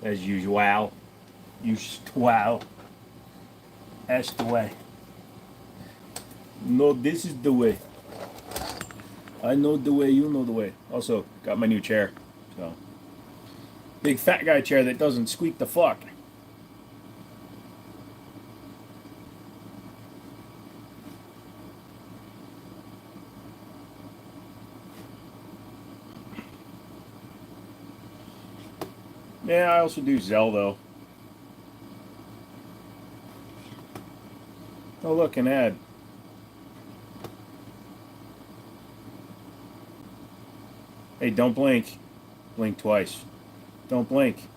as usual. Usual. That's the way. No, this is the way. I know the way, you know the way. Also, got my new chair. So, big fat guy chair that doesn't squeak the fuck. Yeah, I also do Zell though. Oh, look, an ad. Hey, don't blink. Blink twice. Don't blink.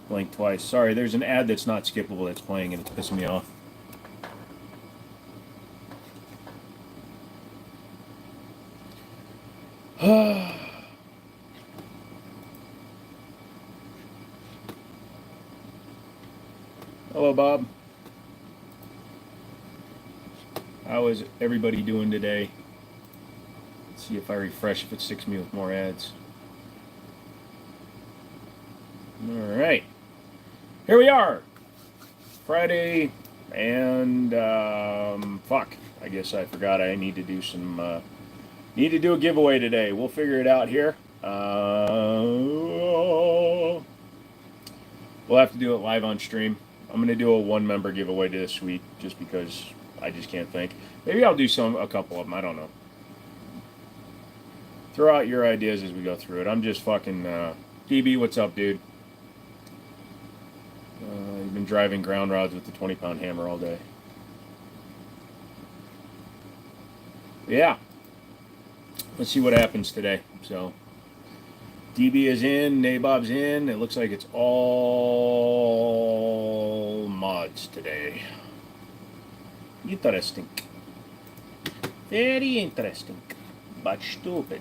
Blink twice. Sorry, there's an ad that's not skippable that's playing and it's pissing me off. Hello, Bob. How is everybody doing today? Let's see if I refresh if it sticks me with more ads. All right. Here we are. Friday, and fuck. I guess I forgot I need to do some. Need to do a giveaway today. We'll figure it out here. We'll have to do it live on stream. I'm gonna do a one-member giveaway this week, just because I just can't think. Maybe I'll do a couple of them. I don't know. Throw out your ideas as we go through it. I'm just fucking. DB, what's up, dude? You've been driving ground rods with the 20-pound hammer all day. Yeah. Let's see what happens today. So, DB is in, Nabob's in. It looks like it's all mods today. Interesting. Very interesting. But stupid.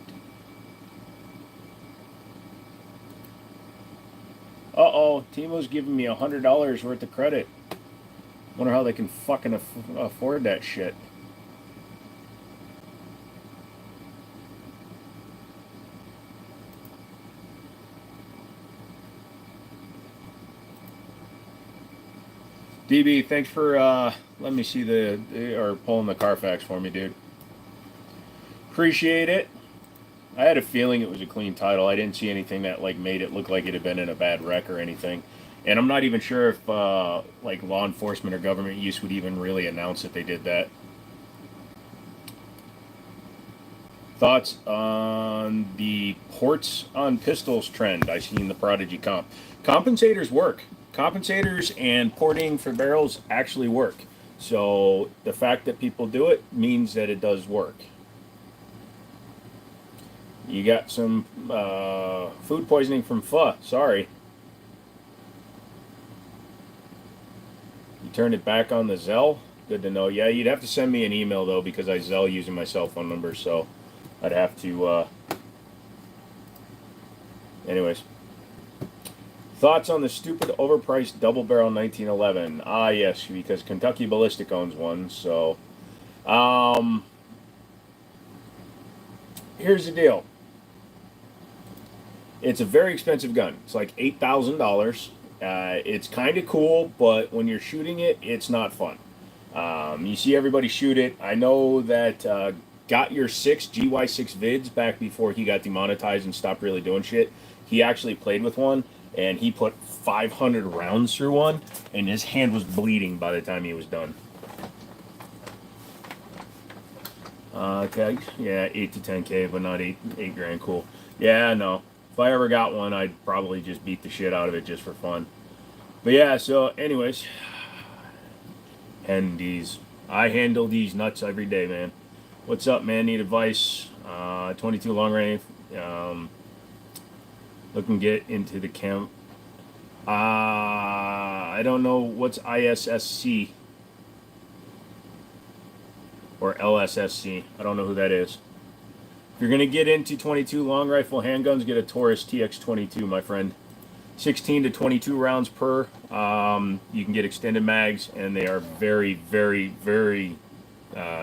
Uh-oh, Timo's giving me $100 worth of credit. Wonder how they can fucking afford that shit. DB, thanks for letting me see or pulling the Carfax for me, dude. Appreciate it. I had a feeling it was a clean title. I didn't see anything that like made it look like it had been in a bad wreck or anything. And I'm not even sure if like law enforcement or government use would even really announce that they did that. Thoughts on the ports on pistols trend? I seen the Prodigy comp. Compensators work. Compensators and porting for barrels actually work. So the fact that people do it means that it does work. You got some food poisoning from pho. Sorry. You turned it back on the Zelle? Good to know. Yeah, you'd have to send me an email, though, because I Zelle using my cell phone number, so I'd have to... Anyways. Thoughts on the stupid overpriced double barrel 1911? Ah, yes, because Kentucky Ballistic owns one, so... Here's the deal. It's a very expensive gun. It's like $8,000. It's kind of cool, but when you're shooting it, it's not fun. You see everybody shoot it. I know that Got Your 6, GY6 Vids, back before he got demonetized and stopped really doing shit, he actually played with one, and he put 500 rounds through one, and his hand was bleeding by the time he was done. Okay, yeah, 8 to 10K, but not 8 grand. Cool. Yeah, no. If I ever got one, I'd probably just beat the shit out of it just for fun. But yeah, so anyways, Hendies. I handle these nuts every day, man. What's up, man? Need advice? 22 long range. Looking to get into the camp. I don't know what's ISSC or LSSC. I don't know who that is. If you're going to get into 22 long rifle handguns, get a Taurus TX22, my friend. 16 to 22 rounds per. You can get extended mags, and they are very, very, very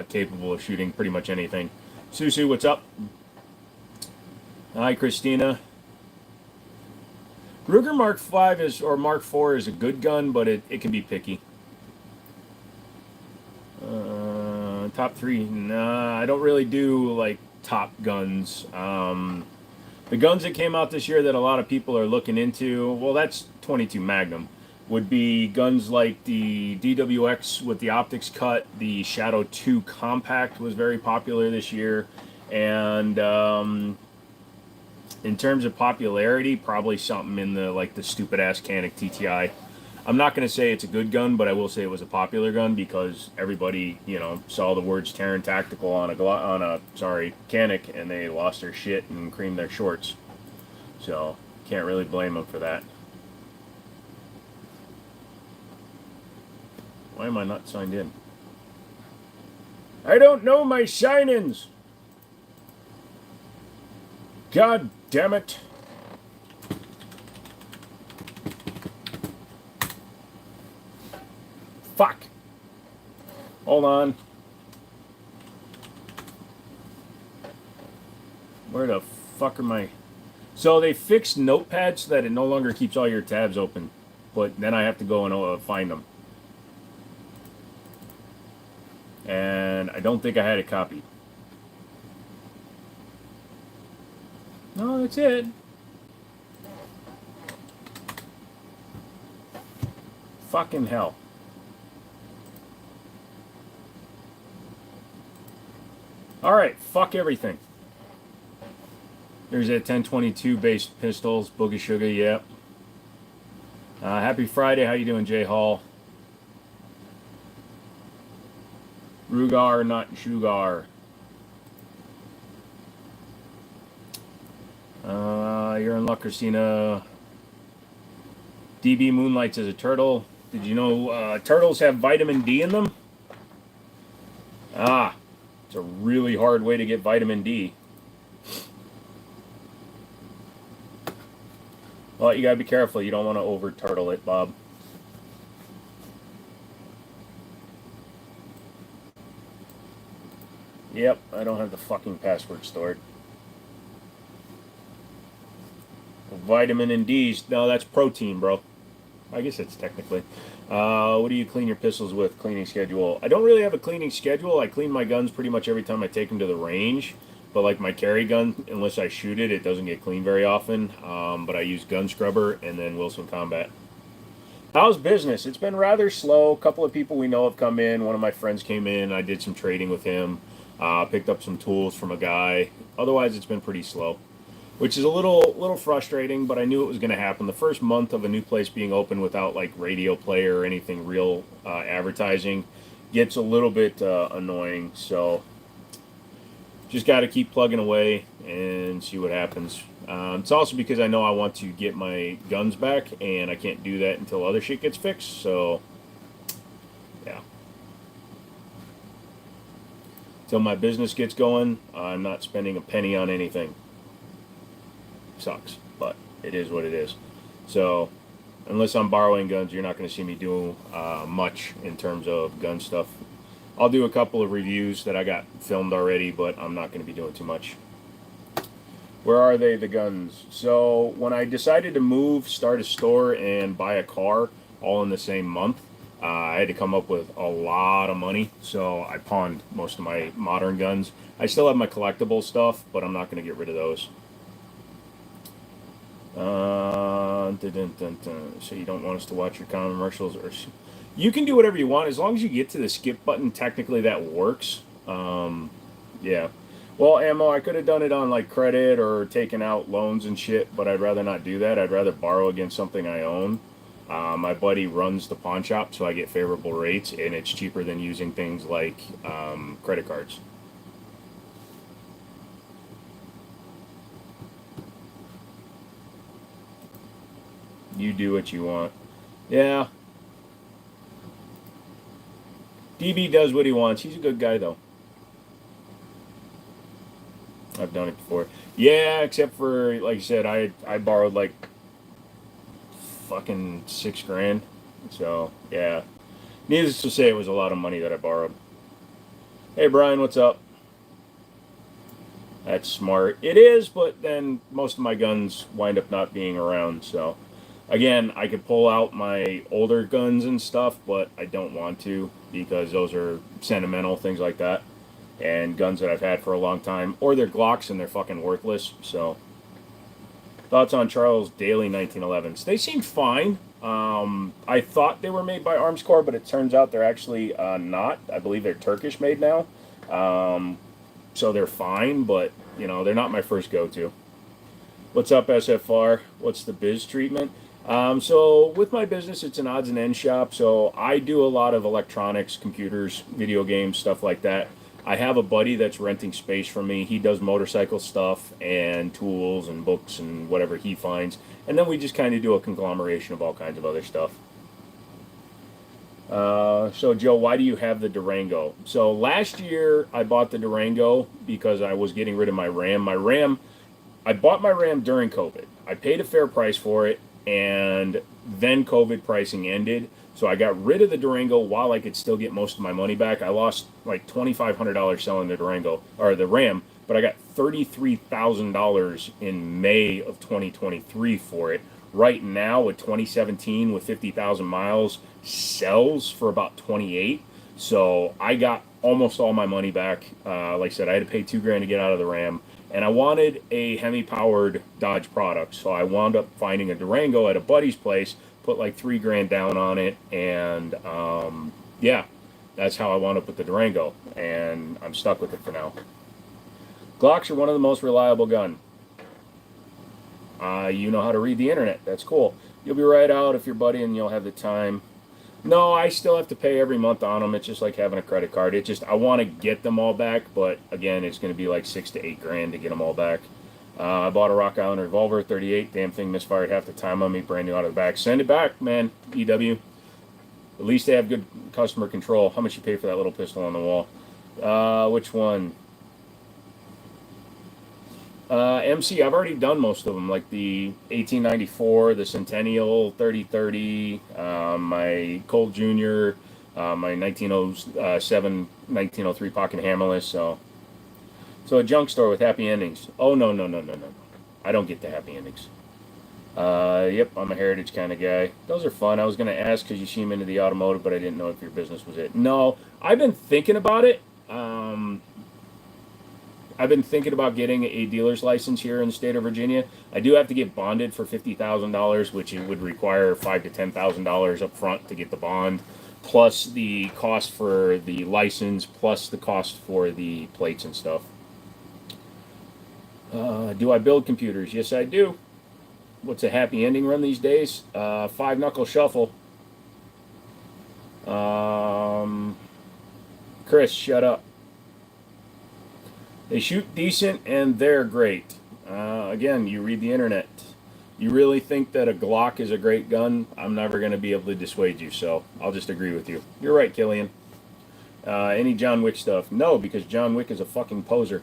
capable of shooting pretty much anything. Susu, what's up? Hi, Christina. Ruger Mark 5 is, or Mark 4 is a good gun, but it can be picky. Top three, nah, I don't really do like top guns. The guns that came out this year that a lot of people are looking into, well, that's 22 Magnum, would be guns like the DWX with the optics cut. The Shadow 2 Compact was very popular this year. And in terms of popularity, probably something in the like the stupid ass Canik TTI. I'm not going to say it's a good gun, but I will say it was a popular gun because everybody, you know, saw the words Terran Tactical on a Canik, and they lost their shit and creamed their shorts. So can't really blame them for that. Why am I not signed in? I don't know my sign-ins. God damn it. Fuck. Hold on. Where the fuck are my... So they fixed Notepad so that it no longer keeps all your tabs open. But then I have to go and find them. And I don't think I had it copied. No, that's it. Fucking hell. Alright, fuck everything. There's that 1022 based pistols, Boogie Sugar, yep. Happy Friday, how you doing, Jay Hall? Rugar, not Sugar. You're in luck, Christina. DB moonlights as a turtle. Did you know turtles have vitamin D in them? Ah, it's a really hard way to get vitamin D. Well, you gotta be careful. You don't want to over turtle it, Bob. Yep, I don't have the fucking password stored. Vitamin and D's. No, that's protein, bro. I guess it's technically. What do you clean your pistols with? Cleaning schedule. I don't really have a cleaning schedule. I clean my guns pretty much every time I take them to the range. But like my carry gun, unless I shoot it, it doesn't get cleaned very often. But I use gun scrubber and then Wilson Combat. How's business? It's been rather slow. A couple of people we know have come in. One of my friends came in. I did some trading with him. Picked up some tools from a guy. Otherwise, it's been pretty slow, which is a little frustrating, but I knew it was going to happen. The first month of a new place being open without like radio play or anything real advertising gets a little bit annoying. So just got to keep plugging away and see what happens. It's also because I know I want to get my guns back, and I can't do that until other shit gets fixed. So yeah. Till my business gets going, I'm not spending a penny on anything. Sucks, but it is what it is. So unless I'm borrowing guns, you're not going to see me do much in terms of gun stuff. I'll do a couple of reviews that I got filmed already, but I'm not going to be doing too much. Where are they, the guns? So when I decided to move, start a store, and buy a car all in the same month, I had to come up with a lot of money, so I pawned most of my modern guns. I still have my collectible stuff, but I'm not going to get rid of those. So you don't want us to watch your commercials, or you can do whatever you want as long as you get to the skip button. Technically, that works. Yeah. Well, ammo, I could have done it on like credit or taken out loans and shit, but I'd rather not do that. I'd rather borrow against something I own. My buddy runs the pawn shop, so I get favorable rates, and it's cheaper than using things like credit cards. You do what you want. Yeah. DB does what he wants. He's a good guy, though. I've done it before. Yeah, except for, like I said, I borrowed like fucking $6,000. So, yeah. Needless to say, it was a lot of money that I borrowed. Hey, Brian, what's up? That's smart. It is, but then most of my guns wind up not being around, so Again, I could pull out my older guns and stuff, but I don't want to because those are sentimental, things like that. And guns that I've had for a long time. Or they're Glocks and they're fucking worthless. So, thoughts on Charles Daly 1911s? They seem fine. I thought they were made by Arms Corps, but it turns out they're actually not. I believe they're Turkish made now. Um, so they're fine, but, you know, they're not my first go-to. What's up, SFR? What's the biz treatment? So with my business, it's an odds and ends shop. So I do a lot of electronics, computers, video games, stuff like that. I have a buddy that's renting space from me. He does motorcycle stuff and tools and books and whatever he finds. And then we just kind of do a conglomeration of all kinds of other stuff. So Joe, why do you have the Durango? So last year I bought the Durango because I was getting rid of my Ram. I bought my Ram during COVID. I paid a fair price for it, and then COVID pricing ended. So I got rid of the Durango while I could still get most of my money back. I lost like $2,500 selling the Durango or the Ram, but I got $33,000 in May of 2023 for it. Right now, with 2017 with 50,000 miles, sells for about 28. So I got almost all my money back. Like I said, I had to pay $2,000 to get out of the Ram, and I wanted a Hemi-powered Dodge product. So I wound up finding a Durango at a buddy's place, put like $3,000 down on it, and yeah, that's how I wound up with the Durango, and I'm stuck with it for now. Glocks are one of the most reliable gun. You know how to read the internet. That's cool. You'll be right out if you're buddy and you'll have the time. No, I still have to pay every month on them. It's just like having a credit card. It just I want to get them all back, but again, it's going to be like $6 to $8 to get them all back. I bought a Rock Island revolver, 38. Damn thing misfired half the time on me. Brand new out of the back. Send it back, man. EW. At least they have good customer control. How much you pay for that little pistol on the wall? Which one? MC, I've already done most of them, like the 1894, the Centennial 3030, my Colt Junior, my 1907, 1903 pocket hammerless. So a junk store with happy endings. Oh no no no no no! I don't get the happy endings. Yep, I'm a heritage kind of guy. Those are fun. I was gonna ask because you seem into the automotive, but I didn't know if your business was it. No, I've been thinking about it. I've been thinking about getting a dealer's license here in the state of Virginia. I do have to get bonded for $50,000, which it would require $5,000 to $10,000 up front to get the bond, plus the cost for the license, plus the cost for the plates and stuff. Do I build computers? Yes, I do. What's a happy ending run these days? Five knuckle shuffle. Chris, shut up. They shoot decent and they're great. Again, you read the internet. You really think that a Glock is a great gun? I'm never going to be able to dissuade you, so I'll just agree with you. You're right, Killian. Any John Wick stuff? No, because John Wick is a fucking poser.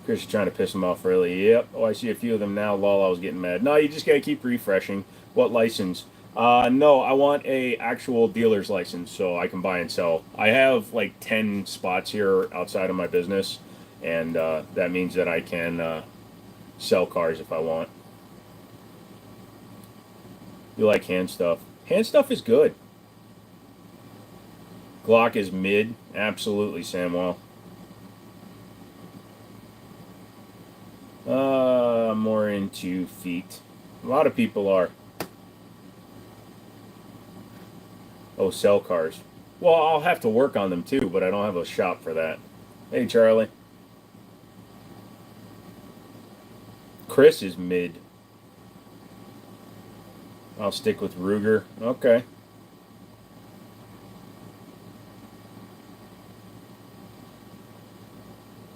Chris is trying to piss him off, really. Yep. Oh, I see a few of them now. Lol, I was getting mad. No, you just got to keep refreshing. What license? No, I want a actual dealer's license so I can buy and sell. I have like 10 spots here outside of my business, and that means that I can sell cars if I want. You like hand stuff? Hand stuff is good. Glock is mid. Absolutely, Samwell. More into feet. A lot of people are. Oh, sell cars. Well, I'll have to work on them too, but I don't have a shop for that. Hey, Charlie. Chris is mid. I'll stick with Ruger. Okay.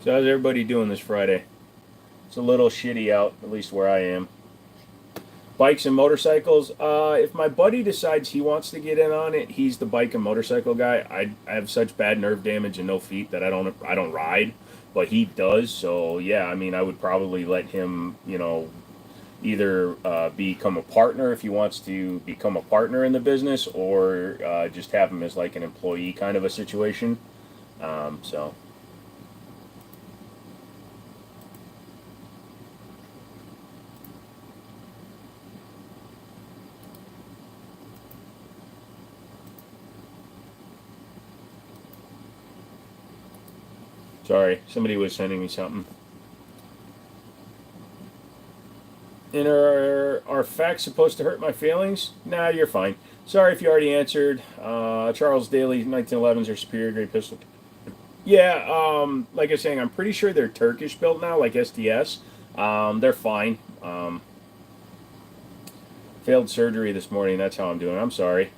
So how's everybody doing this Friday? It's a little shitty out, at least where I am. Bikes and motorcycles. If my buddy decides he wants to get in on it, he's the bike and motorcycle guy. I have such bad nerve damage and no feet that I don't ride, but he does. So yeah, I mean, I would probably let him, either become a partner if he wants to become a partner in the business, or just have him as like an employee kind of a situation. So. Sorry, somebody was sending me something. And are facts supposed to hurt my feelings? Nah, you're fine. Sorry if you already answered. Charles Daly, 1911s are superior grade pistol. Yeah, like I was saying, I'm pretty sure they're Turkish built now, like SDS. They're fine. Failed surgery this morning. That's how I'm doing. I'm sorry.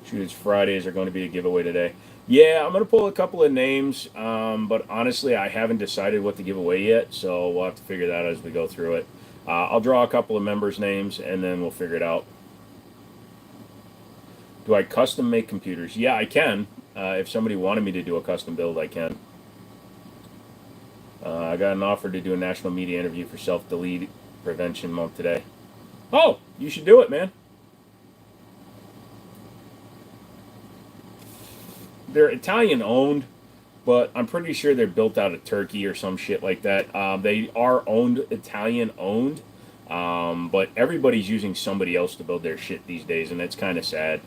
Shoot, it's Fridays are going to be a giveaway today. Yeah, I'm going to pull a couple of names, but honestly, I haven't decided what to give away yet, so we'll have to figure that out as we go through it. I'll draw a couple of members' names, and then we'll figure it out. Do I custom make computers? Yeah, I can. If somebody wanted me to do a custom build, I can. I got an offer to do a national media interview for self-delete prevention month today. Oh, you should do it, man. They're Italian owned, but I'm pretty sure they're built out of Turkey or some shit like that. They are owned, Italian owned, but everybody's using somebody else to build their shit these days, and it's kind of sad.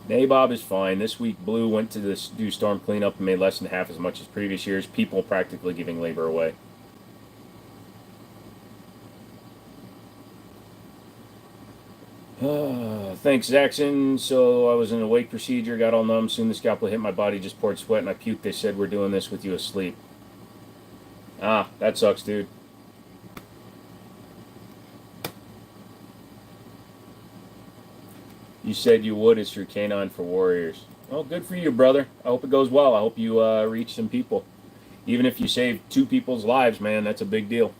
Nabob is fine. This week, Blue went to do storm cleanup and made less than half as much as previous years. People practically giving labor away. Thanks, Zaxxon. So I was in a wake procedure, got all numb. Soon the scalpel hit my body, just poured sweat, and I puked. They said, we're doing this with you asleep. Ah, that sucks, dude. You said you would. It's your canine for warriors. Well, good for you, brother. I hope it goes well. I hope you reach some people. Even if you save 2 people's lives, man, that's a big deal.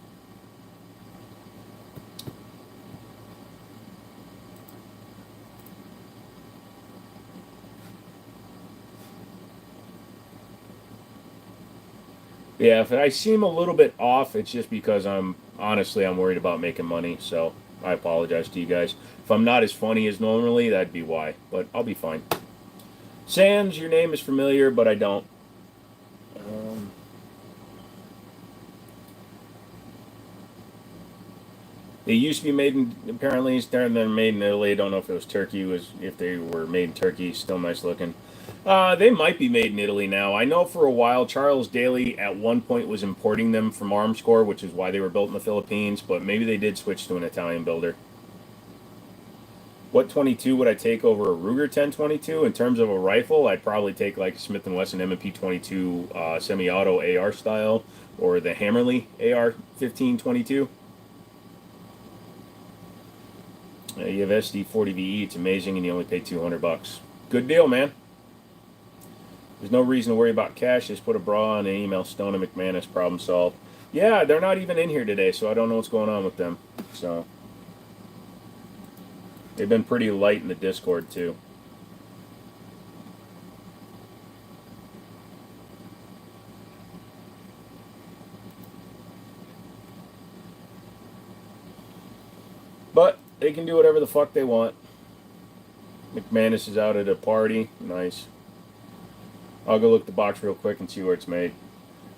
Yeah, if I seem a little bit off, it's just because I'm worried about making money. So I apologize to you guys. If I'm not as funny as normally, that'd be why. But I'll be fine. Sans, your name is familiar, but I don't. They used to be made in, apparently, they're made in Italy. I don't know if it was Turkey, if they were made in Turkey. Still nice looking. They might be made in Italy now. I know for a while Charles Daly at one point was importing them from Armscore, which is why they were built in the Philippines, but maybe they did switch to an Italian builder. What 22 would I take over a Ruger 1022? In terms of a rifle, I'd probably take like a Smith & Wesson M&P 22 semi-auto AR style, or the Hammerly AR 1522. You have SD40VE. It's amazing, and you only pay $200. Good deal, man. There's no reason to worry about cash. Just put a bra on and email Stone and McManus. Problem solved. Yeah, they're not even in here today, so I don't know what's going on with them. So they've been pretty light in the Discord too. But they can do whatever the fuck they want. McManus is out at a party. Nice. I'll go look at the box real quick and see where it's made.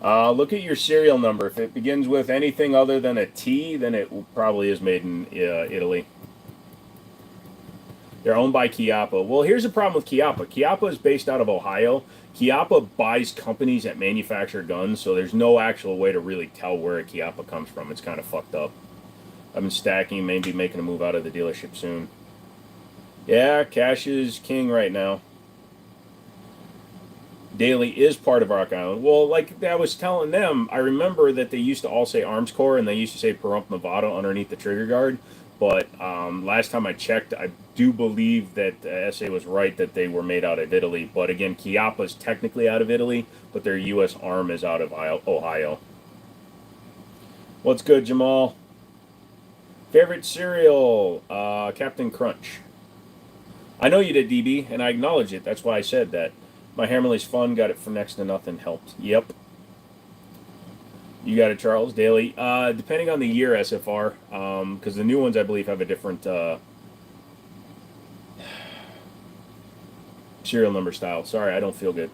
Look at your serial number. If it begins with anything other than a T, then it probably is made in Italy. They're owned by Chiappa. Well, here's the problem with Chiappa. Chiappa is based out of Ohio. Chiappa buys companies that manufacture guns, so there's no actual way to really tell where a Chiappa comes from. It's kind of fucked up. I've been stacking, maybe making a move out of the dealership soon. Yeah, cash is king right now. Daly is part of Rock Island. Well, like I was telling them, I remember that they used to all say Armscore and they used to say Pahrump Movado underneath the trigger guard. But last time I checked, I do believe that the SA was right that they were made out of Italy. But again, Chiappa is technically out of Italy, but their U.S. arm is out of Ohio. What's good, Jamal? Favorite cereal? Captain Crunch. I know you did, DB, and I acknowledge it. That's why I said that. My Hammerly's fun. Got it for next to nothing. Helped. Yep. You got it, Charles Daly. Depending on the year, SFR, because the new ones I believe have a different serial number style. Sorry, I don't feel good.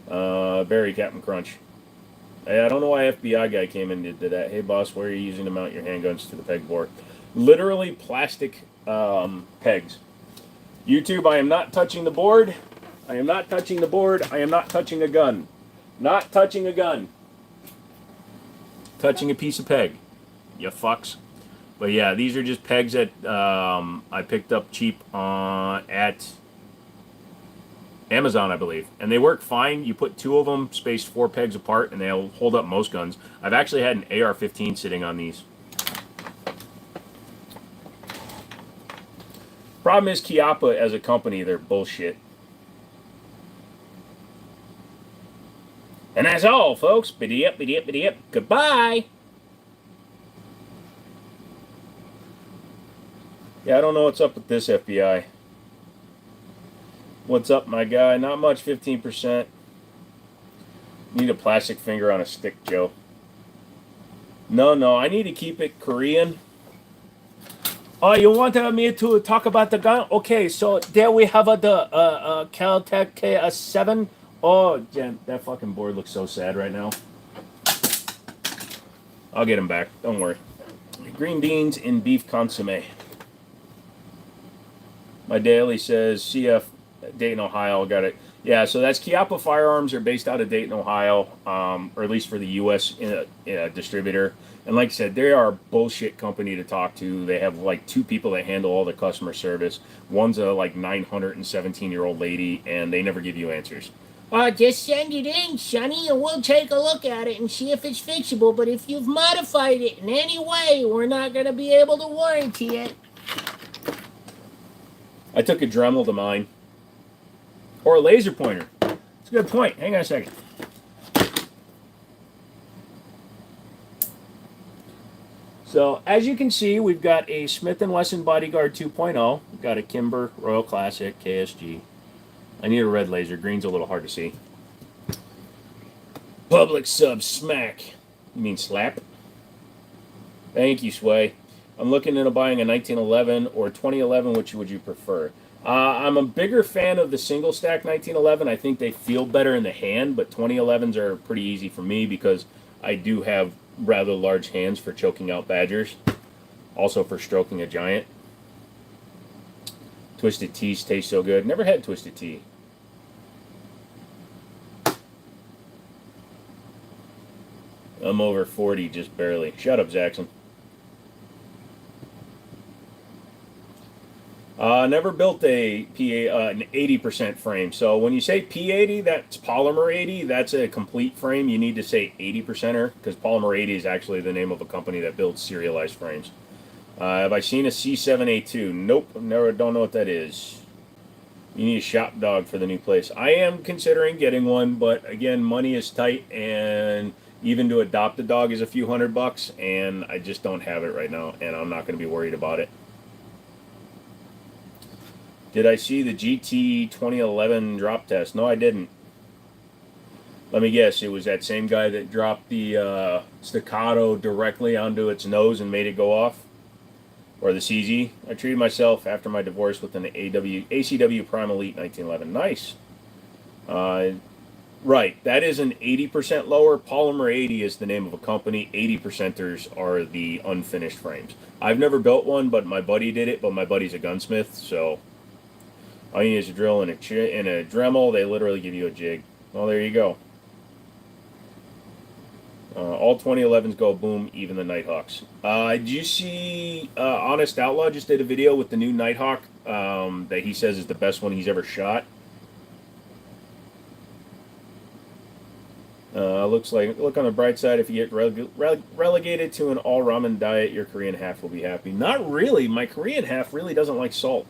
Barry Captain Crunch. I don't know why FBI guy came in and did that. Hey, boss, where are you using to mount your handguns to the pegboard? Literally plastic pegs. YouTube, I am not touching the board. I am not touching the board. I am not touching a gun. Not touching a gun. Touching a piece of peg. You fucks. But yeah, these are just pegs that I picked up cheap at Amazon, I believe. And they work fine. You put two of them spaced 4 pegs apart, and they'll hold up most guns. I've actually had an AR-15 sitting on these. Problem is, Chiappa as a company, they're bullshit. And that's all, folks. Biddy up, biddy up, biddy up. Goodbye. Yeah, I don't know what's up with this FBI. What's up, my guy? Not much, 15%. Need a plastic finger on a stick, Joe. No, I need to keep it Korean. Oh, you want me to talk about the gun? Okay, so there we have the Caltech K7. Oh, Jen, that fucking board looks so sad right now. I'll get him back. Don't worry. Green beans in beef consomme. My daily says CF Dayton, Ohio. Got it. Yeah, so that's Chiappa Firearms. Are based out of Dayton, Ohio, or at least for the U.S. Distributor. And like I said, they are a bullshit company to talk to. They have like 2 people that handle all the customer service. One's a like 917-year-old lady, and they never give you answers. Just send it in, Sonny, and we'll take a look at it and see if it's fixable. But if you've modified it in any way, we're not going to be able to warranty it. I took a Dremel to mine. Or a laser pointer. That's a good point. Hang on a second. So, as you can see, we've got a Smith & Wesson Bodyguard 2.0. We've got a Kimber Royal Classic KSG. I need a red laser. Green's a little hard to see. Public sub smack. You mean slap? Thank you, Sway. I'm looking into buying a 1911 or 2011. Which would you prefer? I'm a bigger fan of the single stack 1911. I think they feel better in the hand, but 2011s are pretty easy for me because I do have rather large hands for choking out badgers. Also for stroking a giant. Twisted Teas taste so good. Never had Twisted Tea. I'm over 40, just barely. Shut up, Jackson. Never built an 80% frame. So when you say P80, that's polymer 80. That's a complete frame. You need to say 80%er because polymer 80 is actually the name of a company that builds serialized frames. Have I seen a C7A2? Nope, never. Don't know what that is. You need a shop dog for the new place. I am considering getting one, but again, money is tight, and even to adopt a dog is a few $100, and I just don't have it right now, and I'm not going to be worried about it. Did I see the GT 2011 drop test? No, I didn't. Let me guess, it was that same guy that dropped the staccato directly onto its nose and made it go off? Or the CZ? I treated myself after my divorce with an ACW Prime Elite 1911. Nice. Right, that is an 80% lower. Polymer 80 is the name of a company. 80%ers are the unfinished frames. I've never built one, but my buddy did it, but my buddy's a gunsmith, so all you need is a drill and a Dremel. They literally give you a jig. Well, there you go. All 2011s go boom, even the Nighthawks. Did you see Honest Outlaw just did a video with the new Nighthawk that he says is the best one he's ever shot? Looks like, look on the bright side, if you get relegated to an all ramen diet, your Korean half will be happy. Not really. My Korean half really doesn't like salt.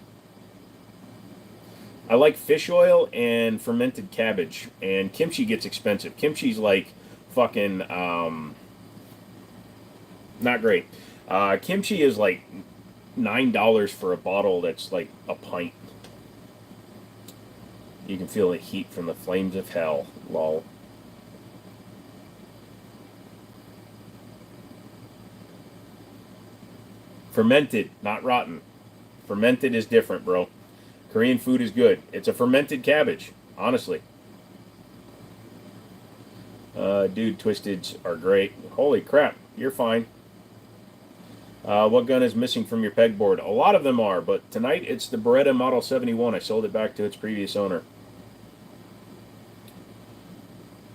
I like fish oil and fermented cabbage, and kimchi gets expensive. Kimchi's like fucking not great. Kimchi is like $9 for a bottle that's like a pint. You can feel the heat from the flames of hell. Lol. Fermented, not rotten. Fermented is different, bro. Korean food is good. It's a fermented cabbage, honestly. Dude, Twisteds are great. Holy crap, you're fine. What gun is missing from your pegboard? A lot of them are, but tonight it's the Beretta Model 71. I sold it back to its previous owner.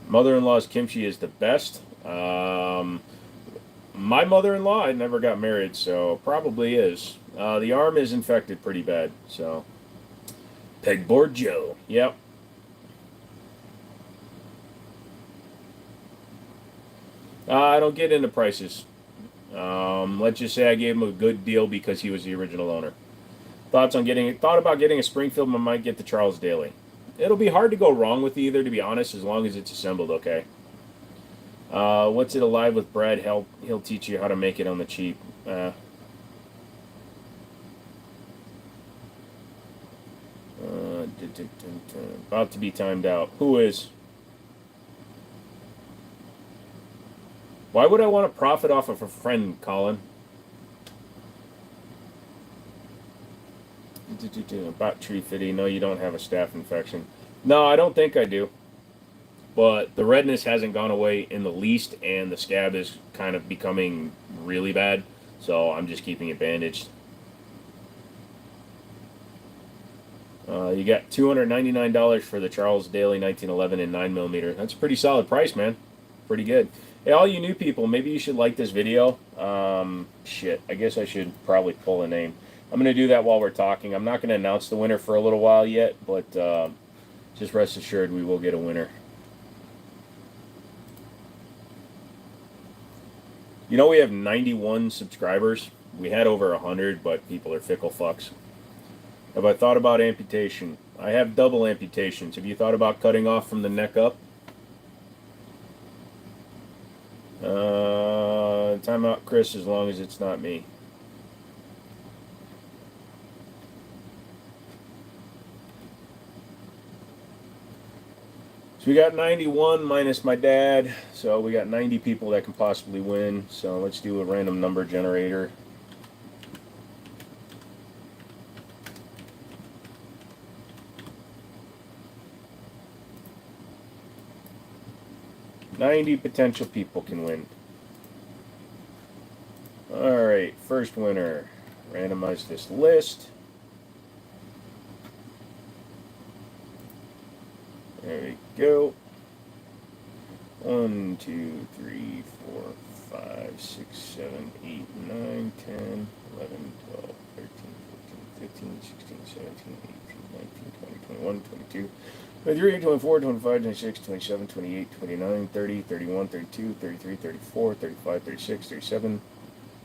Mother-in-law's kimchi is the best. My mother-in-law, I never got married, so probably is. The arm is infected pretty bad, so. Pegboard Joe. Yep. I don't get into prices. Let's just say I gave him a good deal because he was the original owner. Thought about getting a Springfield, but might get the Charles Daly. It'll be hard to go wrong with either, to be honest, as long as it's assembled okay. What's it alive with Brad? He'll teach you how to make it on the cheap. About to be timed out. Who is? Why would I want to profit off of a friend, Colin? About tree fitty. No, you don't have a staph infection. No, I don't think I do. But the redness hasn't gone away in the least, and the scab is kind of becoming really bad. So I'm just keeping it bandaged. You got $299 for the Charles Daly 1911 in 9mm. That's a pretty solid price, man. Pretty good. Hey, all you new people, maybe you should like this video. Shit, I guess I should probably pull a name. I'm going to do that while we're talking. I'm not going to announce the winner for a little while yet, but just rest assured we will get a winner. You know, we have 91 subscribers. We had over 100, but people are fickle fucks. Have I thought about amputation? I have double amputations. Have you thought about cutting off from the neck up? Time out, Chris, as long as it's not me. So we got 91 minus my dad, so we got 90 people that can possibly win. So let's do a random number generator. "90 potential people can win." Alright, first winner. Randomize this list. There we go. 1, 2, 3, 4, 5, 6, 7, 8, 9, 10, 11, 12, 13, 14, 15, 16, 17, 18, 19, 20, 21, 22, 23, 24, 25, 26, 27, 28, 29, 30, 31, 32, 33, 34, 35, 36, 37,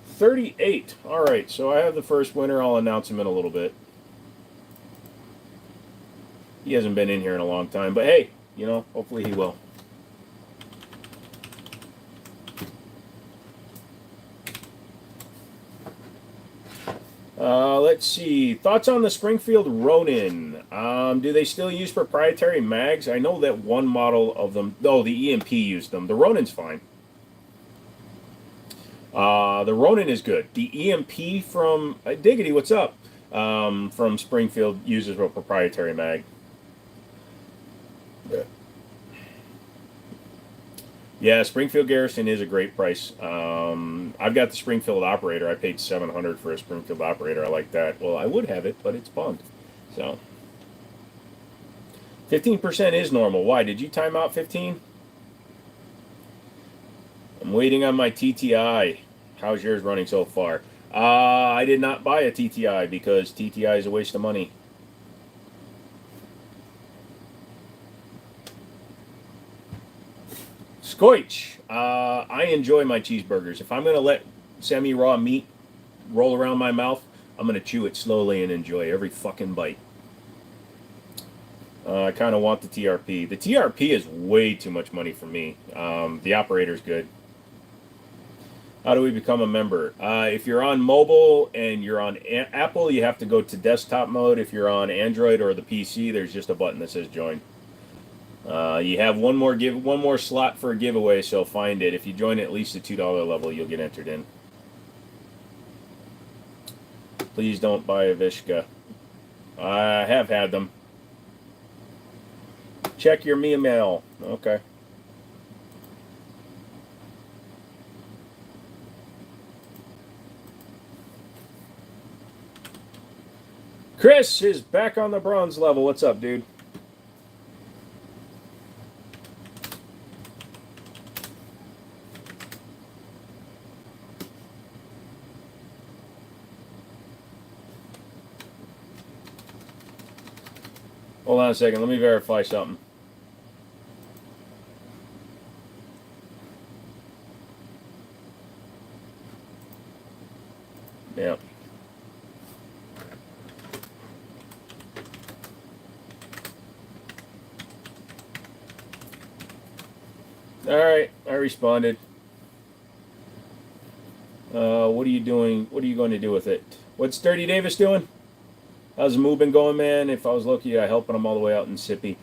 38. Alright, so I have the first winner. I'll announce him in a little bit. He hasn't been in here in a long time, but hey, you know, hopefully he will. Let's see. Thoughts on the Springfield Ronin? Do they still use proprietary mags? I know that one model of them, the EMP used them. The Ronin's fine. The Ronin is good. The EMP from Diggity, what's up? From Springfield uses a proprietary mag. Yeah, Springfield Garrison is a great price. I've got the Springfield Operator. I paid $700 for a Springfield Operator. I like that. Well, I would have it, but it's bummed. So 15% is normal. Why? Did you time out 15? I'm waiting on my TTI. How's yours running so far? I did not buy a TTI because TTI is a waste of money. Scoich. I enjoy my cheeseburgers. If I'm going to let semi-raw meat roll around my mouth, I'm going to chew it slowly and enjoy every fucking bite. I kind of want the TRP. The TRP is way too much money for me. The operator's good. How do we become a member? If you're on mobile and you're on Apple, you have to go to desktop mode. If you're on Android or the PC, there's just a button that says join. You have one more slot for a giveaway, so find it. If you join at least the $2 level, you'll get entered in. Please don't buy a Vishka. I have had them. Check your email. Okay. Chris is back on the bronze level. What's up, dude? Hold on a second. Let me verify something. Yeah. All right. I responded. What are you doing? What are you going to do with it? What's Dirty Davis doing? How's the move been going, man? If I was lucky, I helping them all the way out in Sippy.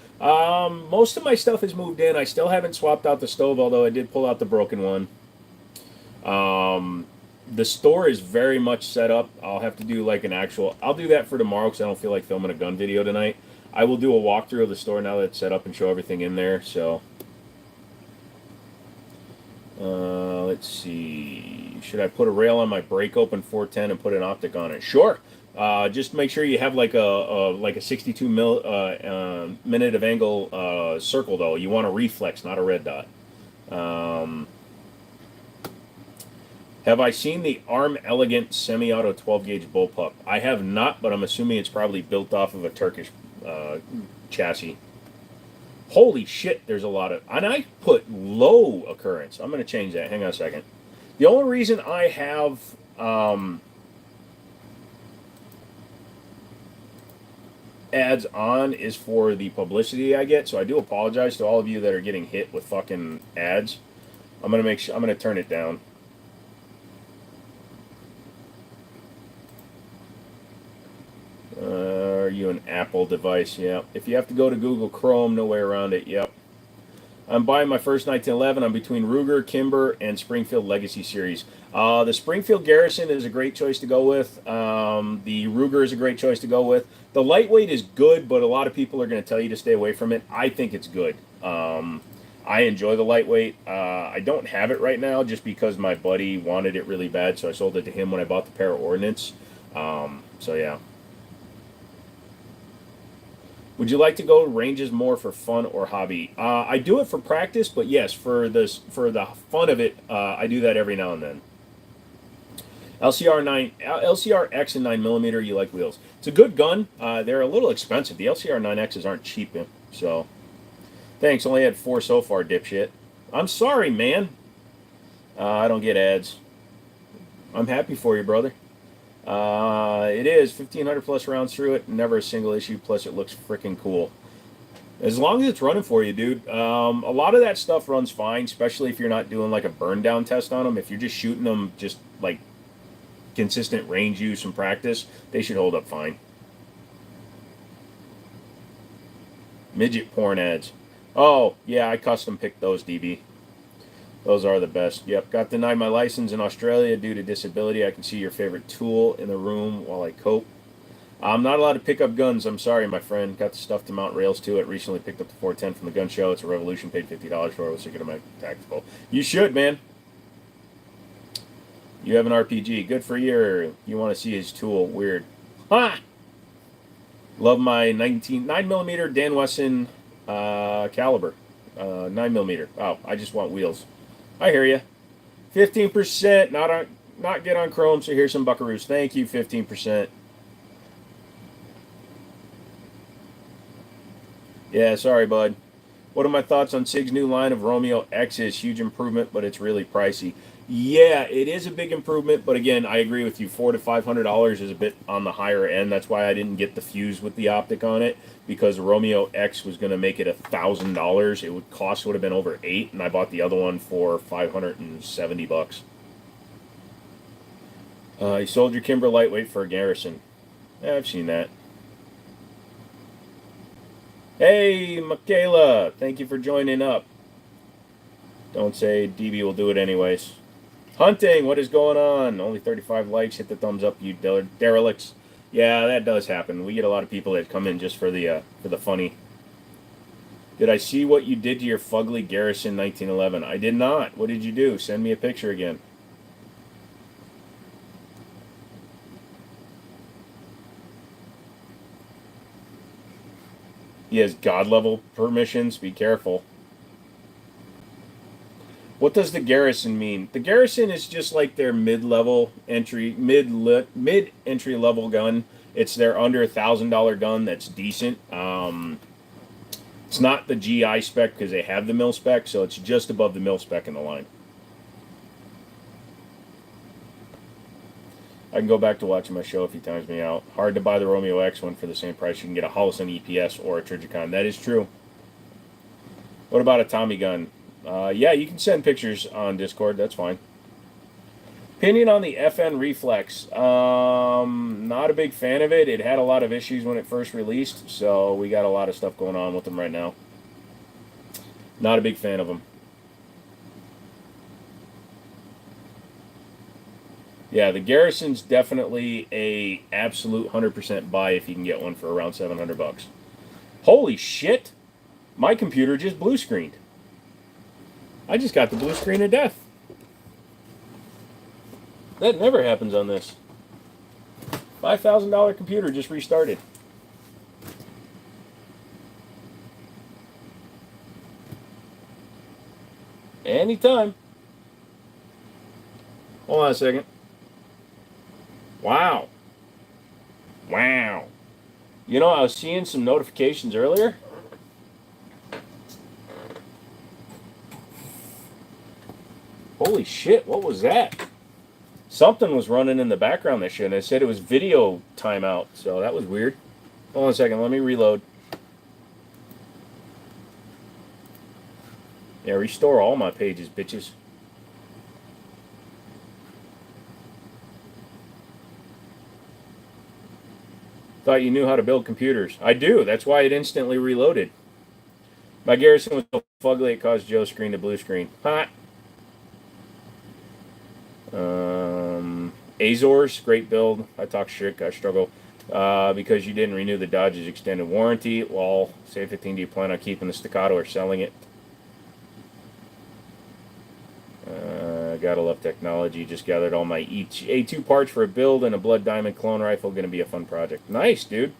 Most of my stuff is moved in. I still haven't swapped out the stove, although I did pull out the broken one. The store is very much set up. I'll have to do like an actual. I'll do that for tomorrow because I don't feel like filming a gun video tonight. I will do a walkthrough of the store now that it's set up and show everything in there. So, let's see. Should I put a rail on my break open 410 and put an optic on it? Sure. Just make sure you have like a 62 minute of angle circle though. You want a reflex, not a red dot. Have I seen the Arm Elegant semi-auto 12-gauge bullpup? I have not, but I'm assuming it's probably built off of a Turkish chassis. Holy shit, there's a lot of... And I put low occurrence. I'm going to change that. Hang on a second. The only reason I have... ads on is for the publicity I get, so I do apologize to all of you that are getting hit with fucking ads. I'm gonna turn it down. Are you an Apple device? Yeah. If you have to go to Google Chrome, no way around it. Yep. I'm buying my first 1911. I'm between Ruger, Kimber, and Springfield Legacy Series. The Springfield Garrison is a great choice to go with. The Ruger is a great choice to go with. The lightweight is good, but a lot of people are going to tell you to stay away from it. I think it's good. I enjoy the lightweight. I don't have it right now just because my buddy wanted it really bad, so I sold it to him when I bought the Para Ordnance. So yeah. Would you like to go ranges more for fun or hobby? I do it for practice, but yes, for the fun of it, I do that every now and then. LCR X and 9mm, you like wheels. It's a good gun. They're a little expensive. The LCR 9Xs aren't cheap, so thanks. Only had 4 so far, dipshit. I'm sorry, man. I don't get ads. I'm happy for you, brother. It is 1,500 plus rounds through it, never a single issue, plus it looks freaking cool. As long as it's running for you, dude. A lot of that stuff runs fine, especially if you're not doing like a burn down test on them. If you're just shooting them just like consistent range use and practice, they should hold up fine. Midget porn ads. Oh, yeah, I custom picked those, DB. Those are the best. Yep, got denied my license in Australia due to disability. I can see your favorite tool in the room while I cope. I'm not allowed to pick up guns. I'm sorry, my friend. Got the stuff to mount rails to it. Recently picked up the 410 from the gun show. It's a Revolution. Paid $50 for it. I was thinking of my tactical. You should, man. You have an RPG. Good for you. You want to see his tool. Weird. Ha! Love my 9mm Dan Wesson caliber. 9mm. Oh, I just want wheels. I hear you. 15%, not get on Chrome, so here's some buckaroos. Thank you, 15%. Yeah, sorry, bud. What are my thoughts on SIG's new line of Romeo X's? Huge improvement, but it's really pricey. Yeah, it is a big improvement, but again, I agree with you. $400 to $500 is a bit on the higher end. That's why I didn't get the fuse with the optic on it, because Romeo X was going to make it $1,000. It would have been over $800, and I bought the other one for $570. You sold your Kimber lightweight for a Garrison. Yeah, I've seen that. Hey, Michaela, thank you for joining up. Don't say DB will do it anyways. Hunting, what is going on? Only 35 likes. Hit the thumbs up, you derelicts. Yeah, that does happen. We get a lot of people that come in just for the funny. Did I see what you did to your fugly Garrison 1911? I did not. What did you do? Send me a picture again. He has God level permissions. Be careful. What does the Garrison mean? The Garrison is just like their mid-level entry, mid entry level gun. It's their under $1,000 gun that's decent. It's not the GI spec because they have the mil spec, so it's just above the mil spec in the line. I can go back to watching my show if he times me out. Hard to buy the Romeo X one for the same price. You can get a Holosun EPS or a Trijicon. That is true. What about a Tommy gun? Yeah, you can send pictures on Discord. That's fine. Opinion on the FN Reflex. Not a big fan of it. It had a lot of issues when it first released, so we got a lot of stuff going on with them right now. Not a big fan of them. Yeah, the Garrison's definitely a absolute 100% buy if you can get one for around $700. Holy shit! My computer just blue screened. I just got the blue screen of death. That never happens on this. $5,000 computer just restarted. Anytime. Hold on a second. Wow. Wow. You know, I was seeing some notifications earlier. Holy shit, what was that? Something was running in the background that shit. It said it was video timeout, so that was weird. Hold on a second, let me reload. Yeah, restore all my pages, bitches. Thought you knew how to build computers. I do, that's why it instantly reloaded. My Garrison was so fugly it caused Joe's screen to blue screen. Hot. Azores, great build. I talk shit, I struggle. Because you didn't renew the Dodge's extended warranty. Well, say 15, do you plan on keeping the Staccato or selling it? Gotta love technology. Just gathered all my A2 parts for a build and a Blood Diamond clone rifle. Gonna be a fun project. Nice, dude.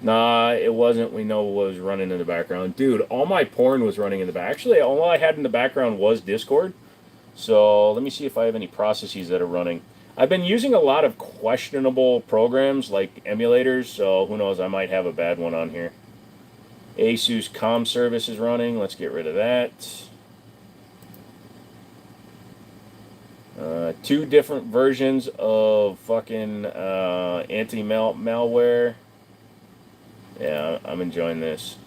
Nah, it wasn't. We know what was running in the background. Dude, all my porn was running in the back. Actually, all I had in the background was Discord. So let me see if I have any processes that are running. I've been using a lot of questionable programs like emulators, so who knows, I might have a bad one on here. Asus comm service is running. Let's get rid of that. 2 different versions of fucking anti-malware. Yeah, I'm enjoying this.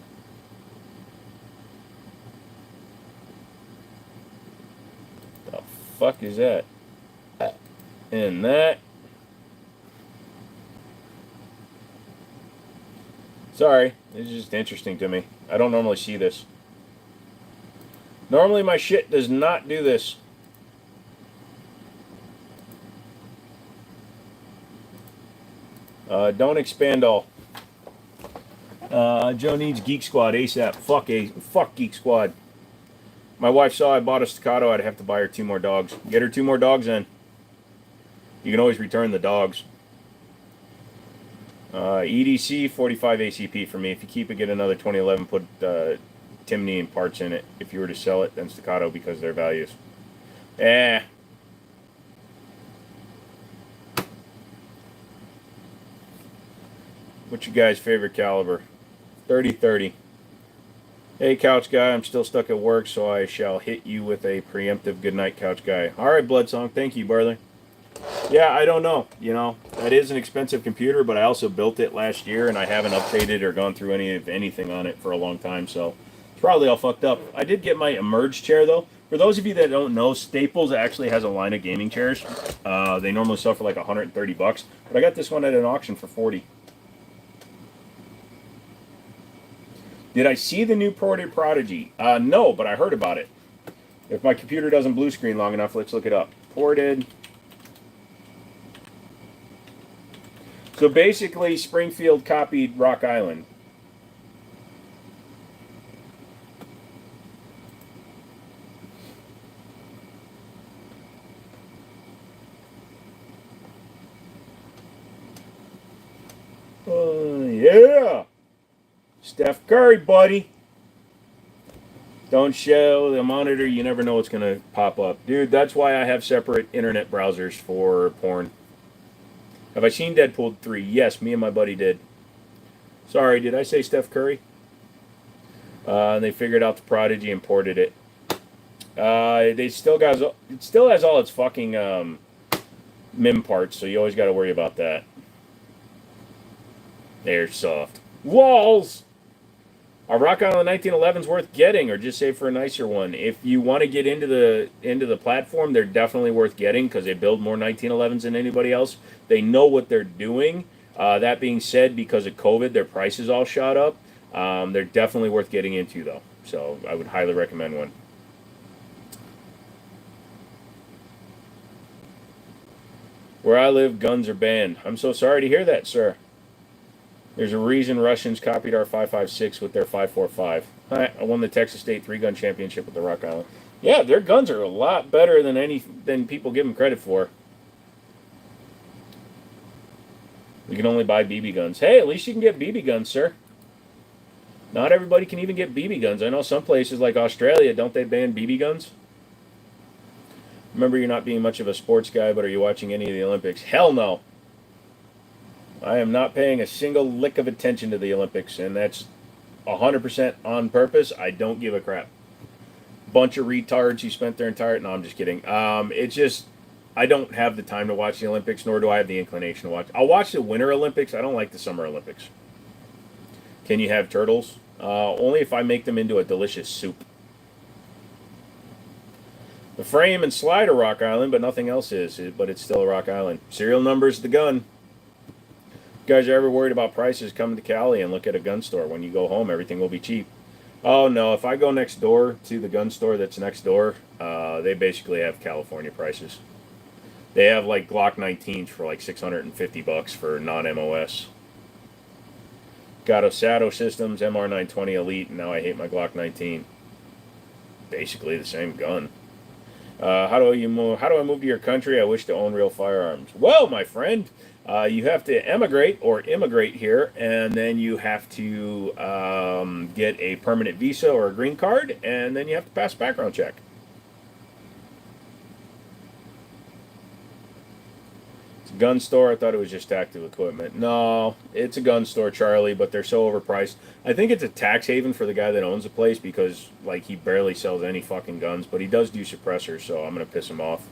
The fuck is that? And that. Sorry, this is just interesting to me. I don't normally see this. Normally my shit does not do this. Don't expand all. Joe needs Geek Squad ASAP. Fuck Geek Squad. My wife saw I bought a Staccato. I'd have to buy her 2 more dogs. Get her 2 more dogs in. You can always return the dogs. EDC 45 ACP for me. If you keep it, get another 2011. Put Jimmini and parts in it. If you were to sell it, then Staccato because of their values. Eh. What's your guys' favorite caliber? 30-30. Hey, Couch Guy, I'm still stuck at work, so I shall hit you with a preemptive good night, Couch Guy. All right, Bloodsong. Thank you, brother. Yeah, I don't know. You know, that is an expensive computer, but I also built it last year, and I haven't updated or gone through anything on it for a long time, so it's probably all fucked up. I did get my Emerge chair, though. For those of you that don't know, Staples actually has a line of gaming chairs. They normally sell for like $130, but I got this one at an auction for $40. Did I see the new Ported Prodigy? No, but I heard about it. If my computer doesn't blue screen long enough, let's look it up. Ported. So basically, Springfield copied Rock Island. Yeah! Steph Curry, buddy. Don't show the monitor. You never know what's going to pop up. Dude, that's why I have separate internet browsers for porn. Have I seen Deadpool 3? Yes, me and my buddy did. Sorry, did I say Steph Curry? And they figured out the Prodigy and ported it. It still has all its fucking MIM parts, so you always got to worry about that. They're soft. Walls! A Rock Island 1911's worth getting, or just save for a nicer one. If you want to get into the platform, they're definitely worth getting because they build more 1911s than anybody else. They know what they're doing. That being said, because of COVID, their prices all shot up. They're definitely worth getting into, though. So I would highly recommend one. Where I live, guns are banned. I'm so sorry to hear that, sir. There's a reason Russians copied our 5.56 with their 5.45. I won the Texas State 3-gun championship with the Rock Island. Yeah, their guns are a lot better than people give them credit for. We can only buy BB guns. Hey, at least you can get BB guns, sir. Not everybody can even get BB guns. I know some places like Australia, don't they ban BB guns? Remember, you're not being much of a sports guy, but are you watching any of the Olympics? Hell no. I am not paying a single lick of attention to the Olympics, and that's 100% on purpose. I don't give a crap. Bunch of retards who spent their entire... No, I'm just kidding. It's just... I don't have the time to watch the Olympics, nor do I have the inclination to watch. I'll watch the Winter Olympics. I don't like the Summer Olympics. Can you have turtles? Only if I make them into a delicious soup. The frame and slide are Rock Island, but nothing else is. But it's still a Rock Island. Serial number's the gun. You guys are ever worried about prices, come to Cali and look at a gun store. When you go home, everything will be cheap. Oh, no. If I go next door to the gun store that's next door, they basically have California prices. They have, like, Glock 19s for, like, $650 for non-MOS. Got Osato Systems, MR920 Elite, and now I hate my Glock 19. Basically the same gun. How do I move to your country? I wish to own real firearms. Well, my friend... you have to emigrate or immigrate here, and then you have to get a permanent visa or a green card, and then you have to pass a background check. It's a gun store. I thought it was just active equipment. No, it's a gun store, Charlie, but they're so overpriced. I think it's a tax haven for the guy that owns the place because, like, he barely sells any fucking guns, but he does do suppressors, so I'm going to piss him off.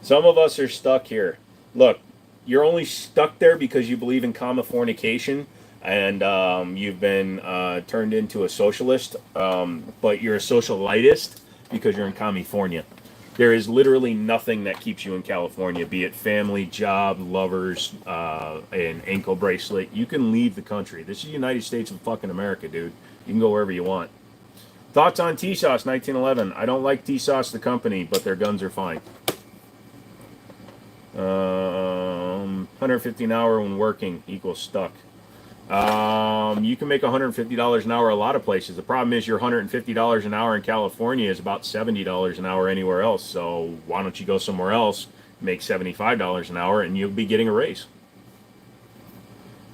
Some of us are stuck here. Look, you're only stuck there because you believe in commifornication and you've been turned into a socialist, but you're a socialitist because you're in California. There is literally nothing that keeps you in California, be it family, job, lovers, an ankle bracelet. You can leave the country. This is the United States of fucking America, dude. You can go wherever you want. Thoughts on T-Sauce 1911? I don't like T-Sauce, the company, but their guns are fine. 150 an hour when working equals stuck. You can make $150 an hour a lot of places. The problem is your $150 an hour in California is about $70 an hour anywhere else. So why don't you go somewhere else, make $75 an hour, and you'll be getting a raise.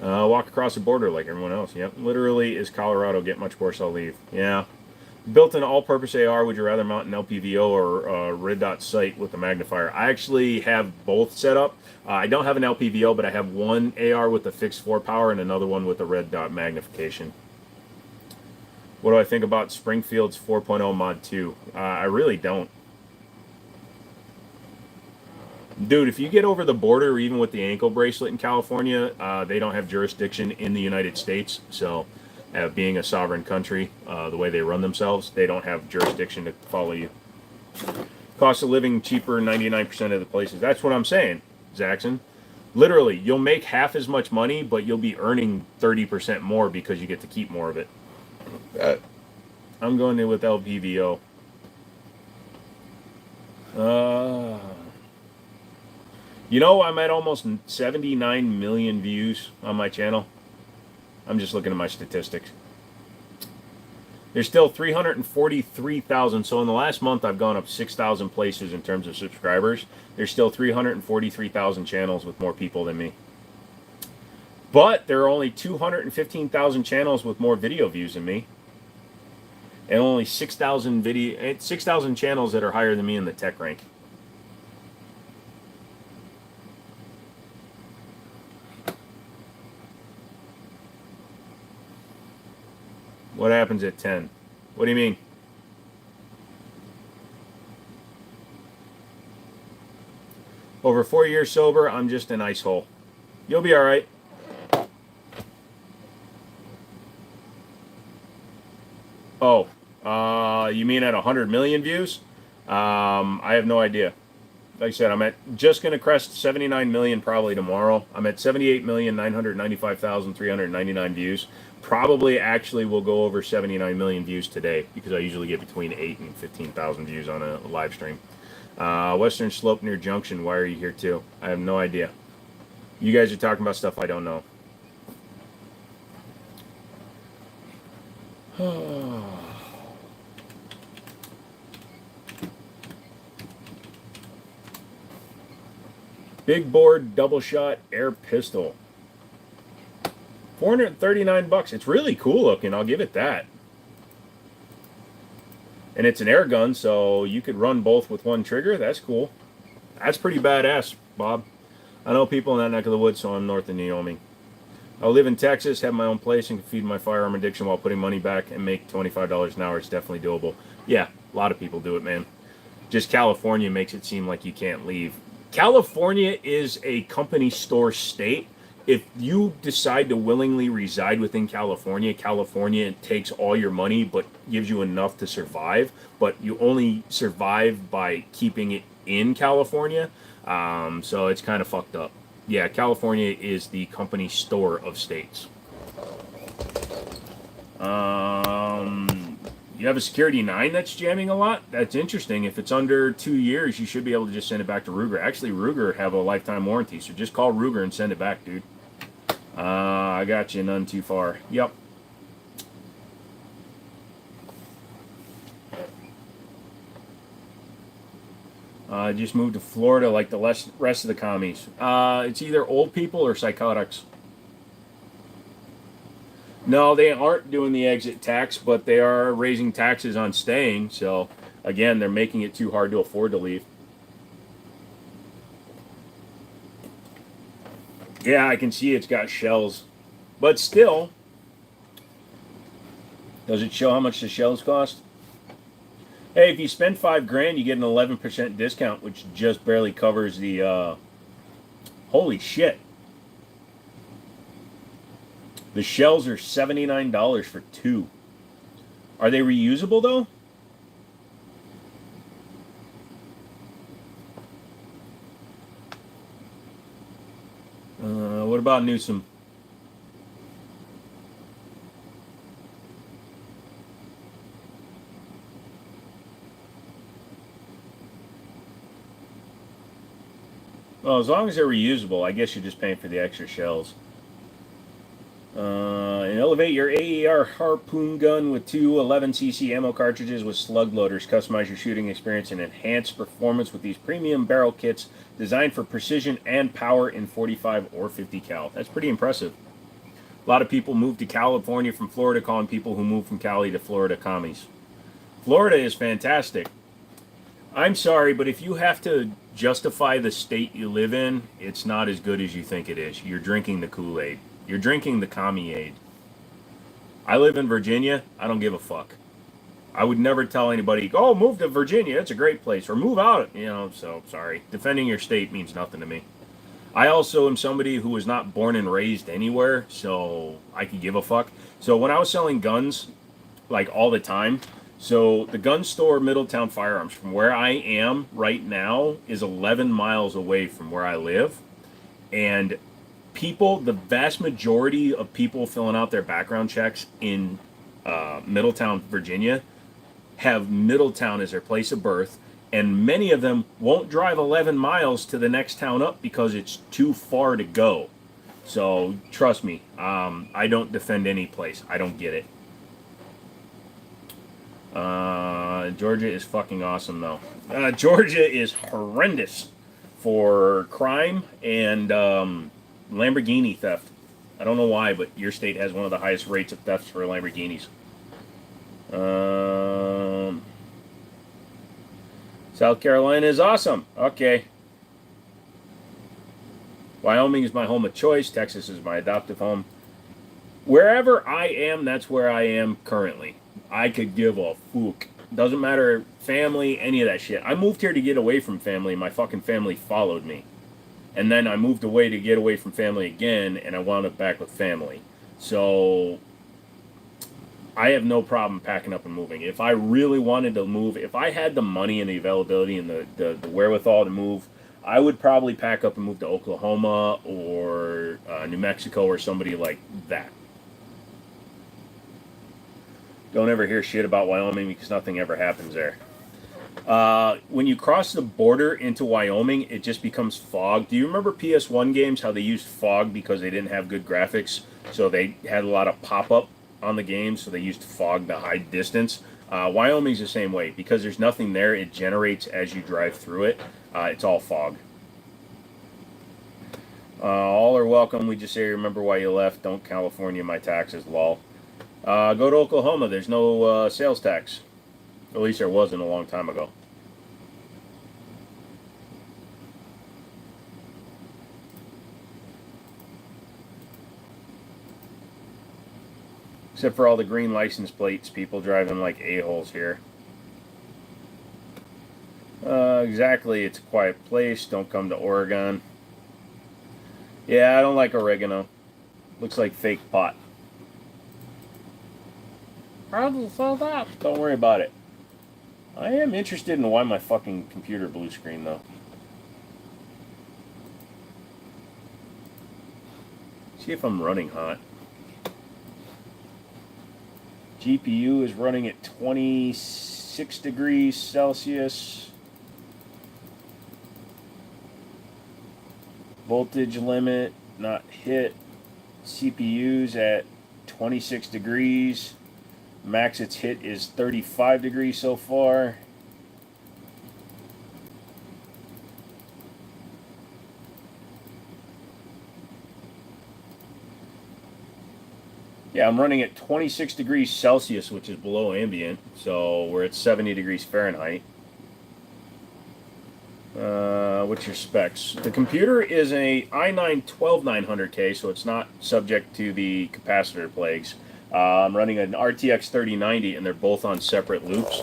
Walk across the border like everyone else. Yep, literally, is Colorado get much worse? I'll leave. Yeah. Built an all-purpose AR, would you rather mount an LPVO or a red dot sight with a magnifier? I actually have both set up. I don't have an LPVO, but I have one AR with a fixed 4-power and another one with a red dot magnification. What do I think about Springfield's 4.0 Mod 2? I really don't. Dude, if you get over the border, even with the ankle bracelet in California, they don't have jurisdiction in the United States, so... being a sovereign country, the way they run themselves, they don't have jurisdiction to follow you. Cost of living cheaper 99% of the places. That's what I'm saying, Zaxxon. Literally, you'll make half as much money, but you'll be earning 30% more because you get to keep more of it. I'm going in with LPVO. You know, I'm at almost 79 million views on my channel. I'm just looking at my statistics. There's still 343,000. So in the last month, I've gone up 6,000 places in terms of subscribers. There's still 343,000 channels with more people than me. But there are only 215,000 channels with more video views than me, and only 6,000 channels that are higher than me in the tech rank. What happens at 10? What do you mean? Over 4 years sober, I'm just an ice hole. You'll be all right. Oh, you mean at 100 million views? I have no idea. Like I said, I'm just going to crest 79 million probably tomorrow. I'm at 78,995,399 views. Probably actually will go over 79 million views today because I usually get between 8 and 15,000 views on a live stream. Western Slope near Junction. Why are you here too? I have no idea. You guys are talking about stuff I don't know. Big board double shot air pistol. 439 bucks. It's really cool looking. I'll give it that. And it's an air gun, so you could run both with one trigger. That's cool. That's pretty badass, Bob. I know people in that neck of the woods, so I'm north of Naomi. I live in Texas, have my own place, and can feed my firearm addiction while putting money back and make $25 an hour. It's definitely doable. Yeah, a lot of people do it, man. Just California makes it seem like you can't leave. California is a company store state. If you decide to willingly reside within California, California takes all your money but gives you enough to survive. But you only survive by keeping it in California. So it's kind of fucked up. Yeah, California is the company store of states. You have a Security 9 that's jamming a lot? That's interesting. If it's under 2 years, you should be able to just send it back to Ruger. Actually, Ruger have a lifetime warranty, so just call Ruger and send it back, dude. I got you, none too far. Yep. Just moved to Florida like the rest of the commies. It's either old people or psychotics. No, they aren't doing the exit tax, but they are raising taxes on staying. So, again, they're making it too hard to afford to leave. Yeah, I can see it's got shells. But still, does it show how much the shells cost? Hey, if you spend $5,000, you get an 11% discount, which just barely covers the, holy shit. The shells are $79 for 2. Are they reusable, though? What about Newsom? Well, as long as they're reusable, I guess you're just paying for the extra shells. And elevate your AER harpoon gun with 2 11cc ammo cartridges with slug loaders. Customize your shooting experience and enhance performance with these premium barrel kits designed for precision and power in 45 or 50 cal. That's pretty impressive. A lot of people move to California from Florida, calling people who move from Cali to Florida commies. Florida is fantastic. I'm sorry, but if you have to justify the state you live in, it's not as good as you think it is. You're drinking the Kool-Aid. You're drinking the commie-aid. I live in Virginia. I don't give a fuck. I would never tell anybody, oh, move to Virginia. It's a great place. Or move out. You know, so sorry. Defending your state means nothing to me. I also am somebody who was not born and raised anywhere, so I could give a fuck. So when I was selling guns, like all the time, so the gun store Middletown Firearms, from where I am right now, is 11 miles away from where I live. And people, the vast majority of people filling out their background checks in Middletown, Virginia, have Middletown as their place of birth, and many of them won't drive 11 miles to the next town up because it's too far to go. So trust me, I don't defend any place. I don't get it. Georgia is fucking awesome, though. Georgia is horrendous for crime and Lamborghini theft. I don't know why, but your state has one of the highest rates of thefts for Lamborghinis. South Carolina is awesome. Okay. Wyoming is my home of choice. Texas is my adoptive home. Wherever I am, that's where I am currently. I could give a fuck. Doesn't matter, family, any of that shit. I moved here to get away from family. My fucking family followed me. And then I moved away to get away from family again, and I wound up back with family. So I have no problem packing up and moving. If I really wanted to move, if I had the money and the availability and the wherewithal to move, I would probably pack up and move to Oklahoma or New Mexico or somebody like that. Don't ever hear shit about Wyoming because nothing ever happens there. When you cross the border into Wyoming, it just becomes fog. Do you remember PS1 games, how they used fog because they didn't have good graphics? So they had a lot of pop-up on the game, so they used fog to hide distance. Wyoming's the same way. Because there's nothing there, it generates as you drive through it. It's all fog. All are welcome. We just say, remember why you left. Don't California my taxes, lol. Go to Oklahoma. There's no sales tax. At least there wasn't a long time ago. Except for all the green license plates, people driving like a-holes here. Exactly, it's a quiet place. Don't come to Oregon. Yeah, I don't like oregano. Looks like fake pot. How do you say that? Don't worry about it. I am interested in why my fucking computer blue screen, though. See if I'm running hot. GPU is running at 26 degrees Celsius. Voltage limit not hit. CPU's at 26 degrees. Max its hit is 35 degrees so far. Yeah, I'm running at 26 degrees Celsius, which is below ambient, so we're at 70 degrees Fahrenheit. What's your specs? The computer is a i9-12900K, so it's not subject to the capacitor plagues. I'm running an RTX 3090, and they're both on separate loops.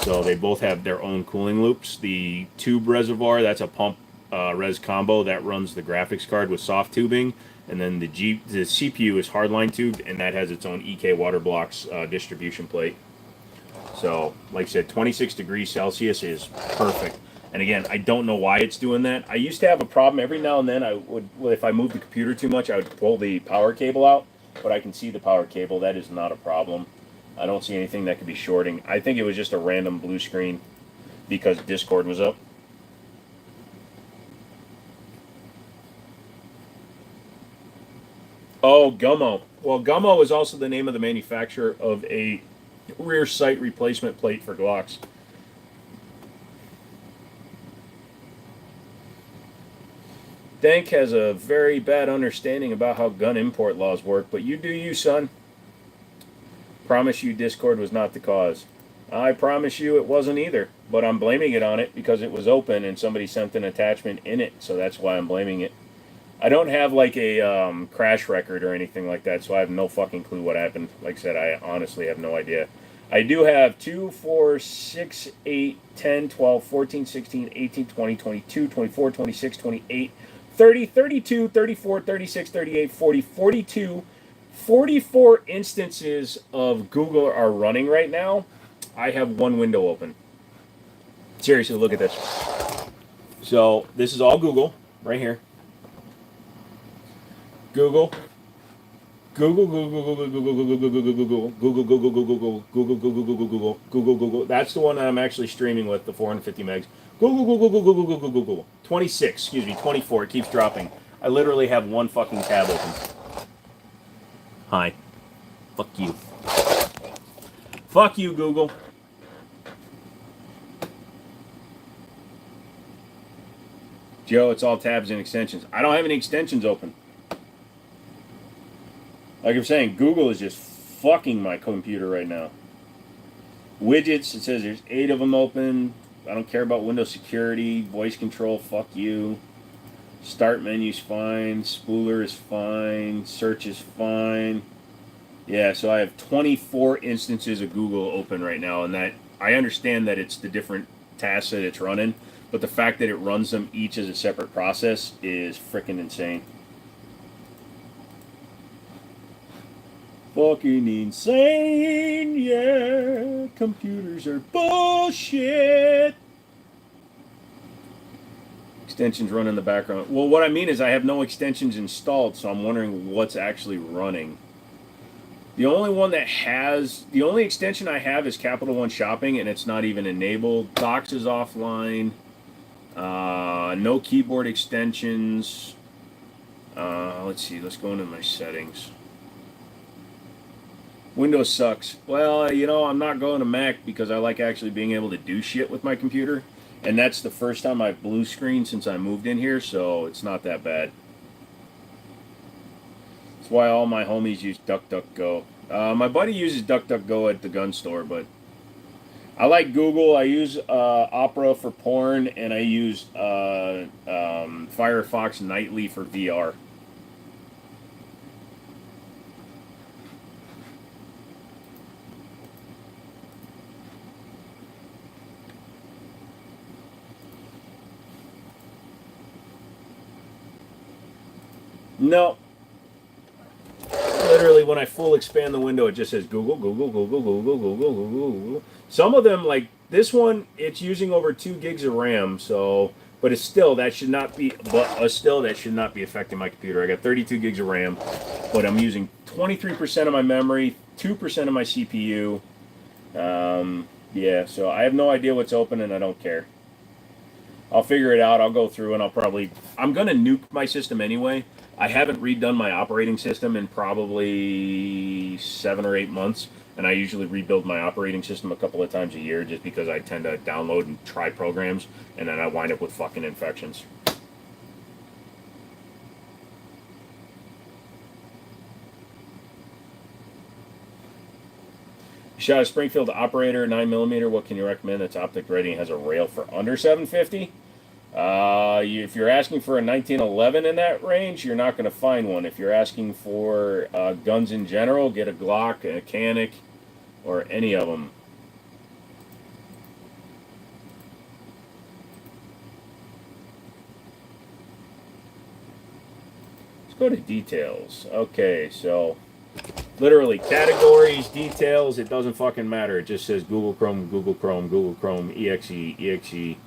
So they both have their own cooling loops. The tube reservoir, that's a pump res combo that runs the graphics card with soft tubing. And then the CPU is hardline tubed, and that has its own EK water blocks distribution plate. So, like I said, 26 degrees Celsius is perfect. And again, I don't know why it's doing that. I used to have a problem every now and then. I would, if I moved the computer too much, I would pull the power cable out. But I can see the power cable. That is not a problem. I don't see anything that could be shorting. I think it was just a random blue screen because Discord was up. Oh, Gummo. Well, Gummo is also the name of the manufacturer of a rear sight replacement plate for Glocks. Dank has a very bad understanding about how gun import laws work, but you do you, son. Promise you Discord was not the cause. I promise you it wasn't either, but I'm blaming it on it because it was open and somebody sent an attachment in it, so that's why I'm blaming it. I don't have like a crash record or anything like that, so I have no fucking clue what happened. Like I said, I honestly have no idea. I do have 2, 4, 6, 8, 10, 12, 14, 16, 18, 20, 22, 24, 26, 28, 30, 32, 34, 36, 38, 40, 42, 44 instances of Google are running right now. I have one window open. Seriously, look at this. So this is all Google right here. Google. Google, Google, Google, Google, Google, Google, Google, Google, Google, Google, Google, Google, Google, Google, Google, Google, Google. That's the one that I'm actually streaming with, the 450 megs. Google, Google, Google, Google, Google, Google. 26, excuse me, 24. It keeps dropping. I literally have one fucking tab open. Hi. Fuck you. Fuck you, Google. Joe, it's all tabs and extensions. I don't have any extensions open. Like I'm saying, Google is just fucking my computer right now. Widgets, it says there's 8 of them open. I don't care about Windows security, voice control, fuck you. Start menu's fine, spooler is fine, search is fine. Yeah, so I have 24 instances of Google open right now, and that I understand that it's the different tasks that it's running, but the fact that it runs them each as a separate process is freaking insane. Fucking insane, yeah. Computers are bullshit. Extensions run in the background. Well, what I mean is I have no extensions installed, so I'm wondering what's actually running. The only extension I have is Capital One Shopping, and it's not even enabled. Docs is offline. No keyboard extensions. Let's see. Let's go into my settings. Windows sucks. Well, I'm not going to Mac because I like actually being able to do shit with my computer. And that's the first time I've blue screened since I moved in here, so it's not that bad. That's why all my homies use DuckDuckGo. My buddy uses DuckDuckGo at the gun store, but I like Google. I use Opera for porn, and I use Firefox Nightly for VR. No. Literally, when I full expand the window, it just says Google, Google, Google, Google, Google, Google, Google. Some of them, like this one, it's using over 2 gigs of RAM, so, but it's still, that should not be, that should not be affecting my computer. I got 32 gigs of RAM, but I'm using 23% of my memory, 2% of my CPU. Yeah, so I have no idea what's open, and I don't care. I'll figure it out. I'll go through and I'm going to nuke my system anyway. I haven't redone my operating system in probably 7 or 8 months, and I usually rebuild my operating system a couple of times a year just because I tend to download and try programs, and then I wind up with fucking infections. Shot a Springfield operator, 9mm. What can you recommend that's optic ready and has a rail for under $750? If you're asking for a 1911 in that range, you're not going to find one. If you're asking for guns in general, get a Glock, a Canic, or any of them. Let's go to details. Okay, so literally categories, details, it doesn't fucking matter. It just says Google Chrome, Google Chrome, Google Chrome, exe.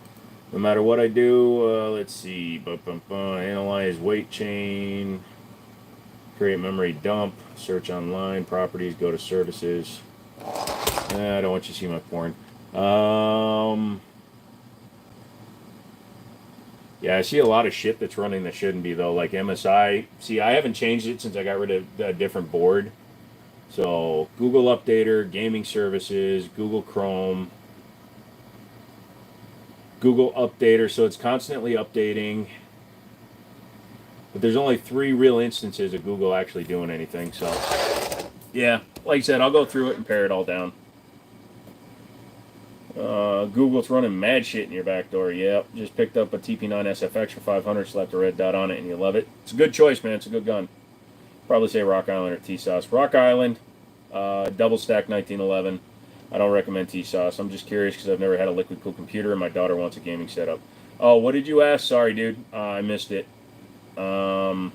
No matter what I do, let's see, analyze weight chain, create memory dump, search online, properties, go to services. I don't want you to see my porn. Yeah, I see a lot of shit that's running that shouldn't be, though, like MSI. See, I haven't changed it since I got rid of a different board. So, Google Updater, Gaming Services, Google Chrome, Google Updater, so it's constantly updating. But there's only 3 real instances of Google actually doing anything, so yeah, like I said, I'll go through it and pare it all down. Google's running mad shit in your back door. Yep, just picked up a TP9 SFX for 500, slapped a red dot on it, and you love it. It's a good choice, man. It's a good gun. Probably say Rock Island or T-Sauce. Rock Island, double stack 1911. I don't recommend T-Sauce. I'm just curious because I've never had a liquid cooled computer and my daughter wants a gaming setup. Oh, what did you ask? Sorry, dude. I missed it. Round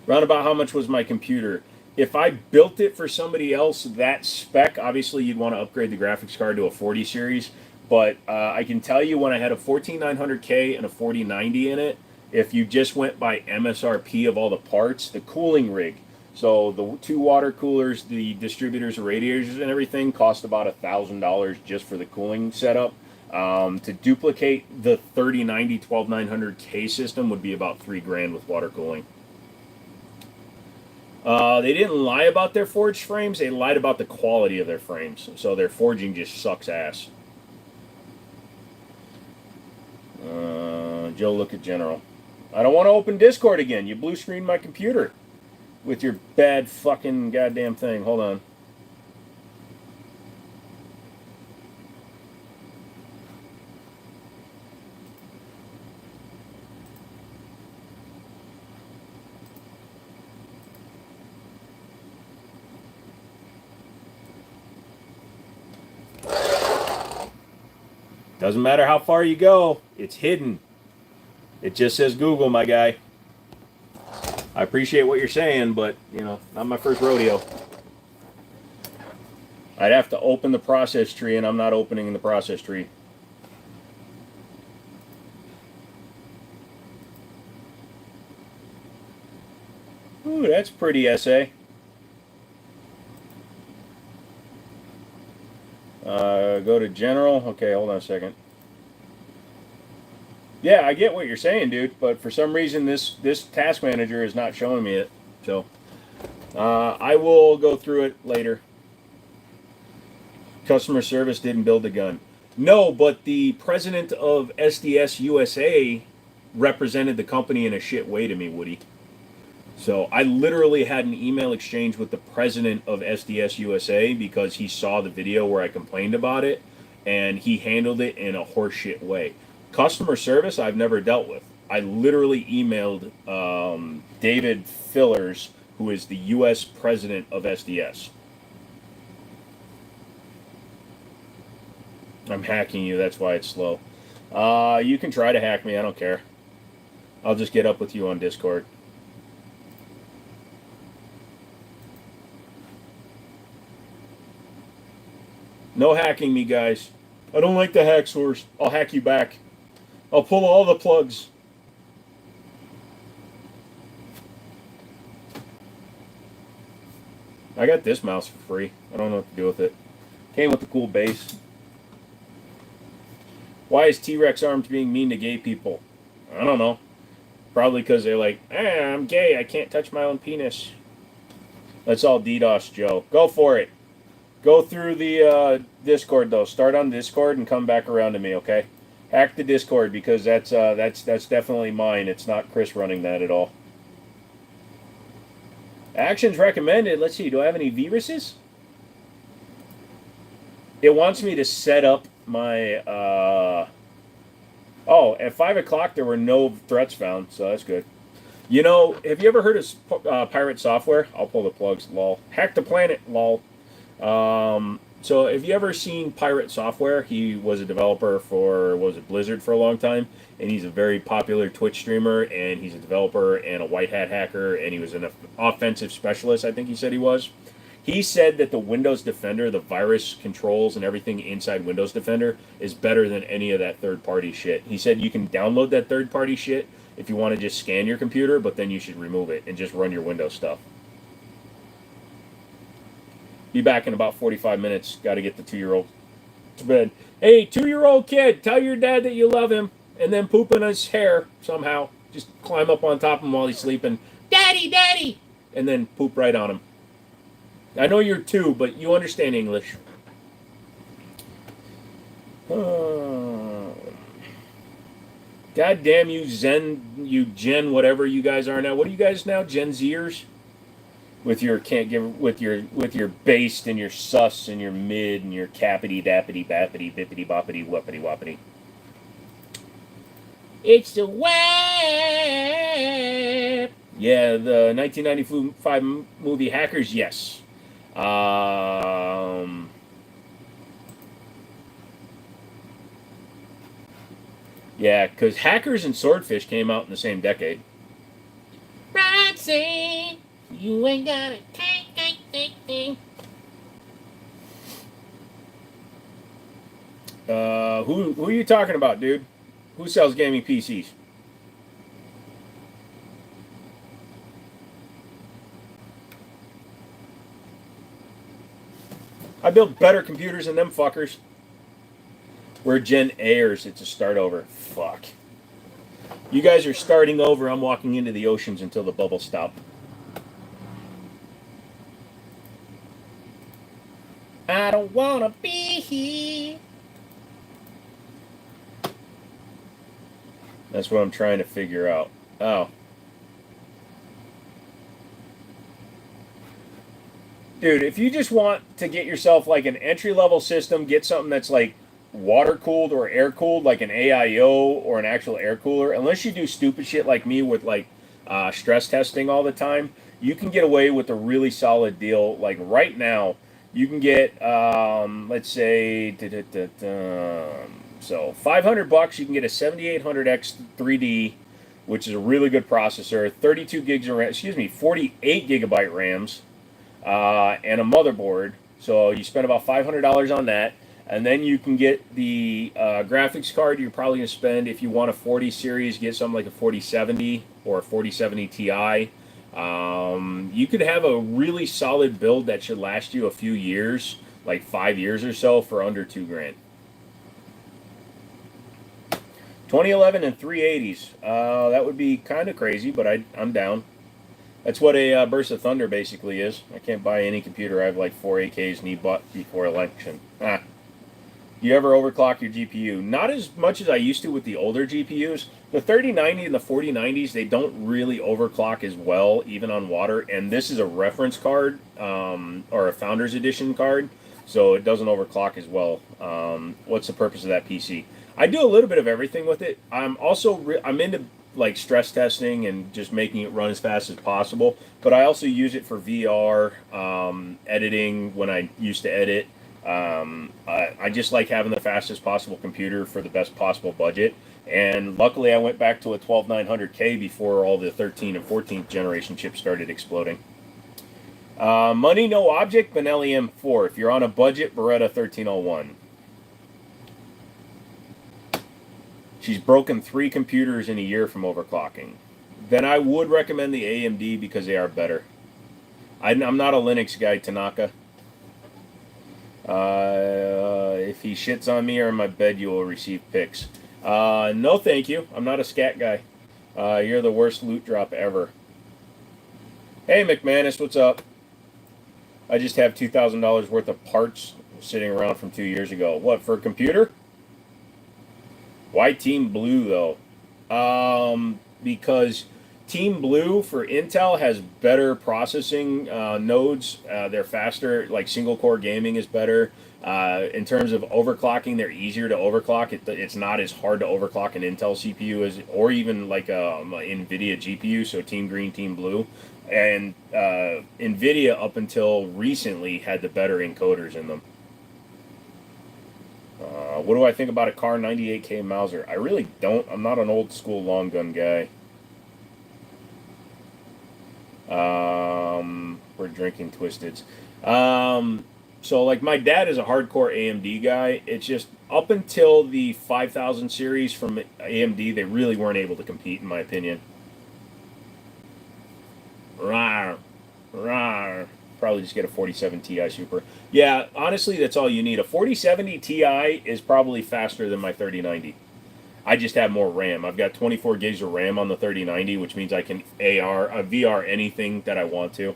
about how much was my computer? If I built it for somebody else that spec, obviously you'd want to upgrade the graphics card to a 40 series. But I can tell you when I had a 14900K and a 4090 in it, if you just went by MSRP of all the parts, the cooling rig, so the 2 water coolers, the distributors, the radiators, and everything cost about $1,000 just for the cooling setup. To duplicate the 3090 12900K system would be about $3,000 with water cooling. They didn't lie about their forged frames. They lied about the quality of their frames. So their forging just sucks ass. Joe, look at General. I don't want to open Discord again. You blue screened my computer. with your bad fucking goddamn thing. Hold on. Doesn't matter how far you go, it's hidden. It just says Google, my guy. I appreciate what you're saying, but, you know, not my first rodeo. I'd have to open the process tree, and I'm not opening the process tree. Ooh, that's pretty essay. Go to general. Okay, hold on a second. Yeah, I get what you're saying, dude, but for some reason this task manager is not showing me it. So I will go through it later. Customer service didn't build the gun. No, but the president of SDS USA represented the company in a shit way to me, Woody. So I literally had an email exchange with the president of SDS USA because he saw the video where I complained about it, and he handled it in a horseshit way. Customer service I've never dealt with. I literally emailed David Fillers, who is the U.S. president of SDS. I'm hacking you. That's why it's slow. You can try to hack me. I don't care. I'll just get up with you on Discord. No hacking me, guys. I don't like the hack source. I'll hack you back. I'll pull all the plugs. I got this mouse for free. I don't know what to do with it. Came with a cool base. Why is T-Rex Arms being mean to gay people? I don't know. Probably because they're like, I'm gay. I can't touch my own penis. That's all DDoS, Joe. Go for it. Go through the Discord though. Start on Discord and come back around to me, okay? Hack the Discord because that's definitely mine. It's not Chris running that at all. Actions recommended. Let's see. Do I have any viruses? It wants me to set up my. Oh, at 5 o'clock there were no threats found, so that's good. You know, have you ever heard of pirate software? I'll pull the plugs. Lol. Hack the planet. Lol. So have you ever seen Pirate Software? He was a developer for, what was it, Blizzard for a long time, and he's a very popular Twitch streamer, and he's a developer and a white hat hacker, and he was an offensive specialist, I think he said he was. He said that the Windows Defender, the virus controls and everything inside Windows Defender is better than any of that third-party shit. He said you can download that third-party shit if you want to just scan your computer, but then you should remove it and just run your Windows stuff. Be back in about 45 minutes. Got to get the 2-year-old to bed. Hey, 2-year-old kid, tell your dad that you love him, and then poop in his hair somehow. Just climb up on top of him while he's sleeping. Daddy, daddy! And then poop right on him. I know you're 2, but you understand English. God damn you, Gen, whatever you guys are now. What are you guys now, Gen Zers? With your with your based and your sus and your mid and your cappity dappity bappity bippity boppity whoopity whoppity. It's the web. Yeah, the 1995 movie Hackers. Yes. Yeah, because Hackers and Swordfish came out in the same decade. Roxy. You ain't got it. Who are you talking about, dude? Who sells gaming PCs? I built better computers than them fuckers. We're Gen Airs. It's a start over. Fuck. You guys are starting over. I'm walking into the oceans until the bubbles stop. I don't wanna be here. That's what I'm trying to figure out. Oh. Dude, if you just want to get yourself like an entry level system, get something that's like water cooled or air cooled, like an AIO or an actual air cooler. Unless you do stupid shit like me with like stress testing all the time, you can get away with a really solid deal. Like right now, you can get let's say so $500. You can get a 7800X 3D, which is a really good processor, 32 gigs of RAM, 48 gigabyte RAMs, and a motherboard. So you spend about $500 on that, and then you can get the graphics card. You're probably going to spend, if you want a 40 series, get something like a 4070 or a 4070 Ti. You could have a really solid build that should last you a few years, like 5 years or so, for under $2,000. 2011 and 380s. That would be kind of crazy, but I'm down. That's what a burst of thunder basically is. I can't buy any computer. I have like 4 AKs need bought before election. You ever overclock your GPU? Not as much as I used to with the older GPUs. The 3090 and the 4090s, they don't really overclock as well, even on water. And this is a reference card, or a Founders Edition card, so it doesn't overclock as well. What's the purpose of that PC? I do a little bit of everything with it. I'm also I'm into like stress testing and just making it run as fast as possible. But I also use it for VR, editing when I used to edit. I just like having the fastest possible computer for the best possible budget. And luckily, I went back to a 12900K before all the 13th and 14th generation chips started exploding. Money no object, Benelli M4. If you're on a budget, Beretta 1301. She's broken 3 computers in a year from overclocking. Then I would recommend the AMD because they are better. I'm not a Linux guy, Tanaka. If he shits on me or in my bed, you will receive pics. No, thank you. I'm not a scat guy. You're the worst loot drop ever. Hey, McManus, what's up? I just have $2,000 worth of parts sitting around from 2 years ago. What, for a computer? Why Team Blue, though? Because Team Blue for Intel has better processing nodes. They're faster, like single-core gaming is better. In terms of overclocking, they're easier to overclock. It's not as hard to overclock an Intel CPU as, or even like a NVIDIA GPU, so Team Green, Team Blue. And NVIDIA, up until recently, had the better encoders in them. What do I think about a Car 98K Mauser? I really don't. I'm not an old school long gun guy. We're drinking Twisteds. So like my dad is a hardcore AMD guy. It's just up until the 5000 series from AMD, they really weren't able to compete, in my opinion. Rawr, rawr. Probably just get a 4070 Ti Super. Yeah, honestly, that's all you need. A 4070 Ti is probably faster than my 3090. I just have more RAM. I've got 24 gigs of RAM on the 3090, which means I can VR anything that I want to.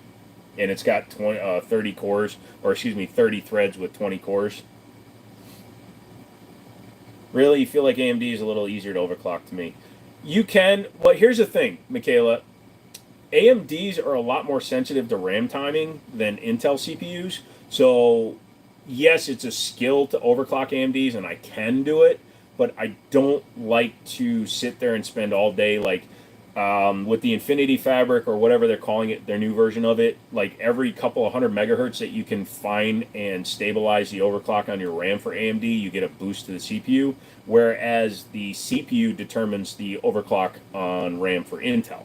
And it's got 30 cores, or excuse me, 30 threads with 20 cores. Really, you feel like AMD is a little easier to overclock to me. You can, well, here's the thing, Michaela. AMDs are a lot more sensitive to RAM timing than Intel CPUs. So, yes, it's a skill to overclock AMDs, and I can do it, but I don't like to sit there and spend all day like with the Infinity Fabric or whatever they're calling it, their new version of it. Like every couple of 100 megahertz that you can find and stabilize the overclock on your RAM for AMD, you get a boost to the CPU, whereas the CPU determines the overclock on RAM for Intel.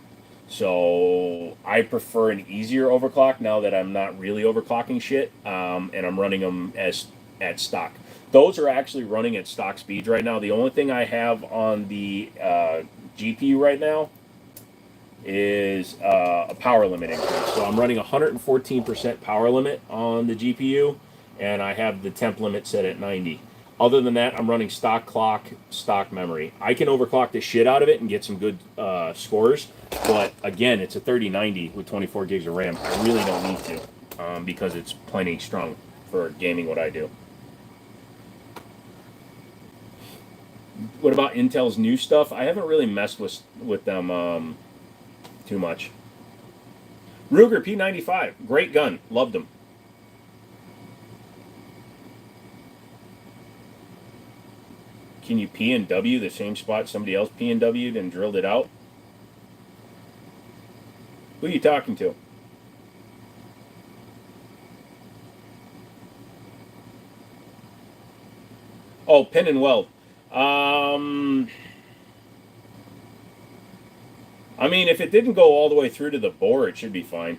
So I prefer an easier overclock now that I'm not really overclocking shit, and I'm running them as at stock. Those are actually running at stock speeds right now. The only thing I have on the GPU right now is a power limit increase. So I'm running 114% power limit on the GPU, and I have the temp limit set at 90. Other than that, I'm running stock clock, stock memory. I can overclock the shit out of it and get some good scores, but again, it's a 3090 with 24 gigs of RAM. I really don't need to because it's plenty strong for gaming what I do. What about Intel's new stuff? I haven't really messed with them too much. Ruger P95, great gun, loved them. Can you P and W the same spot somebody else P and W'd and drilled it out? Who are you talking to? Oh, pin and weld. I mean, if it didn't go all the way through to the bore, it should be fine.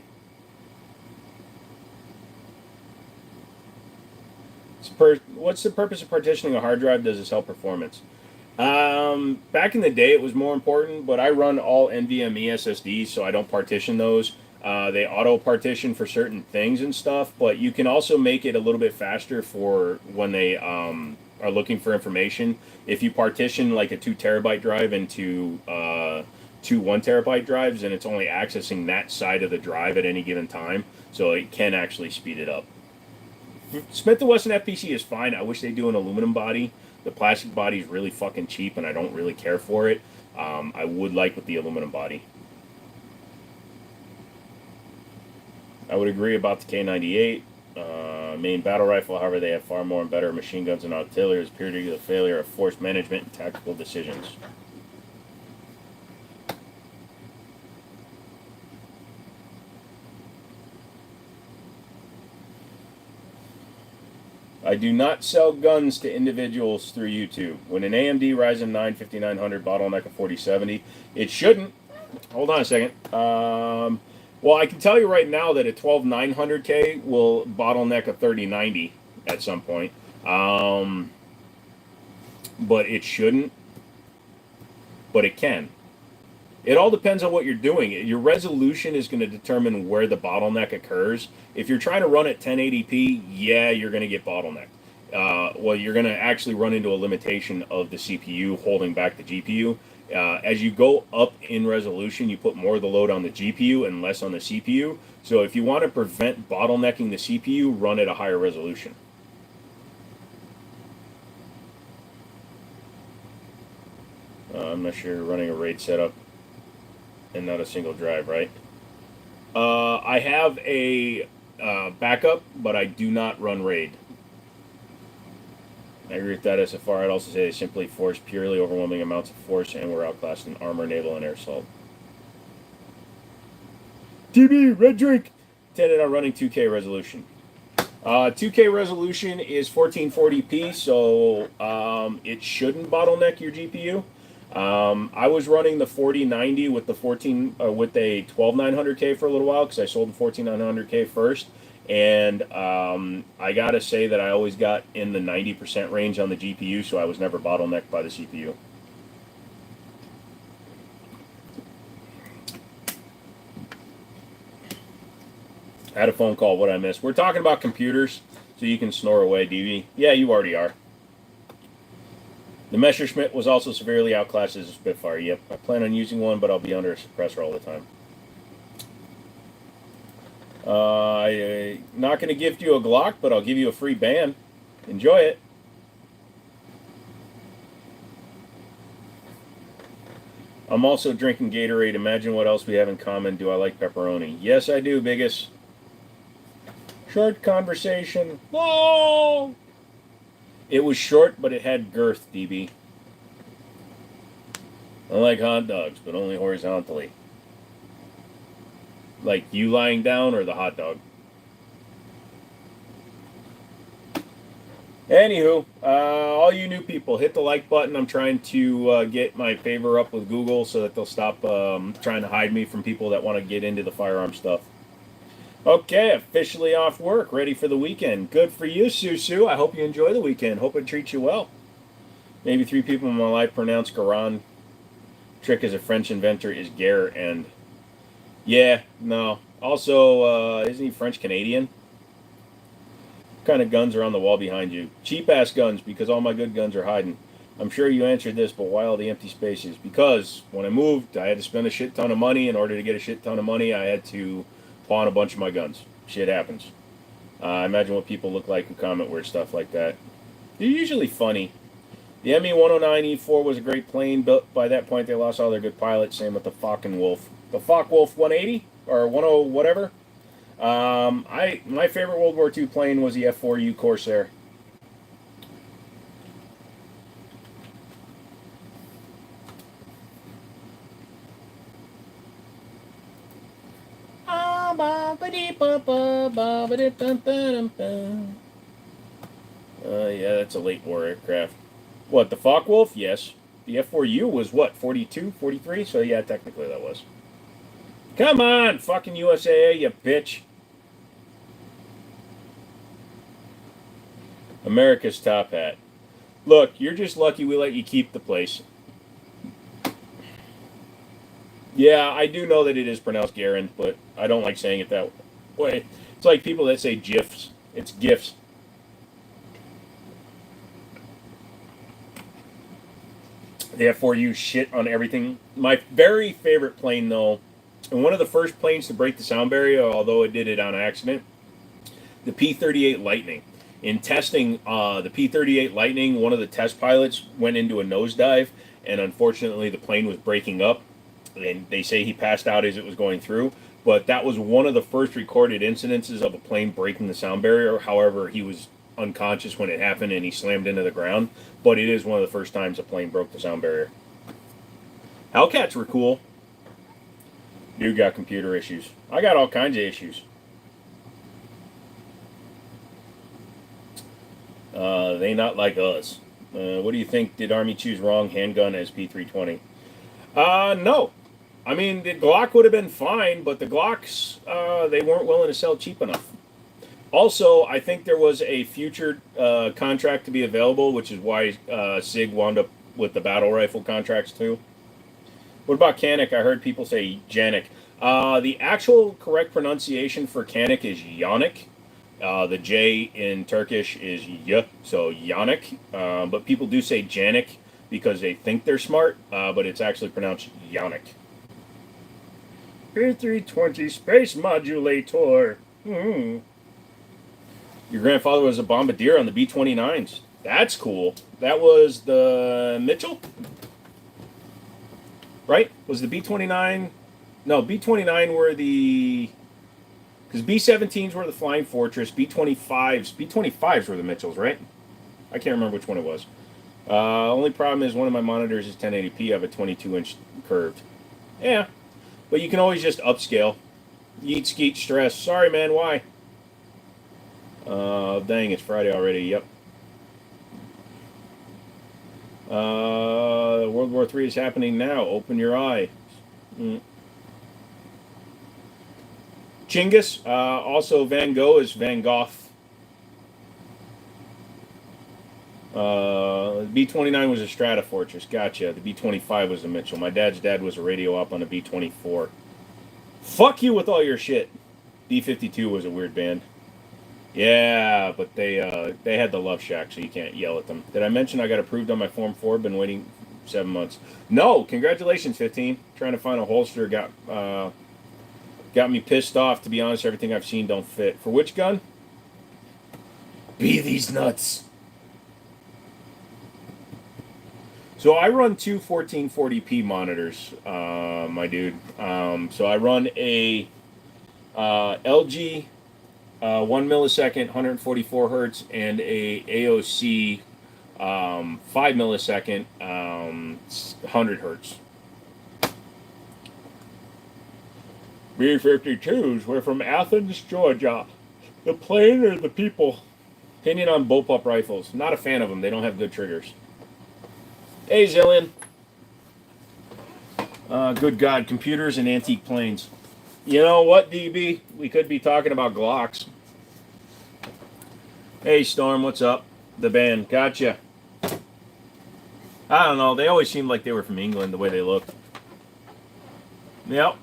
What's the purpose of partitioning a hard drive? Does this help performance? Back in the day, it was more important, but I run all NVMe SSDs, so I don't partition those. They auto partition for certain things and stuff, but you can also make it a little bit faster for when they are looking for information. If you partition like a 2 terabyte drive into two 1 terabyte drives, and it's only accessing that side of the drive at any given time, so it can actually speed it up. Smith & Wesson FPC is fine. I wish they do an aluminum body. The plastic body is really fucking cheap, and I don't really care for it. I would like with the aluminum body. I would agree about the K98. Main battle rifle, however, they have far more and better machine guns and artillery. It's pure due to the failure of force management and tactical decisions. I do not sell guns to individuals through YouTube. When an AMD Ryzen 9 5900 bottleneck a 4070, it shouldn't. Hold on a second. Well, I can tell you right now that a 12900K will bottleneck a 3090 at some point. But it shouldn't. But it can. It all depends on what you're doing. Your resolution is going to determine where the bottleneck occurs. If you're trying to run at 1080p, yeah, you're going to get bottlenecked. Well, you're going to actually run into a limitation of the CPU holding back the GPU. As you go up in resolution, you put more of the load on the GPU and less on the CPU. So if you want to prevent bottlenecking the CPU, run at a higher resolution. I'm not sure you're running a RAID setup and not a single drive, right? I have a backup, but I do not run RAID. I agree with that SFR. I'd also say they simply force purely overwhelming amounts of force and were outclassed in armor, naval, and air assault. TB, red drink! Intended on running 2K resolution. 2K resolution is 1440p, so it shouldn't bottleneck your GPU. I was running the 4090 with the with a 12900K for a little while because I sold the 14900K first, and I gotta say that I always got in the 90% range on the GPU, so I was never bottlenecked by the CPU. I had a phone call. What I missed? We're talking about computers, so you can snore away, DV. Yeah, you already are. The Messerschmitt was also severely outclassed as a Spitfire. Yep, I plan on using one, but I'll be under a suppressor all the time. I'm not going to gift you a Glock, but I'll give you a free band. Enjoy it. I'm also drinking Gatorade. Imagine what else we have in common. Do I like pepperoni? Yes, I do, biggest. Short conversation. Whoa! It was short, but it had girth, DB. I like hot dogs, but only horizontally. Like you lying down or the hot dog? Anywho, all you new people, hit the like button. I'm trying to get my favor up with Google so that they'll stop trying to hide me from people that want to get into the firearm stuff. Okay, officially off work, ready for the weekend. Good for you, Susu. I hope you enjoy the weekend. Hope it treats you well. Maybe 3 people in my life pronounce Quran. Trick as a French inventor is Gare and... Yeah, no. Also, isn't he French-Canadian? What kind of guns are on the wall behind you? Cheap-ass guns, because all my good guns are hiding. I'm sure you answered this, but why all the empty spaces? Because when I moved, I had to spend a shit ton of money. In order to get a shit ton of money, I had to pawn a bunch of my guns. Shit happens. I imagine what people look like who comment weird stuff like that. They're usually funny. The ME-109E4 was a great plane, but by that point they lost all their good pilots. Same with the Focke-Wulf. The Focke-Wulf 180 or 10 whatever. My favorite World War II plane was the F-4U Corsair. Yeah, that's a late war aircraft. What, the Focke-Wulf? Yes. The F4U was what, 42, 43? So yeah, technically that was. Come on, fucking USAA, you bitch. America's top hat. Look, you're just lucky we let you keep the place. Yeah, I do know that it is pronounced Garen, but I don't like saying it that way. It's like people that say GIFs. It's GIFs. The F4U shit on everything. My very favorite plane, though, and one of the first planes to break the sound barrier, although it did it on accident, the P-38 Lightning. In testing the P-38 Lightning, one of the test pilots went into a nosedive, and unfortunately the plane was breaking up, and they say he passed out as it was going through. But that was one of the first recorded incidences of a plane breaking the sound barrier. However, he was unconscious when it happened, and he slammed into the ground. But it is one of the first times a plane broke the sound barrier. Hellcats were cool. You got computer issues. I got all kinds of issues. They not like us. What do you think? Did Army choose wrong handgun as P320? No. I mean, the Glock would have been fine, but the Glocks, they weren't willing to sell cheap enough. Also, I think there was a future contract to be available, which is why SIG wound up with the battle rifle contracts too. What about Canik? I heard people say Janik. The actual correct pronunciation for Canik is Yanik. The J in Turkish is Y, so Yanik. But people do say Janik because they think they're smart, but it's actually pronounced Yanik. P320 Space Modulator. Your grandfather was a bombardier on the B-29s. That's cool. That was the Mitchell? Right? Was the B-29... No, B-29 were the... Because B-17s were the Flying Fortress. B-25s were the Mitchells, right? I can't remember which one it was. Only problem is one of my monitors is 1080p. I have a 22-inch curved. Yeah. But you can always just upscale. Yeet, skeet, stress. Sorry, man. Why? Dang, it's Friday already. Yep. World War III is happening now. Open your eye. Chinggis. Also, Van Gogh is Van Gogh. B-29 was a Strata Fortress. Gotcha. The B-25 was a Mitchell. My dad's dad was a radio op on a B-24. Fuck you with all your shit. B-52 was a weird band. Yeah, but they had the Love Shack, so you can't yell at them. Did I mention I got approved on my Form 4? Been waiting 7 months. No, congratulations, 15. Trying to find a holster got me pissed off. To be honest, everything I've seen don't fit. For which gun? Be these nuts. So I run two 1440p monitors, my dude. So I run a LG 1 millisecond, 144 hertz, and a AOC 5 millisecond, 100 hertz. B-52s, we're from Athens, Georgia. The plane or the people? Opinion on bullpup rifles. Not a fan of them. They don't have good triggers. Hey, Zillion. Good God, computers and antique planes. You know what, DB? We could be talking about Glocks. Hey, Storm, what's up? The band, gotcha. I don't know, they always seemed like they were from England, the way they looked. Yep.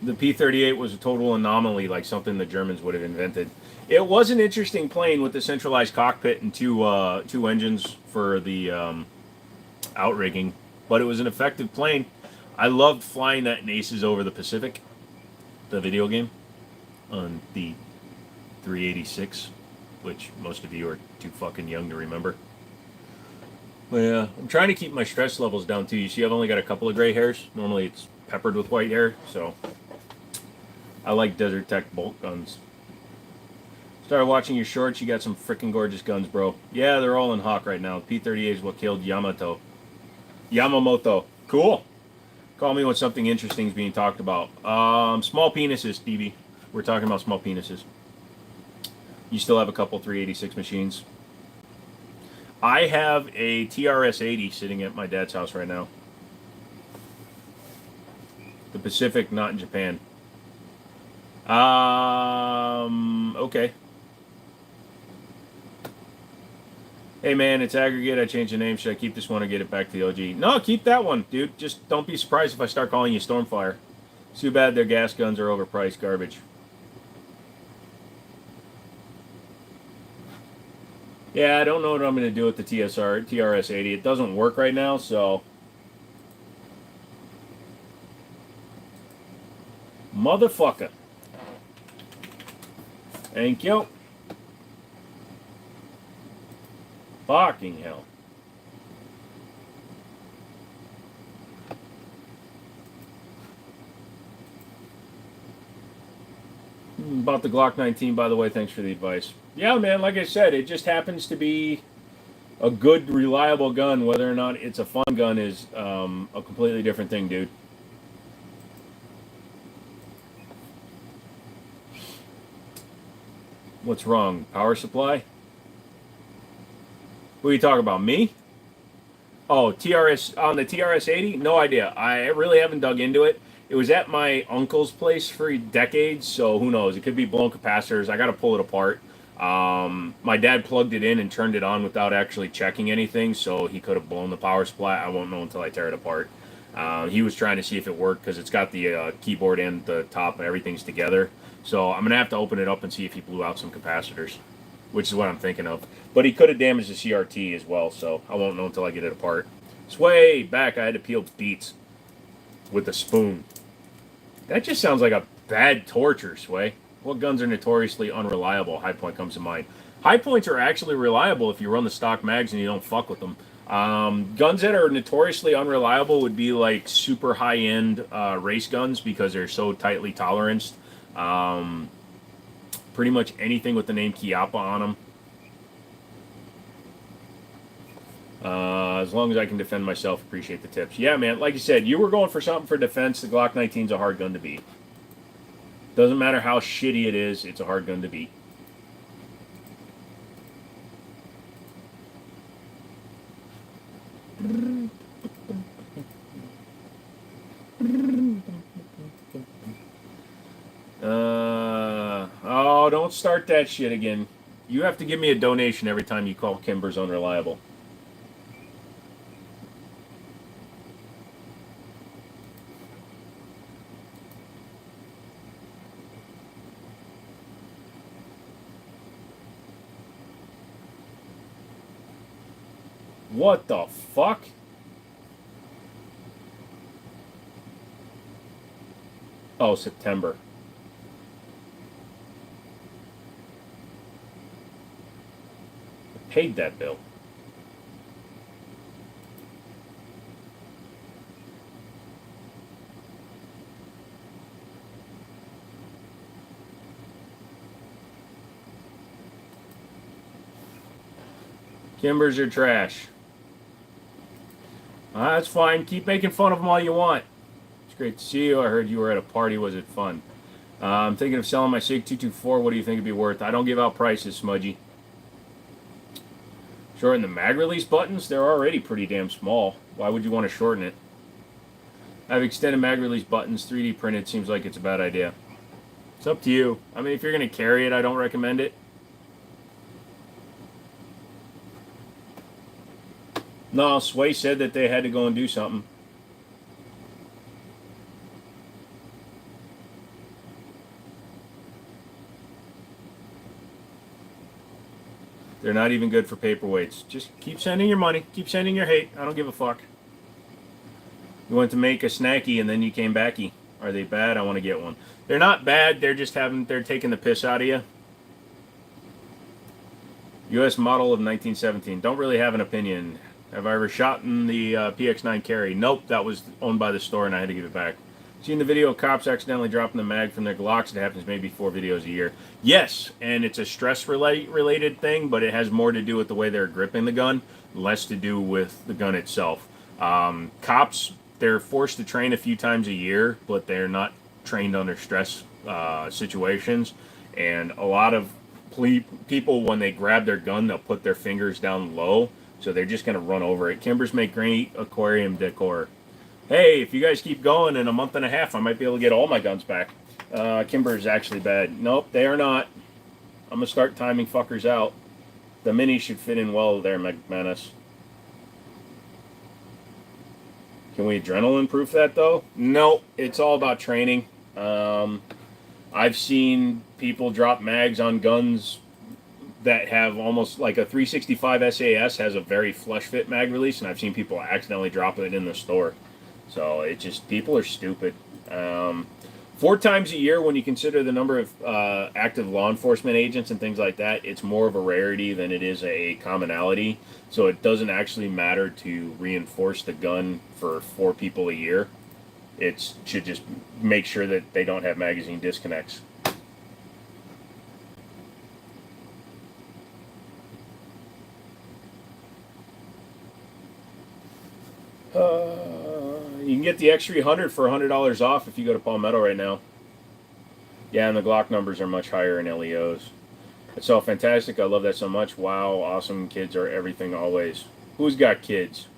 The P-38 was a total anomaly, like something the Germans would have invented. It was an interesting plane with the centralized cockpit and two engines for the outrigging, but it was an effective plane. I loved flying that in Aces Over the Pacific, the video game, on the 386, which most of you are too fucking young to remember. Well, yeah, I'm trying to keep my stress levels down too. You see, I've only got a couple of gray hairs. Normally it's peppered with white hair, so I like Desert Tech bolt guns. Started watching your shorts. You got some freaking gorgeous guns, bro. Yeah, they're all in hawk right now. P-38 is what killed Yamamoto. Cool. Call me when something interesting is being talked about. Small penises, DB. We're talking about small penises. You still have a couple 386 machines. I have a TRS-80 sitting at my dad's house right now. The Pacific, not in Japan. Okay. Hey man, it's Aggregate. I changed the name. Should I keep this one or get it back to the OG? No, keep that one, dude. Just don't be surprised if I start calling you Stormfire. It's too bad their gas guns are overpriced garbage. Yeah, I don't know what I'm going to do with the TRS-80. It doesn't work right now, so... Motherfucker. Thank you. Fucking hell. About the Glock 19, by the way, thanks for the advice. Yeah, man, like I said, it just happens to be a good, reliable gun. Whether or not it's a fun gun is a completely different thing, dude. What's wrong? Power supply? Who are you talking about? Me? Oh, TRS on the TRS-80? No idea. I really haven't dug into it. It was at my uncle's place for decades, so who knows? It could be blown capacitors. I got to pull it apart. My dad plugged it in and turned it on without actually checking anything, so he could have blown the power supply. I won't know until I tear it apart. He was trying to see if it worked because it's got the keyboard and the top and everything's together. So I'm going to have to open it up and see if he blew out some capacitors, which is what I'm thinking of. But he could have damaged the CRT as well, so I won't know until I get it apart. Sway back, I had to peel beets with a spoon. That just sounds like a bad torture, Sway. What guns are notoriously unreliable? High Point comes to mind. High Points are actually reliable if you run the stock mags and you don't fuck with them. Guns that are notoriously unreliable would be like super high-end race guns because they're so tightly toleranced. Pretty much anything with the name Chiappa on them. As long as I can defend myself, appreciate the tips. Yeah, man, like you said, you were going for something for defense. The Glock 19 is a hard gun to beat. Doesn't matter how shitty it is, it's a hard gun to beat. Oh, don't start that shit again. You have to give me a donation every time you call Kimber's unreliable. What the fuck? Oh, September. I paid that bill. Kimbers are trash. That's fine. Keep making fun of them all you want. It's great to see you. I heard you were at a party. Was it fun? I'm thinking of selling my SIG 224. What do you think it'd be worth? I don't give out prices, Smudgy. Shorten the mag release buttons? They're already pretty damn small. Why would you want to shorten it? I have extended mag release buttons. 3D printed seems like it's a bad idea. It's up to you. I mean, if you're going to carry it, I don't recommend it. No, Sway said that they had to go and do something. They're not even good for paperweights. Just keep sending your money. Keep sending your hate. I don't give a fuck. You went to make a snacky and then you came backy. Are they bad? I want to get one. They're not bad. They're just they're taking the piss out of you. U.S. model of 1917. Don't really have an opinion. Have I ever shot in the PX9 carry? Nope, that was owned by the store and I had to give it back. Seen the video of cops accidentally dropping the mag from their Glocks? It happens maybe 4 videos a year. Yes, and it's a stress-related thing, but it has more to do with the way they're gripping the gun, less to do with the gun itself. Cops they're forced to train a few times a year, but they're not trained under stress situations. And a lot of people, when they grab their gun, they'll put their fingers down low, so they're just going to run over it. Kimbers make great aquarium decor. Hey, if you guys keep going, in a month and a half, I might be able to get all my guns back. Kimber is actually bad. Nope, they are not. I'm going to start timing fuckers out. The mini should fit in well there, McManus. Can we adrenaline proof that, though? No, it's all about training. I've seen people drop mags on guns that have almost like a 365 SAS has a very flush fit mag release, and I've seen people accidentally drop it in the store. So it just, people are stupid. 4 times a year, when you consider the number of active law enforcement agents and things like that, it's more of a rarity than it is a commonality. So it doesn't actually matter to reinforce the gun for 4 people a year. It should just make sure that they don't have magazine disconnects. You can get the X300 for $100 off if you go to Palmetto right now. Yeah, and the Glock numbers are much higher in LEOs. It's all fantastic. I love that so much. Wow, awesome. Kids are everything always. Who's got kids?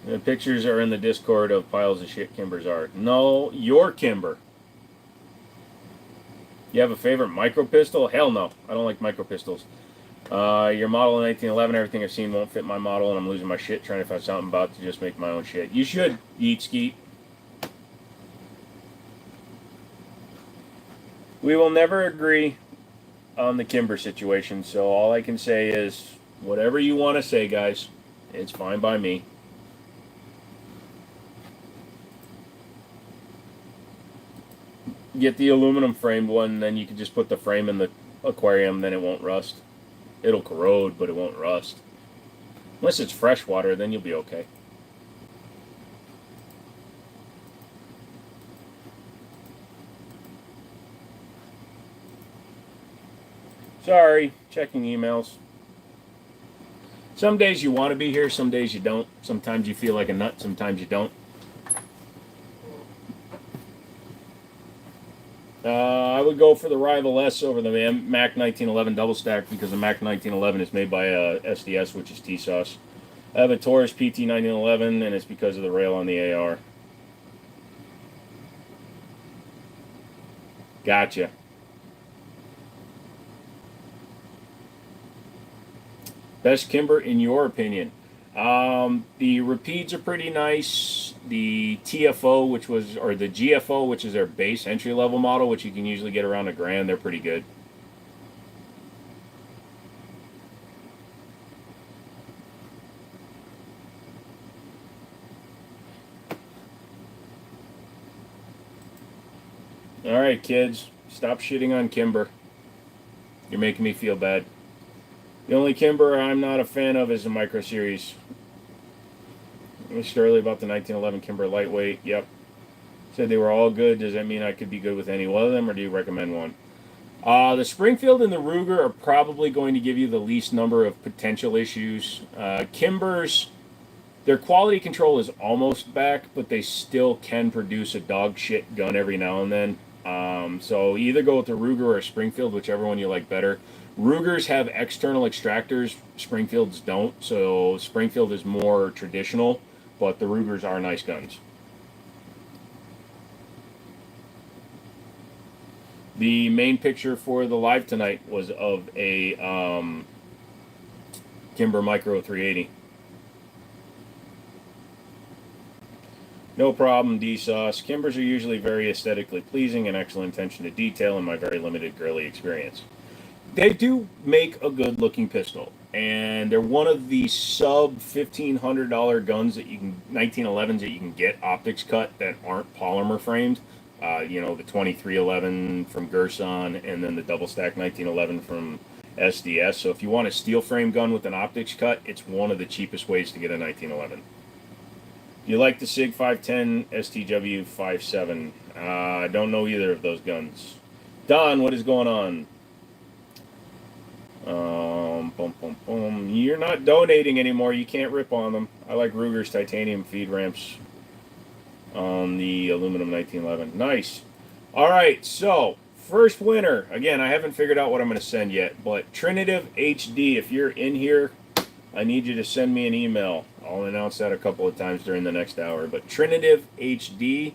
The pictures are in the Discord of piles of shit Kimbers are. No, your Kimber. You have a favorite micro pistol? Hell no. I don't like micro pistols. Your model in 1911, everything I've seen won't fit my model, and I'm losing my shit trying to find something about to just make my own shit. You should, Yeet Skeet. We will never agree on the Kimber situation, so all I can say is whatever you want to say, guys. It's fine by me. Get the aluminum framed one, then you can just put the frame in the aquarium, then it won't rust. It'll corrode, but it won't rust. Unless it's fresh water, then you'll be okay. Sorry, checking emails. Some days you want to be here, some days you don't. Sometimes you feel like a nut, sometimes you don't. I would go for the Rival S over the Mac 1911 double stack because the Mac 1911 is made by SDS, which is T-Sauce. I have a Taurus PT 1911, and it's because of the rail on the AR. Gotcha. Best Kimber in your opinion? The Rapides are pretty nice. The TFO, or the GFO, which is their base entry level model, which you can usually get around $1,000, they're pretty good. All right, kids, stop shitting on Kimber. You're making me feel bad. The only Kimber I'm not a fan of is the Micro Series. I mentioned earlier about the 1911 Kimber Lightweight. Yep. Said they were all good. Does that mean I could be good with any one of them, or do you recommend one? The Springfield and the Ruger are probably going to give you the least number of potential issues. Kimbers, their quality control is almost back, but they still can produce a dog shit gun every now and then. So either go with the Ruger or Springfield, whichever one you like better. Rugers have external extractors, Springfields don't, so Springfield is more traditional, but the Rugers are nice guns. The main picture for the live tonight was of a Kimber Micro 380. No problem, D-Sauce. Kimbers are usually very aesthetically pleasing and excellent attention to detail in my very limited girly experience. They do make a good-looking pistol, and they're one of the sub $1,500 guns that you can 1911s that you can get optics cut that aren't polymer framed. The 2311 from Gerson, and then the double stack 1911 from SDS. So if you want a steel frame gun with an optics cut, it's one of the cheapest ways to get a 1911. You like the SIG 510 STW 57? I don't know either of those guns. Don, what is going on? Boom, boom, boom. You're not donating anymore. You can't rip on them. I like Ruger's titanium feed ramps on the aluminum 1911. Nice. All right, so first winner. Again, I haven't figured out what I'm going to send yet, but Trinitive HD, if you're in here, I need you to send me an email. I'll announce that a couple of times during the next hour. But Trinitive HD,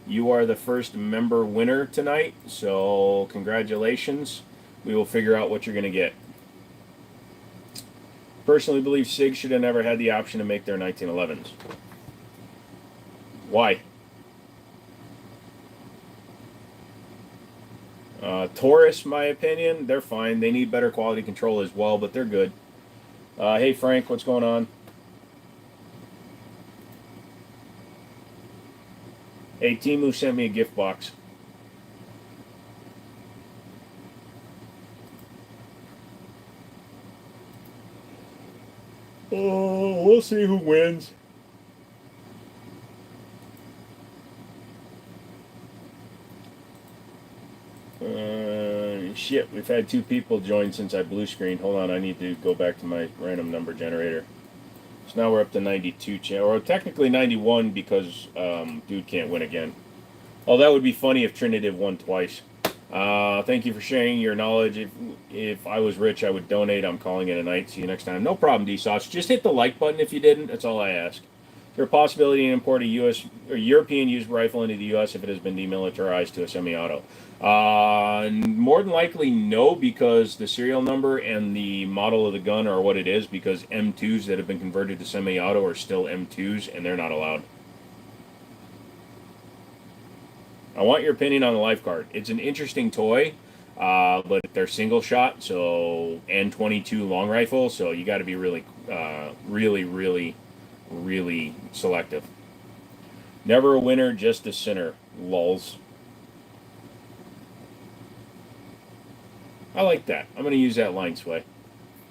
you are the first member winner tonight, so congratulations. We will figure out what you're going to get. Personally believe SIG should have never had the option to make their 1911s. Why? Taurus, my opinion, they're fine. They need better quality control as well, but they're good. Hey, Frank, what's going on? Hey, Timu sent me a gift box. Oh, we'll see who wins. Shit, we've had 2 people join since I blue screened. Hold on, I need to go back to my random number generator. So now we're up to 92, or technically 91 because dude can't win again. Oh, that would be funny if Trinitive won twice. Thank you for sharing your knowledge. If I was rich, I would donate. I'm calling it a night. See you next time. No problem, D-Sauce. Just hit the like button if you didn't. That's all I ask. Is there a possibility to import a U.S. or European used rifle into the U.S. if it has been demilitarized to a semi-auto? More than likely, no, because the serial number and the model of the gun are what it is. Because M2s that have been converted to semi-auto are still M2s, and they're not allowed. I want your opinion on the life card. It's an interesting toy, but they're single shot, so and 22 long rifle, so you got to be really, really selective. Never a winner, just a sinner. Lulz. I like that. I'm going to use that line sway.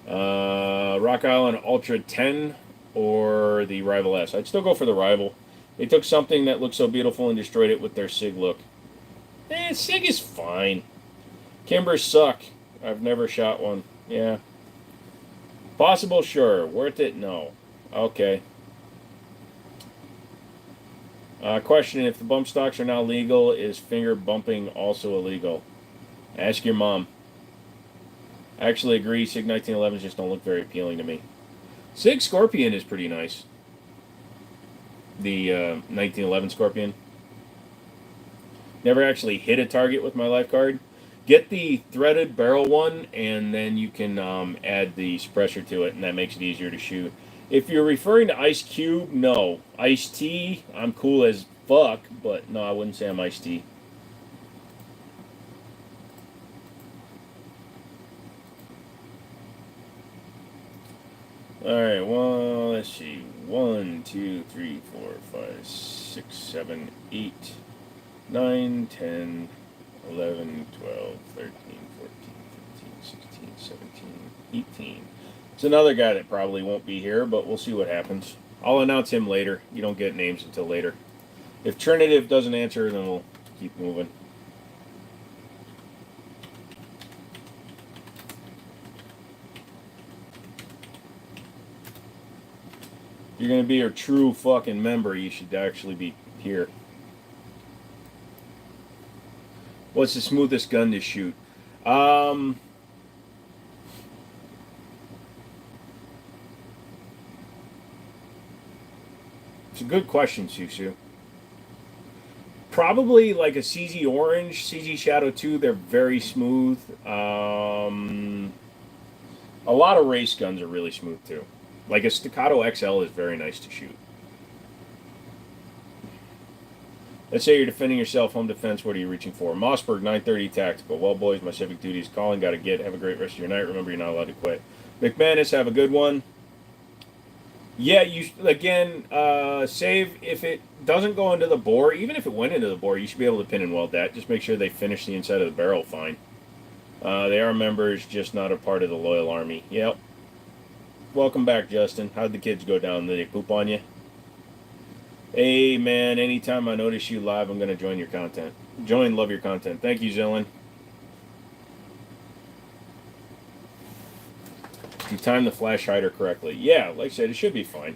Rock Island Ultra 10 or the Rival S. I'd still go for the Rival. They took something that looked so beautiful and destroyed it with their SIG look. SIG is fine. Kimbers suck. I've never shot one. Yeah. Possible, sure. Worth it? No. Okay. Question, if the bump stocks are now legal, is finger bumping also illegal? Ask your mom. I actually agree, SIG 1911s just don't look very appealing to me. SIG Scorpion is pretty nice. The 1911 Scorpion. Never actually hit a target with my life card. Get the threaded barrel one, and then you can add the suppressor to it, and that makes it easier to shoot. If you're referring to Ice Cube, no. Ice T, I'm cool as fuck, but no, I wouldn't say I'm Ice T. Alright, well, let's see. 1, 2, 3, 4, 5, 6, 7, 8, 9, 10, 11, 12, 13, 14, 15, 16, 17, 18. It's another guy that probably won't be here, but we'll see what happens. I'll announce him later. You don't get names until later. If Trinitive doesn't answer, then we'll keep moving. If you're going to be a true fucking member, you should actually be here. What's the smoothest gun to shoot? It's a good question, Susu. Probably like a CZ Orange, CZ Shadow 2. They're very smooth. A lot of race guns are really smooth too. Like a Staccato XL is very nice to shoot. Let's say you're defending yourself, home defense. What are you reaching for? Mossberg, 930 Tactical. Well, boys, my civic duty is calling. Got to get. Have a great rest of your night. Remember, you're not allowed to quit. McManus, have a good one. Yeah, you again save if it doesn't go into the bore. Even if it went into the bore, you should be able to pin and weld that. Just make sure they finish the inside of the barrel fine. They are members, just not a part of the loyal army. Yep. Welcome back, Justin. How'd the kids go down? Did they poop on you? Hey, man, anytime I notice you live, I'm going to join your content. Love your content. Thank you, Zillin. You time the flash hider correctly. Yeah, like I said, it should be fine.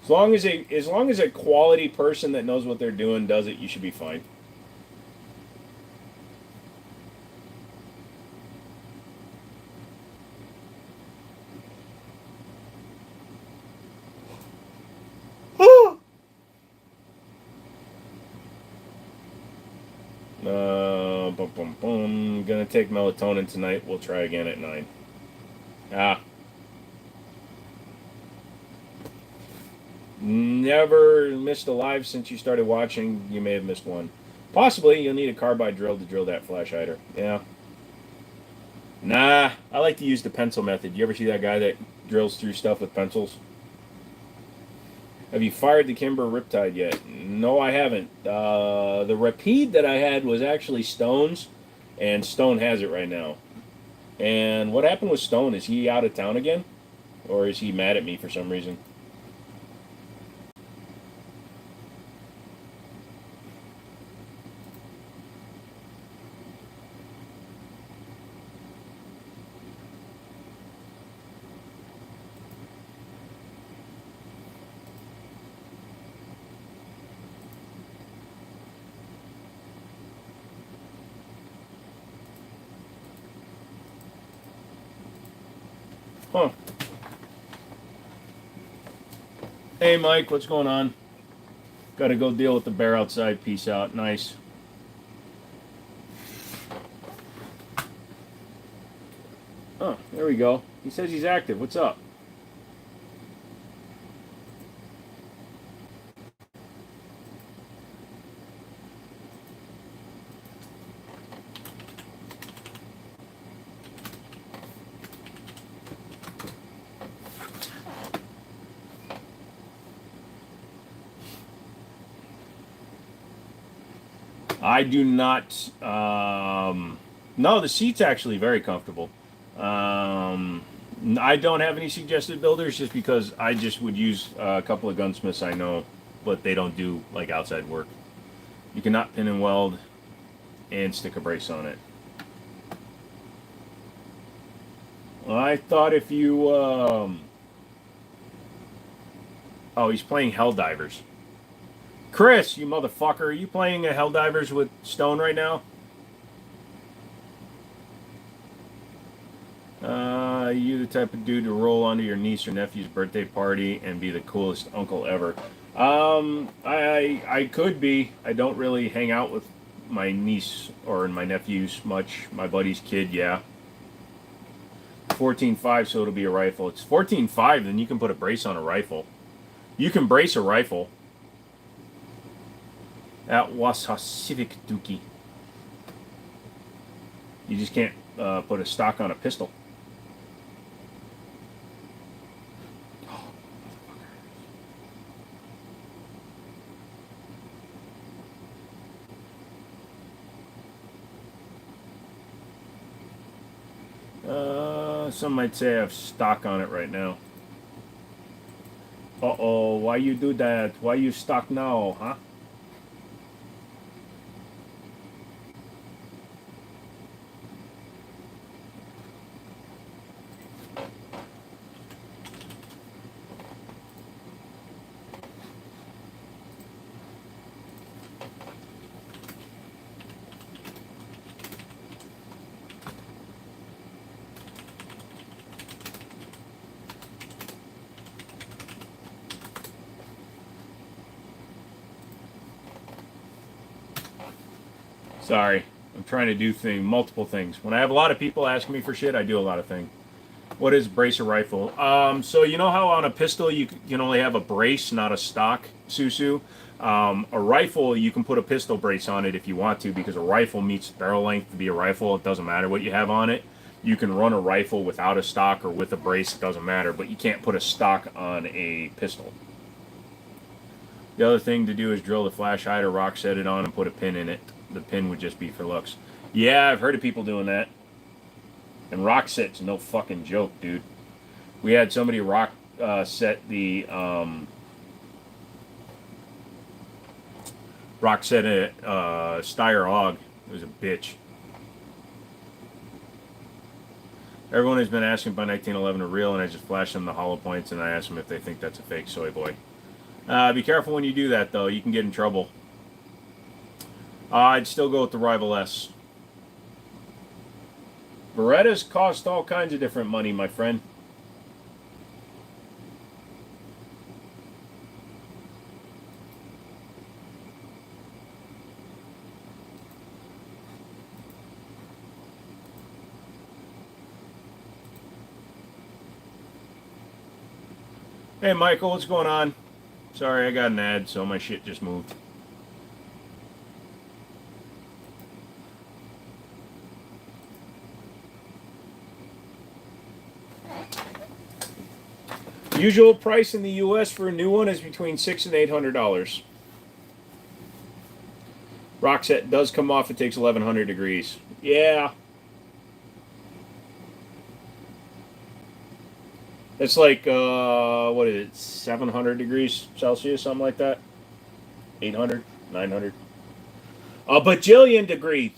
As long as a quality person that knows what they're doing does it, you should be fine. Boom, boom, boom. Gonna take melatonin tonight. We'll try again at 9. Ah. Never missed a live since you started watching. You may have missed one. Possibly you'll need a carbide drill to drill that flash hider. Yeah. Nah, I like to use the pencil method. You ever see that guy that drills through stuff with pencils? Have you fired the Kimber Riptide yet? No, I haven't. The Rapide that I had was actually Stone's, and Stone has it right now. And what happened with Stone? Is he out of town again? Or is he mad at me for some reason? Huh. Hey, Mike, what's going on? Got to go deal with the bear outside. Peace out. Nice. Oh, there we go. He says he's active. What's up? I do not. No, the seat's actually very comfortable. I don't have any suggested builders just because I just would use a couple of gunsmiths I know, but they don't do like outside work. You cannot pin and weld and stick a brace on it. I thought if you. Oh, he's playing Helldivers. Chris, you motherfucker, are you playing a Helldivers with Stone right now? You the type of dude to roll onto your niece or nephew's birthday party and be the coolest uncle ever. I could be. I don't really hang out with my niece or my nephews much. My buddy's kid, yeah. 14.5, so it'll be a rifle. It's 14.5, then you can put a brace on a rifle. You can brace a rifle. That was a Civic Dookie. You just can't put a stock on a pistol. Some might say I have stock on it right now. Uh-oh, why you do that? Why you stock now, huh? Sorry, I'm trying to do multiple things. When I have a lot of people asking me for shit, I do a lot of things. What is bracer rifle? So you know how on a pistol you can only have a brace, not a stock, Susu? A rifle, you can put a pistol brace on it if you want to, because a rifle meets barrel length to be a rifle. It doesn't matter what you have on it. You can run a rifle without a stock or with a brace, it doesn't matter, but you can't put a stock on a pistol. The other thing to do is drill the flash hider, rock set it on, and put a pin in it. The pin would just be for looks. Yeah, I've heard of people doing that. And rock set's no fucking joke, dude. We had somebody rock set the rock set a Steyr AUG. It was a bitch. Everyone has been asking about 1911 a real, and I just flash them the hollow points, and I ask them if they think that's a fake soy boy. Be careful when you do that, though. You can get in trouble. I'd still go with the Rival S. Berettas cost all kinds of different money, my friend. Hey, Michael, what's going on? Sorry, I got an ad, so my shit just moved. Usual price in the U.S. for a new one is between $600 and $800. Rock set does come off. It takes 1100 degrees. Yeah. It's like, what is it, 700 degrees Celsius, something like that? 800, 900. A bajillion degrees.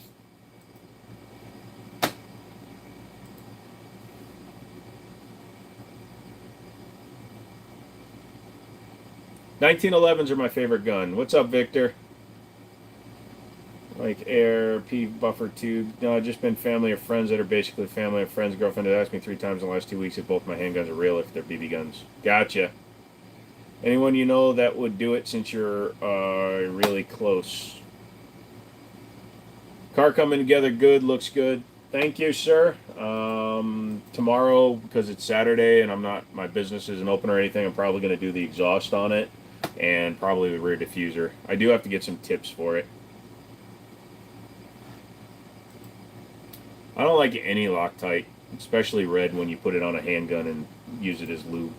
(1911s) are my favorite gun. What's up, Victor? Like air, P buffer tube. No, I've just been family or friends that are basically family or friends. Girlfriend has asked me 3 times in the last 2 weeks if both my handguns are real, if they're BB guns. Gotcha. Anyone you know that would do it since you're really close? Car coming together good, looks good. Thank you, sir. Tomorrow, because it's Saturday and my business isn't open or anything, I'm probably going to do the exhaust on it and probably the rear diffuser. I do have to get some tips for it. I don't like any Loctite, especially red, when you put it on a handgun and use it as lube.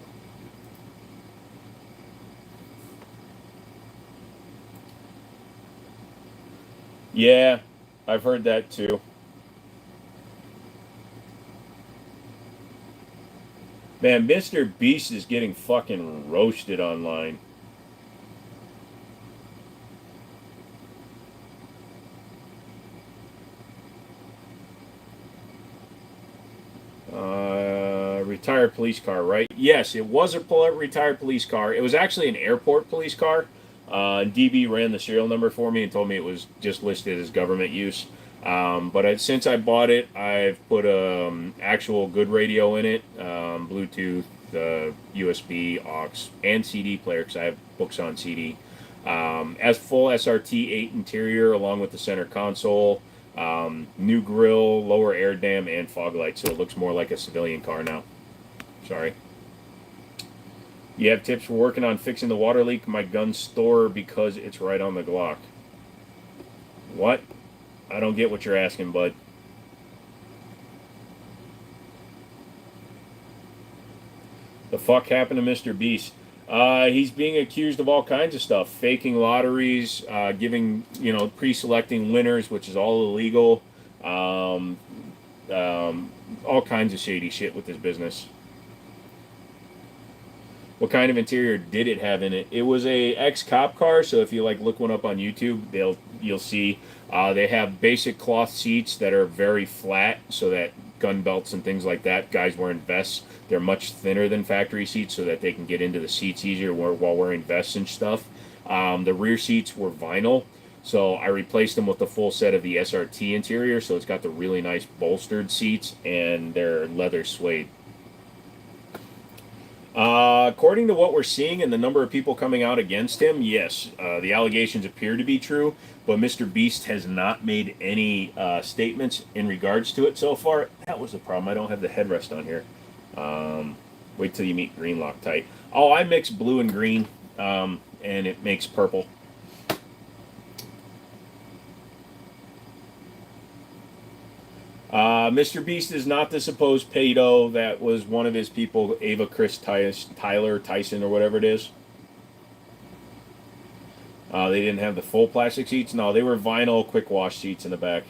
Yeah, I've heard that too. Man, Mr. Beast is getting fucking roasted online. Retired police car, right? Yes, it was a retired police car. It was actually an airport police car. DB ran the serial number for me and told me it was just listed as government use. But since I bought it, I've put actual good radio in it, Bluetooth, USB, aux, and CD player because I have books on CD. As full SRT 8 interior along with the center console, new grille, lower air dam, and fog lights, so it looks more like a civilian car now. Sorry. You have tips for working on fixing the water leak? My gun store because it's right on the Glock. What? I don't get what you're asking, bud. The fuck happened to Mr. Beast? He's being accused of all kinds of stuff. Faking lotteries, pre-selecting winners, which is all illegal. All kinds of shady shit with his business. What kind of interior did it have in it? It was a ex-cop car, so if you look one up on YouTube, you'll see they have basic cloth seats that are very flat, so that gun belts and things like that, guys wearing vests, they're much thinner than factory seats, so that they can get into the seats easier while wearing vests and stuff. The rear seats were vinyl, so I replaced them with the full set of the SRT interior, so it's got the really nice bolstered seats, and they're leather suede. According to what we're seeing and the number of people coming out against him, yes, the allegations appear to be true, but Mr. Beast has not made any statements in regards to it so far. That was the problem. I don't have the headrest on here. Wait till you meet green Loctite. Oh, I mix blue and green, and it makes purple. Mr. Beast is not the supposed pedo that was one of his people, Ava Chris Tyler Tyson or whatever it is. They didn't have the full plastic seats. No, they were vinyl quick wash seats in the back.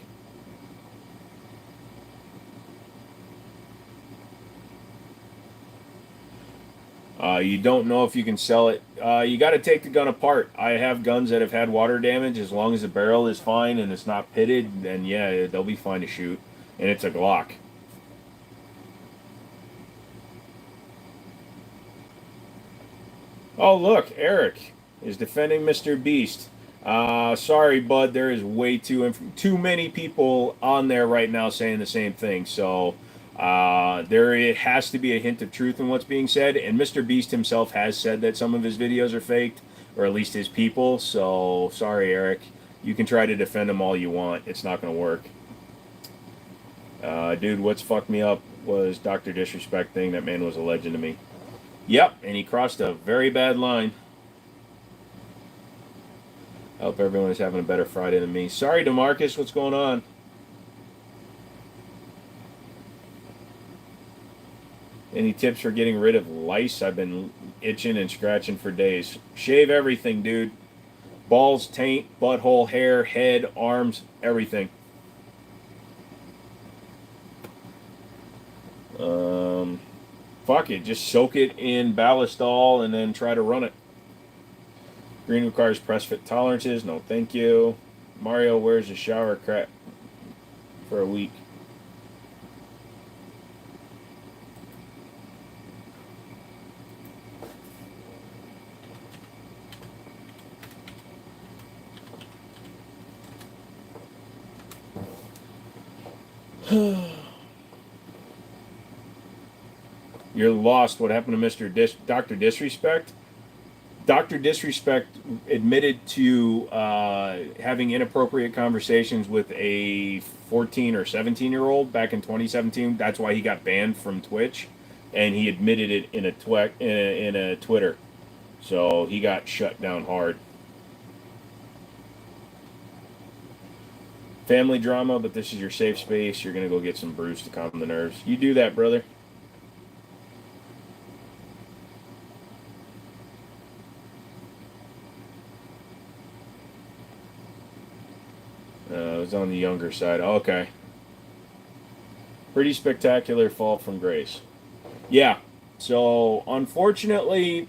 You don't know if you can sell it. You got to take the gun apart. I have guns that have had water damage. As long as the barrel is fine and it's not pitted, then yeah, they'll be fine to shoot. And it's a Glock. Oh, look, Eric is defending Mr. Beast. Sorry, bud. There is way too many people on there right now saying the same thing. So there it has to be a hint of truth in what's being said. And Mr. Beast himself has said that some of his videos are faked, or at least his people. So sorry, Eric. You can try to defend him all you want. It's not going to work. Dude, what's fucked me up was Dr. Disrespect thing. That man was a legend to me. Yep, and he crossed a very bad line. I hope everyone is having a better Friday than me. Sorry, DeMarcus, what's going on? Any tips for getting rid of lice? I've been itching and scratching for days. Shave everything, dude. Balls, taint, butthole, hair, head, arms, everything. Um, Fuck it. Just soak it in Ballistol and then try to run it. Green requires press fit tolerances. No, thank you. Mario wears a shower crap for a week. You're lost. What happened to Dr. Disrespect? Dr. Disrespect admitted to having inappropriate conversations with a 14 or 17-year-old back in 2017. That's why he got banned from Twitch, and he admitted it in a Twitter. So he got shut down hard. Family drama, but this is your safe space. You're gonna go get some brews to calm the nerves. You do that, brother. It was on the younger side. Okay. Pretty spectacular fall from grace. Yeah. So unfortunately,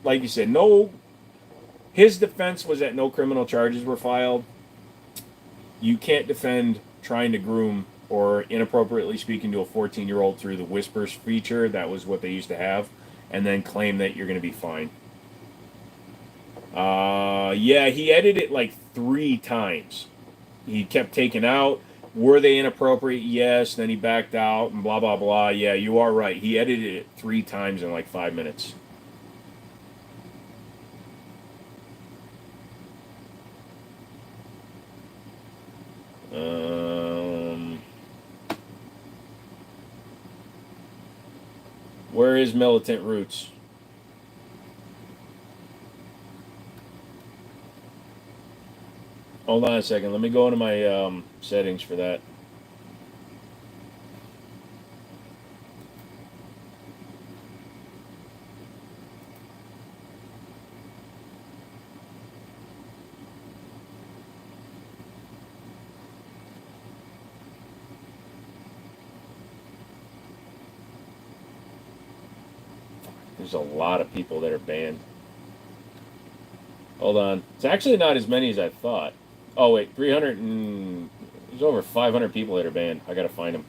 like you said, no. His defense was that no criminal charges were filed. You can't defend trying to groom or inappropriately speaking to a 14-year-old through the whispers feature. That was what they used to have, and then claim that you're going to be fine. Yeah, he edited it like 3 times. He kept taking out. Were they inappropriate? Yes. Then he backed out and blah blah blah. Yeah, you are right. He edited it 3 times in like 5 minutes. Where is Militant Roots? Hold on a second. Let me go into my settings for that. There's a lot of people that are banned. Hold on. It's actually not as many as I thought. Oh, wait. 300 and... There's over 500 people that are banned. I gotta find them.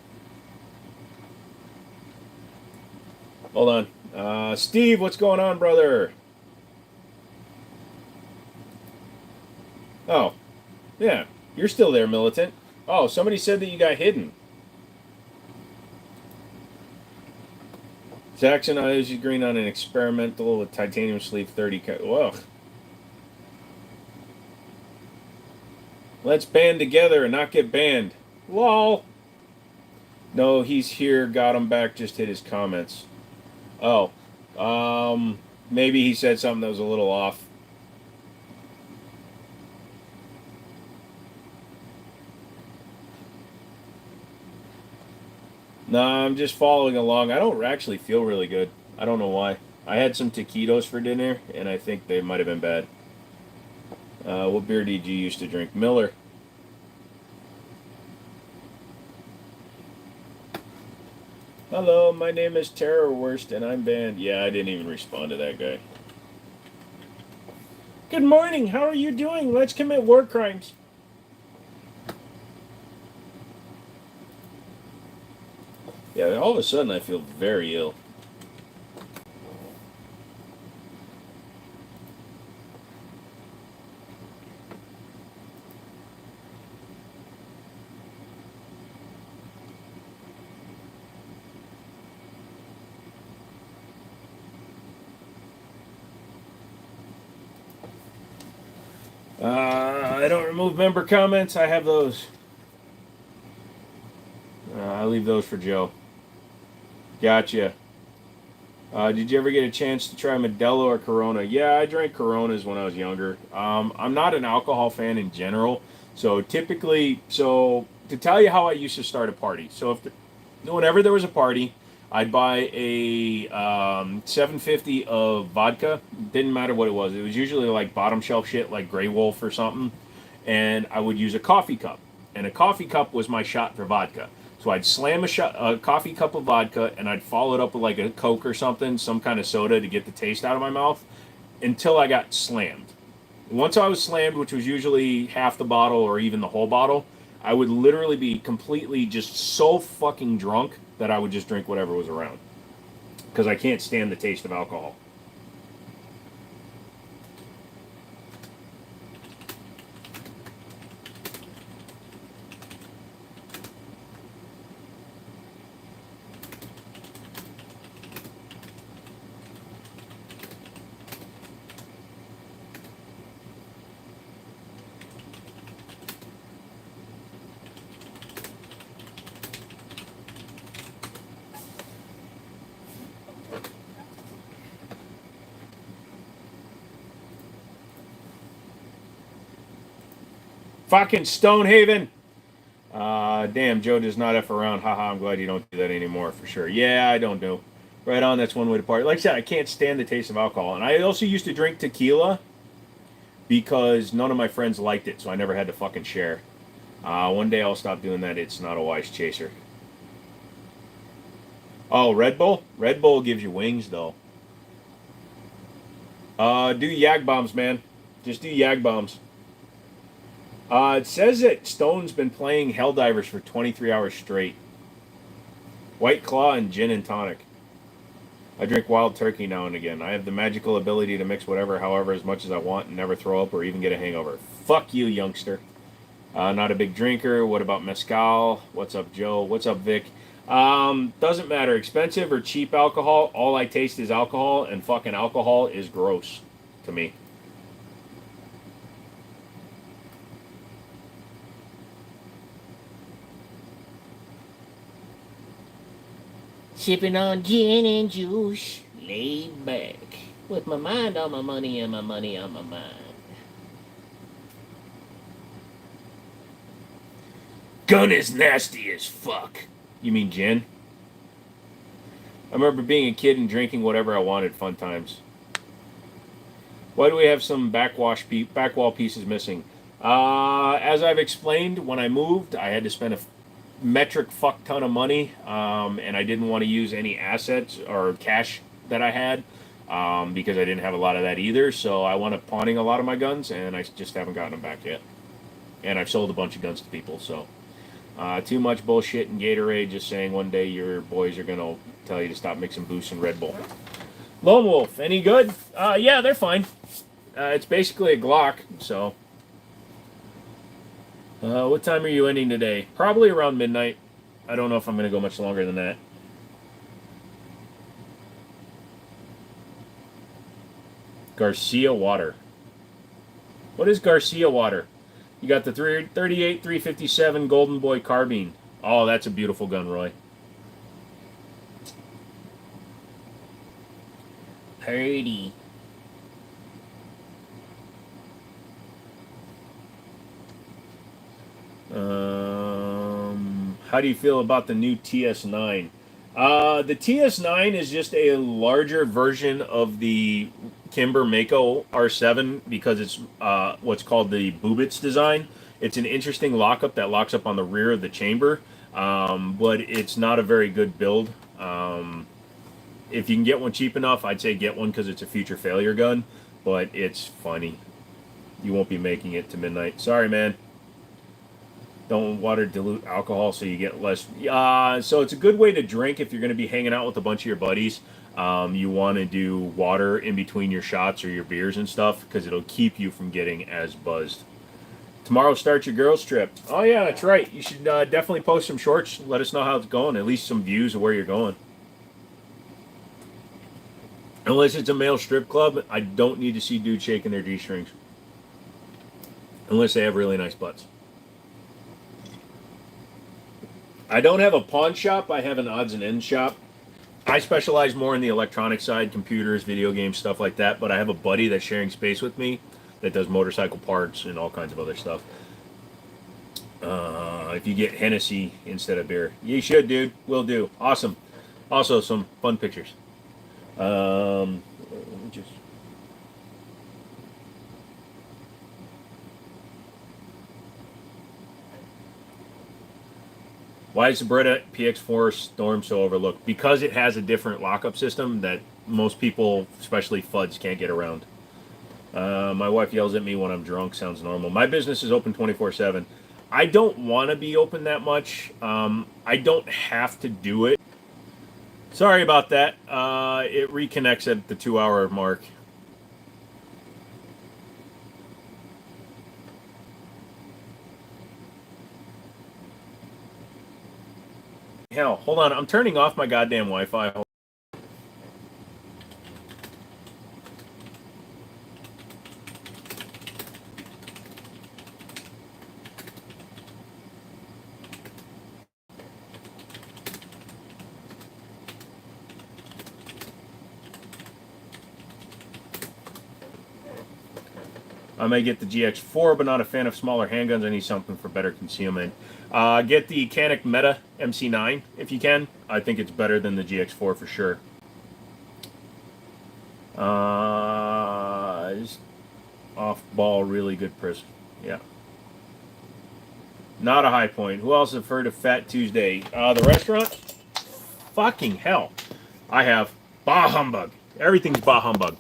Hold on. Steve, what's going on, brother? Oh, yeah. You're still there, Militant. Oh, somebody said that you got hidden. Jackson is green on an experimental with titanium sleeve 30. Whoa. Let's band together and not get banned. Lol. No, he's here. Got him back. Just hit his comments. Oh. Maybe he said something that was a little off. Nah, I'm just following along. I don't actually feel really good. I don't know why. I had some taquitos for dinner, and I think they might have been bad. What beer did you used to drink? Miller. Hello, my name is Terrorworst, and I'm banned. Yeah, I didn't even respond to that guy. Good morning. How are you doing? Let's commit war crimes. Yeah, all of a sudden I feel very ill. They don't remove member comments. I have those. I leave those for Joe. Gotcha. Did you ever get a chance to try Modelo or Corona? Yeah, I drank Coronas when I was younger. I'm not an alcohol fan in general. So typically, to tell you how I used to start a party. So whenever there was a party, I'd buy a 750 of vodka. Didn't matter what it was. It was usually like bottom shelf shit, like Grey Wolf or something. And I would use a coffee cup. And a coffee cup was my shot for vodka. So I'd slam a coffee cup of vodka, and I'd follow it up with like a Coke or something, some kind of soda to get the taste out of my mouth, until I got slammed. Once I was slammed, which was usually half the bottle or even the whole bottle, I would literally be completely just so fucking drunk that I would just drink whatever was around. Because I can't stand the taste of alcohol. Fucking Stonehaven! Damn, Joe does not F around. Haha, I'm glad you don't do that anymore, for sure. Yeah, I don't do. Right on, that's one way to party. Like I said, I can't stand the taste of alcohol. And I also used to drink tequila because none of my friends liked it, so I never had to fucking share. One day I'll stop doing that. It's not a wise chaser. Oh, Red Bull? Red Bull gives you wings, though. Do Yag Bombs, man. Just do Yag Bombs. It says that Stone's been playing Helldivers for 23 hours straight. White Claw and gin and tonic. I drink wild turkey now and again. I have the magical ability to mix whatever, however, as much as I want and never throw up or even get a hangover. Fuck you, youngster. Not a big drinker. What about mezcal? What's up, Joe? What's up, Vic? Doesn't matter. Expensive or cheap alcohol, all I taste is alcohol, and fucking alcohol is gross to me. Sipping on gin and juice, laid back, with my mind on my money and my money on my mind. Gun is nasty as fuck. You mean gin? I remember being a kid and drinking whatever I wanted. Fun times. Why do we have some backwall pieces missing? As I've explained, when I moved, I had to spend a metric fuck ton of money, and I didn't want to use any assets or cash that I had, because I didn't have a lot of that either. So I wound up pawning a lot of my guns, and I just haven't gotten them back yet. And I've sold a bunch of guns to people. So too much bullshit and Gatorade. Just saying, one day your boys are gonna tell you to stop mixing Boost and Red Bull. Lone Wolf, any good? Yeah, they're fine. It's basically a Glock, so. What time are you ending today? Probably around midnight. I don't know if I'm going to go much longer than that. Garcia Water. What is Garcia Water? You got the 38, 357 Golden Boy carbine. Oh, that's a beautiful gun, Roy. Purdy. How do you feel about the new TS9? The TS9 is just a larger version of the Kimber Mako R7 because it's what's called the Bubitz design. It's an interesting lockup that locks up on the rear of the chamber, but it's not a very good build. If you can get one cheap enough, I'd say get one because it's a future failure gun, but it's funny. You won't be making it to midnight. Sorry, man. Don't water dilute alcohol so you get less. So it's a good way to drink if you're going to be hanging out with a bunch of your buddies. You want to do water in between your shots or your beers and stuff because it'll keep you from getting as buzzed. Tomorrow start your girls trip. Oh yeah, that's right. You should definitely post some shorts. Let us know how it's going. At least some views of where you're going. Unless it's a male strip club, I don't need to see dudes shaking their G-strings. unless they have really nice butts. I don't have a pawn shop. I have an odds and ends shop. I specialize more in the electronic side, computers, video games, stuff like that. But I have a buddy that's sharing space with me that does motorcycle parts and all kinds of other stuff. If you get Hennessy instead of beer, you should, dude. Will do. Awesome. Also, some fun pictures. Let me just. Why is the Beretta PX4 Storm so overlooked? Because it has a different lockup system that most people, especially FUDs, can't get around. My wife yells at me when I'm drunk. Sounds normal. My business is open 24/7. I don't want to be open that much. I don't have to do it. Sorry about that. It reconnects at the 2-hour mark. Hell, hold on. I'm turning off my goddamn Wi-Fi. I may get the GX4, but not a fan of smaller handguns. I need something for better concealment. Get the Canik Meta MC9 if you can. I think it's better than the GX4 for sure. Off ball, really good person. Yeah. Not a high point. Who else have heard of Fat Tuesday? The restaurant? Fucking hell. I have. Bah humbug. Everything's bah humbug.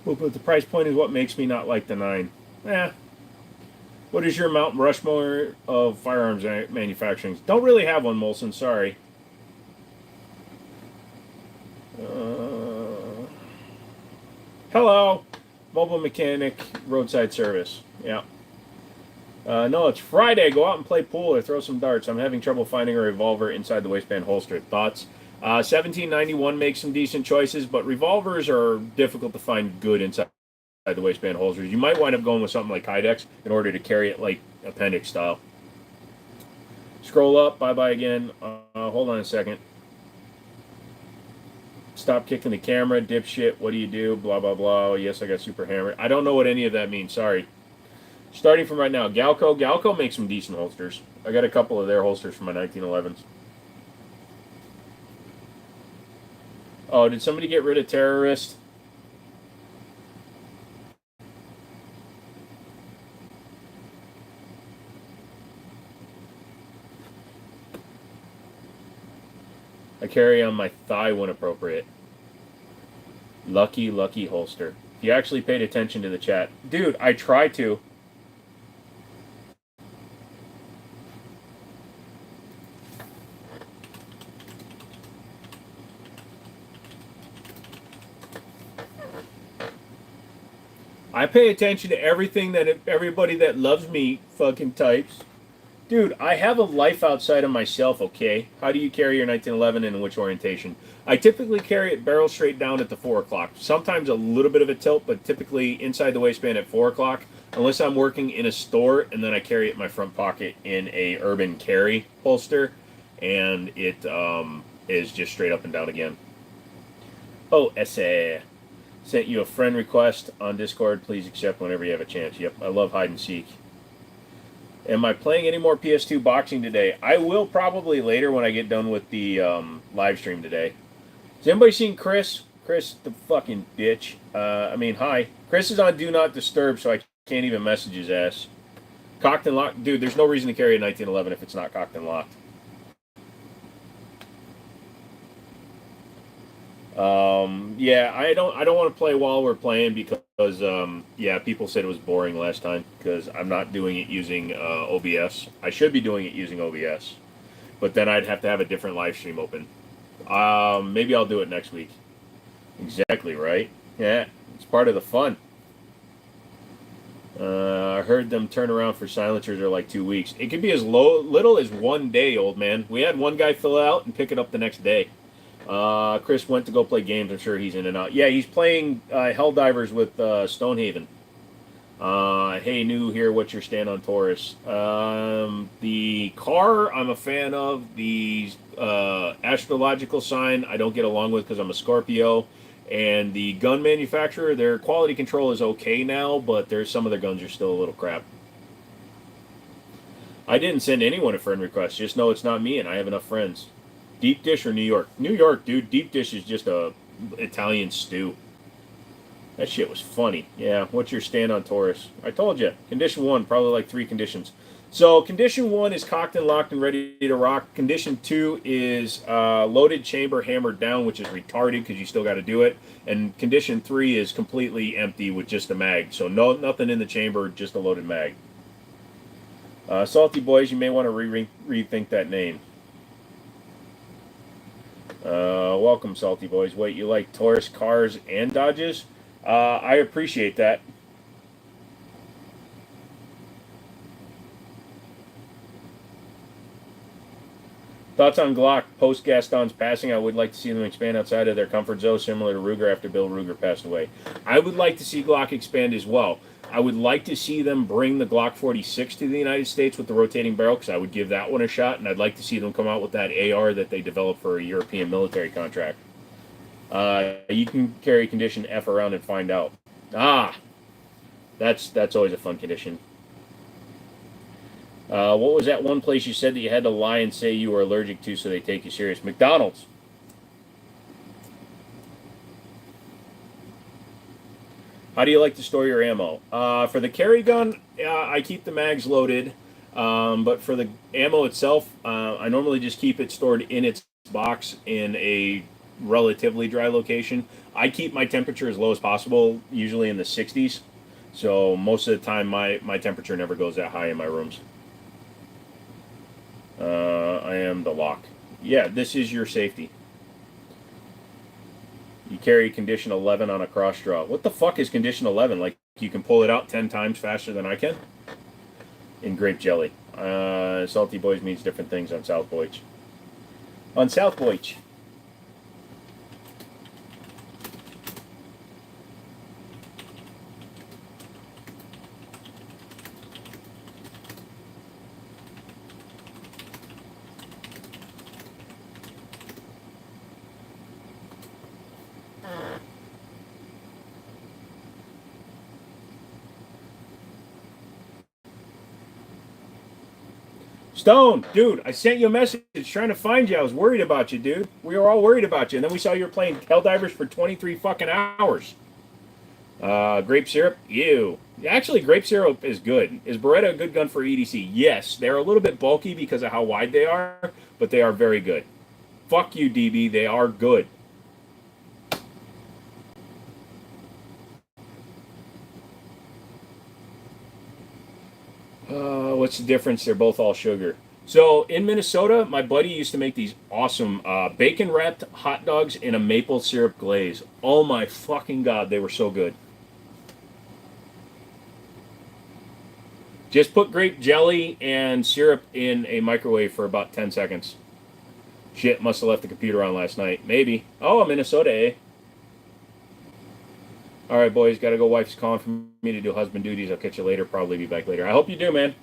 But the price point is what makes me not like the 9. What is your Mount Rushmore of firearms manufacturing? Don't really have one, Molson. Sorry. Hello. Mobile mechanic, roadside service. Yeah. No, it's Friday. Go out and play pool or throw some darts. I'm having trouble finding a revolver inside the waistband holster. Thoughts? 1791 makes some decent choices, but revolvers are difficult to find good inside the waistband holsters. You might wind up going with something like Kydex in order to carry it like appendix style. Scroll up. Bye-bye again. Hold on a second. Stop kicking the camera, dipshit. What do you do? Blah, blah, blah. Yes, I got super hammered. I don't know what any of that means. Sorry. Starting from right now, Galco. Galco makes some decent holsters. I got a couple of their holsters from my 1911s. Oh, did somebody get rid of terrorist? I carry on my thigh when appropriate. Lucky, lucky holster. If you actually paid attention to the chat. Dude, I try to. I pay attention to everything that everybody that loves me fucking types. Dude, I have a life outside of myself, okay? How do you carry your 1911 and in which orientation? I typically carry it barrel straight down at the 4 o'clock. Sometimes a little bit of a tilt, but typically inside the waistband at 4 o'clock. Unless I'm working in a store, and then I carry it in my front pocket in a urban carry holster. And it is just straight up and down again. Oh, essay. Sent you a friend request on Discord. Please accept whenever you have a chance. Yep, I love hide and seek. Am I playing any more PS2 boxing today? I will probably later when I get done with the live stream today. Has anybody seen Chris? Chris, the fucking bitch. Hi. Chris is on Do Not Disturb, so I can't even message his ass. Cocked and locked. Dude, there's no reason to carry a 1911 if it's not cocked and locked. Yeah, I don't want to play while we're playing because yeah, people said it was boring last time because I'm not doing it using OBS. I should be doing it using OBS, but then I'd have to have a different live stream open. Maybe I'll do it next week. Exactly right. Yeah, it's part of the fun. I heard them turn around for silencers are like 2 weeks. It could be as little as one day, old man. We had one guy fill out and pick it up the next day. Chris went to go play games. I'm sure he's in and out. Yeah, he's playing Helldivers with Stonehaven. Hey, new here. What's your stand on Taurus? The car I'm a fan of. The astrological sign I don't get along with because I'm a Scorpio. And the gun manufacturer, their quality control is okay now, but there's some of their guns are still a little crap. I didn't send anyone a friend request. Just know it's not me, and I have enough friends. Deep dish or New York? New York, dude. Deep dish is just a Italian stew. That shit was funny. Yeah, what's your stand on Taurus? I told you. Condition 1, probably like 3 conditions. So condition 1 is cocked and locked and ready to rock. Condition 2 is loaded chamber hammered down, which is retarded because you still got to do it. And condition 3 is completely empty with just a mag. So nothing in the chamber, just a loaded mag. Salty Boys, you may want to rethink that name. Welcome, Salty Boys. Wait, you like Taurus cars and Dodges? I appreciate that. Thoughts on Glock post Gaston's passing? I would like to see them expand outside of their comfort zone, similar to Ruger after Bill Ruger passed away. I would like to see Glock expand as well. I would like to see them bring the Glock 46 to the United States with the rotating barrel because I would give that one a shot, and I'd like to see them come out with that AR that they developed for a European military contract. You can carry condition F around and find out. Ah, that's always a fun condition. What was that one place you said that you had to lie and say you were allergic to so they take you serious? McDonald's. How do you like to store your ammo? For the carry gun, I keep the mags loaded. But for the ammo itself, I normally just keep it stored in its box in a relatively dry location. I keep my temperature as low as possible, usually in the 60s. So most of the time, my temperature never goes that high in my rooms. I am the lock. Yeah, this is your safety. You carry condition 11 on a cross draw. What the fuck is condition 11? Like, you can pull it out 10 times faster than I can? In grape jelly. Salty Boys means different things on South Boych. On South Boych. Stone, dude, I sent you a message trying to find you. I was worried about you, dude. We were all worried about you. And then we saw you were playing Helldivers for 23 fucking hours. Grape syrup? Ew. Actually, grape syrup is good. Is Beretta a good gun for EDC? Yes. They're a little bit bulky because of how wide they are, but they are very good. Fuck you, DB. They are good. What's the difference? They're both all sugar. So in Minnesota, my buddy used to make these awesome bacon wrapped hot dogs in a maple syrup glaze. Oh my fucking god, they were so good. Just put grape jelly and syrup in a microwave for about 10 seconds. Shit, must have left the computer on last night. Maybe. Oh, Minnesota, eh? All right, boys, gotta go. Wife's calling for me to do husband duties. I'll catch you later. Probably be back later. I hope you do, man.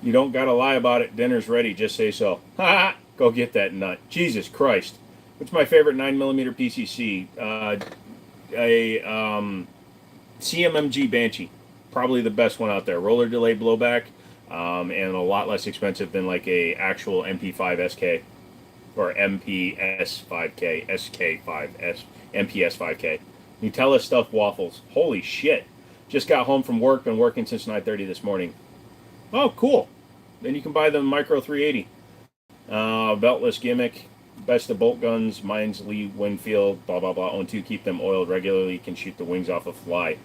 You don't gotta lie about it. Dinner's ready. Just say so. Ha! Go get that nut. Jesus Christ. What's my favorite 9mm PCC? CMMG Banshee, probably the best one out there. Roller delay blowback, and a lot less expensive than like a actual MP5 SK or MPS 5K, SK5S, MPS 5K. Nutella stuffed waffles. Holy shit! Just got home from work. Been working since 9:30 this morning. Oh, cool. Then you can buy the Micro 380. Beltless gimmick. Best of bolt guns. Mine's Lee Winfield. Blah blah blah. Own two. Keep them oiled regularly. Can shoot the wings off a fly.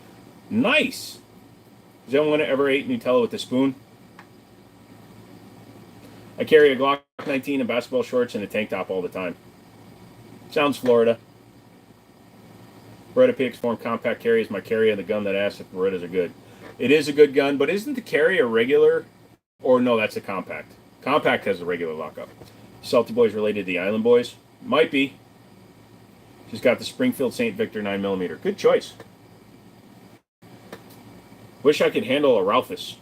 Nice. Has anyone ever ate Nutella with a spoon? I carry a Glock 19 in basketball shorts and a tank top all the time. Sounds Florida. Beretta PX Form Compact Carry is my carry of the gun that asks if Berettas are good. It is a good gun, but isn't the carry a regular? Or no, that's a compact. Compact has a regular lockup. Salty Boys related to the Island Boys? Might be. She's got the Springfield St. Victor 9mm. Good choice. Wish I could handle a Ralphus.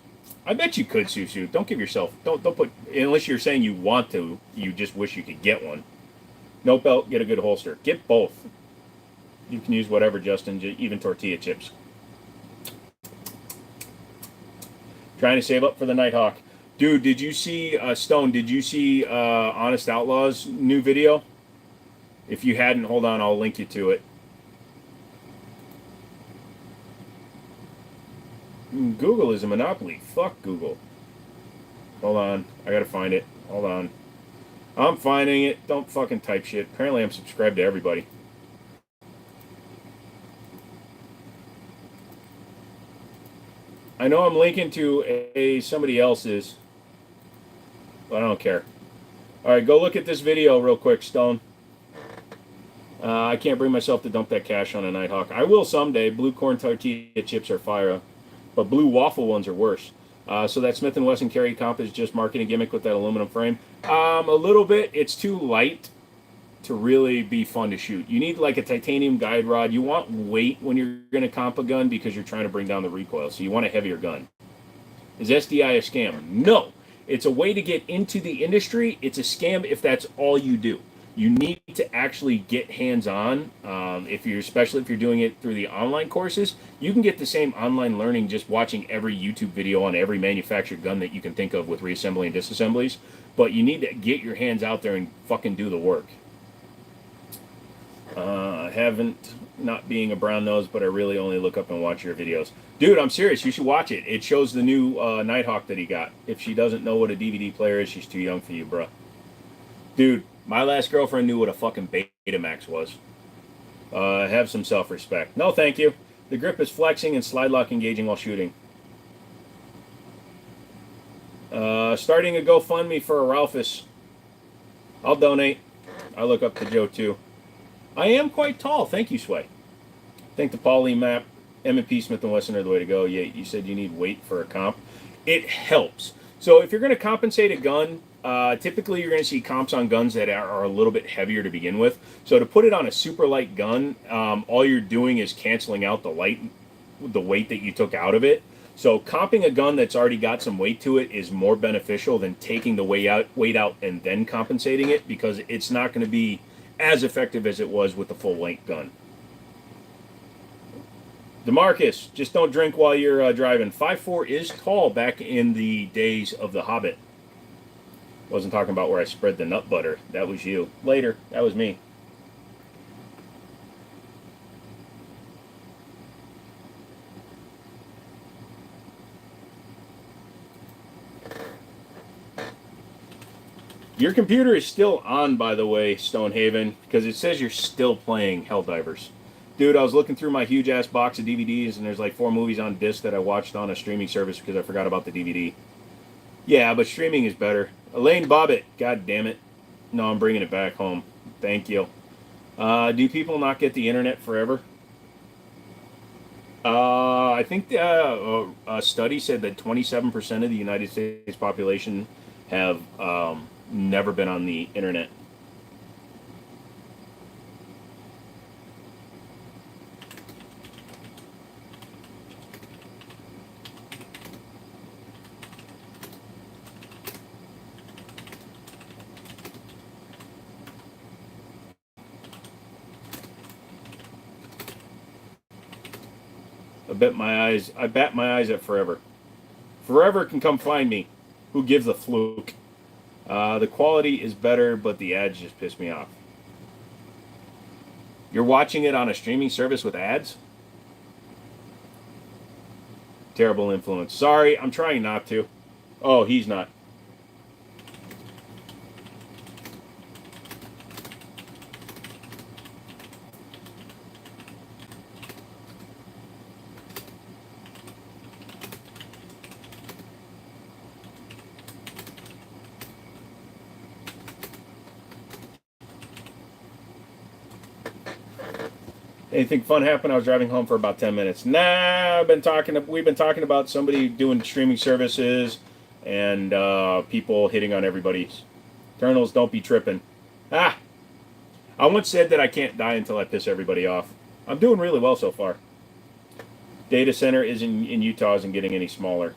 I bet you could, Susu. Don't give yourself... Don't put... Unless you're saying you want to, you just wish you could get one. No belt, get a good holster. Get both. You can use whatever, Justin, even tortilla chips. Trying to save up for the Nighthawk. Dude, did you see, Stone, did you see Honest Outlaw's new video? If you hadn't, hold on, I'll link you to it. Google is a monopoly. Fuck Google. Hold on, I gotta find it. Hold on. I'm finding it. Don't fucking type shit. Apparently I'm subscribed to everybody. I know I'm linking to somebody else's, but I don't care. All right, go look at this video real quick, Stone. I can't bring myself to dump that cash on a Nighthawk. I will someday. Blue corn tortilla chips are fire, but blue waffle ones are worse. So that Smith & Wesson carry comp is just marketing gimmick with that aluminum frame. A little bit. It's too light to really be fun to shoot. You need like a titanium guide rod. You want weight when you're going to comp a gun because you're trying to bring down the recoil. So you want a heavier gun. Is SDI a scam? No. It's a way to get into the industry. It's a scam if that's all you do. You need to actually get hands-on. Especially if you're doing it through the online courses, you can get the same online learning just watching every YouTube video on every manufactured gun that you can think of with reassembly and disassemblies. But you need to get your hands out there and fucking do the work. Haven't, not being a brown nose, but I really only look up and watch your videos. Dude, I'm serious. You should watch it. It shows the new Nighthawk that he got. If she doesn't know what a DVD player is, she's too young for you, bro. Dude, my last girlfriend knew what a fucking Betamax was. Have some self-respect. No, thank you. The grip is flexing and slide lock engaging while shooting. Starting a GoFundMe for a Ralphus. I'll donate. I look up to Joe, too. I am quite tall. Thank you, Sway. I think the Pauline map, M&P Smith & Wesson are the way to go. Yeah, you said you need weight for a comp. It helps. So if you're going to compensate a gun, typically you're going to see comps on guns that are a little bit heavier to begin with. So to put it on a super light gun, all you're doing is canceling out the weight that you took out of it. So comping a gun that's already got some weight to it is more beneficial than taking the weight out and then compensating it, because it's not going to be as effective as it was with the full length gun. DeMarcus, just don't drink while you're driving. 5'4" is tall back in the days of The Hobbit. Wasn't talking about where I spread the nut butter. That was you. Later, that was me. Your computer is still on, by the way, Stonehaven, because it says you're still playing Helldivers. Dude, I was looking through my huge-ass box of DVDs, and there's like 4 movies on disc that I watched on a streaming service because I forgot about the DVD. Yeah, but streaming is better. Elaine Bobbitt, god damn it. No, I'm bringing it back home. Thank you. Do people not get the internet forever? I think a study said that 27% of the United States population have never been on the internet. I bat my eyes at Forever. Forever can come find me. Who gives a fluke? The quality is better, but the ads just piss me off. You're watching it on a streaming service with ads? Terrible influence. Sorry, I'm trying not to. Oh, he's not. Anything fun happened? I was driving home for about 10 minutes. Nah, we've been talking about somebody doing streaming services and people hitting on everybody's. Eternals, don't be tripping. Ah, I once said that I can't die until I piss everybody off. I'm doing really well so far. Data center in Utah isn't getting any smaller.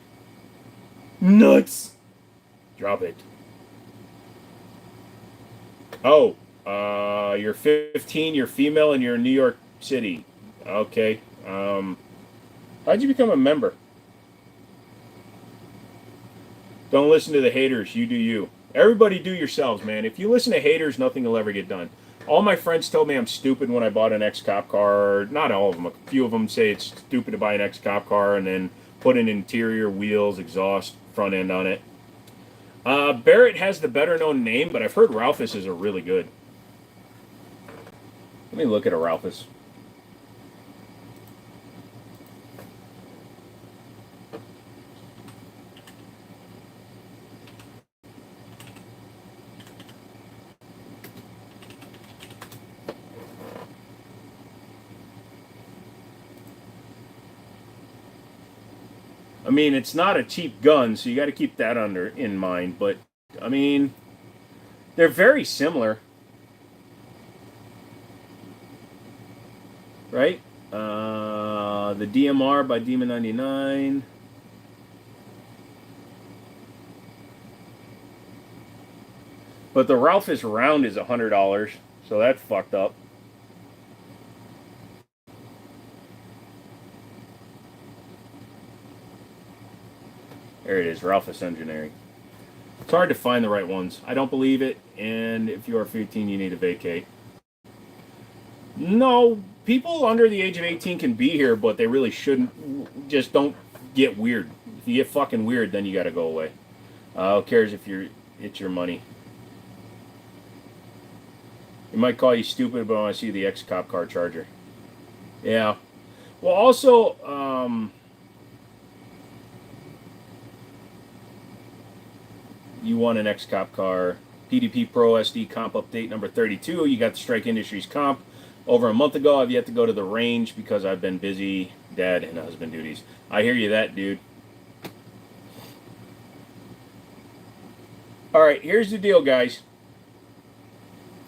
Nuts! Drop it. Oh, you're 15, you're female, and you're in New York City. Okay. How'd you become a member? Don't listen to the haters. You do you. Everybody do yourselves, man. If you listen to haters, nothing will ever get done. All my friends told me I'm stupid when I bought an ex-cop car. Not all of them. A few of them say it's stupid to buy an ex-cop car and then put an interior, wheels, exhaust, front end on it. Barrett has the better known name, but I've heard Ralphus's are really good. Let me look at a Ralphus. I mean, it's not a cheap gun, so you got to keep that in mind. But I mean, they're very similar, right? The DMR by Demon 99. But the Ralphus round is $100, so that's fucked up. There it is, Ralphus Engineering. It's hard to find the right ones. I don't believe it, and if you are 15, you need to vacate. No, people under the age of 18 can be here, but they really shouldn't. Just don't get weird. If you get fucking weird, then you gotta go away. Who cares if it's your money? It might call you stupid, but I want to see the ex-cop car charger. Yeah. Well, also, you want an ex-cop car. PDP Pro SD comp update number 32. You got the Strike Industries comp. Over a month ago, I've yet to go to the range because I've been busy, dad and husband duties. I hear you that, dude. All right, here's the deal, guys.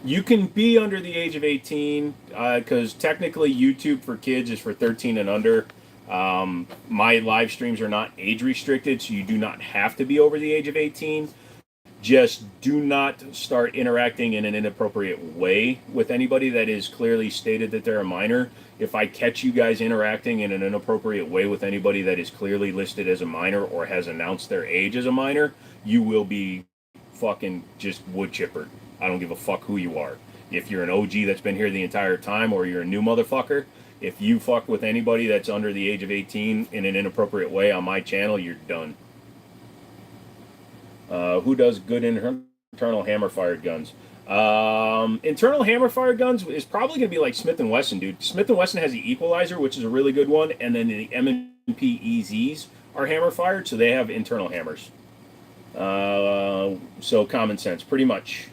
You can be under the age of 18 because technically YouTube for kids is for 13 and under. My live streams are not age restricted, so you do not have to be over the age of 18. Just do not start interacting in an inappropriate way with anybody that is clearly stated that they're a minor. If I catch you guys interacting in an inappropriate way with anybody that is clearly listed as a minor or has announced their age as a minor, you will be fucking just wood chippered. I don't give a fuck who you are. If you're an OG that's been here the entire time or you're a new motherfucker, if you fuck with anybody that's under the age of 18 in an inappropriate way on my channel, you're done. Who does good internal hammer-fired guns? Internal hammer-fired guns is probably going to be like Smith & Wesson, dude. Smith & Wesson has the Equalizer, which is a really good one, and then the M&P EZs are hammer-fired, so they have internal hammers. So common sense, pretty much.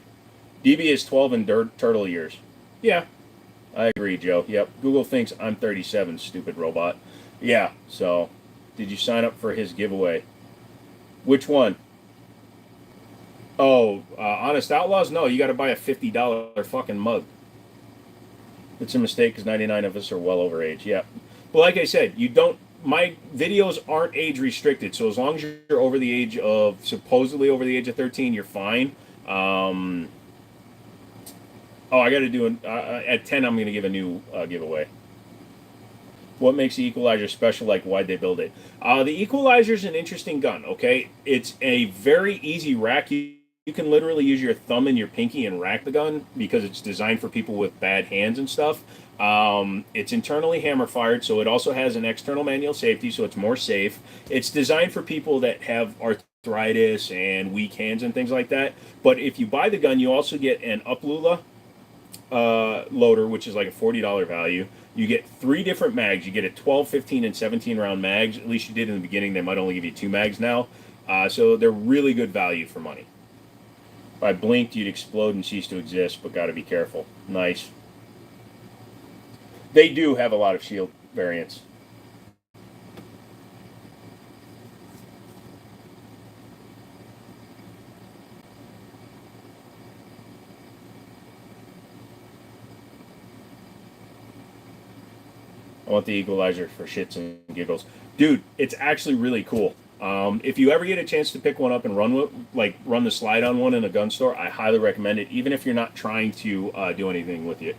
DB is 12 in turtle years. Yeah, I agree, Joe. Yep, Google thinks I'm 37, stupid robot. Yeah, so did you sign up for his giveaway? Which one? Oh, Honest Outlaws? No, you got to buy a $50 fucking mug. It's a mistake because 99 of us are well over age. Yeah. But like I said, you don't. My videos aren't age restricted, so as long as you're over the age of, supposedly over the age of 13, you're fine. Oh, I got to do at 10. I'm going to give a new giveaway. What makes the Equalizer special? Like, why'd they build it? The Equalizer's an interesting gun, okay? It's a very easy rack. You can literally use your thumb and your pinky and rack the gun because it's designed for people with bad hands and stuff. It's internally hammer fired, so it also has an external manual safety, so it's more safe. It's designed for people that have arthritis and weak hands and things like that. But if you buy the gun, you also get an Uplula loader, which is like a $40 value. You get 3 different mags. You get a 12, 15, and 17 round mags. At least you did in the beginning. They might only give you 2 mags now. So they're really good value for money. If I blinked, you'd explode and cease to exist, but got to be careful. Nice. They do have a lot of shield variants. I want the Equalizer for shits and giggles. Dude, it's actually really cool. If you ever get a chance to pick one up and run the slide on one in a gun store, I highly recommend it, even if you're not trying to do anything with it.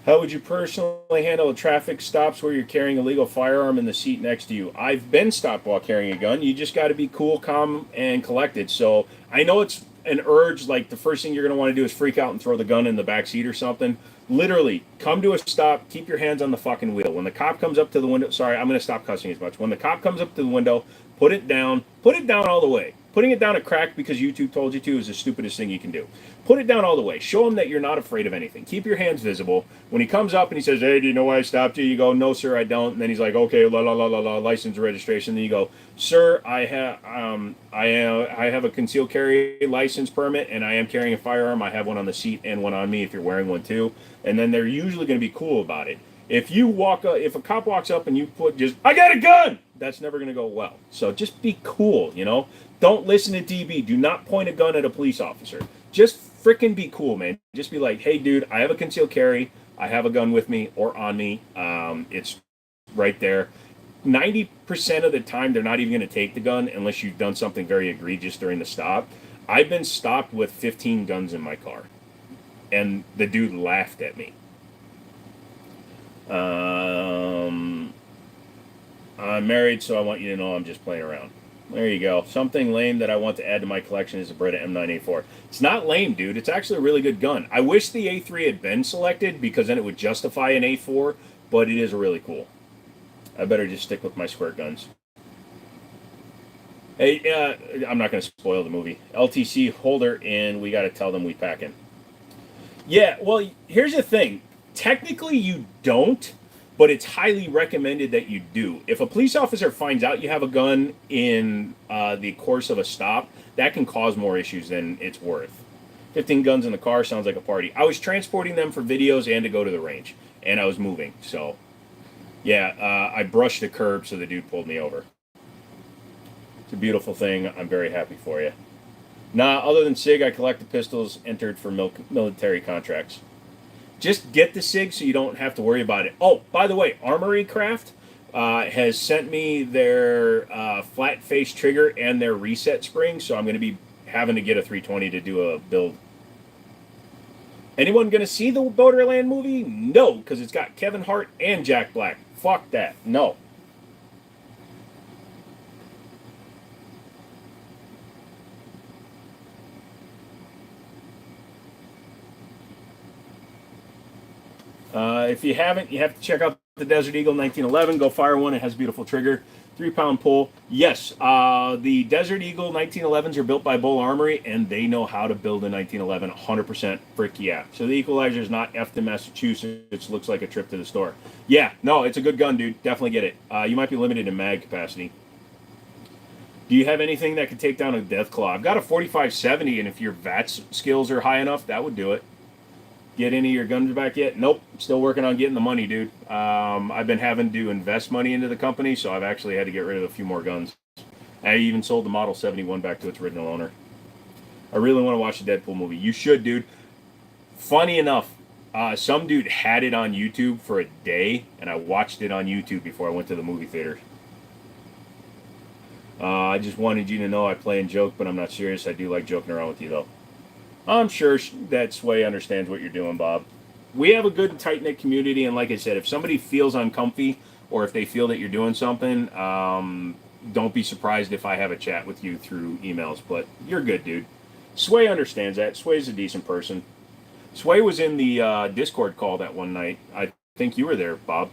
How would you personally handle traffic stops where you're carrying a legal firearm in the seat next to you? I've been stopped while carrying a gun. You just got to be cool, calm, and collected. So I know it's an urge, like the first thing you're going to want to do is freak out and throw the gun in the back seat or something. Literally, come to a stop, keep your hands on the fucking wheel. When the cop comes up to the window, sorry, I'm going to stop cussing as much. When the cop comes up to the window, put it down all the way. Putting it down a crack because YouTube told you to is the stupidest thing you can do. Put it down all the way. Show him that you're not afraid of anything. Keep your hands visible. When he comes up and he says, "Hey, do you know why I stopped you?" You go, "No, sir, I don't." And then he's like, "Okay, la la la la la, license registration." Then you go, "Sir, I have a concealed carry license permit, and I am carrying a firearm. I have one on the seat and one on me. If you're wearing one too." And then they're usually going to be cool about it. If a cop walks up and you put just, "I got a gun," that's never going to go well. So just be cool, you know. Don't listen to DB. Do not point a gun at a police officer. Just freaking be cool, man. Just be like, "Hey, dude, I have a concealed carry. I have a gun with me or on me. It's right there." 90% of the time, they're not even going to take the gun unless you've done something very egregious during the stop. I've been stopped with 15 guns in my car, and the dude laughed at me. I'm married, so I want you to know I'm just playing around. There you go. Something lame that I want to add to my collection is a Beretta M9A4. It's not lame, dude. It's actually a really good gun. I wish the A3 had been selected because then it would justify an A4, but it is really cool. I better just stick with my square guns. Hey, I'm not going to spoil the movie. LTC holder in. We got to tell them we packing. Yeah, well, here's the thing. Technically, you don't, but it's highly recommended that you do. If a police officer finds out you have a gun in the course of a stop, that can cause more issues than it's worth. 15 guns in the car sounds like a party. I was transporting them for videos and to go to the range, and I was moving. So, yeah, I brushed the curb, so the dude pulled me over. It's a beautiful thing. I'm very happy for you. Nah, other than SIG, I collect the pistols entered for military contracts. Just get the SIG so you don't have to worry about it. Oh, by the way, Armory Craft has sent me their flat face trigger and their reset spring, so I'm going to be having to get a 320 to do a build. Anyone going to see the Borderland movie? No, because it's got Kevin Hart and Jack Black. Fuck that. No. If you haven't, you have to check out the Desert Eagle 1911. Go fire one. It has a beautiful trigger. 3-pound pull. Yes, the Desert Eagle 1911s are built by Bull Armory, and they know how to build a 1911 100%. Frick yeah. So the Equalizer is not effed in Massachusetts. Looks like a trip to the store. Yeah, no, it's a good gun, dude. Definitely get it. You might be limited in mag capacity. Do you have anything that could take down a Deathclaw? I've got a 4570, and if your VATS skills are high enough, that would do it. Get any of your guns back yet? Nope. Still working on getting the money, dude. I've been having to invest money into the company, so I've actually had to get rid of a few more guns. I even sold the Model 71 back to its original owner. I really want to watch the Deadpool movie. You should, dude. Funny enough, some dude had it on YouTube for a day, and I watched it on YouTube before I went to the movie theater. I just wanted you to know I play and joke, but I'm not serious. I do like joking around with you, though. I'm sure that Sway understands what you're doing, Bob. We have a good, tight knit community, and like I said, if somebody feels uncomfy or if they feel that you're doing something, don't be surprised if I have a chat with you through emails. But you're good, dude. Sway understands that. Sway's a decent person. Sway was in the Discord call that one night. I think you were there, Bob.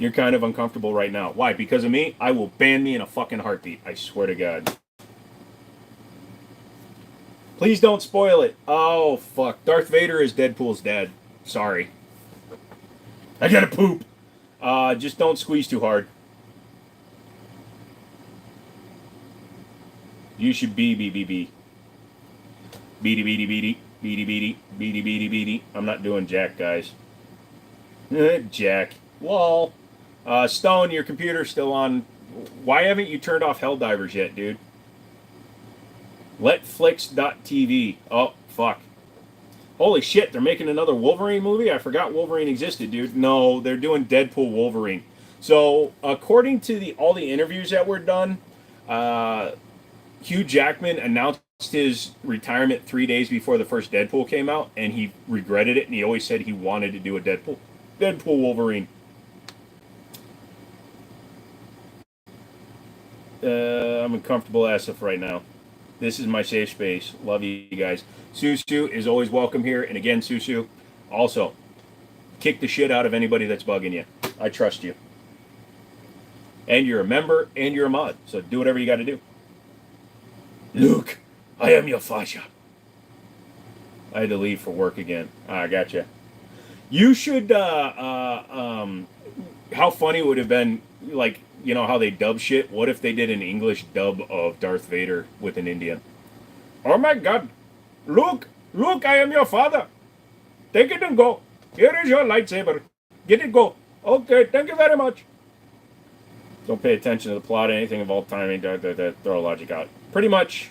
You're kind of uncomfortable right now. Why? Because of me? I will ban me in a fucking heartbeat. I swear to God. Please don't spoil it. Oh, fuck. Darth Vader is Deadpool's dad. Sorry. I gotta poop. Just don't squeeze too hard. You should be. Beady, beady, beady. Beady, beady. Beady, beady, beady. I'm not doing Jack, guys. Jack. Lol. Stone, your computer's still on. Why haven't you turned off Helldivers yet, dude? Letflix.tv. Oh, fuck. Holy shit, they're making another Wolverine movie? I forgot Wolverine existed, dude. No, they're doing Deadpool Wolverine. So, according to all the interviews that were done, Hugh Jackman announced his retirement 3 days before the first Deadpool came out, and he regretted it, and he always said he wanted to do a Deadpool Wolverine. I'm uncomfortable ASF right now. This is my safe space. Love you guys. Susu is always welcome here. And again, Susu, also, kick the shit out of anybody that's bugging you. I trust you. And you're a member and you're a mod. So do whatever you got to do. Luke, I am your father. I had to leave for work again. I gotcha. You should, how funny would it have been, like, you know how they dub shit? What if they did an English dub of Darth Vader with an Indian? Oh my God. Luke, I am your father. Take it and go. Here is your lightsaber. Get it, go. Okay, thank you very much. Don't pay attention to the plot, anything involved timing, throw logic out. Pretty much.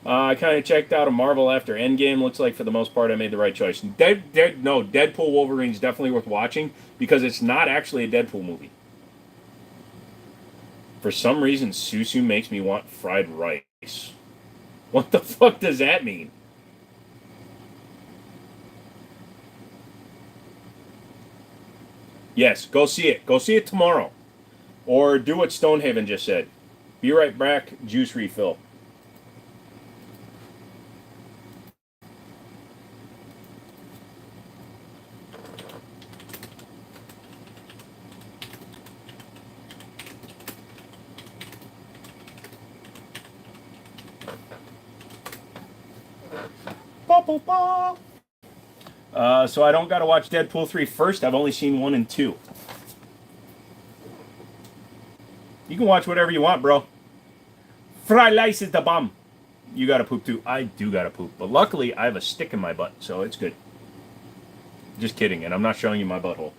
I kind of checked out a Marvel after Endgame. Looks like for the most part I made the right choice. Deadpool Wolverine is definitely worth watching because it's not actually a Deadpool movie. For some reason, Susu makes me want fried rice. What the fuck does that mean? Yes, go see it. Go see it tomorrow. Or do what Stonehaven just said. Be right back, juice refill. So I don't got to watch Deadpool 3 first. I've only seen 1 and 2. You can watch whatever you want, bro. Freilich is the bomb. You got to poop too. I do got to poop. But luckily, I have a stick in my butt, so it's good. Just kidding, and I'm not showing you my butthole.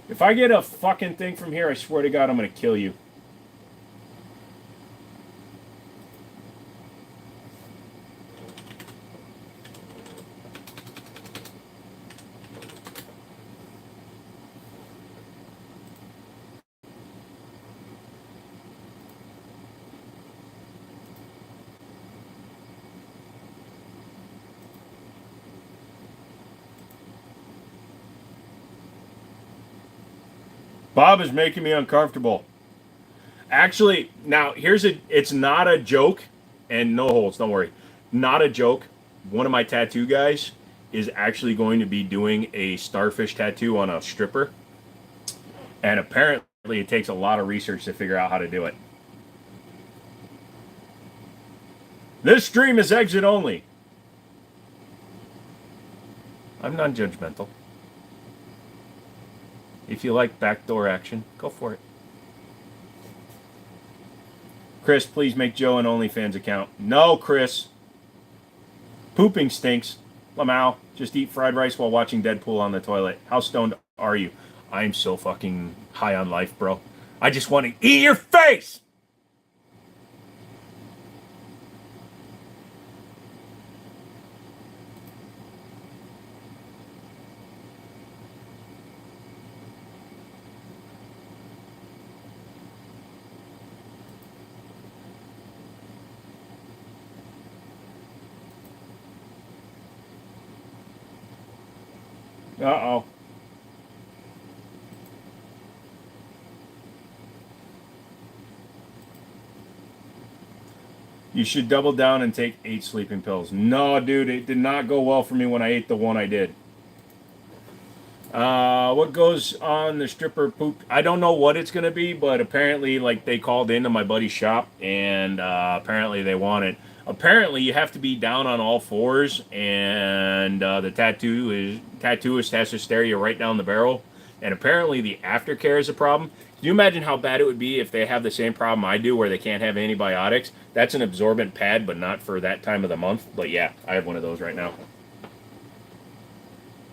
If I get a fucking thing from here, I swear to God, I'm going to kill you. Bob is making me uncomfortable. Actually, now it's not a joke, and no holds, don't worry. Not a joke. One of my tattoo guys is actually going to be doing a starfish tattoo on a stripper. And apparently it takes a lot of research to figure out how to do it. This stream is exit only. I'm non-judgmental. If you like backdoor action, go for it. Chris, please make Joe an OnlyFans account. No, Chris. Pooping stinks. Lamau, just eat fried rice while watching Deadpool on the toilet. How stoned are you? I'm so fucking high on life, bro. I just want to eat your face! Uh-oh. You should double down and take 8 sleeping pills. No, dude, it did not go well for me when I ate the one I did. What goes on the stripper poop? I don't know what it's gonna be, but apparently, like, they called into my buddy's shop, and apparently they want it. Apparently, you have to be down on all fours, and the tattooist has to stare you right down the barrel. And apparently, the aftercare is a problem. Can you imagine how bad it would be if they have the same problem I do, where they can't have antibiotics? That's an absorbent pad, but not for that time of the month. But yeah, I have one of those right now.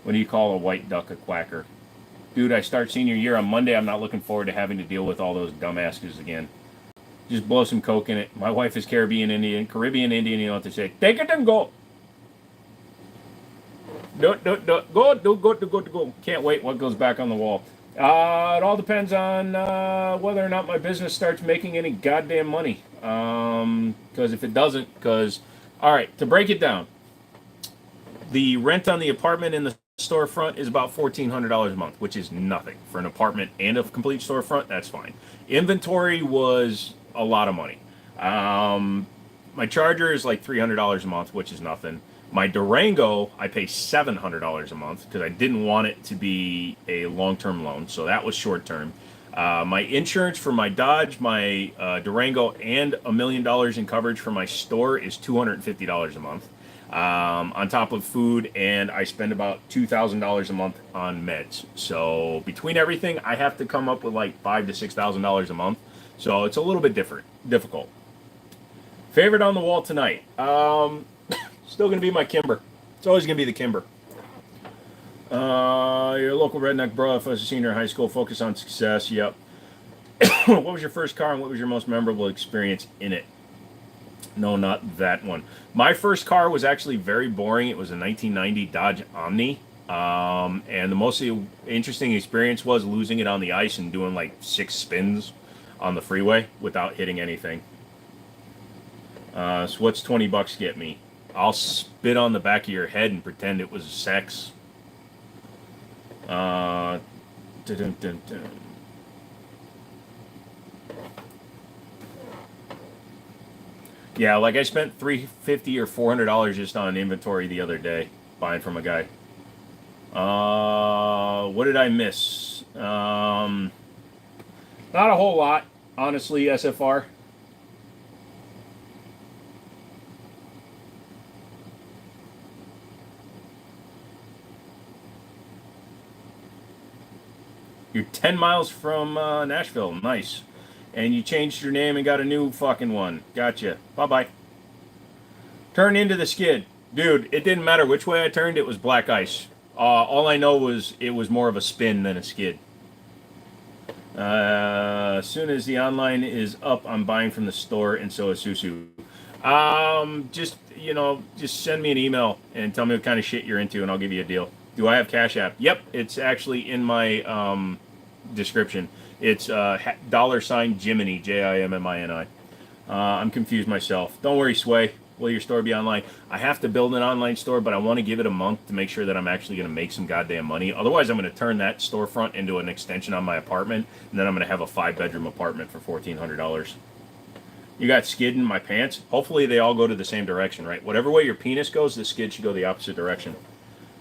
What do you call a white duck a quacker? Dude, I start senior year on Monday. I'm not looking forward to having to deal with all those dumbasses again. Just blow some coke in it. My wife is Caribbean Indian. You know what they say. Take it and go. Go. Can't wait what goes back on the wall. It all depends on whether or not my business starts making any goddamn money. Because if it doesn't, all right, to break it down, the rent on the apartment in the storefront is about $1,400 a month, which is nothing for an apartment and a complete storefront. That's fine. Inventory was a lot of money. My Charger is like $300 a month, which is nothing. My Durango, I pay $700 a month because I didn't want it to be a long-term loan, so that was short-term. My insurance for my Dodge, my Durango, and $1 million in coverage for my store is $250 a month. On top of food, and I spend about $2,000 a month on meds. So between everything, I have to come up with like $5,000 to $6,000 a month. So it's a little bit difficult. Favorite on the wall tonight? Still gonna be my Kimber. It's always gonna be the Kimber. Your local redneck bro, if I was a senior in high school, focus on success. Yep. What was your first car and what was your most memorable experience in it? No, not that one. My first car was actually very boring. It was a 1990 Dodge Omni. And the most interesting experience was losing it on the ice and doing like 6 spins on the freeway without hitting anything. So what's $20 get me? I'll spit on the back of your head and pretend it was sex. Dun, dun, dun, dun. Yeah, like I spent $350 or $400 just on inventory the other day buying from a guy. What did I miss? Not a whole lot, honestly. SFR. You're 10 miles from Nashville. Nice. And you changed your name and got a new fucking one. Gotcha. Bye-bye. Turn into the skid. Dude, it didn't matter which way I turned. It was black ice. All I know was it was more of a spin than a skid. As soon as the online is up, I'm buying from the store, and so is Susu. Just send me an email and tell me what kind of shit you're into, and I'll give you a deal. Do I have Cash App? Yep, it's actually in my description. It's $Jimmini, Jimmini. I'm confused myself. Don't worry, Sway. Will your store be online? I have to build an online store, but I want to give it a month to make sure that I'm actually going to make some goddamn money. Otherwise, I'm going to turn that storefront into an extension on my apartment, and then I'm going to have a 5-bedroom apartment for $1,400. You got skid in my pants? Hopefully they all go to the same direction, right? Whatever way your penis goes, the skid should go the opposite direction.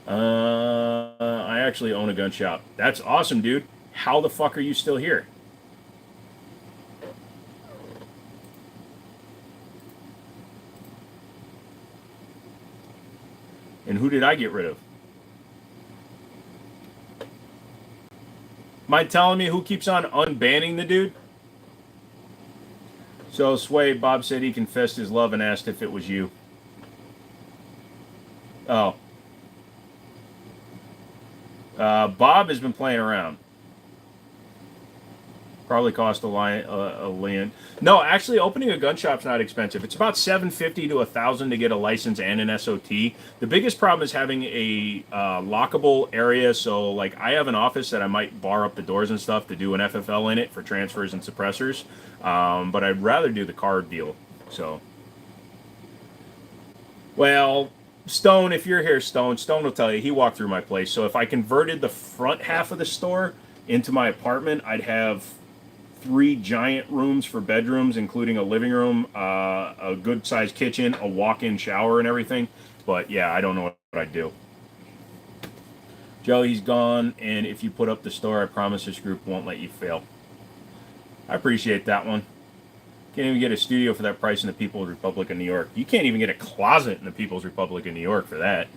I actually own a gun shop. That's awesome, dude. How the fuck are you still here? And who did I get rid of? Mind telling me who keeps on unbanning the dude? So, Sway, Bob said he confessed his love and asked if it was you. Oh. Bob has been playing around. Probably cost a land. No, actually, opening a gun shop's not expensive. It's about $750 to $1,000 to get a license and an SOT. The biggest problem is having a lockable area. So, like, I have an office that I might bar up the doors and stuff to do an FFL in it for transfers and suppressors. But I'd rather do the card deal. So, well, Stone, if you're here, Stone will tell you he walked through my place. So if I converted the front half of the store into my apartment, I'd have 3 giant rooms for bedrooms, including a living room, a good-sized kitchen, a walk-in shower, and everything. But yeah, I don't know what I'd do. Joe, he's gone, and if you put up the store, I promise this group won't let you fail. I appreciate that one. Can't even get a studio for that price in the People's Republic of New York. You can't even get a closet in the People's Republic of New York for that.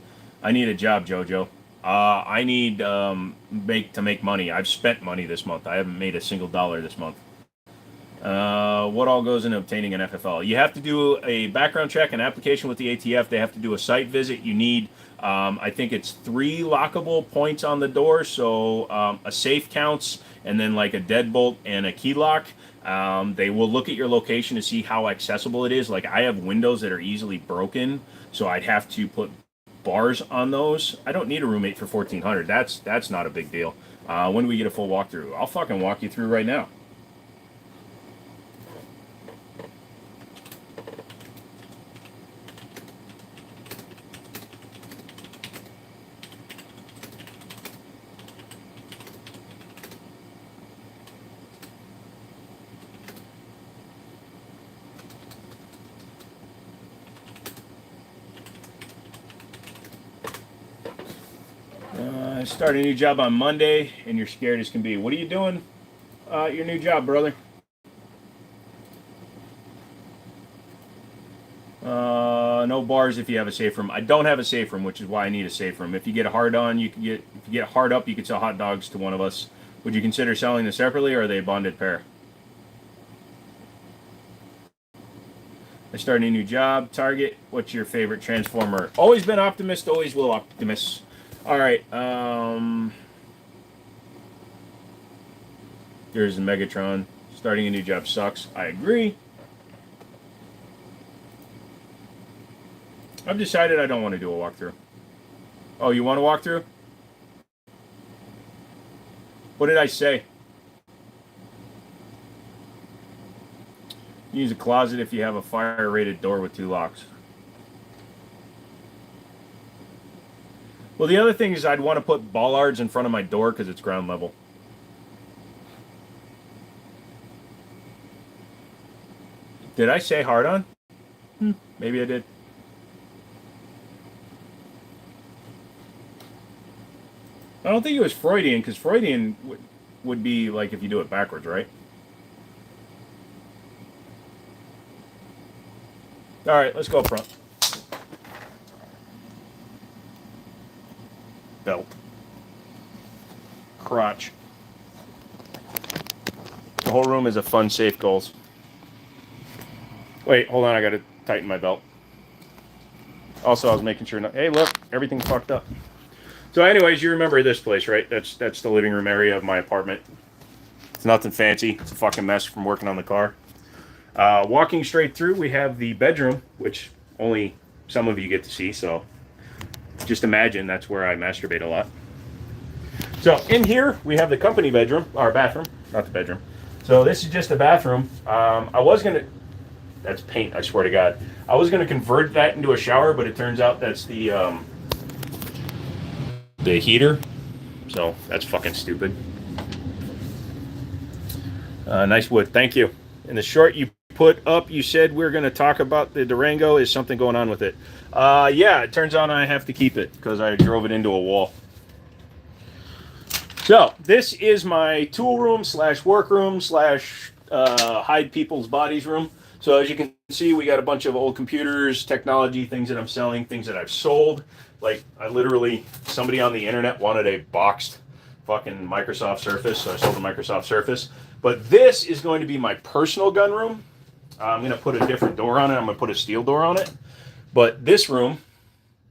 I need a job, JoJo. I need to make money. I've spent money this month. I haven't made a single dollar this month. What all goes into obtaining an FFL? You have to do a background check, an application with the ATF. They have to do a site visit. You need, I think it's 3 lockable points on the door. So a safe counts, and then like a deadbolt and a key lock. They will look at your location to see how accessible it is. Like I have windows that are easily broken, so I'd have to put bars on those. I don't need a roommate for $1,400. That's not a big deal. When do we get a full walkthrough? I'll fucking walk you through right now. I start a new job on Monday, and you're scared as can be. What are you doing? Your new job, brother. No bars if you have a safe room. I don't have a safe room, which is why I need a safe room. If you get a hard on, you can get. If you get hard up, you can sell hot dogs to one of us. Would you consider selling them separately, or are they a bonded pair? I start a new job. Target. What's your favorite Transformer? Always been Optimus. Always will Optimus. All right. There's the Megatron. Starting a new job sucks. I agree. I've decided I don't want to do a walkthrough. Oh, you want a walkthrough? What did I say? Use a closet if you have a fire-rated door with 2 locks. Well, the other thing is I'd want to put bollards in front of my door because it's ground level. Did I say hard on? Maybe I did. I don't think it was Freudian, because Freudian would be like if you do it backwards, right? All right, let's go up front. Belt. Crotch. The whole room is a fun, safe goals. Wait, hold on, I gotta tighten my belt. Also, I was making sure not. Hey, look, everything's fucked up. So, anyways, you remember this place, right? That's the living room area of my apartment. It's nothing fancy. It's a fucking mess from working on the car. Walking straight through, we have the bedroom, which only some of you get to see. So, just imagine that's where I masturbate a lot. So, in here, we have the company bedroom, our bathroom, not the bedroom. So, this is just a bathroom. I was gonna. That's paint, I swear to God. I was going to convert that into a shower, but it turns out that's the heater. So that's fucking stupid. Nice wood. Thank you. In the short you put up, you said we're going to talk about the Durango. Is something going on with it? Yeah, it turns out I have to keep it because I drove it into a wall. So this is my tool room / work room / hide people's bodies room. So as you can see, we got a bunch of old computers, technology, things that I'm selling, things that I've sold. Like I literally, somebody on the internet wanted a boxed fucking Microsoft Surface, so I sold the Microsoft Surface. But this is going to be my personal gun room. I'm going to put a different door on it. I'm going to put a steel door on it. But this room,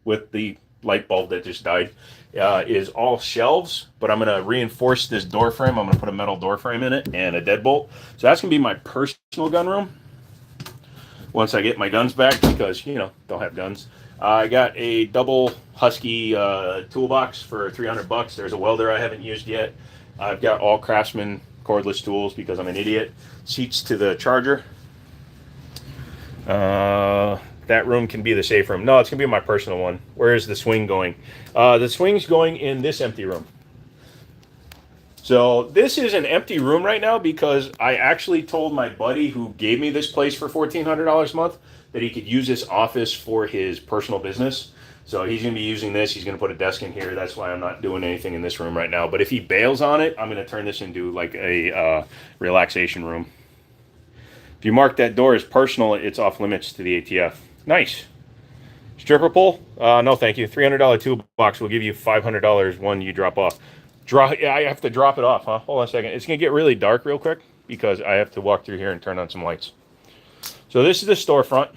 with the light bulb that just died, is all shelves. But I'm going to reinforce this door frame. I'm going to put a metal door frame in it and a deadbolt. So that's going to be my personal gun room once I get my guns back, because, you know, don't have guns. I got a double Husky toolbox for $300. There's a welder I haven't used yet. I've got all Craftsman cordless tools because I'm an idiot. Seats to the charger. That room can be the safe room. No, it's going to be my personal one. Where is the swing going? The swing's going in this empty room. So this is an empty room right now because I actually told my buddy who gave me this place for $1,400 a month that he could use this office for his personal business. So he's going to be using this. He's going to put a desk in here. That's why I'm not doing anything in this room right now. But if he bails on it, I'm going to turn this into like a relaxation room. If you mark that door as personal, it's off limits to the ATF. Nice. Stripper pole? No, thank you. $300 toolbox will give you $500 when you drop off. I have to drop it off, huh? Hold on a second. It's going to get really dark real quick because I have to walk through here and turn on some lights. So this is the storefront.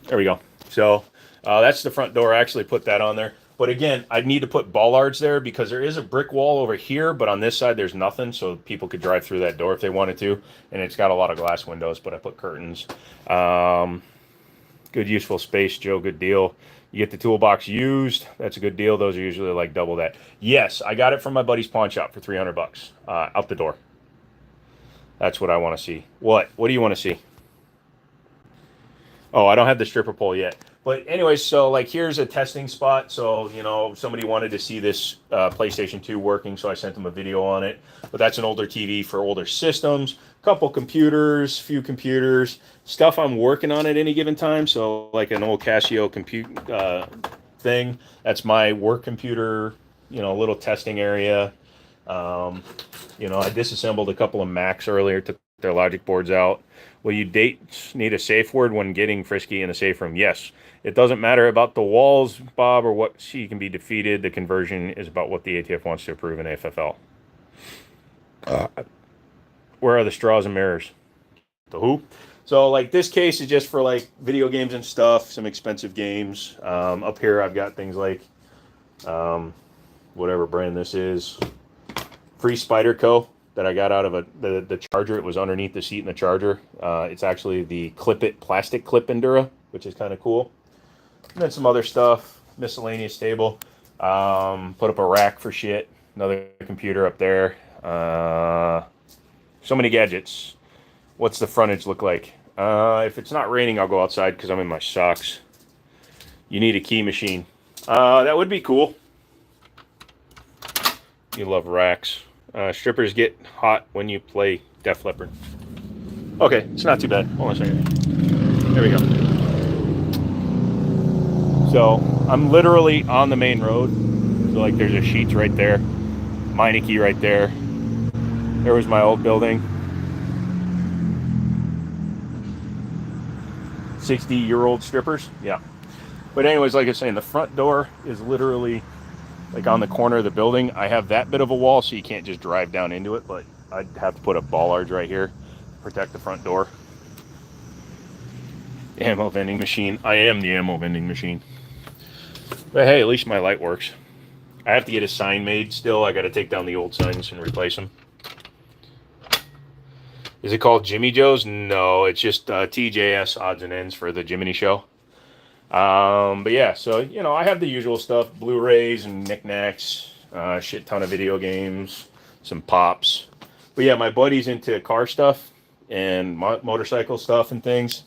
There we go. So that's the front door. I actually put that on there. But again, I need to put bollards there because there is a brick wall over here, but on this side there's nothing, so people could drive through that door if they wanted to. And it's got a lot of glass windows, but I put curtains. Good useful space, Joe. Good deal. You get the toolbox used. That's a good deal. Those are usually like double that. Yes, I got it from my buddy's pawn shop for $300 out the door. That's what I want to see. What do you want to see? Oh, I don't have the stripper pole yet. But anyways, so like here's a testing spot. So, you know, somebody wanted to see this PlayStation 2 working, so I sent them a video on it. But that's an older TV for older systems. Couple computers, few computers, stuff I'm working on at any given time. So like an old Casio compute thing. That's my work computer, you know, little testing area. You know, I disassembled a couple of Macs earlier, took their logic boards out. Will you need a safe word when getting frisky in a safe room? Yes. It doesn't matter about the walls, Bob, or what she can be defeated. The conversion is about what the ATF wants to approve in AFFL. Where are the straws and mirrors? The who? So, like, this case is just for, like, video games and stuff, some expensive games. Up here, I've got things like, whatever brand this is, Free Spider Co. that I got out of the charger. It was underneath the seat in the charger. It's actually the plastic clip Endura, which is kind of cool. And then some other stuff, miscellaneous table. Put up a rack for shit. Another computer up there. So many gadgets. What's the frontage look like? If it's not raining, I'll go outside because I'm in my socks. You need a key machine. That would be cool. You love racks. Strippers get hot when you play Def Leppard. Okay, it's not too bad. Hold on a second. There we go. So I'm literally on the main road. So like there's a Sheetz right there. Meineke right there. There was my old building. 60-year-old strippers. Yeah. But anyways, like I was saying, the front door is literally like on the corner of the building. I have that bit of a wall, so you can't just drive down into it, but I'd have to put a bollard right here to protect the front door. Ammo vending machine. I am the ammo vending machine. But hey, at least my light works. I have to get a sign made still. I got to take down the old signs and replace them. Is it called Jimmy Joe's? No, it's just TJS odds and ends for the Jimmini show. But yeah, so, you know, I have the usual stuff, Blu-rays and knickknacks, shit ton of video games, some pops. But yeah, my buddy's into car stuff and motorcycle stuff and things.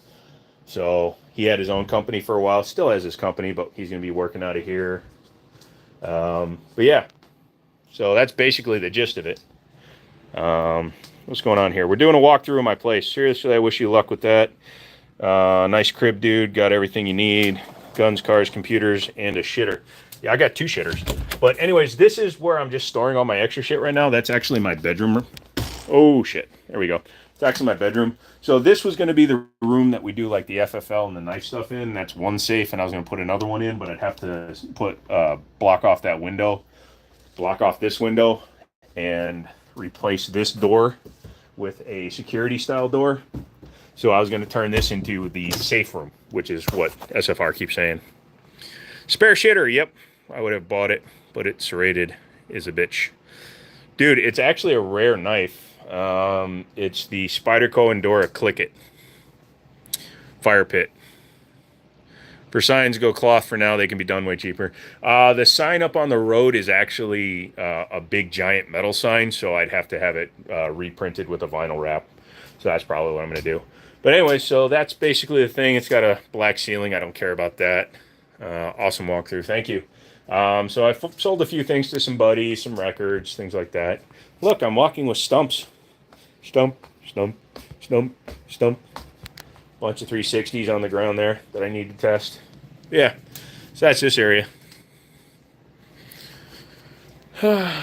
So he had his own company for a while, still has his company, but he's going to be working out of here. But yeah, so that's basically the gist of it. What's going on here? We're doing a walkthrough of my place. Seriously, I wish you luck with that. Nice crib, dude. Got everything you need. Guns, cars, computers, and a shitter. Yeah, I got 2 shitters. But anyways, this is where I'm just storing all my extra shit right now. That's actually my bedroom. Oh, shit. There we go. It's actually my bedroom. So this was going to be the room that we do like the FFL and the knife stuff in. That's one safe, and I was going to put another one in, but I'd have to put block off that window, block off this window, and replace this door with a security style door. So I was going to turn this into the safe room, which is what SFR keeps saying. Spare shitter, yep. I would have bought it, but it's serrated is a bitch. Dude, it's actually a rare knife. It's the Spyderco Endura Click It fire pit. For signs, go cloth for now. They can be done way cheaper. The sign up on the road is actually a big giant metal sign, so I'd have to have it reprinted with a vinyl wrap. So that's probably what I'm going to do. But anyway, so that's basically the thing. It's got a black ceiling. I don't care about that. Awesome walkthrough. Thank you. So I sold a few things to some buddies, some records, things like that. Look, I'm walking with stumps. Stump, stump, stump, stump. Bunch of 360s on the ground there that I need to test. Yeah, so that's this area. And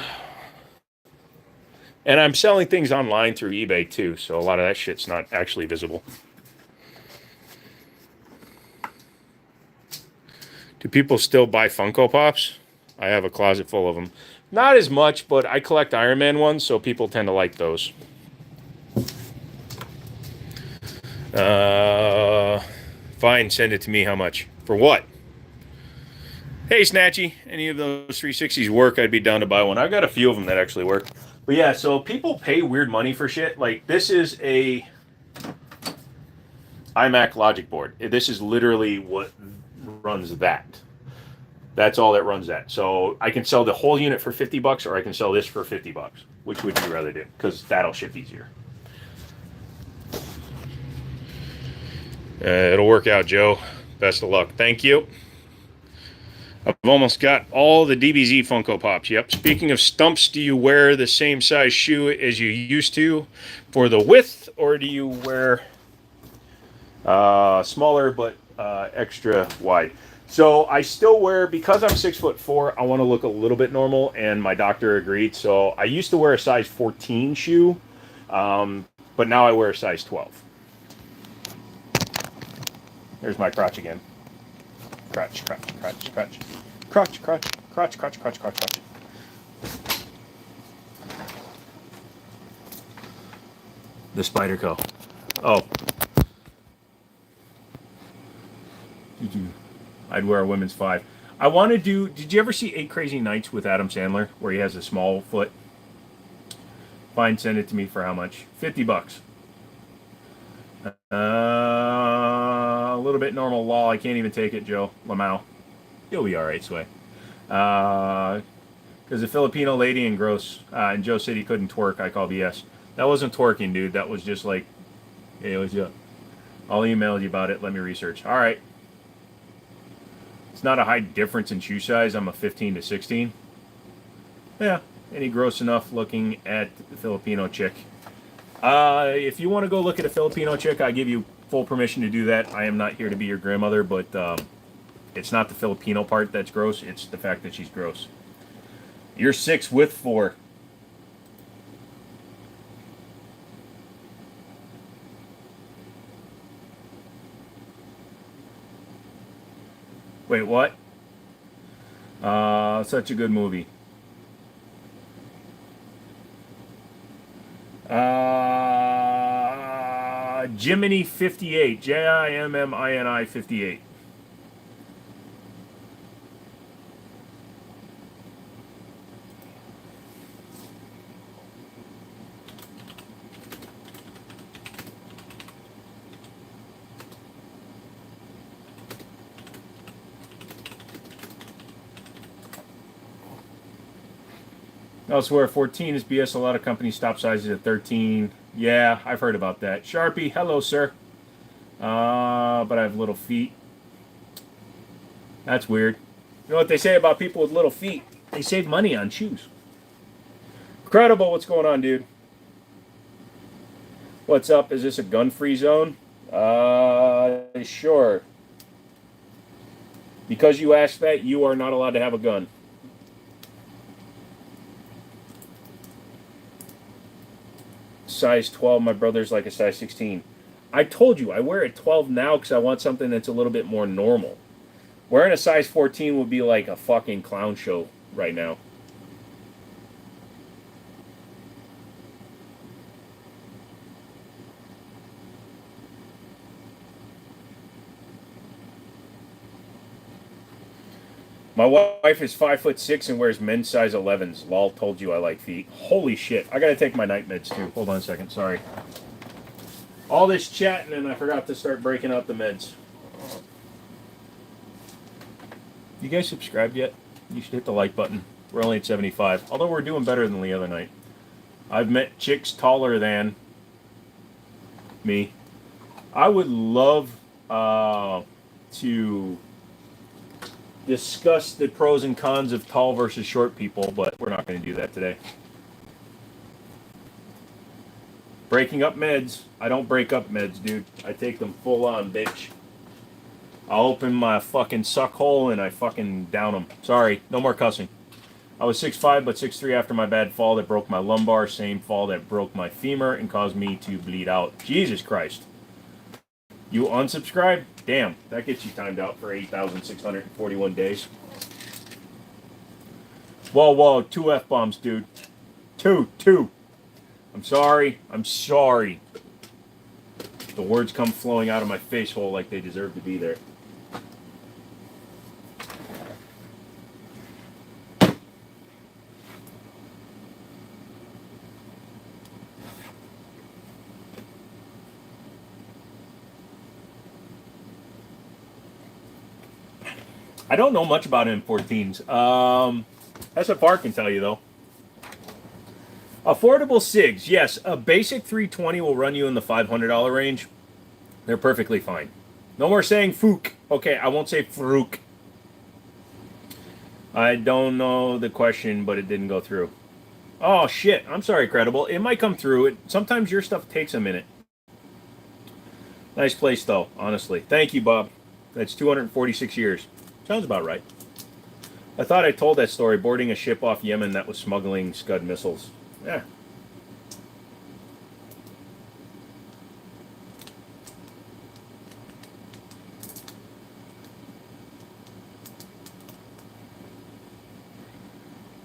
I'm selling things online through eBay too, so a lot of that shit's not actually visible. Do people still buy Funko Pops? I have a closet full of them. Not as much, but I collect Iron Man ones, so people tend to like those. Fine, send it to me. How much? For what? Hey, Snatchy, any of those 360s work, I'd be down to buy one. I've got a few of them that actually work. But yeah, so people pay weird money for shit. Like, this is a iMac logic board. This is literally what runs that. That's all that runs that. So I can sell the whole unit for $50, or I can sell this for $50. Which would you rather do? Because that'll ship easier. It'll work out, Joe. Best of luck. Thank you. I've almost got all the DBZ Funko Pops. Yep. Speaking of stumps, do you wear the same size shoe as you used to for the width, or do you wear smaller but extra wide? So I still wear, because I'm 6'4", I want to look a little bit normal, and my doctor agreed. So I used to wear a size 14 shoe, but now I wear a size 12. There's my crotch again. Crotch, crotch, crotch, crotch. Crotch, crotch, crotch, crotch, crotch, crotch, crotch. The Spyderco. Oh. I'd wear a women's 5. I want to do... Did you ever see 8 Crazy Nights with Adam Sandler, where he has a small foot? Fine, send it to me for how much? $50. A little bit normal law. I can't even take it, Joe Lamau. You'll be all right, Sway. Because the Filipino lady in Gross and Joe said he couldn't twerk. I call BS. That wasn't twerking, dude. That was just like, hey, what's up? I'll email you about it. Let me research. All right. It's not a high difference in shoe size. I'm a 15 to 16. Yeah. Any gross enough looking at the Filipino chick. If you want to go look at a Filipino chick, I give you full permission to do that. I am not here to be your grandmother, but it's not the Filipino part that's gross. It's the fact that she's gross. You're 6 with 4. Wait, what? Such a good movie. Jimmini 58. Jimmini 58. Elsewhere, 14 is BS. A lot of companies stop sizes at 13. Yeah, I've heard about that. Sharpie, hello, sir. But I have little feet. That's weird. You know what they say about people with little feet? They save money on shoes. Incredible, what's going on, dude? What's up? Is this a gun-free zone? Sure. Because you asked that, you are not allowed to have a gun. size 12. My brother's like a size 16. I told you, I wear a 12 now because I want something that's a little bit more normal. Wearing a size 14 would be like a fucking clown show right now. My wife is 5'6" and wears men's size 11s. Lol, told you I like feet. Holy shit. I gotta take my night meds too. Hold on a second, sorry. All this chatting and I forgot to start breaking out the meds. You guys subscribed yet? You should hit the like button. We're only at 75. Although we're doing better than the other night. I've met chicks taller than me. I would love to discuss the pros and cons of tall versus short people, but we're not going to do that today. Breaking up meds. I don't break up meds, dude. I take them full on, bitch. I'll open my fucking suck hole and I fucking down them. Sorry, no more cussing. I was 6'5", but 6'3" after my bad fall that broke my lumbar. Same fall that broke my femur and caused me to bleed out. Jesus Christ. You unsubscribe? Damn, that gets you timed out for 8,641 days. Whoa, 2 F-bombs, dude. Two. I'm sorry. The words come flowing out of my face hole like they deserve to be there. I don't know much about M14s. SFR can tell you, though. Affordable SIGs. Yes, a basic 320 will run you in the $500 range. They're perfectly fine. No more saying fook. Okay, I won't say frook. I don't know the question, but it didn't go through. Oh, shit. I'm sorry, Credible. It might come through. Sometimes your stuff takes a minute. Nice place, though, honestly. Thank you, Bob. That's 246 years. Sounds about right. I thought I told that story, boarding a ship off Yemen that was smuggling Scud missiles. Yeah.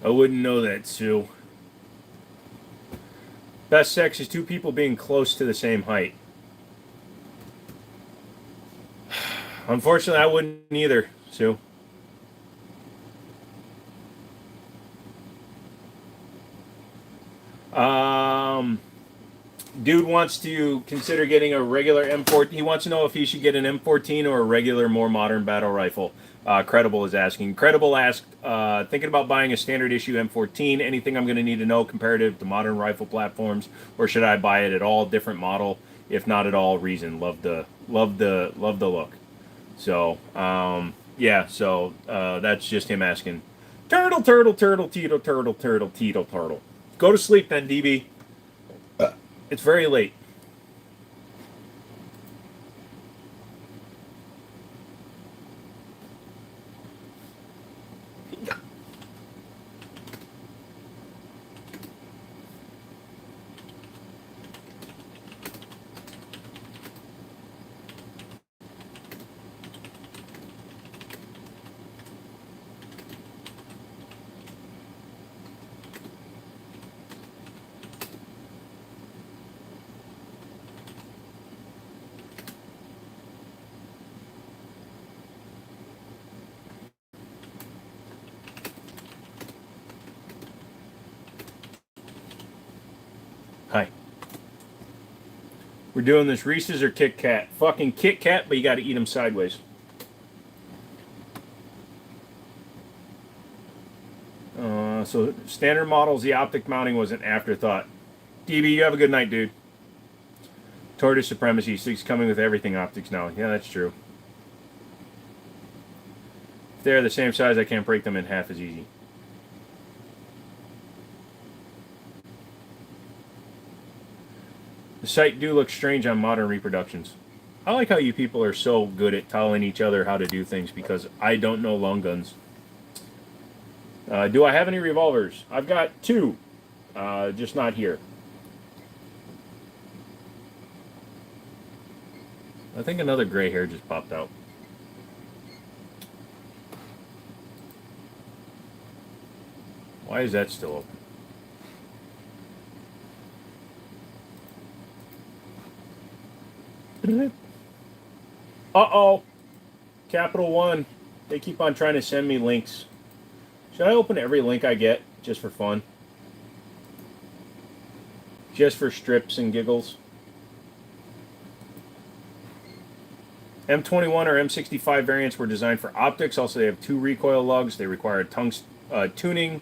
I wouldn't know that, Sue. Best sex is 2 people being close to the same height. Unfortunately, I wouldn't either, Sue. Dude wants to consider getting a regular M14. He wants to know if he should get an M14 or a regular, more modern battle rifle. Credible is asking. Credible asked, thinking about buying a standard issue M14. Anything I'm going to need to know comparative to modern rifle platforms, or should I buy it at all? Different model, if not at all. Reason. Love the look. So yeah. So that's just him asking. Turtle, teetle, turtle. Go to sleep then, DB. It's very late. Hi. We're doing this Reese's or Kit Kat. Fucking Kit Kat, but you got to eat them sideways. So standard models, the optic mounting was an afterthought. DB, you have a good night, dude. Tortoise supremacy. He's coming with everything optics now. Yeah, that's true. If they're the same size, I can't break them in half as easy. The sight do look strange on modern reproductions. I like how you people are so good at telling each other how to do things because I don't know long guns. Do I have any revolvers? I've got 2, just not here. I think another gray hair just popped out. Why is that still open? Uh-oh. Capital One. They keep on trying to send me links. Should I open every link I get just for fun? Just for strips and giggles? M21 or M65 variants were designed for optics. Also, they have 2 recoil lugs. They require tuning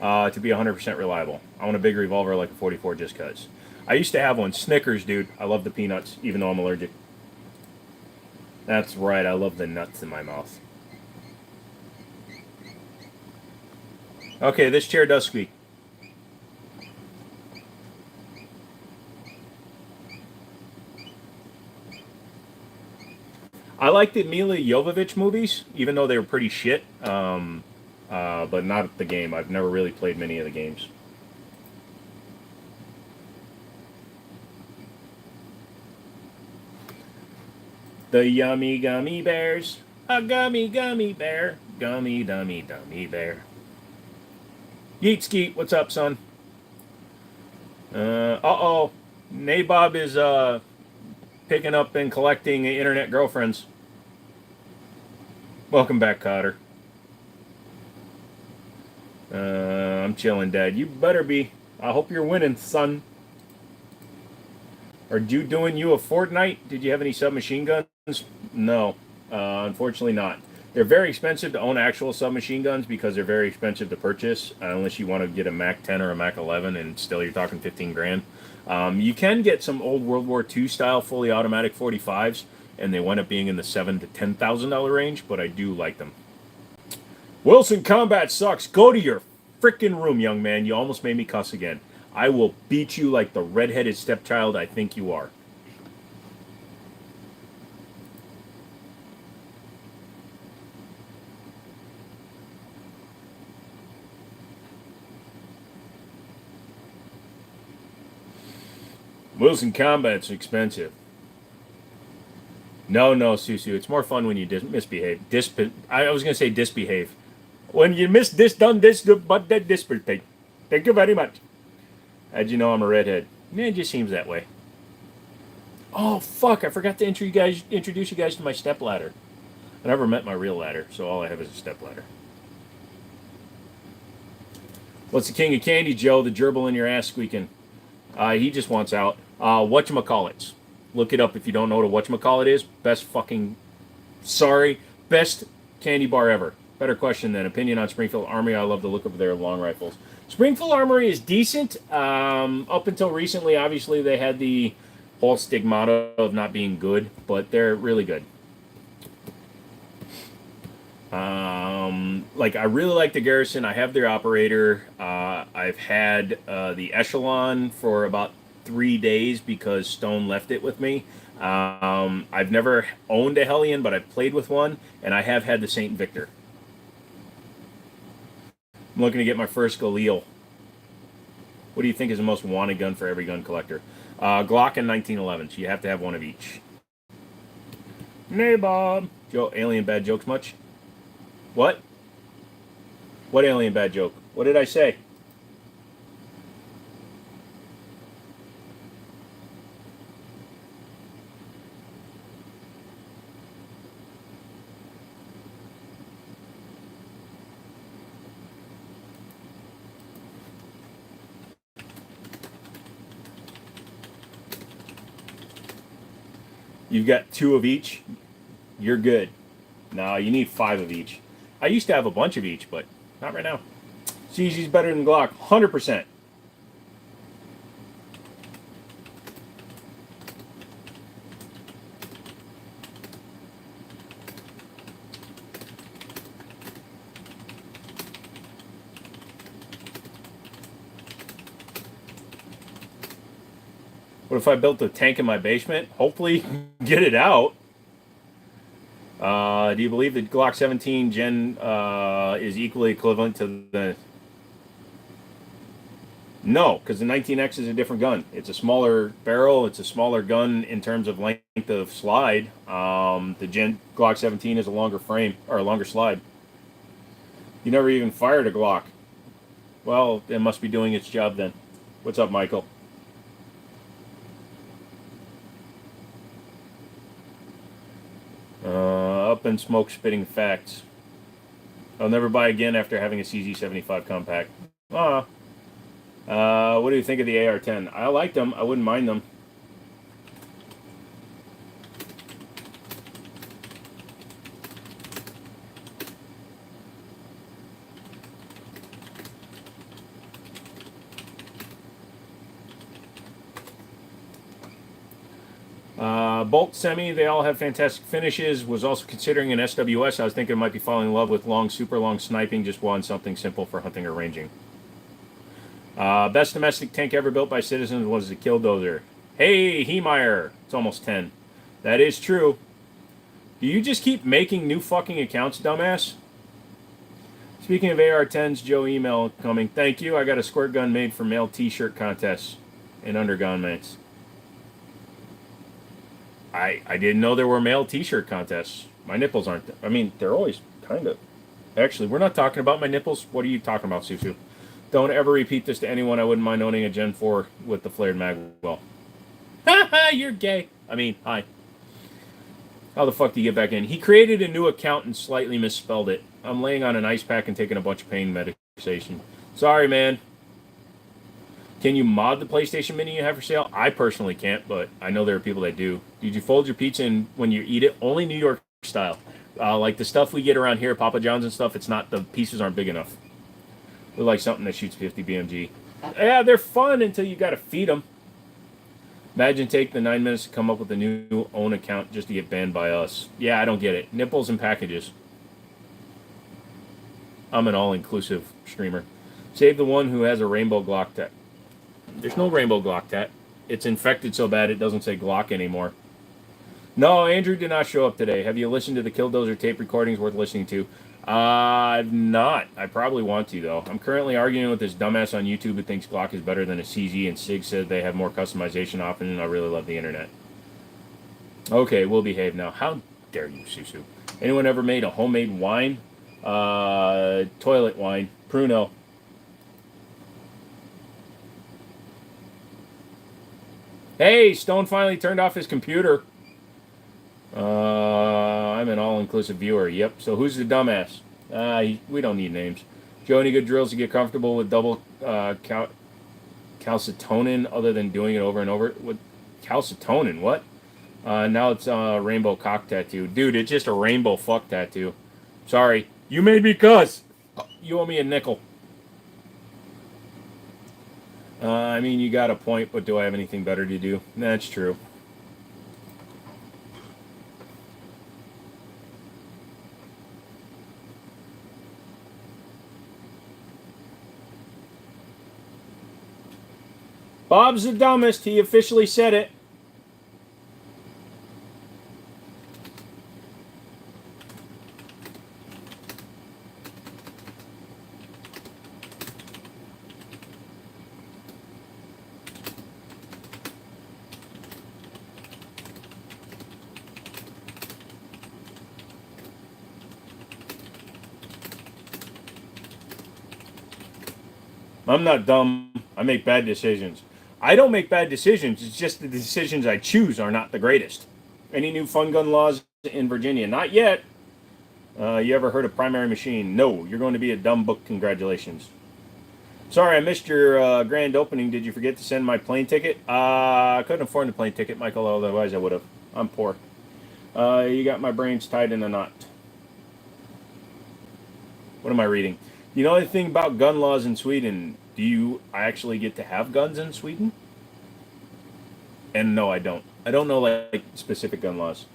to be 100% reliable. I want a big revolver like a 44 just because. I used to have one. Snickers, dude. I love the peanuts, even though I'm allergic. That's right. I love the nuts in my mouth. Okay, this chair does squeak. I like the Mila Jovovich movies, even though they were pretty shit, but not the game. I've never really played many of the games. The yummy gummy bears. A gummy gummy bear. Gummy dummy dummy bear. Yeet Skeet, what's up, son? Uh-oh. Nabob is picking up and collecting internet girlfriends. Welcome back, Cotter. I'm chilling, Dad. You better be. I hope you're winning, son. Are you doing you a Fortnite? Did you have any submachine guns? No, unfortunately not. They're very expensive to own actual submachine guns because they're very expensive to purchase, unless you want to get a Mac 10 or a Mac 11, and still you're talking 15 grand. You can get some old World War II style fully automatic 45s, and they wind up being in the $7,000 to $10,000 range, but I do like them. Wilson, combat sucks. Go to your frickin' room, young man. You almost made me cuss again. I will beat you like the redheaded stepchild I think you are. Wilson Combat's expensive. No, Susu. It's more fun when you misbehave. I was going to say disbehave. When you done this, but that disbehave. Thank you very much. How'd you know I'm a redhead? It just seems that way. Oh, fuck. I forgot to introduce you guys to my stepladder. I never met my real ladder, so all I have is a stepladder. What's the king of candy, Joe? The gerbil in your ass squeaking. He just wants out. Whatchamacallits. Look it up if you don't know what a whatchamacallit is. Best candy bar ever. Better question than opinion on Springfield Armory. I love the look of their long rifles. Springfield Armory is decent. Up until recently, obviously, they had the whole stigmata of not being good, but they're really good. I really like the Garrison. I have their operator. I've had the Echelon for about 3 days because Stone left it with me. I've never owned a Hellion, but I've played with one, and I have had the St. Victor. I'm looking to get my first Galil. What do you think is the most wanted gun for every gun collector? Glock and 1911. So you have to have one of each. Nabob. Joe, alien bad jokes much? What? What alien bad joke? What did I say? You've got 2 of each. You're good. No, you need 5 of each. I used to have a bunch of each, but not right now. CZ's better than Glock. 100%. What if I built a tank in my basement? Hopefully get it out. Do you believe that Glock 17 Gen is equivalent to the... No, because the 19X is a different gun. It's a smaller barrel. It's a smaller gun in terms of length of slide. The Gen Glock 17 is a longer frame or a longer slide. You never even fired a Glock. Well, it must be doing its job then. What's up, Michael? Up in smoke spitting facts. I'll never buy again after having a CZ75 compact. What do you think of the AR-10? I like them. I wouldn't mind them. Bolt Semi, they all have fantastic finishes. Was also considering an SWS. I was thinking I might be falling in love with long, super long sniping. Just want something simple for hunting or ranging. Best domestic tank ever built by citizens was the Killdozer. Hey, Hemeyer. It's almost 10. That is true. Do you just keep making new fucking accounts, dumbass? Speaking of AR-10s, Joe email coming. Thank you. I got a squirt gun made for male t-shirt contests and undergarments. I didn't know there were male t-shirt contests. My nipples aren't... I mean, they're always kind of... Actually, we're not talking about my nipples. What are you talking about, Susu? Don't ever repeat this to anyone. I wouldn't mind owning a Gen 4 with the flared mag. Well, haha, you're gay. I mean, hi. How the fuck do you get back in? He created a new account and slightly misspelled it. I'm laying on an ice pack and taking a bunch of pain medication. Sorry, man. Can you mod the PlayStation Mini you have for sale? I personally can't, but I know there are people that do. Did you fold your pizza in when you eat it? Only New York style. Like the stuff we get around here, Papa John's and stuff, it's not, the pieces aren't big enough. They're like something that shoots 50 BMG. Yeah, they're fun until you gotta feed them. Imagine take the 9 minutes to come up with a new own account just to get banned by us. Yeah, I don't get it. Nipples and packages. I'm an all-inclusive streamer. Save the one who has a rainbow Glock tat. There's no rainbow Glock tat. It's infected so bad it doesn't say Glock anymore. No, Andrew did not show up today. Have you listened to the Killdozer tape recordings worth listening to? I've not. I probably want to, though. I'm currently arguing with this dumbass on YouTube who thinks Glock is better than a CZ, and Sig said they have more customization options, and I really love the internet. Okay, we'll behave now. How dare you, Susu? Anyone ever made a homemade wine? Toilet wine. Pruno. Hey, Stone finally turned off his computer. I'm an all-inclusive viewer. Yep. So who's the dumbass? We don't need names. Joe, any good drills to get comfortable with double calcitonin other than doing it over and over? With calcitonin, what? Now it's rainbow cock tattoo. Dude, it's just a rainbow fuck tattoo. Sorry. You made me cuss. You owe me a nickel. I mean, you got a point, but do I have anything better to do? That's true. Bob's the dumbest. He officially said it. I'm not dumb. I make bad decisions. I don't make bad decisions. It's just the decisions I choose are not the greatest. Any new fun gun laws in Virginia? Not yet. You ever heard of primary machine? No. You're going to be a dumb book. Congratulations. Sorry, I missed your grand opening. Did you forget to send my plane ticket? I couldn't afford the plane ticket, Michael. Otherwise, I would have. I'm poor. You got my brains tied in a knot. What am I reading? You know anything about gun laws in Sweden? Do you actually get to have guns in Sweden? And no, I don't. I don't know like specific gun laws.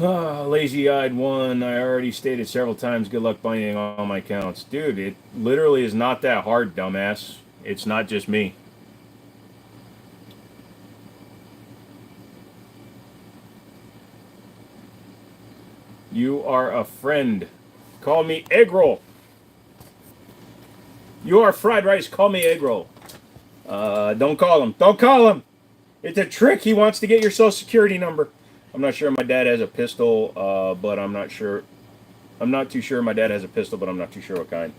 Lazy-eyed one. I already stated several times. Good luck binding all my counts, dude. It literally is not that hard, dumbass. It's not just me. You are a friend. Call me egg roll. You are fried rice. Call me egg roll. Don't call him. Don't call him. It's a trick. He wants to get your social security number. I'm not sure my dad has a pistol, but I'm not sure. I'm not too sure my dad has a pistol, but I'm not too sure what kind.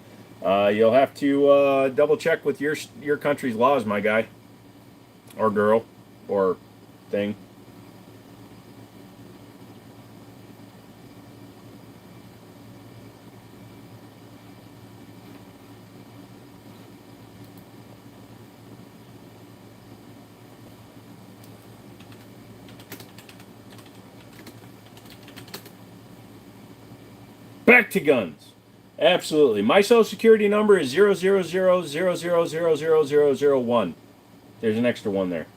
You'll have to double check with your country's laws, my guy, or girl, or thing. Back to guns. Absolutely. My social security number is 00000000001. There's an extra one there.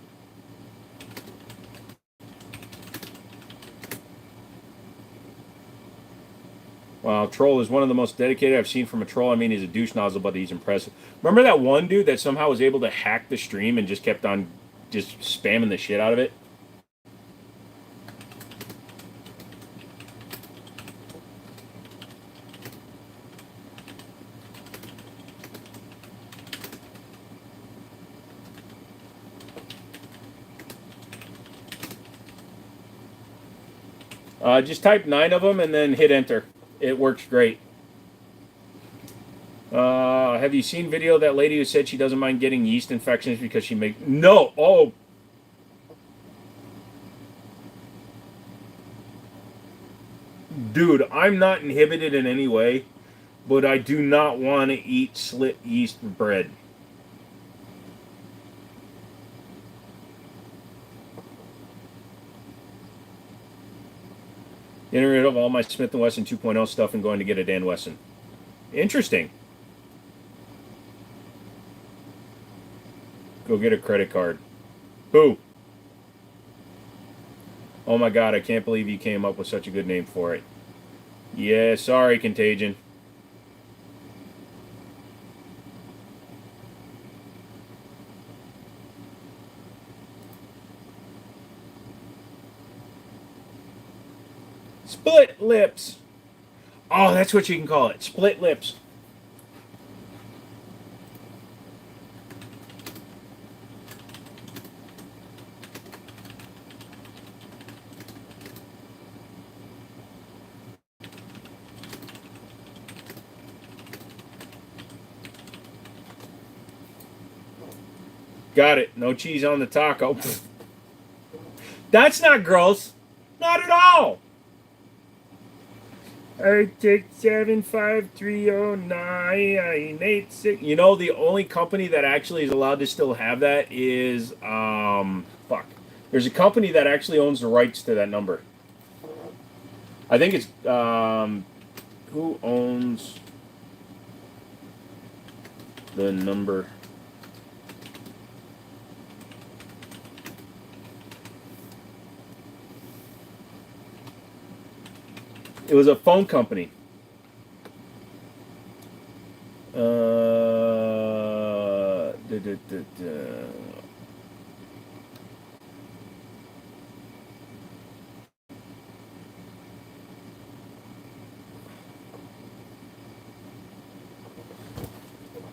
Wow, Troll is one of the most dedicated I've seen from a troll. I mean, he's a douche nozzle, but he's impressive. Remember that one dude that somehow was able to hack the stream and just kept on just spamming the shit out of it? Just type 9 of them and then hit enter. It works great. Have you seen video of that lady who said she doesn't mind getting yeast infections because she makes... No! Oh! Dude, I'm not inhibited in any way, but I do not want to eat slit yeast bread. Getting rid of all my Smith & Wesson 2.0 stuff and going to get a Dan Wesson. Interesting. Go get a credit card. Who? Oh my god, I can't believe you came up with such a good name for it. Yeah, sorry, Contagion. Split lips. Oh, that's what you can call it. Split lips. Got it. No cheese on the taco. That's not gross. Not at all. 867530986. You know, the only company that actually is allowed to still have that is fuck. There's a company that actually owns the rights to that number. I think it's who owns the number? It was a phone company.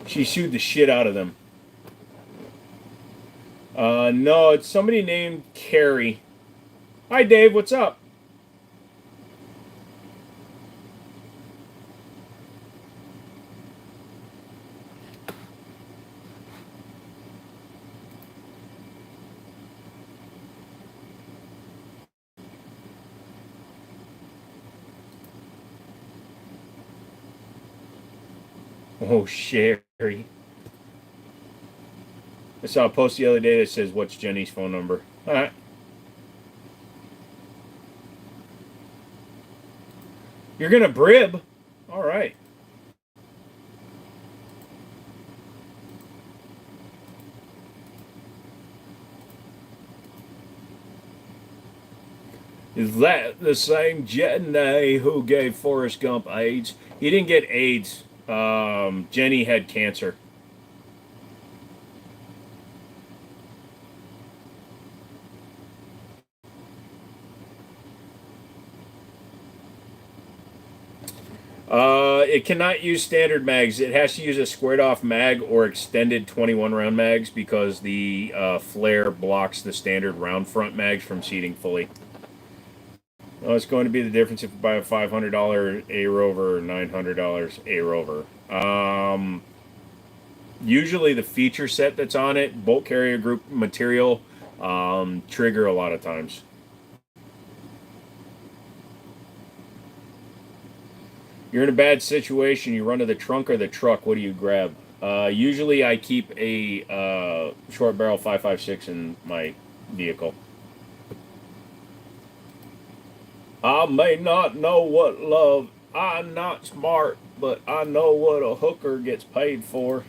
She sued the shit out of them. No, it's somebody named Carrie. Hi, Dave. What's up? Oh, Sherry. I saw a post the other day that says, "What's Jenny's phone number?" All right. You're gonna brib. All right. Is that the same Jimmini who gave Forrest Gump AIDS? He didn't get AIDS. Jenny had cancer. It cannot use standard mags. It has to use a squared off mag or extended 21 round mags because the flare blocks the standard round front mags from seating fully. Well, it's going to be the difference if you buy a $500 A Rover or $900 A Rover. Usually the feature set that's on it, bolt carrier group material, trigger a lot of times. You're in a bad situation. You run to the trunk or the truck. What do you grab? Usually I keep a short barrel 5.56 in my vehicle. I may not know what love. I'm not smart, but I know what a hooker gets paid for.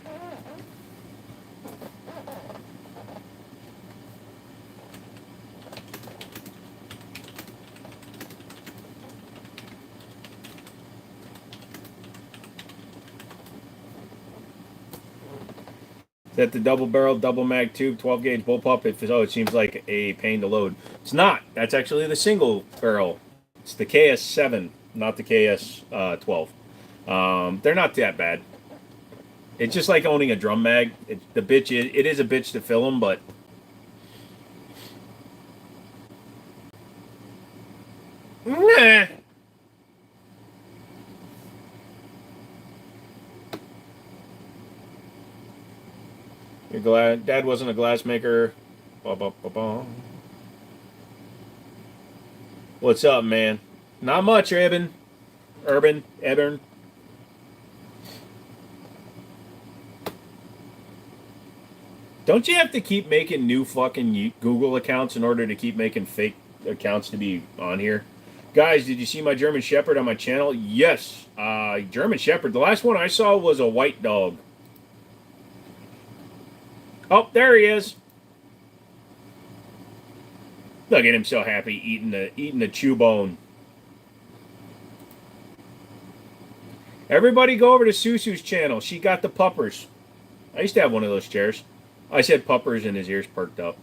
Is that the double barrel, double mag tube, 12 gauge bullpup? It seems like a pain to load. It's not. That's actually the single barrel. It's the KS7, not the KS12. They're not that bad. It's just like owning a drum mag. It is a bitch to fill them, but nah. Your dad wasn't a glass maker. Ba, ba, ba, ba. What's up, man? Not much, Ebern. Don't you have to keep making new fucking Google accounts in order to keep making fake accounts to be on here? Guys, did you see my German Shepherd on my channel? Yes. German Shepherd. The last one I saw was a white dog. Oh, there he is. Look at him so happy eating the chew bone. Everybody go over to Susu's channel. She got the puppers. I used to have one of those chairs. I said puppers and his ears perked up.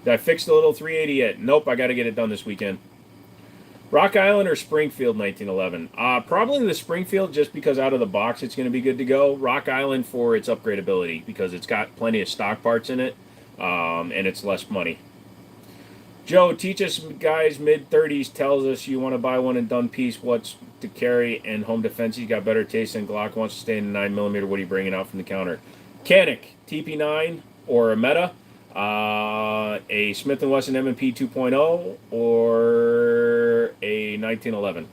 Did I fix the little 380 yet? Nope, I got to get it done this weekend. Rock Island or Springfield 1911? Probably the Springfield just because out of the box it's going to be good to go. Rock Island for its upgradability because it's got plenty of stock parts in it and it's less money. Joe, teach us guys mid-30s tells us you want to buy one and done piece. What's to carry and home defense? He's got better taste than Glock wants to stay in 9mm. What are you bringing out from the counter? Canic, TP9 or a Meta. A Smith & Wesson M&P 2.0 or a 1911.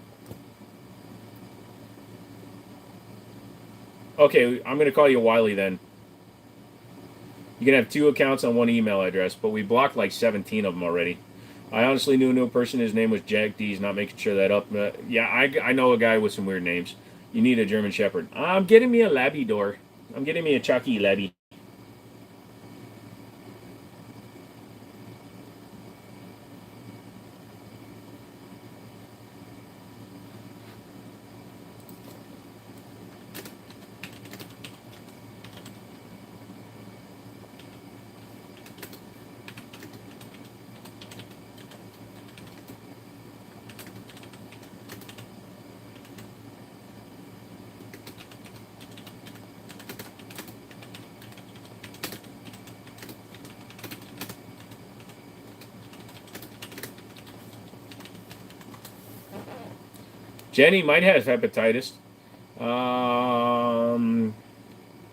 Okay, I'm going to call you Wiley then. You can have 2 accounts on 1 email address, but we blocked like 17 of them already. I honestly knew no person. His name was Jack D's. Not making sure that up. Yeah, I know a guy with some weird names. You need a German Shepherd. I'm getting me a Labrador. I'm getting me a Chucky Labby. Jenny might have hepatitis.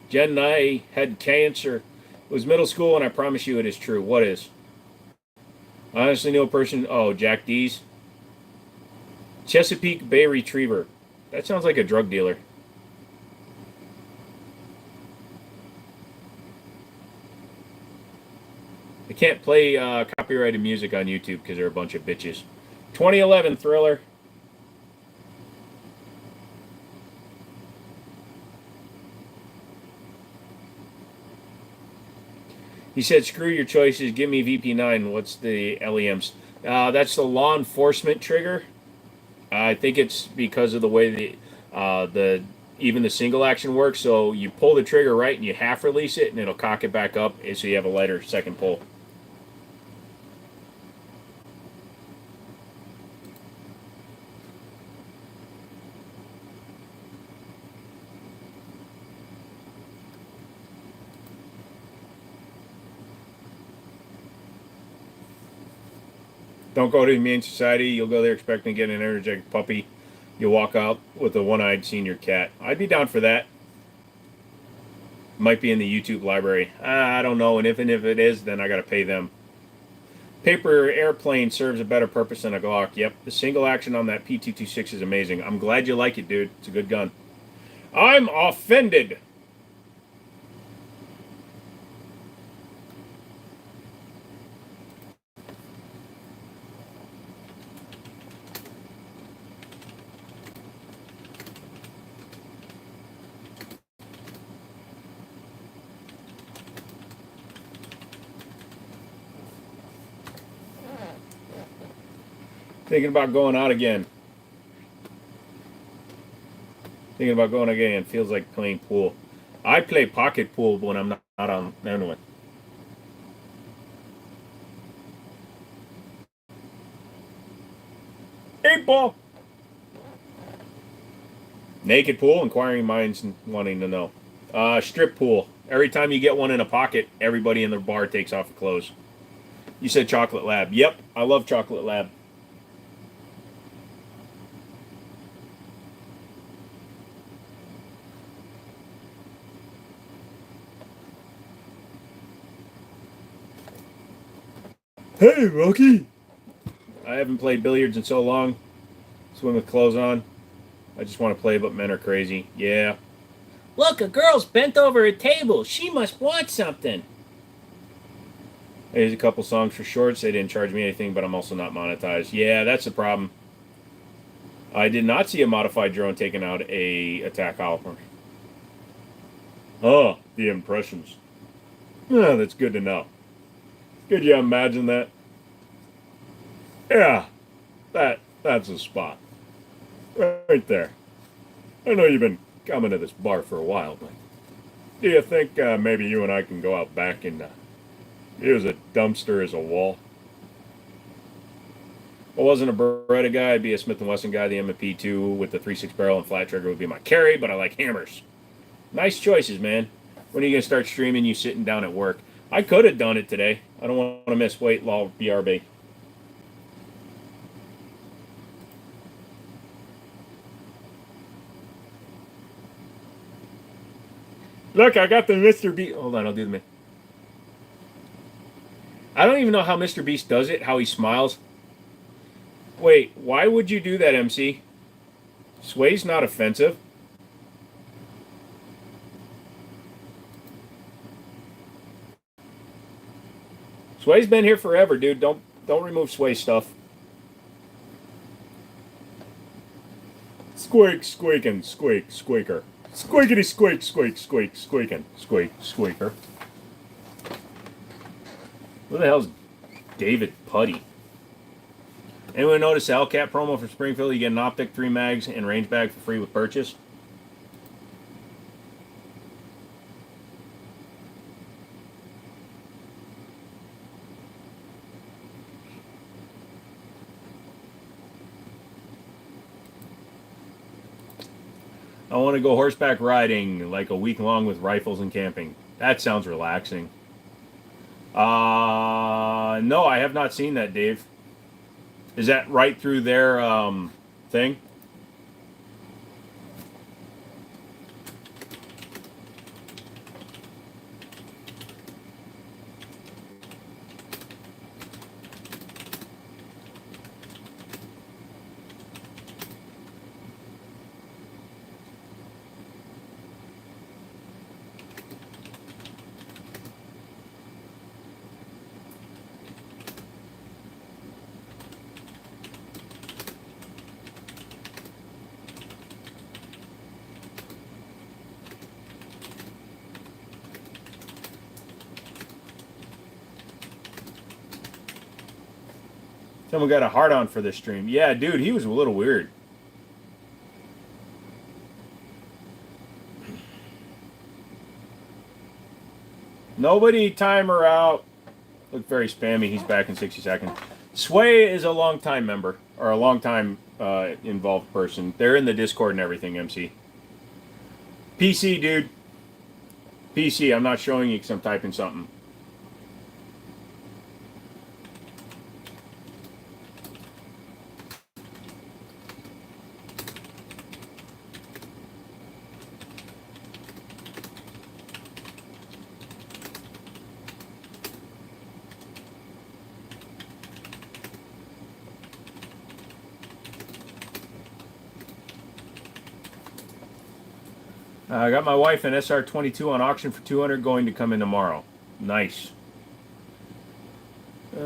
Jen and I had cancer. It was middle school, and I promise you it is true. What is? I honestly knew a person. Oh, Jack D's. Chesapeake Bay Retriever. That sounds like a drug dealer. I can't play copyrighted music on YouTube because they're a bunch of bitches. 2011 Thriller. He said, "Screw your choices. Give me VP9. What's the LEMs?" That's the law enforcement trigger. I think it's because of the way the even the single action works. So you pull the trigger right and you half release it, and it'll cock it back up, so you have a lighter second pull. Don't go to the Humane Society. You'll go there expecting to get an energetic puppy. You'll walk out with a one-eyed senior cat. I'd be down for that. Might be in the YouTube library. I don't know. And if it is, then I got to pay them. Paper airplane serves a better purpose than a Glock. Yep, the single action on that P226 is amazing. I'm glad you like it, dude. It's a good gun. I'm offended. Thinking about going out again. Thinking about going again. Feels like playing pool. I play pocket pool when I'm not on anyway. Eight ball. Naked pool. Inquiring minds wanting to know. Strip pool. Every time you get one in a pocket, everybody in the bar takes off their clothes. You said Chocolate Lab. Yep, I love Chocolate Lab. Hey, Rocky. I haven't played billiards in so long. Swim with clothes on. I just want to play, but men are crazy. Yeah. Look, a girl's bent over a table. She must want something. Here's a couple songs for shorts. They didn't charge me anything, but I'm also not monetized. Yeah, that's the problem. I did not see a modified drone taking out a attack hopper. Oh, the impressions. Oh, that's good to know. Could you imagine that? Yeah, that's a spot. Right there. I know you've been coming to this bar for a while, but do you think maybe you and I can go out back and use a dumpster as a wall? If I wasn't a Beretta guy, I'd be a Smith & Wesson guy. The M&P2 with the 3.6 barrel and flat trigger would be my carry, but I like hammers. Nice choices, man. When are you going to start streaming you sitting down at work? I could have done it today. I don't want to miss weight law BRB. Look, I got the Mr. Beast. Hold on, I'll do the. I don't even know how Mr. Beast does it, how he smiles. Wait, why would you do that, MC? Sway's not offensive. Sway's been here forever, dude. Don't remove Sway stuff. Squeak, squeaking, squeak, squeaker. Squeakity, squeak, squeak, squeak, squeaking, squeak, squeaker. Who the hell's David Putty? Anyone notice the Hellcat promo for Springfield? You get an optic, 3 mags, and range bag for free with purchase. I want to go horseback riding like a week long with rifles and camping. That sounds relaxing. No, I have not seen that, Dave. Is that right through their thing? Someone got a hard on for this stream. Yeah, dude, he was a little weird. Nobody timer out. Look very spammy. He's back in 60 seconds. Sway is a long-time member, or a long-time involved person. They're in the Discord and everything, MC. PC, dude. PC, I'm not showing you because I'm typing something. I got my wife an SR22 on auction for $200, going to come in tomorrow. Nice. I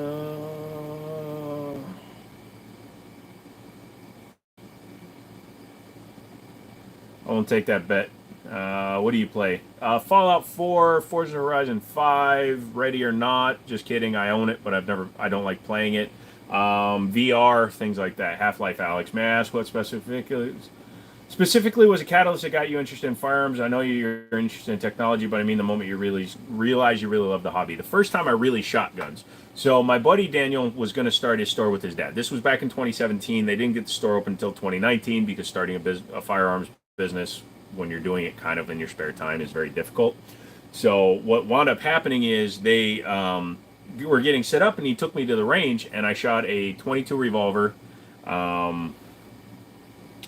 won't take that bet. What do you play? Fallout 4, Forza Horizon 5, Ready or Not. Just kidding, I own it, but I don't like playing it. VR, things like that. Half-Life Alyx. May I ask what specifically was a catalyst that got you interested in firearms? I know you're interested in technology, but I mean the moment you really realize you really love the hobby. The first time I really shot guns. So my buddy Daniel was going to start his store with his dad. This was back in 2017. They didn't get the store open until 2019 because starting a firearms business when you're doing it kind of in your spare time is very difficult. So what wound up happening is they were getting set up, and he took me to the range, and I shot a 22 revolver.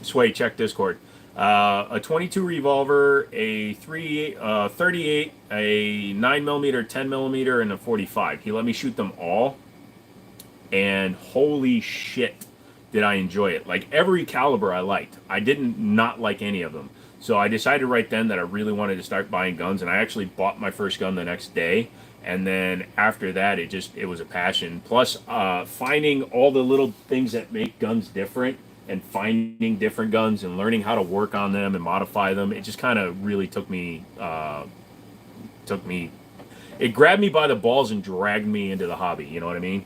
Sway, check Discord. A 22 revolver, a 38, a 9mm, 10mm, and a 45. He let me shoot them all, and holy shit, did I enjoy it. Like, every caliber I liked. I didn't not like any of them. So I decided right then that I really wanted to start buying guns, and I actually bought my first gun the next day. And then after that, it was a passion. Plus, finding all the little things that make guns different, and finding different guns and learning how to work on them and modify them, it just kind of really it grabbed me by the balls and dragged me into the hobby, you know what I mean?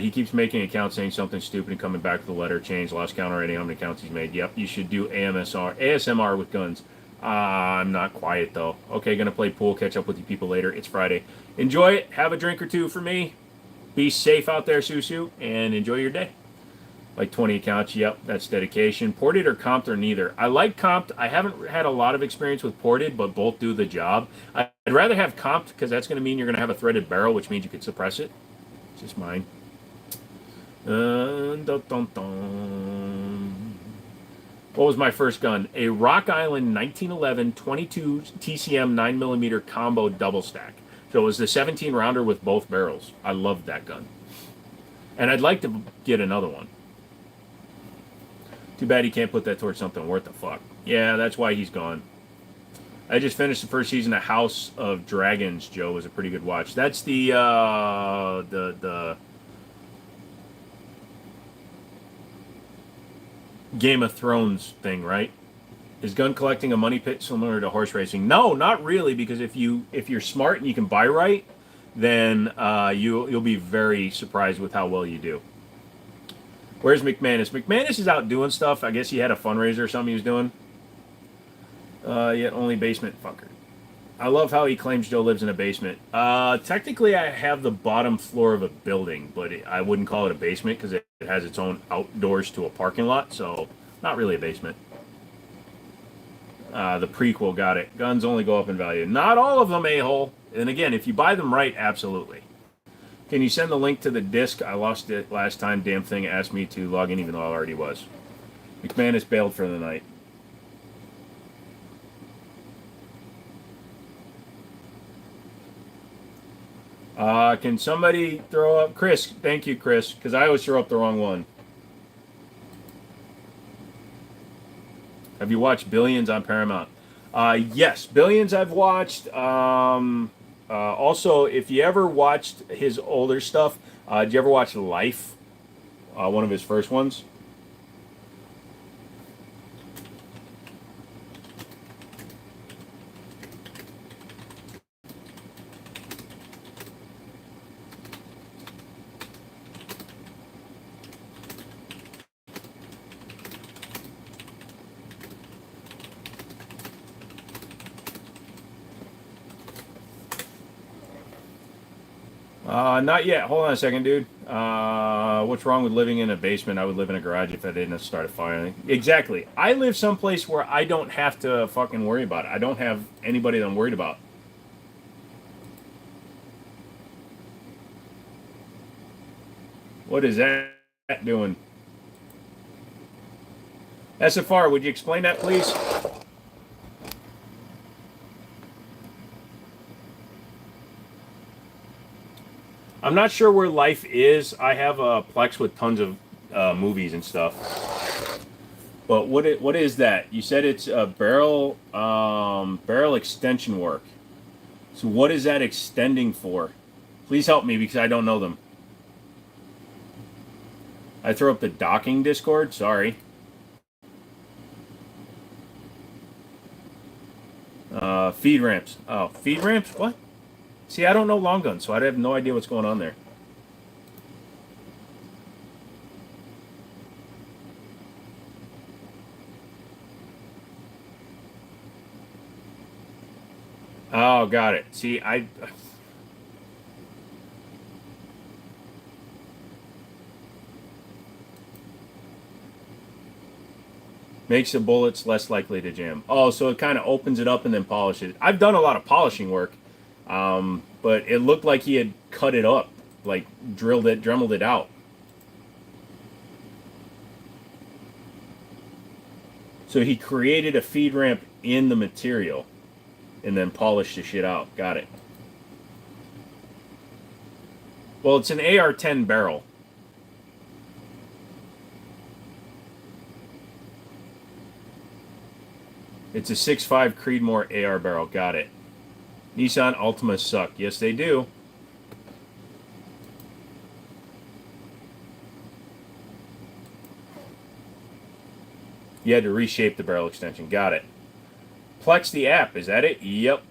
He keeps making accounts saying something stupid and coming back with the letter change. Lost count already how many accounts he's made. Yep, you should do ASMR with guns. I'm not quiet though. Okay, gonna play pool, catch up with you people later. It's Friday. Enjoy it. Have a drink or two for me. Be safe out there, Susu, and enjoy your day. Like 20 accounts, yep, that's dedication. Ported or comped or neither. I like comped. I haven't had a lot of experience with ported, but both do the job. I'd rather have comped because that's going to mean you're going to have a threaded barrel, which means you could suppress it. It's just mine. Dun, dun, dun. What was my first gun? A Rock Island 1911 22 TCM 9mm combo double stack. So it was the 17 rounder with both barrels. I loved that gun. And I'd like to get another one. Too bad he can't put that towards something worth the fuck. Yeah, that's why he's gone. I just finished the first season of House of Dragons, Joe. It was a pretty good watch. That's the Game of Thrones thing, right? Is gun collecting a money pit similar to horse racing? No, not really, because if you're smart and you can buy right, then you'll be very surprised with how well you do. Where's McManus? McManus is out doing stuff. I guess he had a fundraiser or something he was doing. Yet only basement fucker. I love how he claims Joe lives in a basement. Technically, I have the bottom floor of a building, but I wouldn't call it a basement because it has its own outdoors to a parking lot, so not really a basement. The prequel, got it. Guns only go up in value. Not all of them, a-hole. And again, if you buy them right, absolutely. Can you send the link to the disc? I lost it last time. Damn thing asked me to log in even though I already was. McManus bailed for the night. Can somebody throw up... Chris, thank you, Chris, because I always throw up the wrong one. Have you watched Billions on Paramount? Yes, Billions I've watched. Also, if you ever watched his older stuff, did you ever watch Life? One of his first ones? Not yet. Hold on a second, dude. What's wrong with living in a basement? I would live in a garage if I didn't start a fire. Exactly. I live someplace where I don't have to fucking worry about it. I don't have anybody that I'm worried about. What is that doing? SFR, would you explain that, please? I'm not sure where life is. I have a Plex with tons of movies and stuff. But what is that? You said it's a barrel extension work. So what is that extending for? Please help me because I don't know them. I throw up the docking Discord. Sorry. Feed ramps. Oh, feed ramps? What? See, I don't know long guns, so I have no idea what's going on there. Oh, got it. See, I makes the bullets less likely to jam. Oh, so it kind of opens it up and then polishes it. I've done a lot of polishing work, but it looked like he had cut it up, like dremeled it out. So he created a feed ramp in the material and then polished the shit out. Got it. Well, it's an AR-10 barrel. It's a 6.5 Creedmoor AR barrel. Got it. Nissan Altima suck. Yes, they do. You had to reshape the barrel extension. Got it. Plex the app. Is that it? Yep.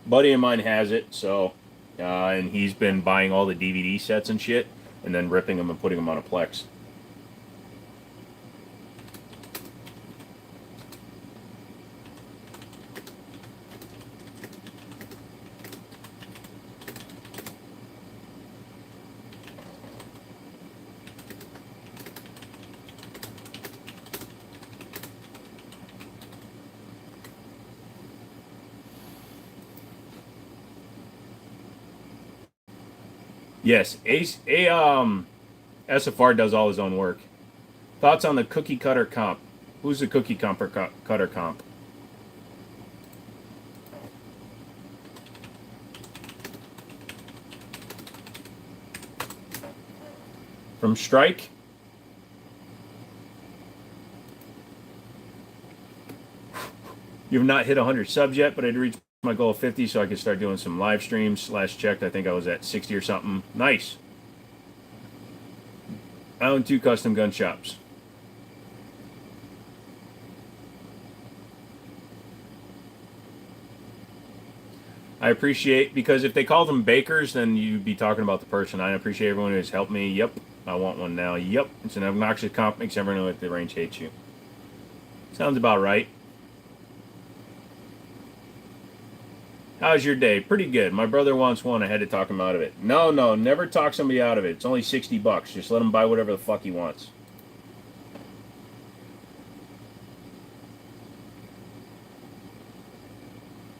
Buddy of mine has it, so and he's been buying all the DVD sets and shit, and then ripping them and putting them on a Plex. Yes, SFR does all his own work. Thoughts on the cookie cutter comp? Who's the cutter comp? From Strike? You've not hit 100 subs yet, but I'd reached my goal of 50 so I could start doing some live streams. Last checked, I think I was at 60 or something. Nice. I own 2 custom gun shops. I appreciate, because if they called them bakers, then you'd be talking about the person. I appreciate everyone who's helped me. Yep, I want one now. Yep, it's an obnoxious comp, makes everyone at the range hate you. Sounds about right. How's your day? Pretty good. My brother wants one. I had to talk him out of it. No, no, never talk somebody out of it. It's only $60. Just let him buy whatever the fuck he wants.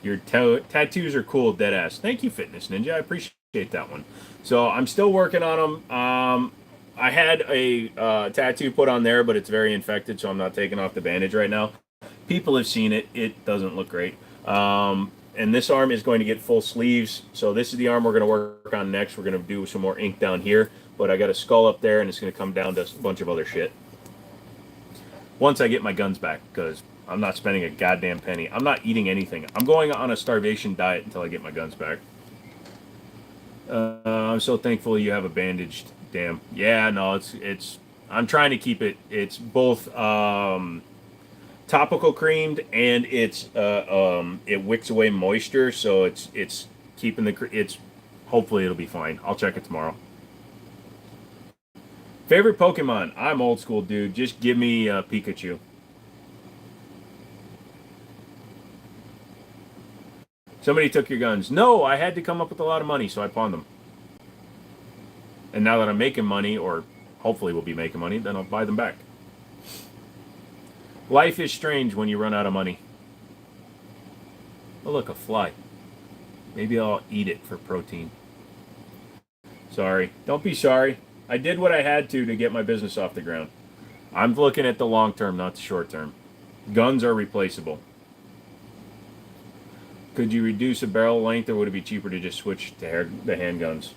Your tattoos are cool, deadass. Thank you, Fitness Ninja. I appreciate that one. So I'm still working on them. I had a tattoo put on there, but it's very infected, so I'm not taking off the bandage right now. People have seen it. It doesn't look great. And this arm is going to get full sleeves. So this is the arm we're going to work on next. We're going to do some more ink down here. But I got a skull up there, and it's going to come down to a bunch of other shit. Once I get my guns back, because I'm not spending a goddamn penny. I'm not eating anything. I'm going on a starvation diet until I get my guns back. I'm so thankful you have a bandaged. Damn. Yeah, no, it's. I'm trying to keep it. It's both topical creamed and it wicks away moisture, so it's keeping it's. Hopefully it'll be fine. I'll check it tomorrow. Favorite Pokemon? I'm old school, dude. Just give me Pikachu. Somebody took your guns. No, I had to come up with a lot of money, so I pawned them. And now that I'm making money, or hopefully we'll be making money, then I'll buy them back. Life is strange when you run out of money. Oh, look, a fly. Maybe I'll eat it for protein. Sorry. Don't be sorry. I did what I had to get my business off the ground. I'm looking at the long term, not the short term. Guns are replaceable. Could you reduce a barrel length, or would it be cheaper to just switch to the handguns?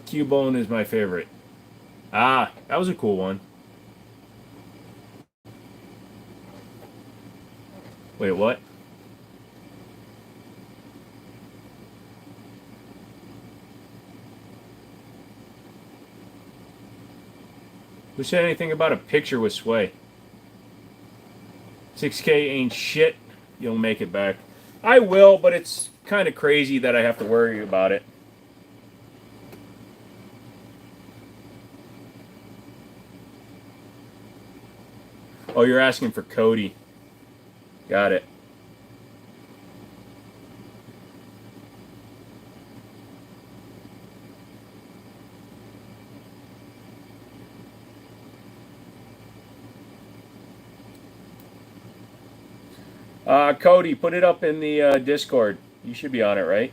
Cubone is my favorite. Ah, that was a cool one. Wait, what? Who said anything about a picture with sway? 6K ain't shit. You'll make it back. I will, but it's kind of crazy that I have to worry about it. Oh, you're asking for Cody. Got it. Cody, put it up in the Discord. You should be on it, right?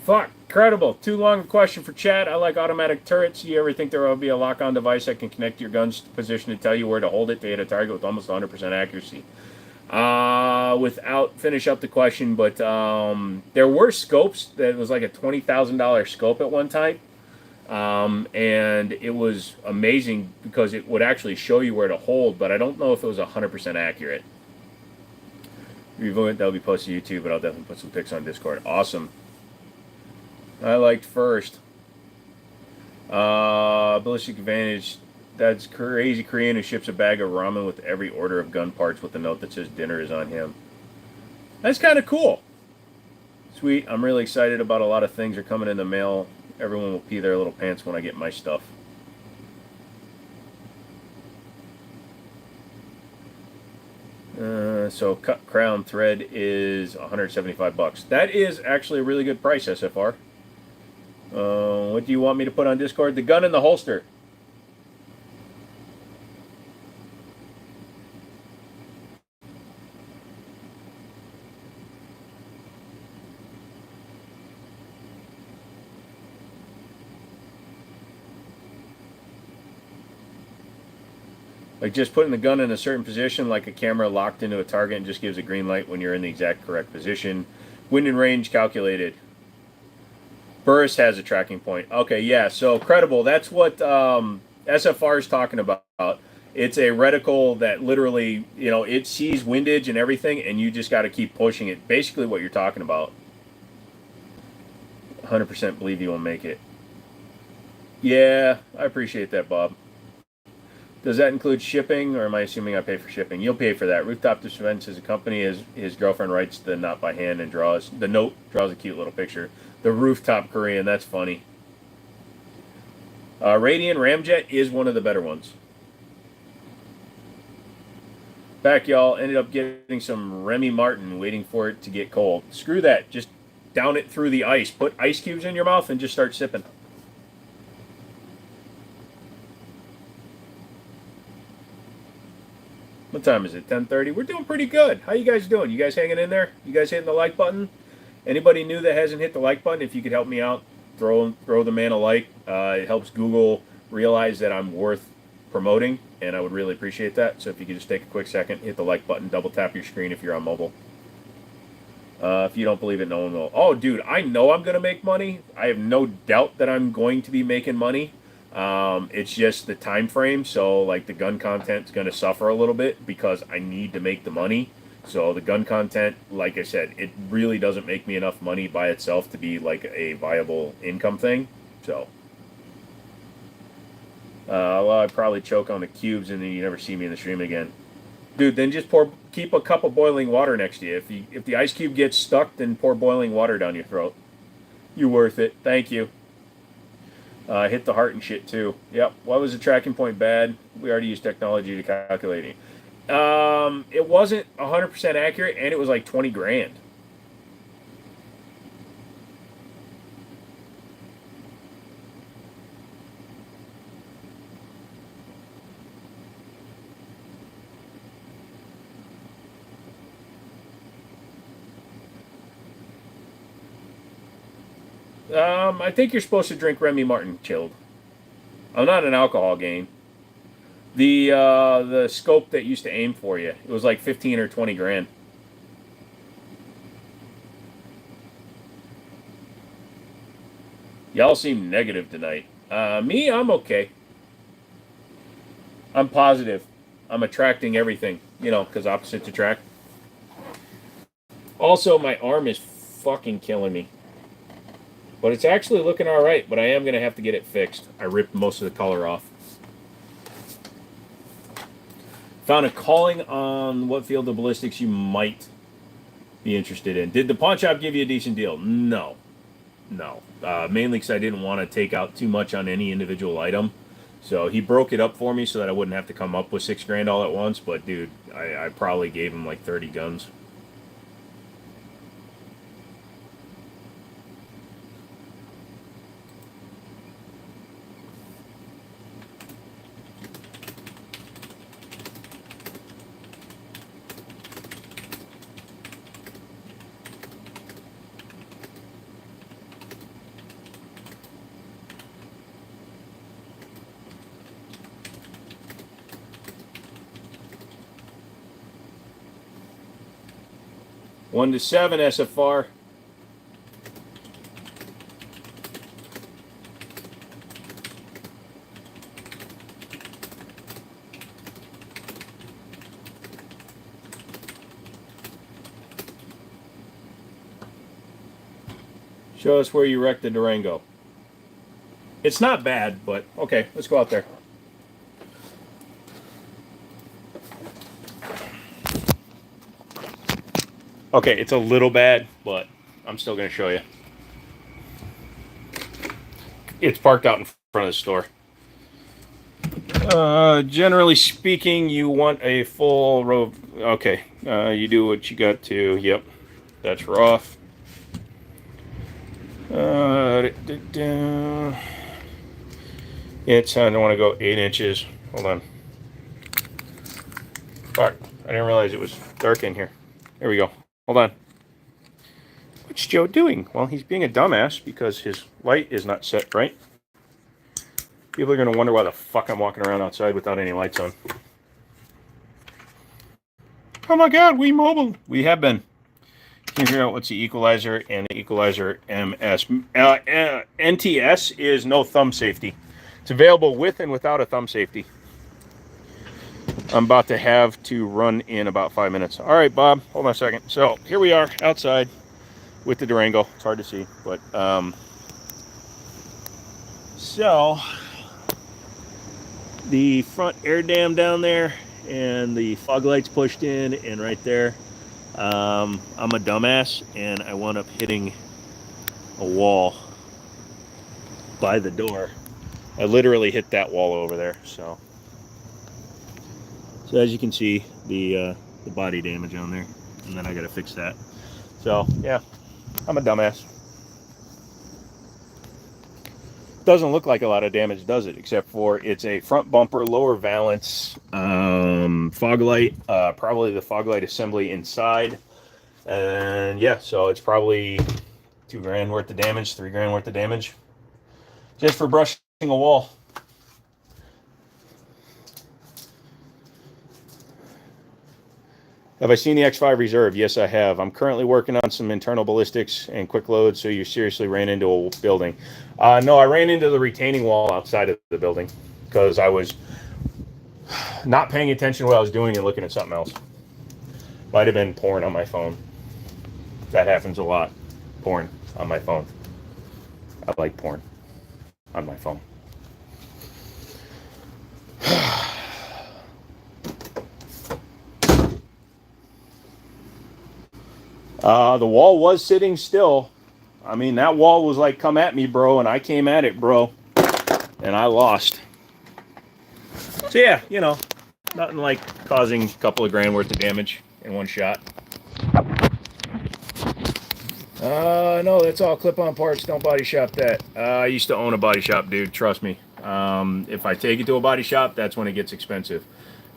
Fuck, incredible. Too long a question for chat. I like automatic turrets. You ever think there will be a lock-on device that can connect your gun's position to tell you where to hold it to hit a target with almost 100% accuracy? Without finish up the question, but there were scopes that was like a $20,000 scope at one time. And it was amazing because it would actually show you where to hold, but I don't know if it was 100% accurate. Review it, that'll be posted to YouTube, but I'll definitely put some pics on Discord. Awesome. I liked first. Ballistic Advantage. That's crazy Korean who ships a bag of ramen with every order of gun parts with a note that says dinner is on him. That's kind of cool. Sweet. I'm really excited about a lot of things are coming in the mail. Everyone will pee their little pants when I get my stuff. So cut crown thread is 175 bucks. That is actually a really good price, SFR. What do you want me to put on Discord? The gun in the holster. Like just putting the gun in a certain position, like a camera locked into a target and just gives a green light when you're in the exact correct position. Wind and range calculated. Burris has a tracking point. Okay, yeah, so credible. That's what SFR is talking about. It's a reticle that literally, you know, it sees windage and everything, and you just got to keep pushing it. Basically what you're talking about. 100% believe you will make it. Yeah, I appreciate that, Bob. Does that include shipping, or am I assuming I pay for shipping? You'll pay for that. Rooftop Defense is a company. His girlfriend writes the not by hand and draws the note, draws a cute little picture. The rooftop Korean, that's funny. Radian Ramjet is one of the better ones. Back, y'all. Ended up getting some Remy Martin, waiting for it to get cold. Screw that. Just down it through the ice. Put ice cubes in your mouth and just start sipping. What time is it? 10:30. We're doing pretty good. How you guys doing? You guys hanging in there? You guys hitting the like button? Anybody new that hasn't hit the like button? If you could help me out, throw the man a like. It helps Google realize that I'm worth promoting, and I would really appreciate that. So if you could just take a quick second, hit the like button, double tap your screen if you're on mobile. If you don't believe it, no one will. Oh, dude, I know I'm going to make money. I have no doubt that I'm going to be making money. It's just the time frame. So, like, the gun content is going to suffer a little bit because I need to make the money. So, the gun content, like I said, it really doesn't make me enough money by itself to be, like, a viable income thing. So, well, I'd probably choke on the cubes and then you never see me in the stream again. Dude, then just keep a cup of boiling water next to you. If the ice cube gets stuck, then pour boiling water down your throat. You worth it. Thank you. Hit the heart and shit too. Yep. Why was the tracking point bad? We already used technology to calculate it. It wasn't 100% accurate, and it was like 20 grand. I think you're supposed to drink Remy Martin chilled. I'm not an alcohol game. The scope that used to aim for you, it was like 15 or 20 grand. Y'all seem negative tonight. Me, I'm okay. I'm positive. I'm attracting everything, you know, because opposites attract. Also, my arm is fucking killing me. But it's actually looking all right, but I am going to have to get it fixed. I ripped most of the color off. Found a calling on what field of ballistics you might be interested in. Did the pawn shop give you a decent deal? No. No. Mainly because I didn't want to take out too much on any individual item. So he broke it up for me so that I wouldn't have to come up with $6 grand all at once. But, dude, I probably gave him like 30 guns. One to 7 SFR. Show us where you wrecked the Durango. It's not bad, but okay, let's go out there. Okay, it's a little bad, but I'm still going to show you. It's parked out in front of the store. Generally speaking, you want a full row. Okay, you do what you got to. Yep, that's rough. It's, I don't want to go 8 inches. Hold on. Fuck, I didn't realize it was dark in here. There we go. Hold on. What's Joe doing? Well, he's being a dumbass because his light is not set right. People are going to wonder why the fuck I'm walking around outside without any lights on. Oh my god, we mobile. We have been. Can you figure out what's the equalizer and the equalizer MS? NTS is no thumb safety. It's available with and without a thumb safety. I'm about to have to run in about 5 minutes. All right, Bob, hold on a second. So here we are outside with the Durango. It's hard to see, but so the front air dam down there and the fog lights pushed in, and right there, I'm a dumbass and I wound up hitting a wall by the door. I literally hit that wall over there. So as you can see, the body damage on there, and then I got to fix that. So yeah, I'm a dumbass. Doesn't look like a lot of damage, does it? Except for it's a front bumper, lower valance, fog light, probably the fog light assembly inside, and yeah, so it's probably $2 grand worth of damage, $3 grand worth of damage. Just for brushing a wall. Have I seen the X5 Reserve? Yes, I have. I'm currently working on some internal ballistics and quick load, so you seriously ran into a building. No, I ran into the retaining wall outside of the building because I was not paying attention to what I was doing and looking at something else. Might have been porn on my phone. That happens a lot. Porn on my phone. I like porn on my phone. The wall was sitting still. I mean, that wall was like, come at me, bro, and I came at it, bro, and I lost. So yeah, you know, nothing like causing a couple of grand worth of damage in one shot. No, that's all clip-on parts. Don't body shop that. I used to own a body shop, dude. Trust me. If I take it to a body shop, that's when it gets expensive.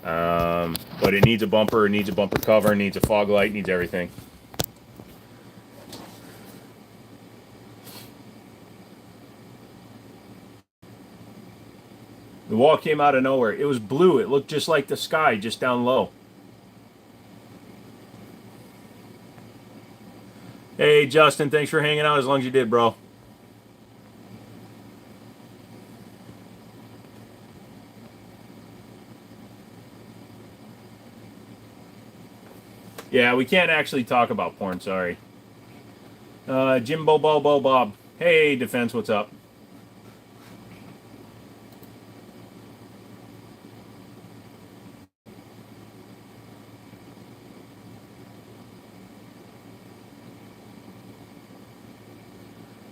But it needs a bumper, it needs a bumper cover, it needs a fog light, it needs everything. The wall came out of nowhere. It was blue. It looked just like the sky, just down low. Hey, Justin, thanks for hanging out as long as you did, bro. Yeah, we can't actually talk about porn, sorry. Jimbo Bobo Bob. Hey, Defense, what's up?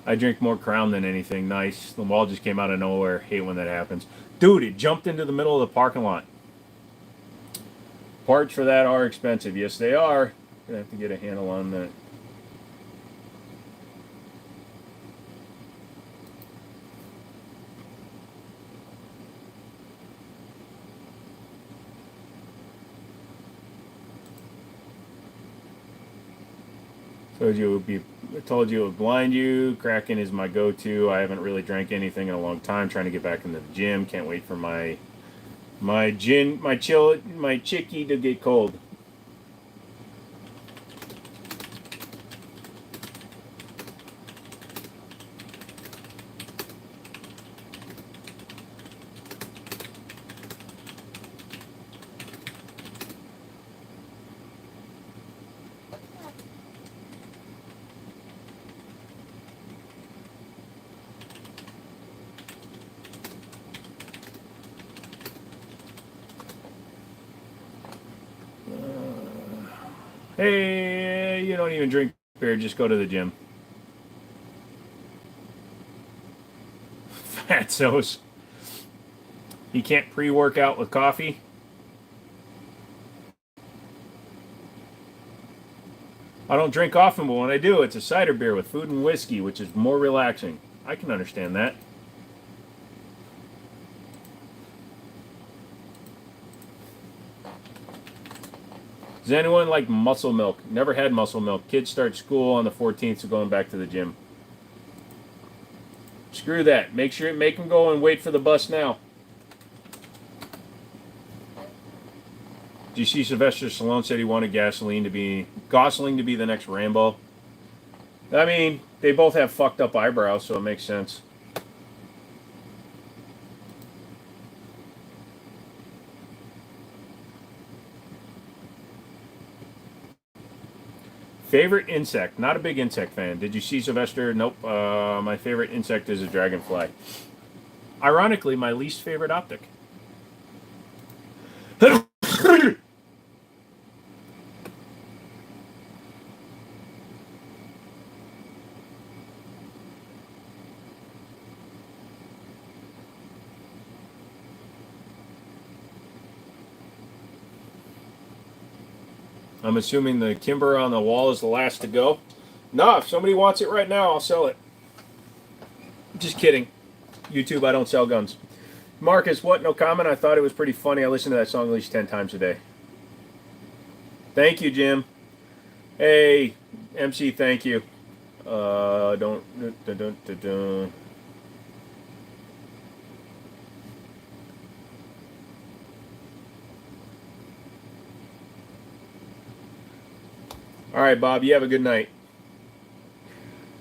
I drink more Crown than anything. Nice. The wall just came out of nowhere. Hate when that happens. Dude, it jumped into the middle of the parking lot. Parts for that are expensive. Yes, they are. Gonna have to get a handle on that. I told you it would blind you. Kraken is my go-to. I haven't really drank anything in a long time. Trying to get back into the gym. Can't wait for my chickie to get cold. Hey, you don't even drink beer, just go to the gym. Fatsos. You can't pre-workout with coffee? I don't drink often, but when I do, it's a cider beer with food and whiskey, which is more relaxing. I can understand that. Does anyone like muscle milk? Never had muscle milk. Kids start school on the 14th, so going back to the gym. Screw that. Make them go and wait for the bus now. Do you see Sylvester Stallone said he wanted Gosling to be the next Rambo? I mean, they both have fucked up eyebrows, so it makes sense. Favorite insect? Not a big insect fan. Did you see Sylvester? Nope. My favorite insect is a dragonfly. Ironically, my least favorite optic. I'm assuming the Kimber on the wall is the last to go. No, if somebody wants it right now, I'll sell it. Just kidding. YouTube, I don't sell guns. Marcus, what? No comment? I thought it was pretty funny. I listen to that song at least 10 times a day. Thank you, Jim. Hey, MC, thank you. Don't. right, Bob. You have a good night.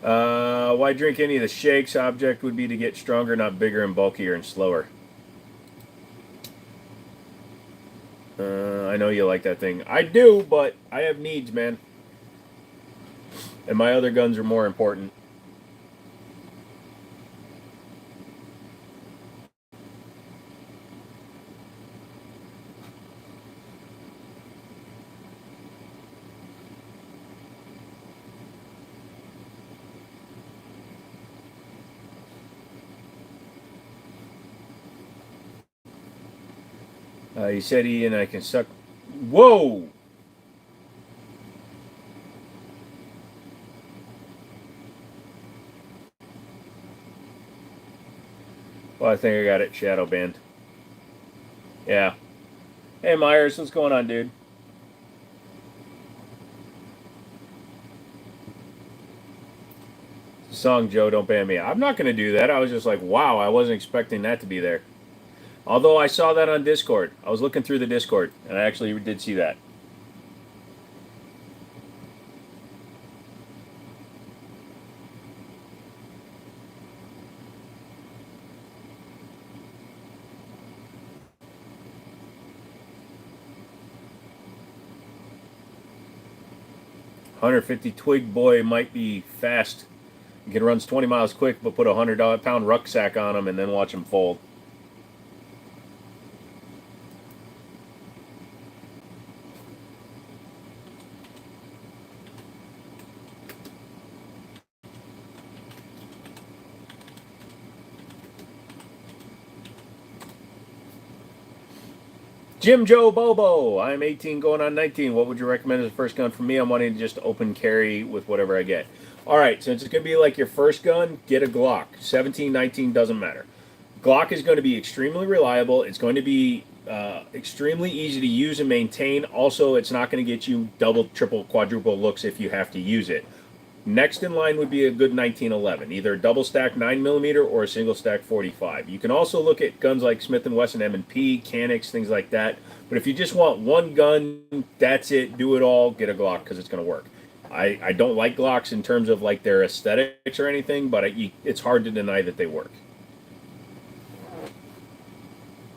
Why drink any of the shakes? Object would be to get stronger, not bigger and bulkier and slower. I know you like that thing. I do, but I have needs, man. And my other guns are more important. He said he and I can suck. Whoa! Well, I think I got it shadow banned. Yeah. Hey, Myers, what's going on, dude? Song Joe, don't ban me. I'm not going to do that. I was just like, wow, I wasn't expecting that to be there. Although I saw that on Discord. I was looking through the Discord, and I actually did see that. $150 Twig Boy might be fast. He can runs 20 miles quick, but put a $100-pound rucksack on him and then watch him fold. Jim Joe Bobo, I'm 18 going on 19. What would you recommend as a first gun for me? I'm wanting to just open carry with whatever I get. All right, since it's going to be like your first gun, get a Glock. 17, 19, doesn't matter. Glock is going to be extremely reliable. It's going to be extremely easy to use and maintain. Also, it's not going to get you double, triple, quadruple looks if you have to use it. Next in line would be a good 1911, either a double stack 9mm or a single stack 45. You can also look at guns like Smith & Wesson M&P, Canix, things like that. But if you just want one gun, that's it, do it all, get a Glock because it's going to work. I don't like Glocks in terms of like their aesthetics or anything, but it's hard to deny that they work.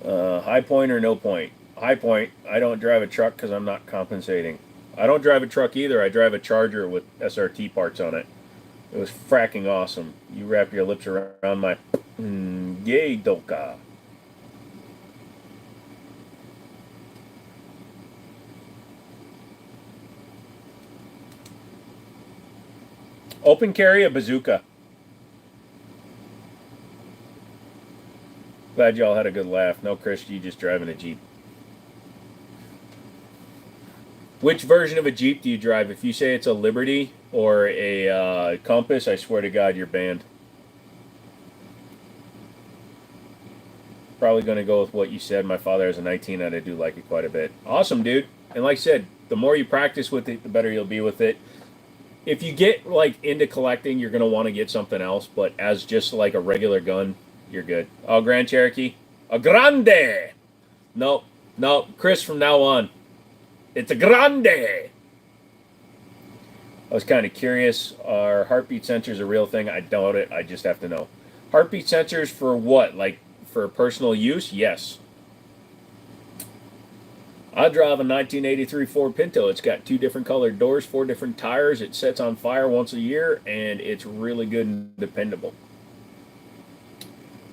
High point or no point? High point. I don't drive a truck because I'm not compensating. I don't drive a truck either. I drive a Charger with SRT parts on it. It was fracking awesome. You wrap your lips around my yay doka. Open carry a bazooka. Glad y'all had a good laugh. No, Chris, you just driving a Jeep. Which version of a Jeep do you drive? If you say it's a Liberty or a Compass, I swear to God, you're banned. Probably going to go with what you said. My father has a 19 and I do like it quite a bit. Awesome, dude. And like I said, the more you practice with it, the better you'll be with it. If you get like into collecting, you're going to want to get something else, but as just like a regular gun, you're good. Oh, Grand Cherokee. A grande. No, no, Chris, from now on. It's a grande. I was kind of curious. Are heartbeat sensors a real thing? I doubt it. I just have to know. Heartbeat sensors for what? Like for personal use? Yes. I drive a 1983 Ford Pinto. It's got 2 different colored doors, 4 different tires. It sets on fire once a year, and it's really good and dependable.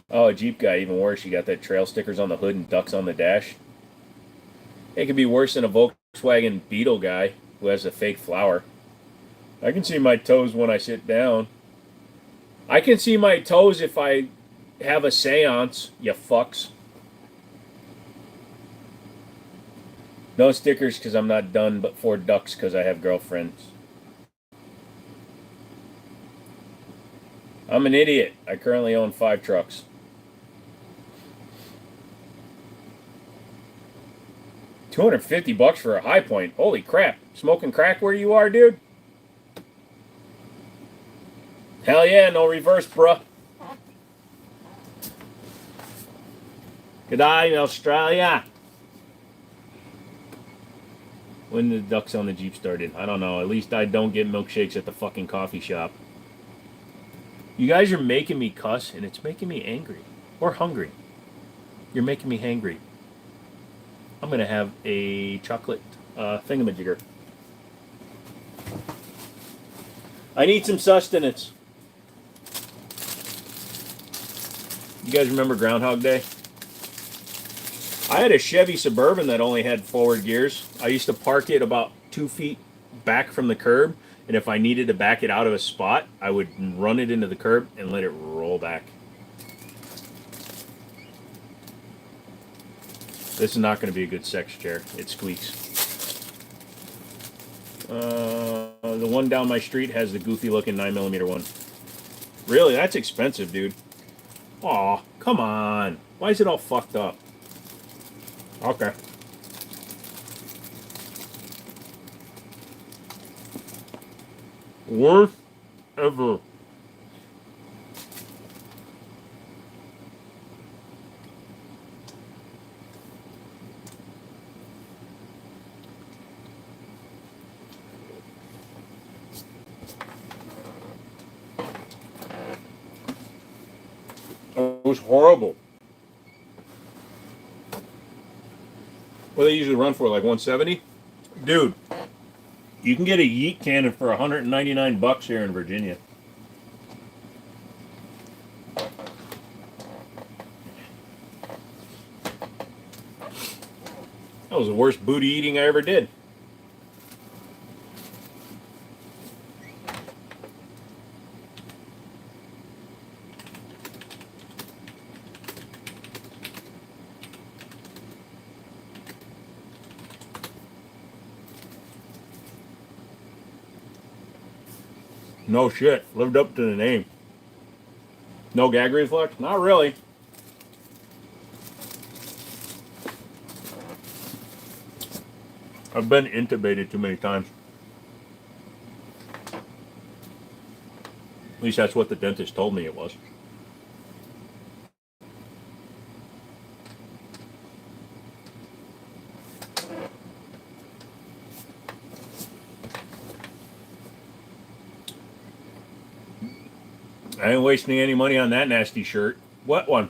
Oh, a Jeep guy, even worse. You got that trail stickers on the hood and ducks on the dash. It could be worse than a Volkswagen Beetle guy who has a fake flower. I can see my toes when I sit down. I can see my toes if I have a seance, you fucks. No stickers because I'm not done, but 4 ducks because I have girlfriends. I'm an idiot. I currently own 5 trucks. $250 for a high point. Holy crap. Smoking crack where you are, dude? Hell yeah, no reverse, bruh. Good day, Australia. When the ducks on the Jeep started. I don't know. At least I don't get milkshakes at the fucking coffee shop. You guys are making me cuss, and it's making me angry. Or hungry. You're making me hangry. I'm going to have a chocolate thingamajigger. I need some sustenance. You guys remember Groundhog Day? I had a Chevy Suburban that only had forward gears. I used to park it about 2 feet back from the curb, and if I needed to back it out of a spot, I would run it into the curb and let it roll back. This is not going to be a good sex chair. It squeaks. The one down my street has the goofy looking 9mm one. Really? That's expensive, dude. Aw, come on. Why is it all fucked up? Okay. Worst ever. It was horrible. What do they usually run for, like 170? Dude, you can get a yeet cannon for $199 here in Virginia. That was the worst booty eating I ever did. No shit. Lived up to the name. No gag reflex? Not really. I've been intubated too many times. At least that's what the dentist told me it was. I ain't wasting any money on that nasty shirt. What one?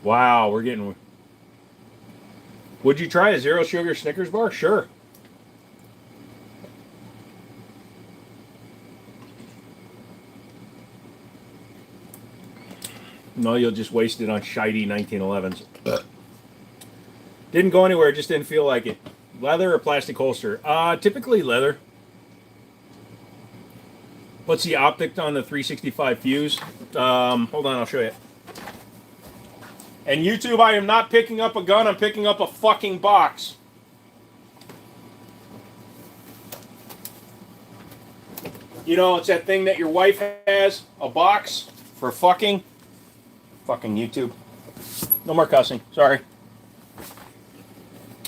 Wow, we're getting... Would you try a zero sugar Snickers bar? Sure. No, you'll just waste it on shitey 1911s. Didn't go anywhere, just didn't feel like it. Leather or plastic holster? Typically leather. What's the optic on the 365 fuse? Hold on, I'll show you. And YouTube, I am not picking up a gun, I'm picking up a fucking box. You know, it's that thing that your wife has, a box for fucking. Fucking YouTube. No more cussing, sorry.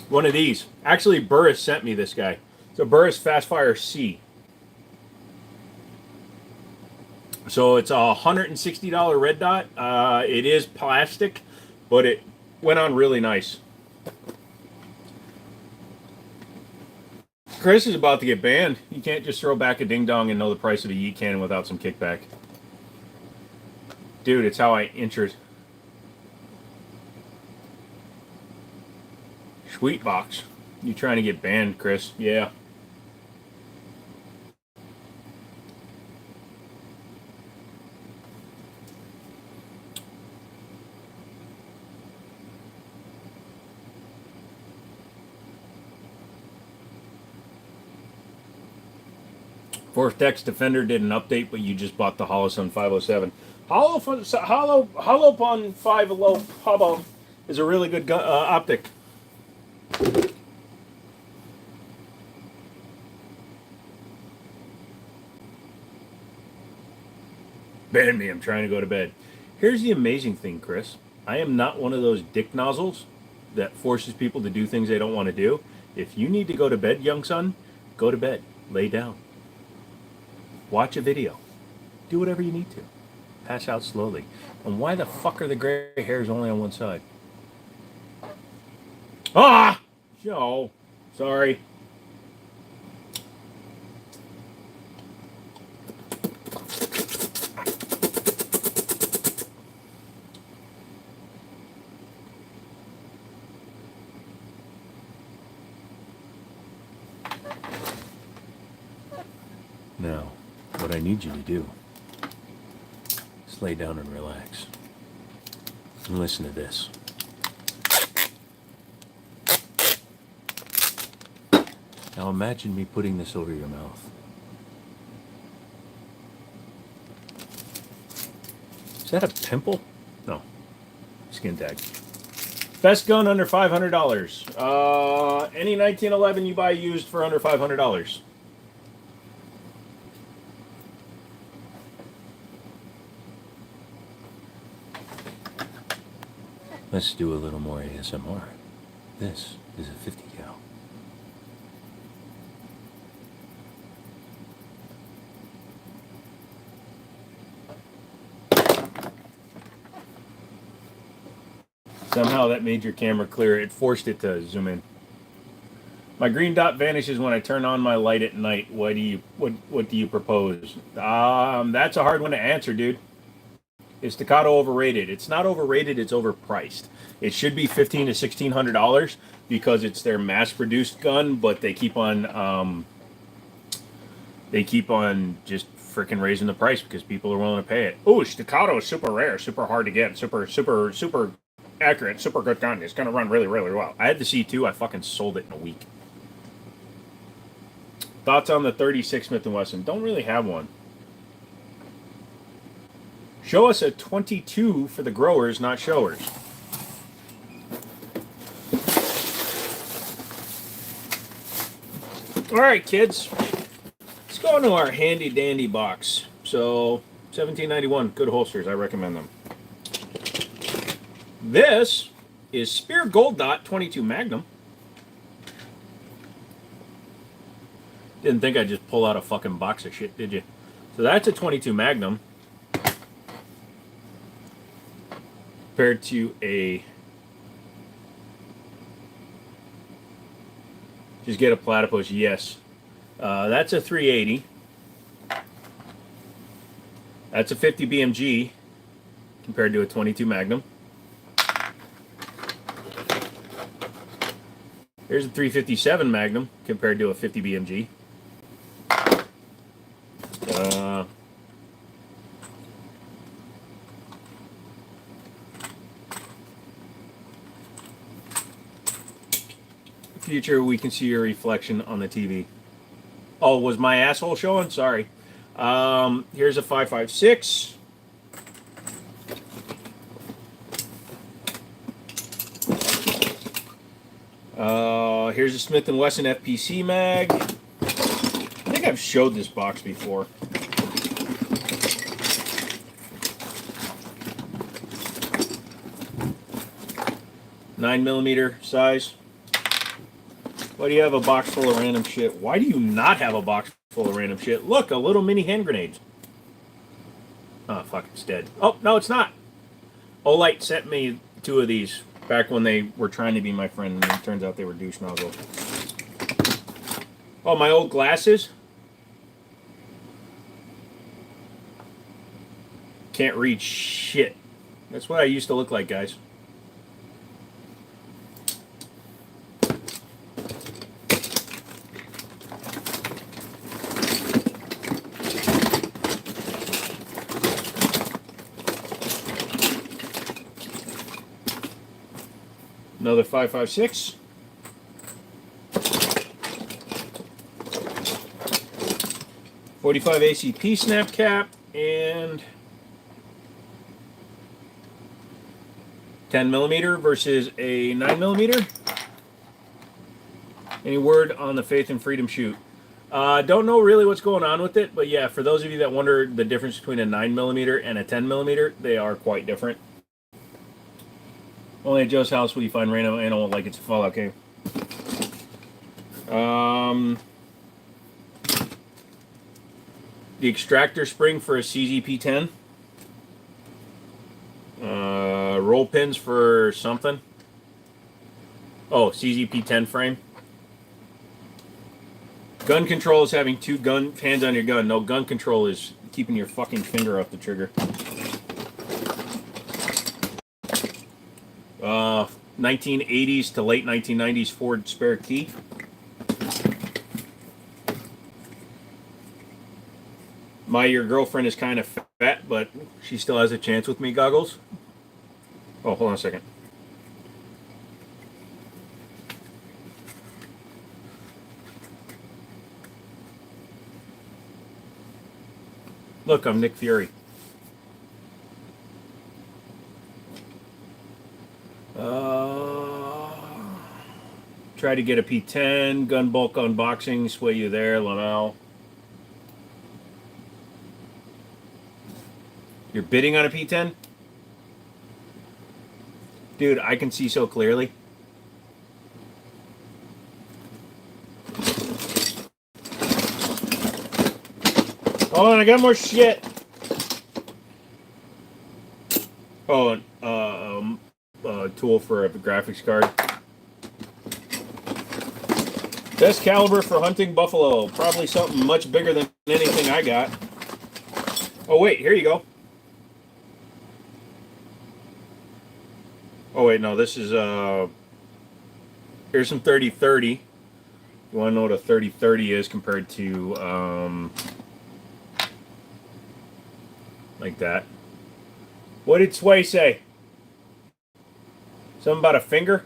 One of these. Actually, Burris sent me this guy. It's a Burris Fastfire C. So it's a $160 red dot. It is plastic, but it went on really nice. Chris is about to get banned. You can't just throw back a ding dong and know the price of a yeet cannon without some kickback. Dude, it's how I entered. Sweet box. You trying to get banned, Chris? Yeah. Vortex Defender did an update, but you just bought the Holosun 507. Holopun 511 is a really good optic. Ban me, I'm trying to go to bed. Here's the amazing thing, Chris. I am not one of those dick nozzles that forces people to do things they don't want to do. If you need to go to bed, young son, go to bed. Lay down. Watch a video. Do whatever you need to. Pass out slowly. And why the fuck are the gray hairs only on one side? Ah! Joe. Sorry. Now, what I need you to do is lay down and relax. And listen to this. Now imagine me putting this over your mouth. Is that a pimple? No. Skin tag. Best gun under $500. Any 1911 you buy used for under $500. Let's do a little more ASMR. This is a 50 cal. Somehow that made your camera clear. It forced it to zoom in. My green dot vanishes when I turn on my light at night. What do you propose? That's a hard one to answer, dude. Is Staccato overrated? It's not overrated. It's overpriced. It should be $1,500 to $1,600 because it's their mass-produced gun, but they keep on just freaking raising the price because people are willing to pay it. Oh, Staccato is super rare, super hard to get, super accurate, super good gun. It's gonna run really, really well. I had the C2. I fucking sold it in a week. Thoughts on the 36 Smith & Wesson? Don't really have one. Show us a 22 for the growers, not showers. All right, kids. Let's go into our handy dandy box. So, $17.91. Good holsters. I recommend them. This is Spear Gold Dot 22 Magnum. Didn't think I'd just pull out a fucking box of shit, did you? So that's a 22 Magnum. Compared to a... Just get a platypus, yes. That's a 380. That's a 50 BMG compared to a 22 Magnum. Here's a 357 Magnum compared to a 50 BMG. Future, we can see your reflection on the TV. Oh, was my asshole showing? Sorry. Here's a 5.56. Here's a Smith & Wesson FPC mag. I think I've showed this box before. $9mm size. Why do you have a box full of random shit? Why do you not have a box full of random shit? Look, a little mini hand grenade. Oh, fuck, it's dead. Oh, no, it's not. Olight sent me 2 of these back when they were trying to be my friend, and it turns out they were douche nozzles. Oh, my old glasses? Can't read shit. That's what I used to look like, guys. Another 5.56. .45 ACP snap cap and 10mm versus a 9mm. Any word on the Faith and Freedom shoot? Don't know really what's going on with it, but yeah, for those of you that wonder the difference between a 9mm and a 10mm, they are quite different. Only at Joe's house will you find random animal like it's a Fallout game. The extractor spring for a CZP-10. Roll pins for something. Oh, CZP-10 frame. Gun control is having two hands on your gun. No, gun control is keeping your fucking finger off the trigger. 1980s to late 1990s Ford spare key. Your girlfriend is kind of fat, but she still has a chance with me goggles. Oh, hold on a second. Look, I'm Nick Fury. Try to get a P10, gun bulk unboxing, sway you there, Lamel. You're bidding on a P10? Dude, I can see so clearly. Hold on, I got more shit. Oh, tool for a graphics card. Best caliber for hunting buffalo. Probably something much bigger than anything I got. Oh wait, here you go. Oh wait, no, this is here's some 30-30. You want to know what a 30-30 is compared to like that. What did Sway say? Something about a finger?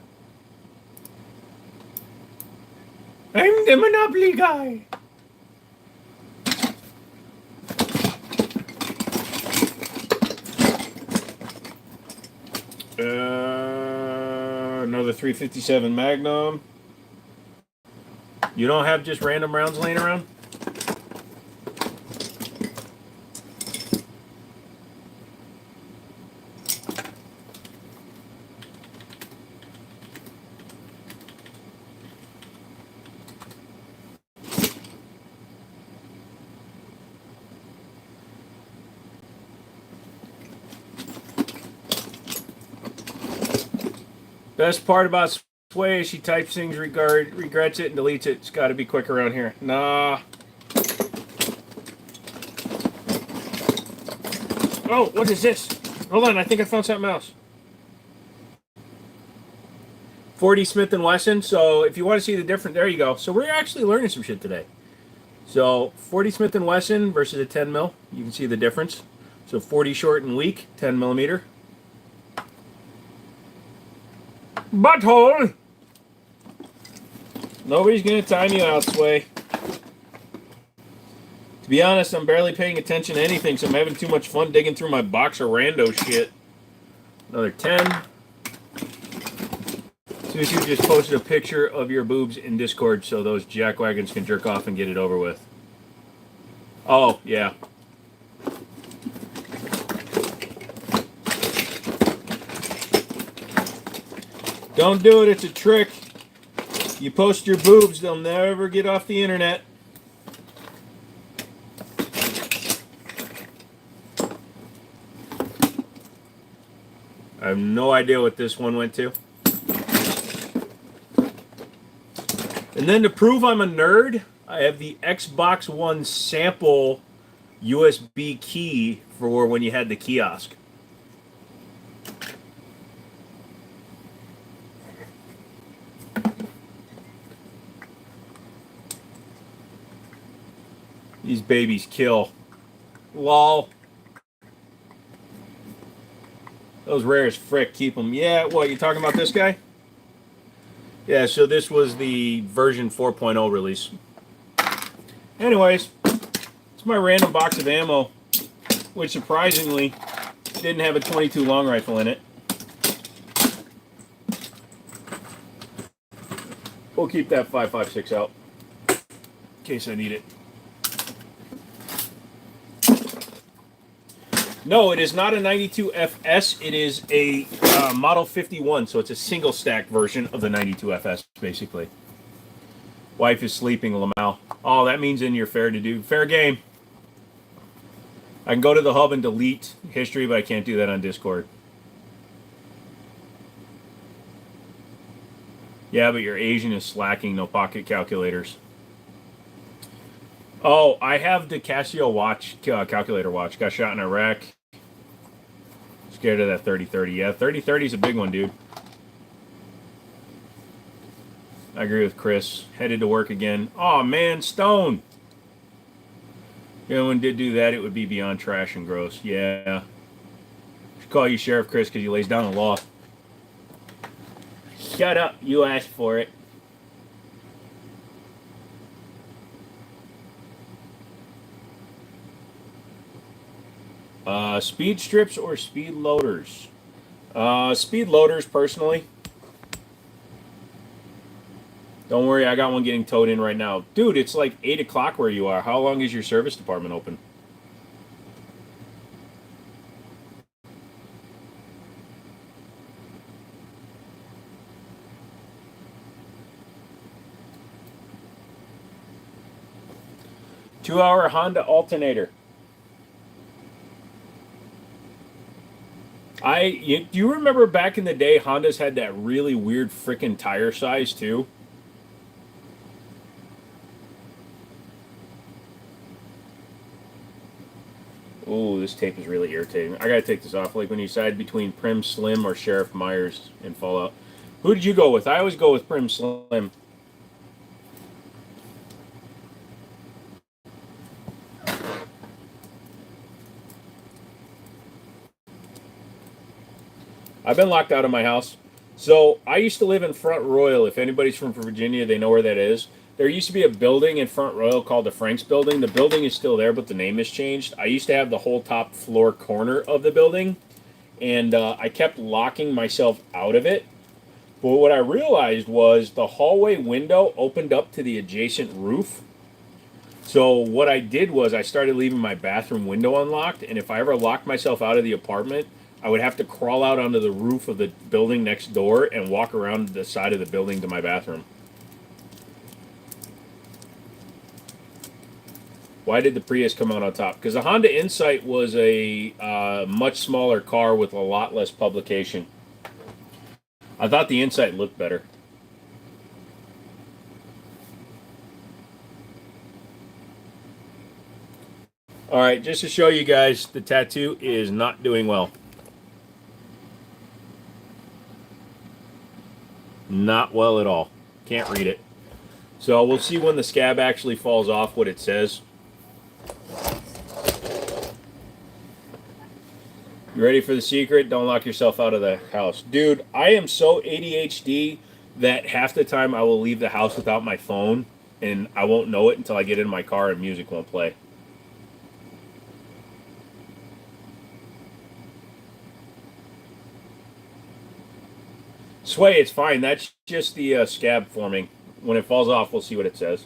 I'm the Monopoly guy. Another 357 Magnum. You don't have just random rounds laying around? Best part about Sway is she types things, regrets it, and deletes it. It's got to be quick around here. Nah. Oh, what is this? Hold on, I think I found something else. 40 Smith & Wesson. So if you want to see the difference, there you go. So we're actually learning some shit today. So 40 Smith & Wesson versus a 10 mil. You can see the difference. So 40 short and weak, 10 millimeter. Butthole! Nobody's gonna time you out, Sway. To be honest, I'm barely paying attention to anything, so I'm having too much fun digging through my box of rando shit. Another 10. Susu just posted a picture of your boobs in Discord so those jackwagons can jerk off and get it over with. Oh, yeah. Don't do it, it's a trick. You post your boobs, they'll never get off the internet. I have no idea what this one went to. And then to prove I'm a nerd, I have the Xbox One sample USB key for when you had the kiosk. These babies kill. Lol. Those rare as frick, keep them. Yeah, what, you talking about this guy? Yeah, so this was the version 4.0 release. Anyways, it's my random box of ammo, which surprisingly didn't have a 22 long rifle in it. We'll keep that 5.56 out in case I need it. No, it is not a 92 FS. It is a Model 51, so it's a single stack version of the 92 FS, basically. Wife is sleeping, Lamau. Oh, that means in your fair to do. Fair game. I can go to the hub and delete history, but I can't do that on Discord. Yeah, but your Asian is slacking. No pocket calculators. Oh, I have the Casio watch, calculator watch. Got shot in Iraq. Scared of that 3030. Yeah, 3030 is a big one, dude. I agree with Chris. Headed to work again. Oh man, Stone. If anyone did do that, it would be beyond trash and gross. Yeah. Should call you Sheriff Chris because he lays down the law. Shut up. You asked for it. Speed strips or speed loaders? Speed loaders, personally. Don't worry, I got one getting towed in right now. Dude, it's like 8 o'clock where you are. How long is your service department open? Two-hour Honda alternator. Do you remember back in the day, Hondas had that really weird freaking tire size too? Oh, this tape is really irritating. I gotta take this off. Like when you decide between Prim Slim or Sheriff Myers in Fallout. Who did you go with? I always go with Prim Slim. I've been locked out of my house. So I used to live in Front Royal. If anybody's from Virginia, they know where that is. There used to be a building in Front Royal called the Franks Building. The building is still there, but the name has changed. I used to have the whole top floor corner of the building, and I kept locking myself out of it. But what I realized was the hallway window opened up to the adjacent roof. So what I did was I started leaving my bathroom window unlocked, and if I ever locked myself out of the apartment, I would have to crawl out onto the roof of the building next door and walk around the side of the building to my bathroom. Why did the Prius come out on top? Because the Honda Insight was a much smaller car with a lot less publication. I thought the Insight looked better. All right, just to show you guys, the tattoo is not doing well. Not well at all. Can't read it. So we'll see when the scab actually falls off what it says. You ready for the secret? Don't lock yourself out of the house. Dude, I am so ADHD that half the time I will leave the house without my phone, and I won't know it until I get in my car and music won't play. Sway, it's fine. That's just the scab forming. When it falls off, we'll see what it says.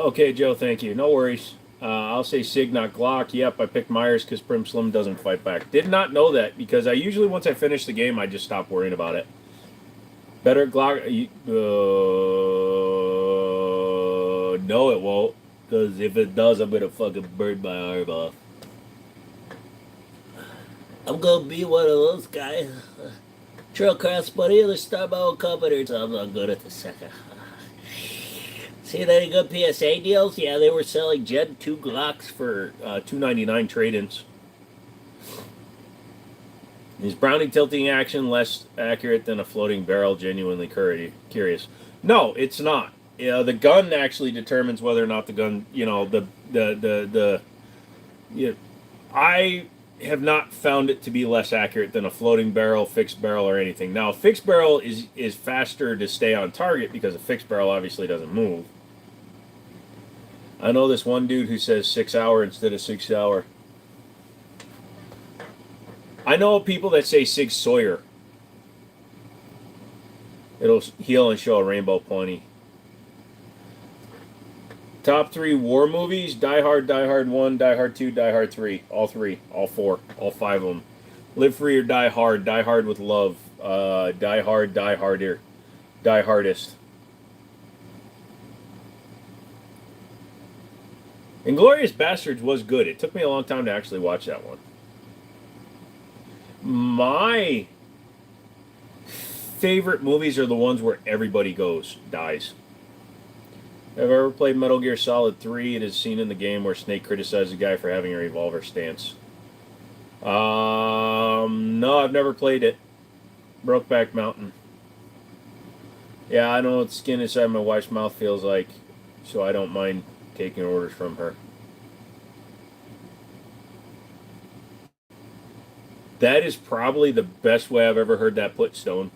Okay, Joe, thank you. No worries. I'll say Sig, not Glock. Yep, I picked Myers because Prim Slim doesn't fight back. Did not know that because I usually, once I finish the game, I just stop worrying about it. Better Glock. No, it won't. Because if it does, I'm going to fucking burn my arm off. I'm going to be one of those guys. Trail cross buddy, let's start my own company. So I'm not good at the second. See any good PSA deals? Yeah, they were selling Gen 2 Glocks for $2.99 trade-ins. Is Browning tilting action less accurate than a floating barrel? Genuinely curious. No, it's not. The gun actually determines whether or not the gun, I have not found it to be less accurate than a floating barrel, fixed barrel, or anything. Now, a fixed barrel is faster to stay on target because a fixed barrel obviously doesn't move. I know this one dude who says 6 hour instead of 6 hour. I know people that say Sig Sawyer. It'll heal and show a rainbow plenty. Top three war movies: Die Hard, Die Hard 1, Die Hard 2, Die Hard 3. All three, all four, all five of them. Live Free or Die Hard, Die Hard with Love, Die Hard, Die Harder, Die Hardest. Inglourious Bastards was good. It took me a long time to actually watch that one. My favorite movies are the ones where everybody dies. Have I ever played Metal Gear Solid 3? It is seen in the game where Snake criticizes a guy for having a revolver stance. No, I've never played it. Brokeback Mountain. Yeah, I know what skin inside my wife's mouth feels like, so I don't mind taking orders from her. That is probably the best way I've ever heard that put, Stone.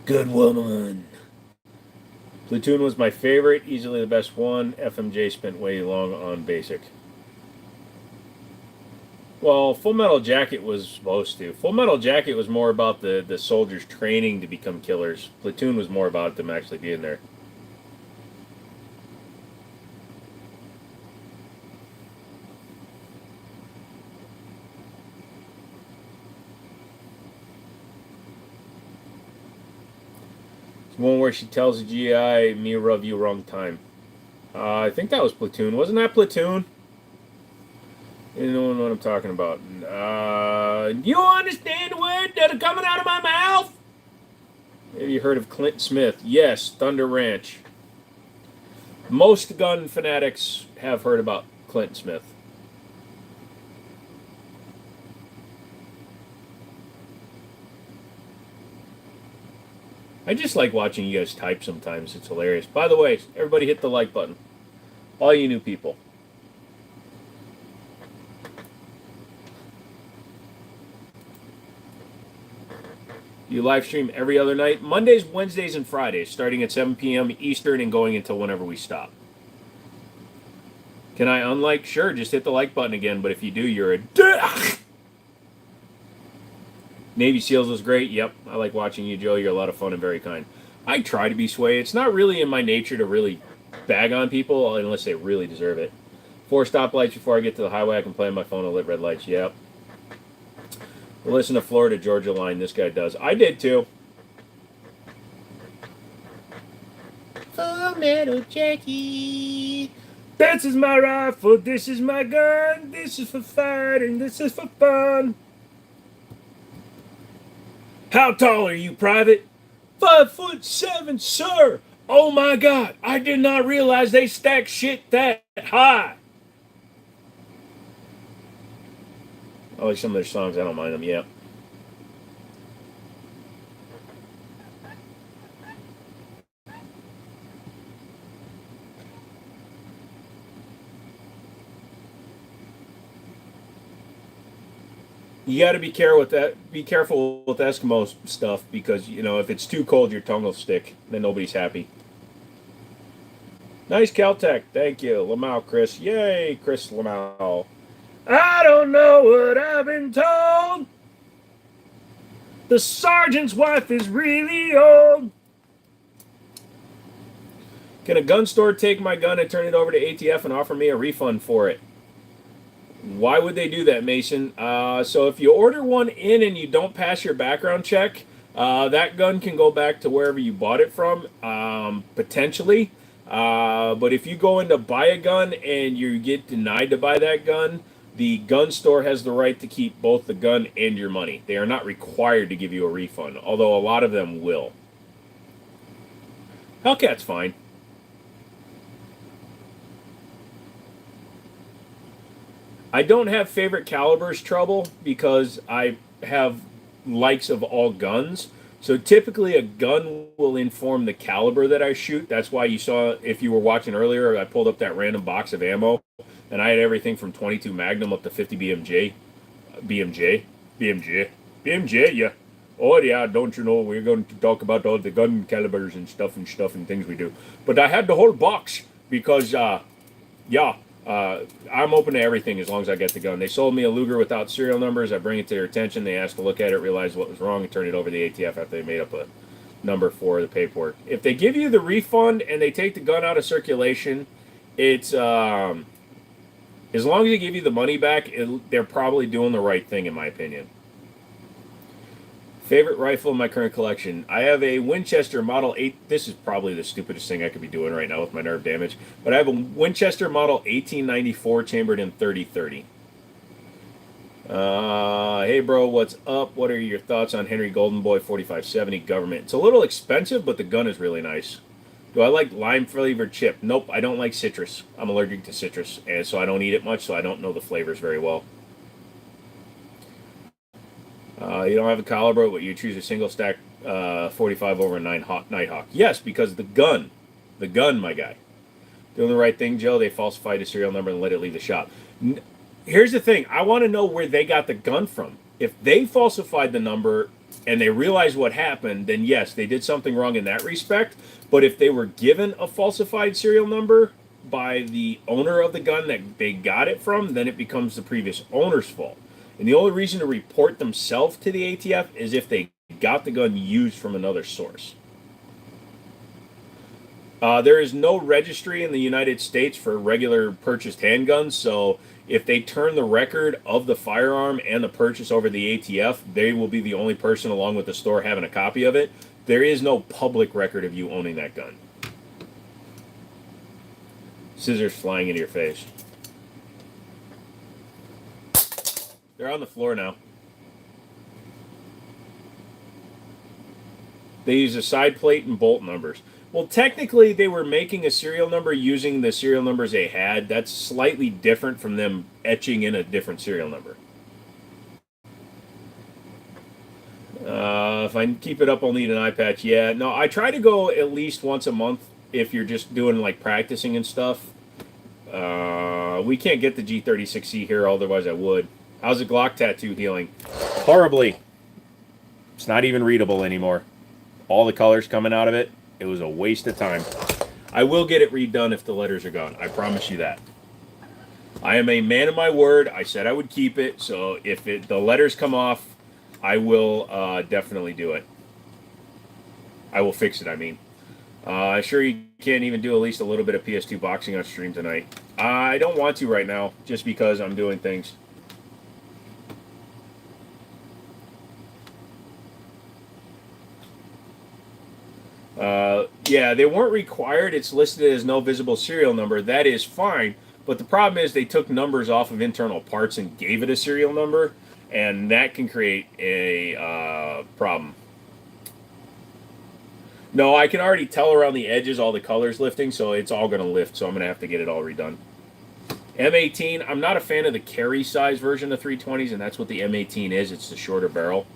Good woman. Platoon was my favorite, easily the best one. FMJ spent way long on basic. Well, Full Metal Jacket was supposed to. Full Metal Jacket was more about the soldiers training to become killers. Platoon was more about them actually being there. It's one where she tells the GI, "Me rub you wrong time." I think that was Platoon. Wasn't that Platoon? You know what I'm talking about. You understand the words that are coming out of my mouth? Have you heard of Clint Smith? Yes, Thunder Ranch. Most gun fanatics have heard about Clint Smith. I just like watching you guys type sometimes. It's hilarious. By the way, everybody hit the like button. All you new people. You live stream every other night, Mondays, Wednesdays, and Fridays, starting at 7 p.m. Eastern and going until whenever we stop. Can I unlike? Sure, just hit the like button again, but if you do, you're a dick. Navy SEALs was great. Yep, I like watching you, Joe. You're a lot of fun and very kind. I try to be sway. It's not really in my nature to really bag on people unless they really deserve it. 4 stoplights before I get to the highway. I can play on my phone and lit red lights. Yep. Listen to Florida Georgia line. This guy does. I did too. Full Metal Jacket. This is my rifle. This is my gun. This is for fighting. This is for fun. How tall are you, Private? 5'7", sir. Oh my God! I did not realize they stack shit that high. I like some of their songs. I don't mind them. Yeah. You got to be careful with that. Be careful with Eskimo stuff because if it's too cold, your tongue will stick. Then nobody's happy. Nice Caltech. Thank you, Lamau, Chris. Yay, Chris Lamau. I don't know what I've been told. The sergeant's wife is really old. Can a gun store take my gun and turn it over to ATF and offer me a refund for it? Why would they do that, Mason? So if you order one in and you don't pass your background check, that gun can go back to wherever you bought it from, potentially. But if you go in to buy a gun and you get denied to buy that gun, the gun store has the right to keep both the gun and your money. They are not required to give you a refund, although a lot of them will. Hellcat's fine. I don't have favorite calibers trouble because I have likes of all guns. So typically a gun will inform the caliber that I shoot. That's why you saw, if you were watching earlier, I pulled up that random box of ammo, and I had everything from 22 Magnum up to 50 BMJ, BMJ, BMJ, BMJ. Yeah. Oh yeah, don't you know we're going to talk about all the gun calibers and stuff and things we do. But I had the whole box because yeah, I'm open to everything as long as I get the gun. They sold me a Luger without serial numbers. I bring it to their attention. They ask to look at it, realize what was wrong, and turn it over to the ATF after they made up a number for the paperwork. If they give you the refund and they take the gun out of circulation, it's as long as they give you the money back, they're probably doing the right thing, in my opinion. Favorite rifle in my current collection. I have a Winchester Model 8. This is probably the stupidest thing I could be doing right now with my nerve damage. But I have a Winchester Model 1894 chambered in 30-30. Hey, bro, what's up? What are your thoughts on Henry Goldenboy 4570 government? It's a little expensive, but the gun is really nice. Do I like lime flavored chip? Nope, I don't like citrus. I'm allergic to citrus, and so I don't eat it much, so I don't know the flavors very well. You don't have a caliber, but you choose a single stack 45 over a Nighthawk. Yes, because the gun, my guy. Doing the right thing, Joe. They falsified the serial number and let it leave the shop. Here's the thing. I want to know where they got the gun from. If they falsified the number and they realized what happened, then yes, they did something wrong in that respect. But if they were given a falsified serial number by the owner of the gun that they got it from, then it becomes the previous owner's fault. And the only reason to report themselves to the ATF is if they got the gun used from another source. There is no registry in the United States for regular purchased handguns, so if they turn the record of the firearm and the purchase over the ATF, they will be the only person along with the store having a copy of it. There is no public record of you owning that gun. Scissors flying into your face. They're on the floor now. They use a side plate and bolt numbers. Well, technically, they were making a serial number using the serial numbers they had. That's slightly different from them etching in a different serial number. If I keep it up, I'll need an eye patch. Yeah, no, I try to go at least once a month if you're just doing like practicing and stuff. We can't get the G36C here, otherwise I would. How's the Glock tattoo healing? Horribly. It's not even readable anymore. All the colors coming out of it. It was a waste of time. I will get it redone if the letters are gone. I promise you that. I am a man of my word. I said I would keep it. So if the letters come off, I will definitely do it. I will fix it, I mean. Sure you can't even do at least a little bit of PS2 boxing on stream tonight. I don't want to right now, just because I'm doing things. Yeah, they weren't required. It's listed as no visible serial number. That is fine. But the problem is they took numbers off of internal parts and gave it a serial number. And that can create a problem. No, I can already tell around the edges all the colors lifting, so it's all going to lift. So I'm going to have to get it all redone. M18, I'm not a fan of the carry size version of 320s, and that's what the M18 is. It's the shorter barrel.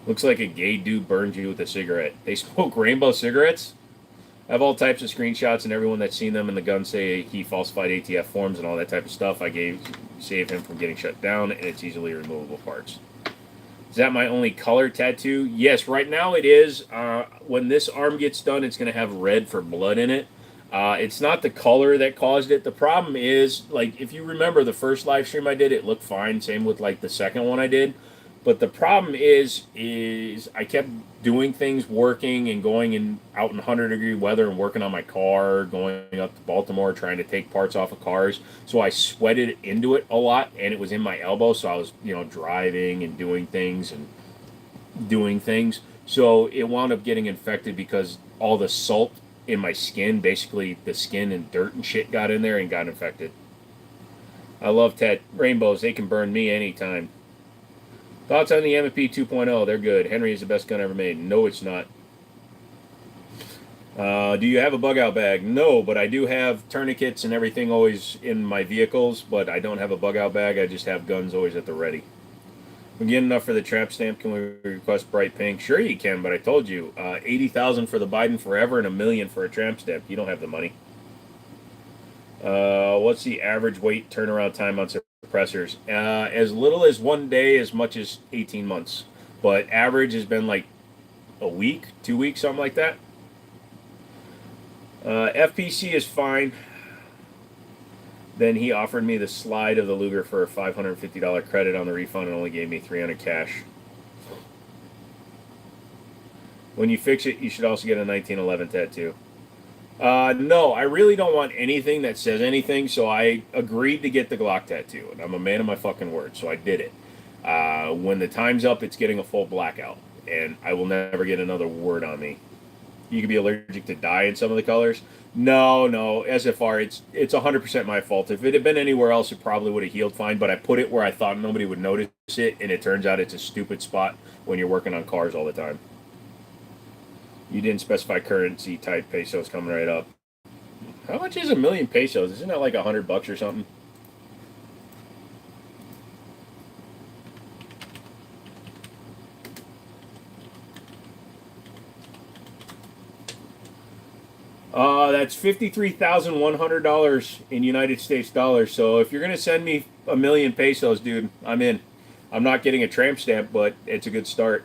Looks like a gay dude burned you with a cigarette. They smoke rainbow cigarettes? I have all types of screenshots, and everyone that's seen them in the gun say he falsified ATF forms and all that type of stuff. Saved him from getting shut down, and it's easily removable parts. Is that my only color tattoo? Yes, right now it is. When this arm gets done, it's going to have red for blood in it. It's not the color that caused it. The problem is, like, if you remember the first live stream I did, it looked fine. Same with, like, the second one I did. But the problem is I kept doing things, working and going out in 100-degree weather and working on my car, going up to Baltimore, trying to take parts off of cars. So I sweated into it a lot, and it was in my elbow. So I was, driving and doing things. So it wound up getting infected because all the salt in my skin, basically the skin and dirt and shit got in there and got infected. I love rainbows. They can burn me anytime. Thoughts on the M&P 2.0? They're good. Henry is the best gun ever made. No, it's not. Do you have a bug-out bag? No, but I do have tourniquets and everything always in my vehicles, but I don't have a bug-out bag. I just have guns always at the ready. We get enough for the trap stamp. Can we request bright pink? Sure you can, but I told you, 80,000 for the Biden Forever and $1 million for a tramp stamp. You don't have the money. What's the average weight turnaround time on suppressors? As little as 1 day, as much as 18 months. But average has been like a week, 2 weeks, something like that. FPC is fine. Then he offered me the slide of the Luger for a $550 credit on the refund and only gave me $300 cash. When you fix it, you should also get a 1911 tattoo. No, I really don't want anything that says anything, so I agreed to get the Glock tattoo, and I'm a man of my fucking word, so I did it. When the time's up, it's getting a full blackout, and I will never get another word on me. You could be allergic to dye in some of the colors. No, SFR, it's 100% my fault. If it had been anywhere else, it probably would have healed fine, but I put it where I thought nobody would notice it, and it turns out it's a stupid spot when you're working on cars all the time. You didn't specify currency type. Pesos coming right up. How much is 1,000,000 pesos? Isn't that like $100 or something? That's $53,100 in United States dollars. So if you're gonna send me 1,000,000 pesos, dude, I'm in. I'm not getting a tramp stamp, but it's a good start.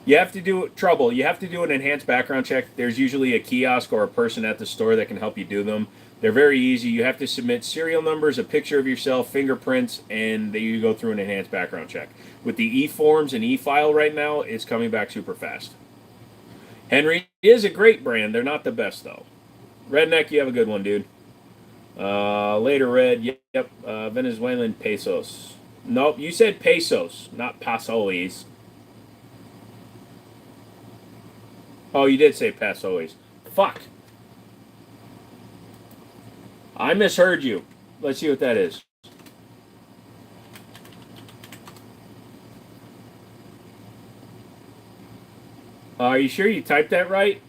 You have to do trouble. You have to do an enhanced background check. There's usually a kiosk or a person at the store that can help you do them. They're very easy. You have to submit serial numbers, a picture of yourself, fingerprints, and you go through an enhanced background check. With the e-forms and e-file right now, it's coming back super fast. Henry is a great brand. They're not the best, though. Redneck, you have a good one, dude. Later, Red. Yep. Venezuelan pesos. Nope, you said pesos, not pasoes. Oh, you did say pasoes. Fuck. I misheard you. Let's see what that is. Are you sure you typed that right?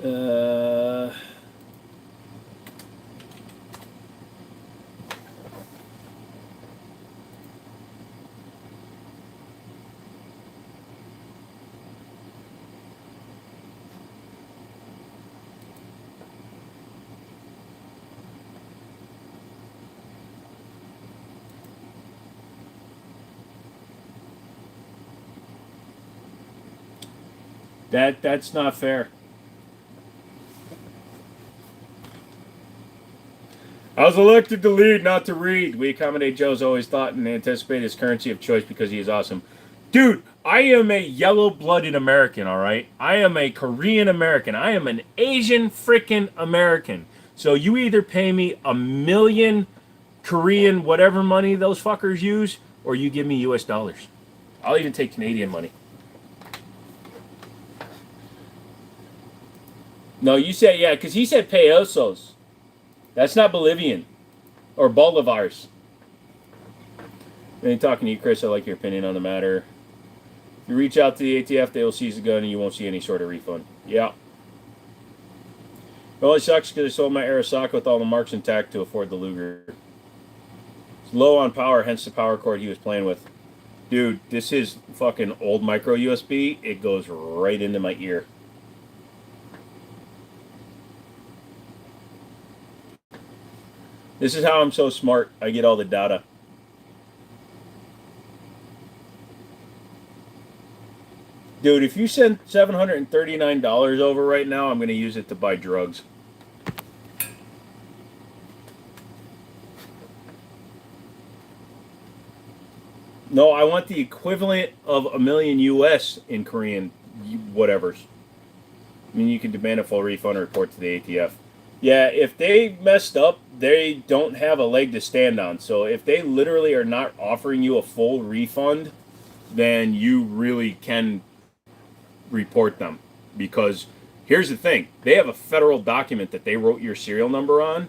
Uh, that's not fair. I was elected to lead, not to read. We accommodate Joe's always thought and anticipate his currency of choice because he is awesome. Dude, I am a yellow-blooded American, all right? I am a Korean American. I am an Asian freaking American. So you either pay me 1,000,000 Korean whatever money those fuckers use, or you give me US dollars. I'll even take Canadian money. No, you said, yeah, because he said pesos. That's not Bolivian or Bolivars. When talking to you, Chris, I like your opinion on the matter. If you reach out to the ATF, they will seize the gun and you won't see any sort of refund. Yeah. It only sucks because I sold my Arasaka with all the marks intact to afford the Luger. It's low on power, hence the power cord he was playing with. Dude, this is fucking old micro USB. It goes right into my ear. This is how I'm so smart. I get all the data. Dude, if you send $739 over right now, I'm going to use it to buy drugs. No, I want the equivalent of 1,000,000 US in Korean whatevers. I mean, you can demand a full refund or report to the ATF. Yeah, if they messed up, they don't have a leg to stand on. So if they literally are not offering you a full refund, then you really can report them. because here's the thing. They have a federal document that they wrote your serial number on,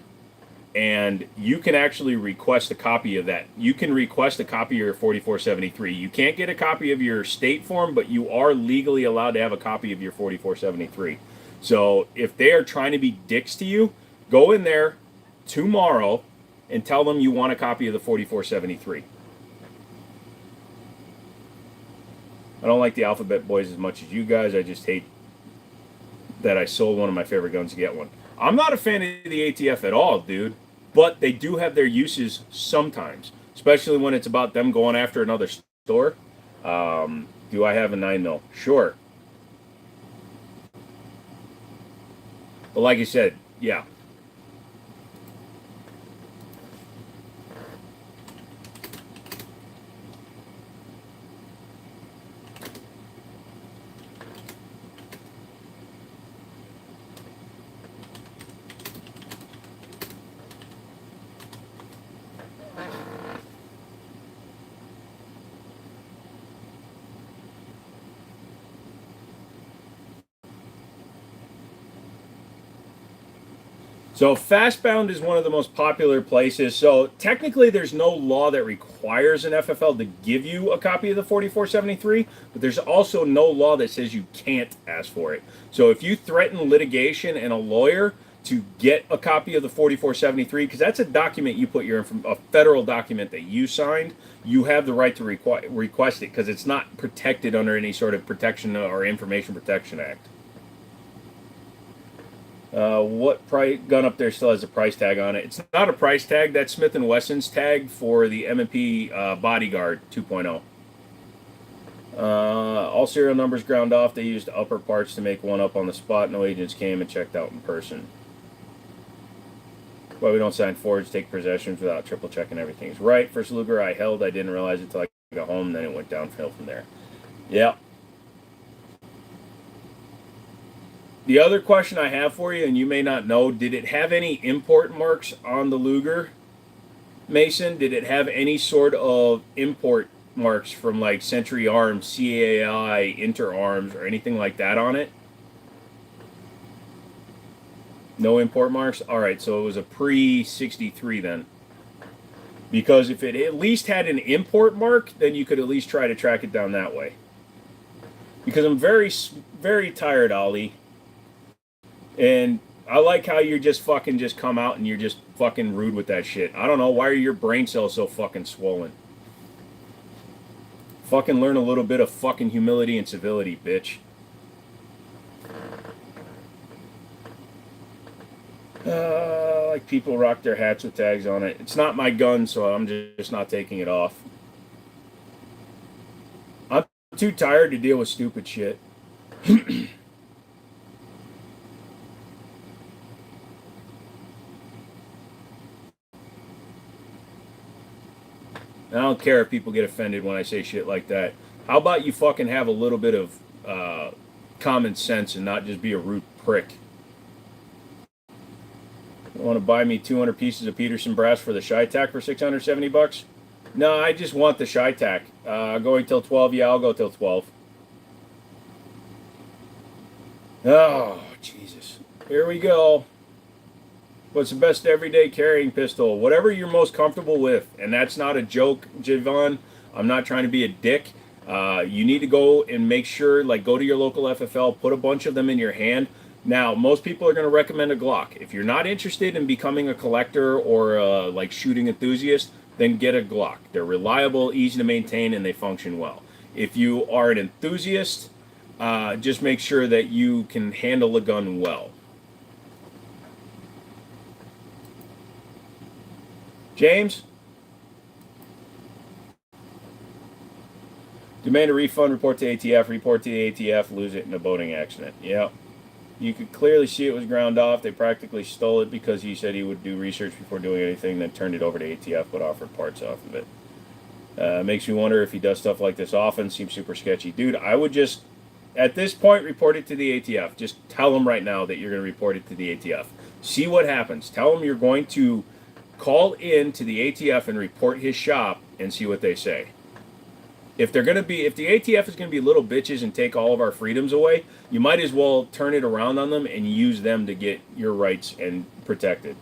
and you can actually request a copy of that. You can request a copy of your 4473. You can't get a copy of your state form, but you are legally allowed to have a copy of your 4473. So if they are trying to be dicks to you, go in there tomorrow and tell them you want a copy of the 4473. I don't like the Alphabet Boys as much as you guys. I just hate that I sold one of my favorite guns to get one. I'm not a fan of the ATF at all, dude, but they do have their uses sometimes, especially when it's about them going after another store. Do I have a 9mm? Sure. But like I said, yeah. So Fastbound is one of the most popular places. So technically there's no law that requires an FFL to give you a copy of the 4473, but there's also no law that says you can't ask for it. So if you threaten litigation and a lawyer to get a copy of the 4473, because that's a document you put a federal document that you signed, you have the right to request it because it's not protected under any sort of protection or Information Protection Act. What price gun up there still has a price tag on it? It's not a price tag. That's Smith & Wesson's tag for the M&P Bodyguard 2.0. All serial numbers ground off. They used upper parts to make one up on the spot. No agents came and checked out in person. Why we don't sign forwards, take possessions without triple checking everything's right. First Luger I held. I didn't realize it until I got home. Then it went downhill from there. Yeah. The other question I have for you, and you may not know, did it have any import marks on the Luger, Mason? Did it have any sort of import marks from like Century Arms, CAI, Inter Arms, or anything like that on it? No import marks? Alright, so it was a pre-63 then. Because if it at least had an import mark, then you could at least try to track it down that way. Because I'm very, very tired, Ollie. And I like how you're just fucking just come out and you're just fucking rude with that shit. I don't know, why are your brain cells so fucking swollen? Fucking learn a little bit of fucking humility and civility, bitch. Like people rock their hats with tags on it. It's not my gun, so I'm just not taking it off. I'm too tired to deal with stupid shit. I don't care if people get offended when I say shit like that. How about you fucking have a little bit of common sense and not just be a rude prick? You want to buy me 200 pieces of Peterson brass for the Shy-Tac for $670? No, I just want the Shy-Tac. Going till 12? Yeah, I'll go till 12. Oh, Jesus. Here we go. What's the best everyday carrying pistol? Whatever you're most comfortable with. And that's not a joke, Javon. I'm not trying to be a dick. You need to go and make sure, like, go to your local FFL, put a bunch of them in your hand. Now, most people are going to recommend a Glock. If you're not interested in becoming a collector or like shooting enthusiast, then get a Glock. They're reliable, easy to maintain, and they function well. If you are an enthusiast, just make sure that you can handle a gun well. James? Demand a refund, report to ATF, report to the ATF, lose it in a boating accident. Yep. You could clearly see it was ground off. They practically stole it because he said he would do research before doing anything, then turned it over to ATF but offered parts off of it. Makes me wonder if he does stuff like this often. Seems super sketchy. Dude, I would just, at this point, report it to the ATF. Just tell them right now that you're going to report it to the ATF. See what happens. Tell them you're going to call in to the ATF and report his shop and see what they say. If they're gonna be, if the ATF is gonna be little bitches and take all of our freedoms away, you might as well turn it around on them and use them to get your rights and protected.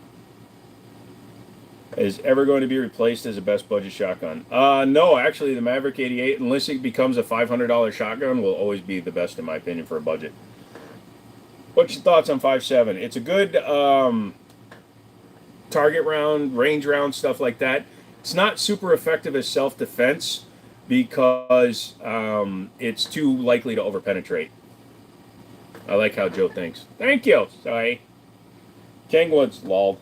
Is ever going to be replaced as a best budget shotgun? No, actually, the Maverick 88, unless it becomes a $500 shotgun, will always be the best in my opinion for a budget. What's your thoughts on 5.7? It's a good target round, range round, stuff like that. It's not super effective as self-defense because it's too likely to overpenetrate. I like how Joe thinks. Thank you. Sorry. Kangwood's lol.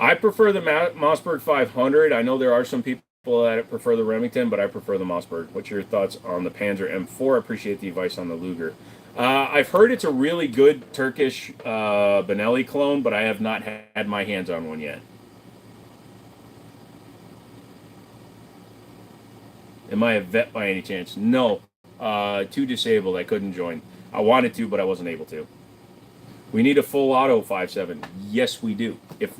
I prefer the Mossberg 500. I know there are some people that prefer the Remington, but I prefer the Mossberg. What's your thoughts on the Panzer M4? I appreciate the advice on the Luger. I've heard it's a really good Turkish Benelli clone, but I have not had my hands on one yet. Am I a vet by any chance? No. Too disabled. I couldn't join. I wanted to, but I wasn't able to. We need a full auto 5.7. Yes, we do. If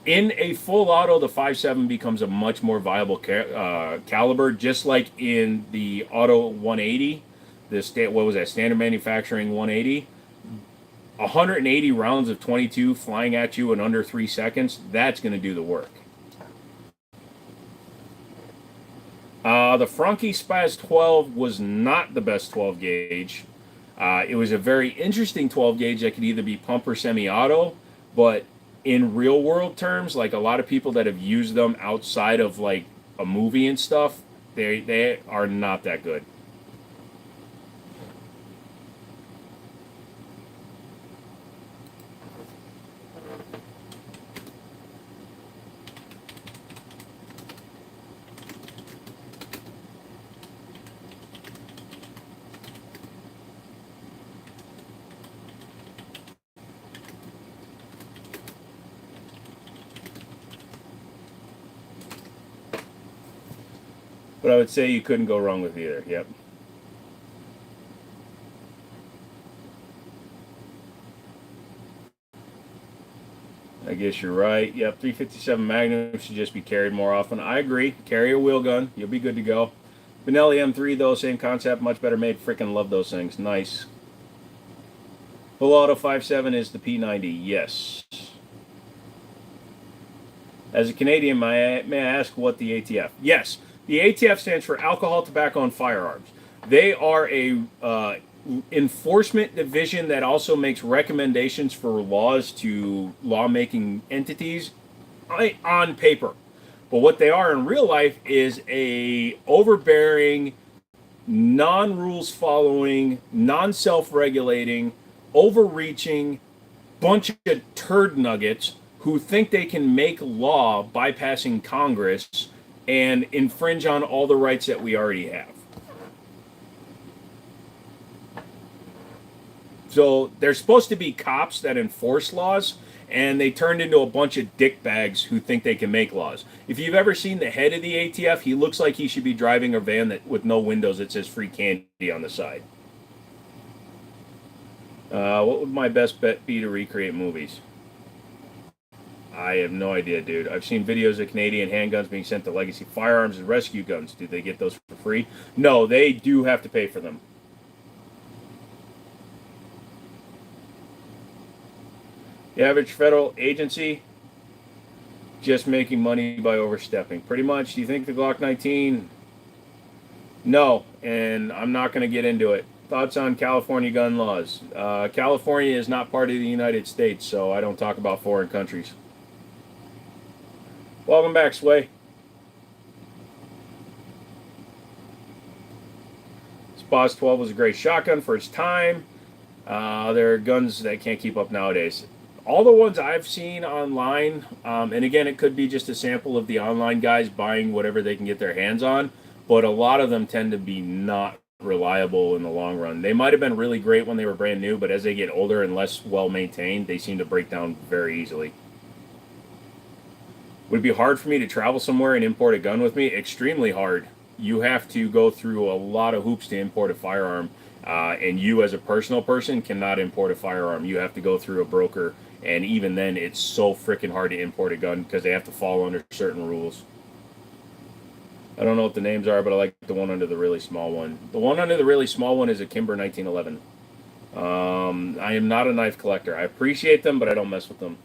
in a full auto, the 5.7 becomes a much more viable caliber, just like in the Auto 180, what was that, standard manufacturing 180? 180 rounds of 22 flying at you in under 3 seconds, that's going to do the work. The Franke Spaz 12 was not the best 12 gauge. It was a very interesting 12 gauge that could either be pump or semi-auto, but in real world terms, like a lot of people that have used them outside of like a movie and stuff, they are not that good. But I would say you couldn't go wrong with either. Yep. I guess you're right. Yep, 357 Magnum should just be carried more often. I agree. Carry a wheel gun. You'll be good to go. Benelli M3, though, same concept. Much better made. Freaking love those things. Nice. Full Auto 5.7 is the P90. Yes. As a Canadian, may I ask what the ATF? Yes. The ATF stands for Alcohol, Tobacco, and Firearms. They are a enforcement division that also makes recommendations for laws to lawmaking entities on paper. But what they are in real life is a overbearing, non-rules following, non-self-regulating, overreaching bunch of turd nuggets who think they can make law bypassing Congress and infringe on all the rights that we already have. So they're supposed to be cops that enforce laws, and they turned into a bunch of dickbags who think they can make laws. If you've ever seen the head of the ATF, he looks like he should be driving a van with no windows that says free candy on the side. What would my best bet be to recreate movies? I have no idea, dude. I've seen videos of Canadian handguns being sent to Legacy Firearms as rescue guns. Do they get those for free? No, they do have to pay for them. The average federal agency just making money by overstepping. Pretty much. Do you think the Glock 19? No, and I'm not going to get into it. Thoughts on California gun laws? California is not part of the United States, so I don't talk about foreign countries. Welcome back, Sway. Spaz 12 was a great shotgun for its time. There are guns that can't keep up nowadays. All the ones I've seen online, and again, it could be just a sample of the online guys buying whatever they can get their hands on, but a lot of them tend to be not reliable in the long run. They might have been really great when they were brand new, but as they get older and less well maintained, they seem to break down very easily. Would it be hard for me to travel somewhere and import a gun with me? Extremely hard. You have to go through a lot of hoops to import a firearm. And you, as a personal person, cannot import a firearm. You have to go through a broker, and even then, it's so freaking hard to import a gun because they have to follow under certain rules. I don't know what the names are, but I like the one under the really small one. The one under the really small one is a Kimber 1911. I am not a knife collector. I appreciate them, but I don't mess with them.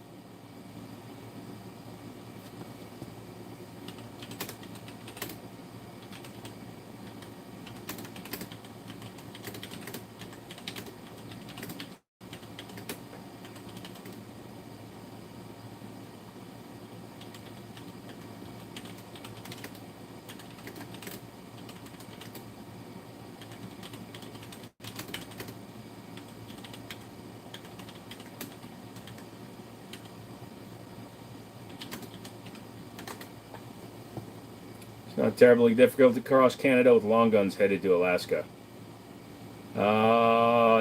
It's not terribly difficult to cross Canada with long guns headed to Alaska.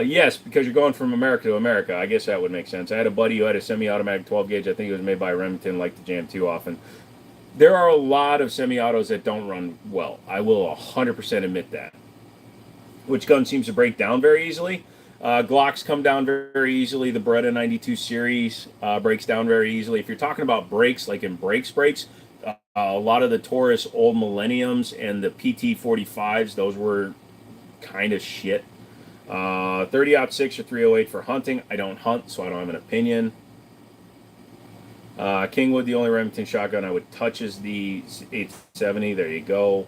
Yes, because you're going from America to America. I guess that would make sense. I had a buddy who had a semi-automatic 12 gauge. I think it was made by Remington, like the Jam 2 often. There are a lot of semi-autos that don't run well. I will 100% admit that. Which gun seems to break down very easily? Glocks come down very easily. The Beretta 92 series breaks down very easily. If you're talking about brakes, like in brakes, a lot of the Taurus old Millenniums and the PT45s, those were kind of shit. 30-06 or 308 for hunting. I don't hunt, so I don't have an opinion. Kingwood, the only Remington shotgun I would touch is the 870. There you go.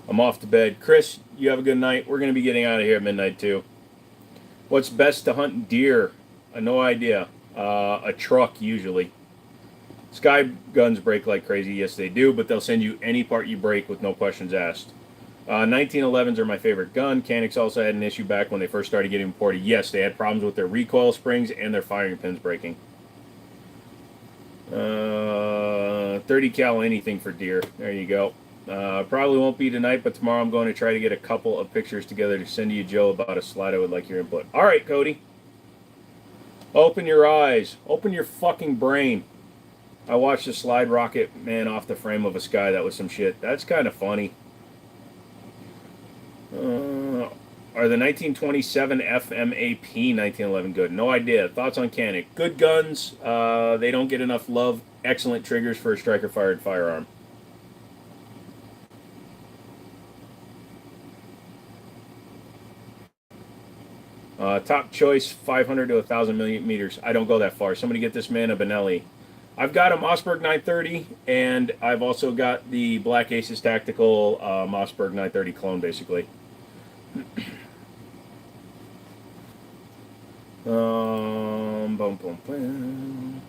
I'm off to bed. Chris, you have a good night. We're going to be getting out of here at midnight, too. What's best to hunt deer? No idea. A truck, usually. Sky guns break like crazy. Yes, they do, but they'll send you any part you break with no questions asked. 1911s are my favorite gun. Canucks also had an issue back when they first started getting imported. Yes, they had problems with their recoil springs and their firing pins breaking. 30 cal anything for deer. There you go. Probably won't be tonight, but tomorrow I'm going to try to get a couple of pictures together to send to you, Joe, about a slide. I would like your input. All right, Cody. Open your eyes. Open your fucking brain. I watched a slide rocket, man, off the frame of a Sky. That was some shit. That's kind of funny. Are the 1927 FMAP 1911 good? No idea. Thoughts on Canik? Good guns. They don't get enough love. Excellent triggers for a striker-fired firearm. Top choice, 500 to 1,000 millimeters. I don't go that far. Somebody get this man a Benelli. I've got a Mossberg 930, and I've also got the Black Aces Tactical Mossberg 930 clone, basically. Boom, boom, boom.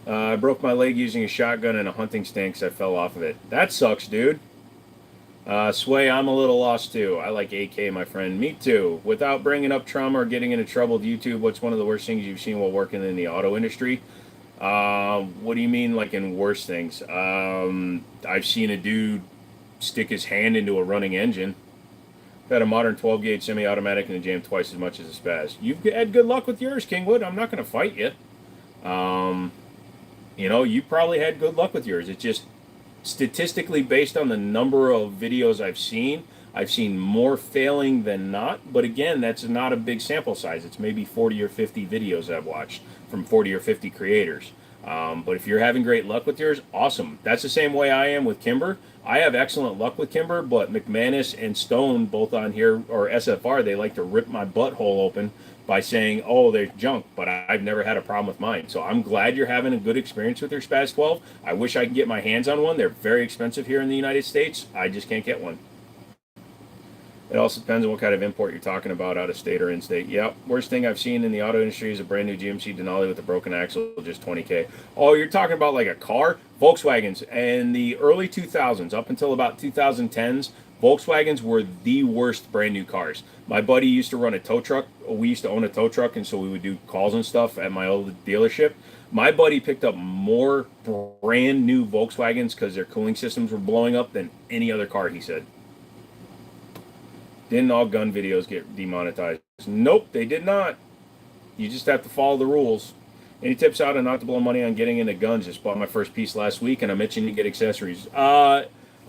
I broke my leg using a shotgun and a hunting stand because I fell off of it. That sucks, dude. Sway, I'm a little lost too. I like AK, my friend. Me too. Without bringing up trauma or getting into trouble with YouTube, what's one of the worst things you've seen while working in the auto industry? What do you mean, like in worst things? I've seen a dude stick his hand into a running engine. I've had a modern 12 gauge semi-automatic and a jam twice as much as a spaz. You've had good luck with yours, Kingwood. I'm not going to fight you. You know, you probably had good luck with yours. It's just statistically based on the number of videos I've seen more failing than not. But again, that's not a big sample size. It's maybe 40 or 50 videos I've watched from 40 or 50 creators. But if you're having great luck with yours, awesome. That's the same way I am with Kimber. I have excellent luck with Kimber, but McManus and Stone, both on here, or SFR, they like to rip my butthole open by saying, oh, they're junk, but I've never had a problem with mine. So I'm glad you're having a good experience with your Spaz 12. I wish I could get my hands on one. They're very expensive here in the United States. I just can't get one. It also depends on what kind of import you're talking about, out of state or in state. Yep, worst thing I've seen in the auto industry is a brand new GMC Denali with a broken axle, just 20K. Oh, you're talking about like a car? Volkswagens. In the early 2000s, up until about 2010s, Volkswagens were the worst brand new cars. My buddy used to run a tow truck. We used to own a tow truck, and so we would do calls and stuff at my old dealership. My buddy picked up more brand new Volkswagens because their cooling systems were blowing up than any other car, he said. Didn't all gun videos get demonetized? Nope, they did not. You just have to follow the rules. Any tips how to not to blow money on getting into guns? Just bought my first piece last week, and I'm itching to get accessories.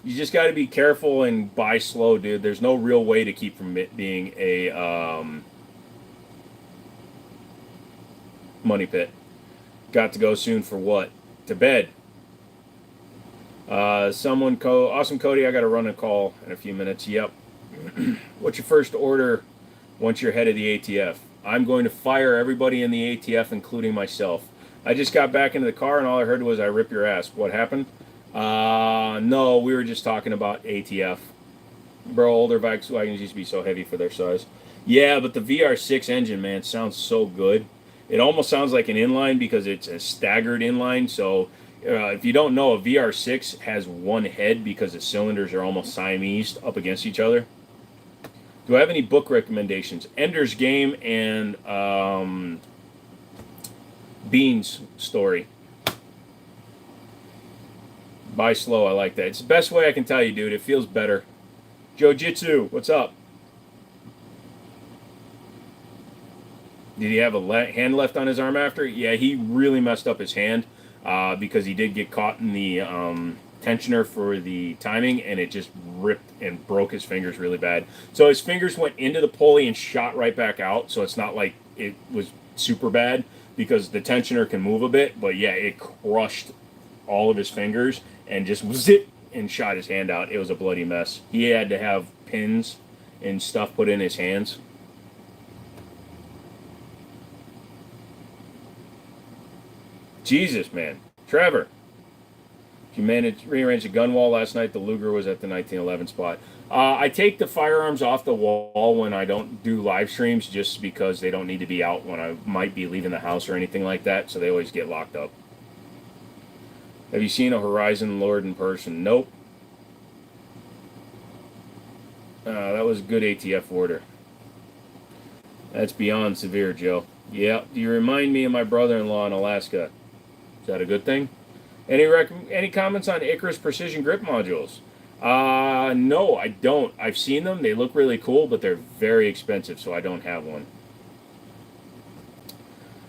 You just got to be careful and buy slow, dude. There's no real way to keep from it being a money pit. Got to go soon for what? To bed. Awesome Cody, I got to run a call in a few minutes. Yep. What's your first order once you're head of the ATF? I'm going to fire everybody in the ATF, including myself. I just got back into the car, and all I heard was, I rip your ass. What happened? No, we were just talking about ATF. Bro, older Volkswagens used to be so heavy for their size. Yeah, but the VR6 engine, man, sounds so good. It almost sounds like an inline because it's a staggered inline. So if you don't know, a VR6 has one head because the cylinders are almost Siamese up against each other. Do I have any book recommendations? Ender's Game and Bean's Story. Buy slow, I like that. It's the best way I can tell you, dude. It feels better. Jiu-Jitsu, what's up? Did he have a hand left on his arm after? Yeah, he really messed up his hand because he did get caught in the tensioner for the timing, and it just ripped and broke his fingers really bad. So his fingers went into the pulley and shot right back out, so it's not like it was super bad because the tensioner can move a bit, but yeah, it crushed all of his fingers and just zip and shot his hand out. It was a bloody mess. He had to have pins and stuff put in his hands. Jesus, man. Trevor, you managed to rearrange the gun wall last night. The Luger was at the 1911 spot. I take the firearms off the wall when I don't do live streams just because they don't need to be out when I might be leaving the house or anything like that, so they always get locked up. Have you seen a Horizon Lord in person? Nope. That was a good ATF order. That's beyond severe, Joe. Yeah, you remind me of my brother-in-law in Alaska. Is that a good thing? Any comments on Icarus Precision Grip modules? No, I don't. I've seen them. They look really cool, but they're very expensive, so I don't have one.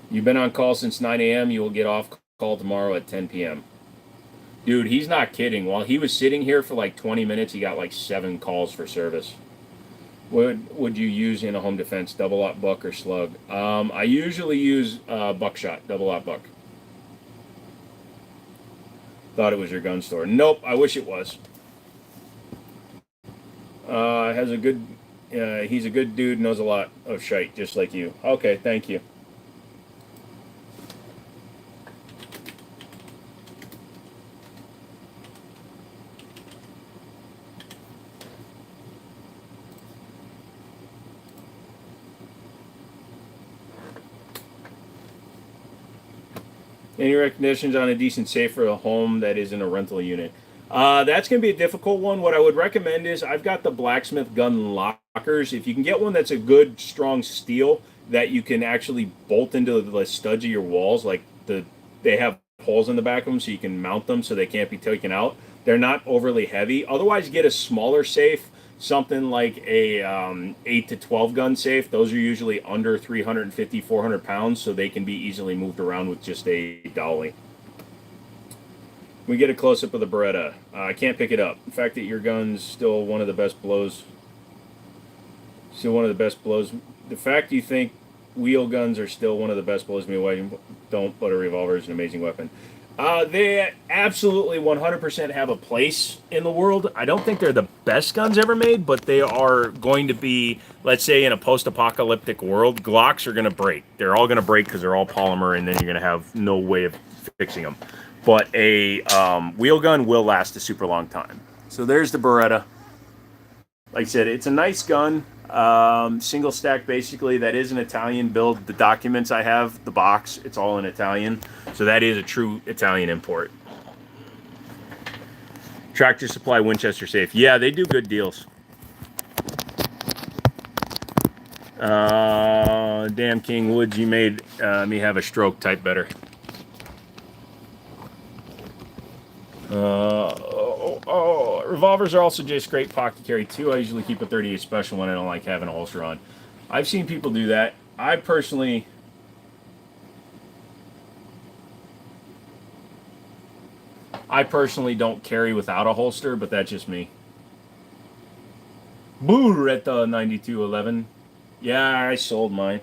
You've been on call since 9 a.m. You will get off call tomorrow at 10 p.m. Dude, he's not kidding. While he was sitting here for like 20 minutes, he got like 7 calls for service. What would you use in a home defense? Double-aught buck or slug? I usually use buckshot, double-aught buck. Thought it was your gun store. Nope, I wish it was. Has a good. He's a good dude. Knows a lot of shite, just like you. Okay, thank you. Any recommendations on a decent safe for a home that isn't a rental unit? That's going to be a difficult one. What I would recommend is I've got the blacksmith gun lockers. If you can get one that's a good, strong steel that you can actually bolt into the studs of your walls, like they have holes in the back of them so you can mount them so they can't be taken out. They're not overly heavy. Otherwise, get a smaller safe, something like a 8 to 12 gun safe. Those are usually under 350, 400 pounds, so they can be easily moved around with just a dolly. We get a close-up of the Beretta. I can't pick it up. The fact that your gun's still one of the best blows. The fact you think wheel guns are still one of the best blows me away. Don't, but a revolver is an amazing weapon. They absolutely 100% have a place in the world. I don't think they're the best guns ever made, but they are going to be, let's say in a post-apocalyptic world, Glocks are going to break. They're all going to break because they're all polymer, and then you're going to have no way of fixing them. But a wheel gun will last a super long time. So there's the Beretta. Like I said, it's a nice gun. Single stack, basically. That is an Italian build. The documents I have, the box, it's all in Italian. So that is a true Italian import. Tractor Supply Winchester safe. Yeah, they do good deals. Damn King Woods, you made me have a stroke. Type better. Revolvers are also just great pocket carry too. I usually keep a 38 special when I don't like having a holster on. I've seen people do that. I personally don't carry without a holster, but that's just me. Boo at the 9211. Yeah, I sold mine.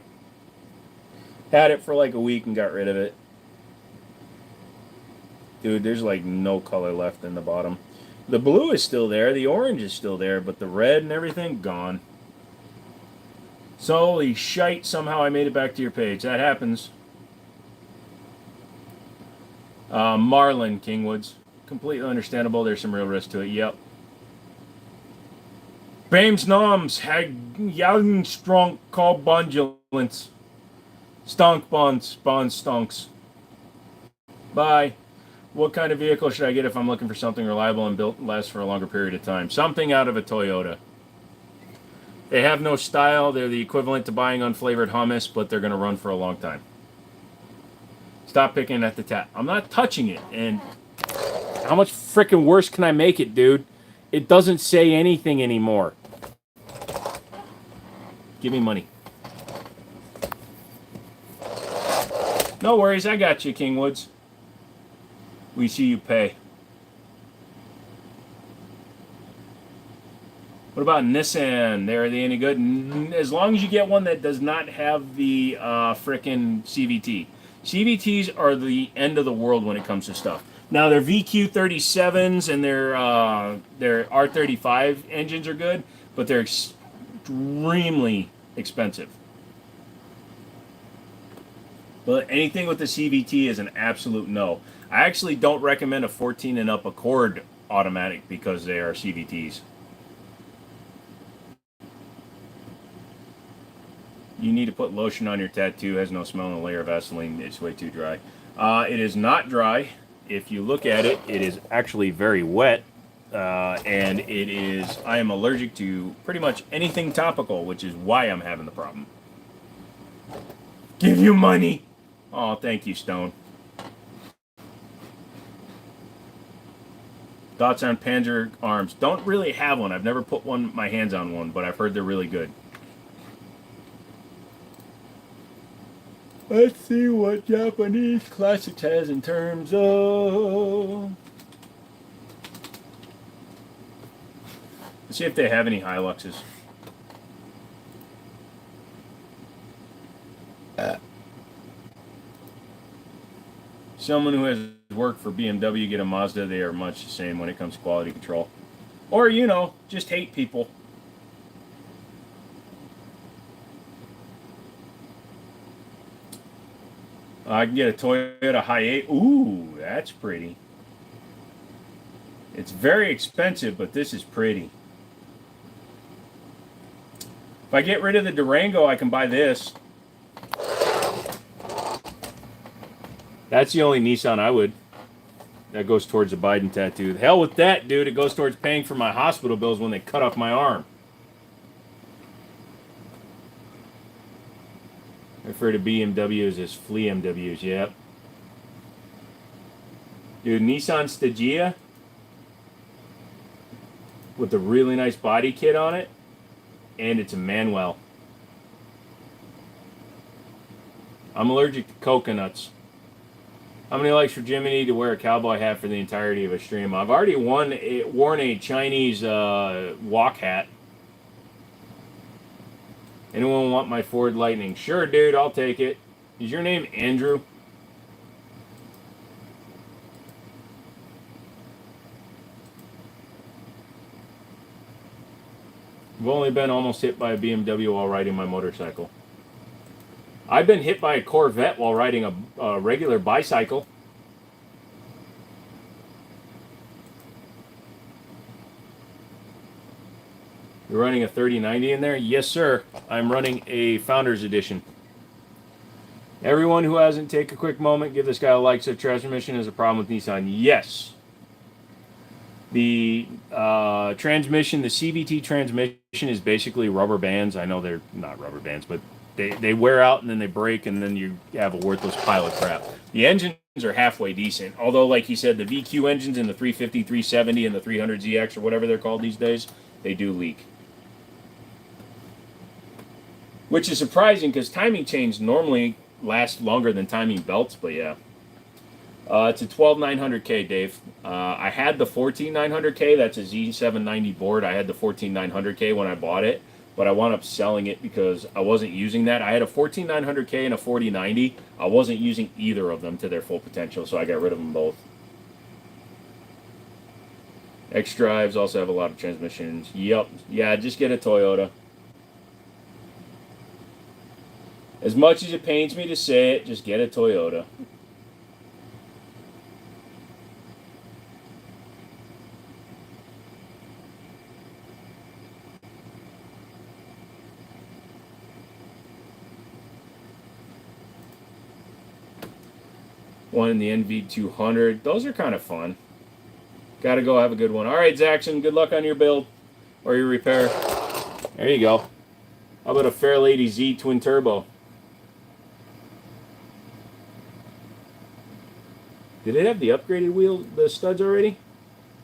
Had it for like a week and got rid of it. Dude, there's like no color left in the bottom. The blue is still there, the orange is still there, but the red and everything, gone. So, holy shite, somehow I made it back to your page. That happens. Marlin, Kingwoods. Completely understandable. There's some real risk to it. Yep. Bames noms hag young strong call bondulance. Stunk bonds stonks. Bye. What kind of vehicle should I get if I'm looking for something reliable and built last for a longer period of time? Something out of a Toyota. They have no style. They're the equivalent to buying unflavored hummus, but they're going to run for a long time. Stop picking at the tap. I'm not touching it. And how much freaking worse can I make it, dude? It doesn't say anything anymore. Give me money. No worries, I got you, Kingwoods. We see you pay. What about Nissan? Are they any good? As long as you get one that does not have the frickin' CVT. CVTs are the end of the world when it comes to stuff. Now their VQ37s and their R35 engines are good, but they're extremely expensive. But anything with the CVT is an absolute no. I actually don't recommend a 14 and up Accord automatic because they are CVTs. You need to put lotion on your tattoo. It has no smell and a layer of Vaseline. It's way too dry. It is not dry. If you look at it, it is actually very wet. And it is, I am allergic to pretty much anything topical, which is why I'm having the problem. Give you money. Oh, thank you, Stone. Thoughts on Panzer arms? Don't really have one. I've never put my hands on one, but I've heard they're really good. Let's see what Japanese classics has in terms of. Let's see if they have any Hiluxes. Someone who has worked for BMW get a Mazda. They are much the same when it comes to quality control. Or, you know, just hate people. I can get a Toyota Hi8. Ooh, that's pretty. It's very expensive, but this is pretty. If I get rid of the Durango, I can buy this. That's the only Nissan I would. That goes towards the Biden tattoo. The hell with that, dude. It goes towards paying for my hospital bills when they cut off my arm. I refer to BMWs as flea MWs, yep. Dude, Nissan Stagea with a really nice body kit on it, and it's a Manuel. I'm allergic to coconuts. How many likes for Jimmini to wear a cowboy hat for the entirety of a stream? I've already worn a Chinese walk hat. Anyone want my Ford Lightning? Sure, dude, I'll take it. Is your name Andrew? I've only been almost hit by a BMW while riding my motorcycle. I've been hit by a Corvette while riding a regular bicycle. You're running a 3090 in there? Yes, sir. I'm running a Founders Edition. Everyone who hasn't, take a quick moment, give this guy a like. So transmission is a problem with Nissan. Yes. The transmission, the CVT transmission is basically rubber bands. I know they're not rubber bands, but they wear out and then they break and then you have a worthless pile of crap. The engines are halfway decent. Although, like he said, the VQ engines in the 350, 370, and the 300ZX or whatever they're called these days, they do leak. Which is surprising because timing chains normally last longer than timing belts, but yeah. It's a 12900K, Dave. I had the 14900K. That's a Z790 board. I had the 14900K when I bought it, but I wound up selling it because I wasn't using that. I had a 14900K and a 4090. I wasn't using either of them to their full potential, so I got rid of them both. X drives also have a lot of transmissions. Yep. Yeah, just get a Toyota. As much as it pains me to say it, just get a Toyota. One in the NV200. Those are kind of fun. Got to go have a good one. All right, Zaxxon, good luck on your build or your repair. There you go. How about a Fairlady Z twin turbo? Did it have the upgraded wheel, the studs already?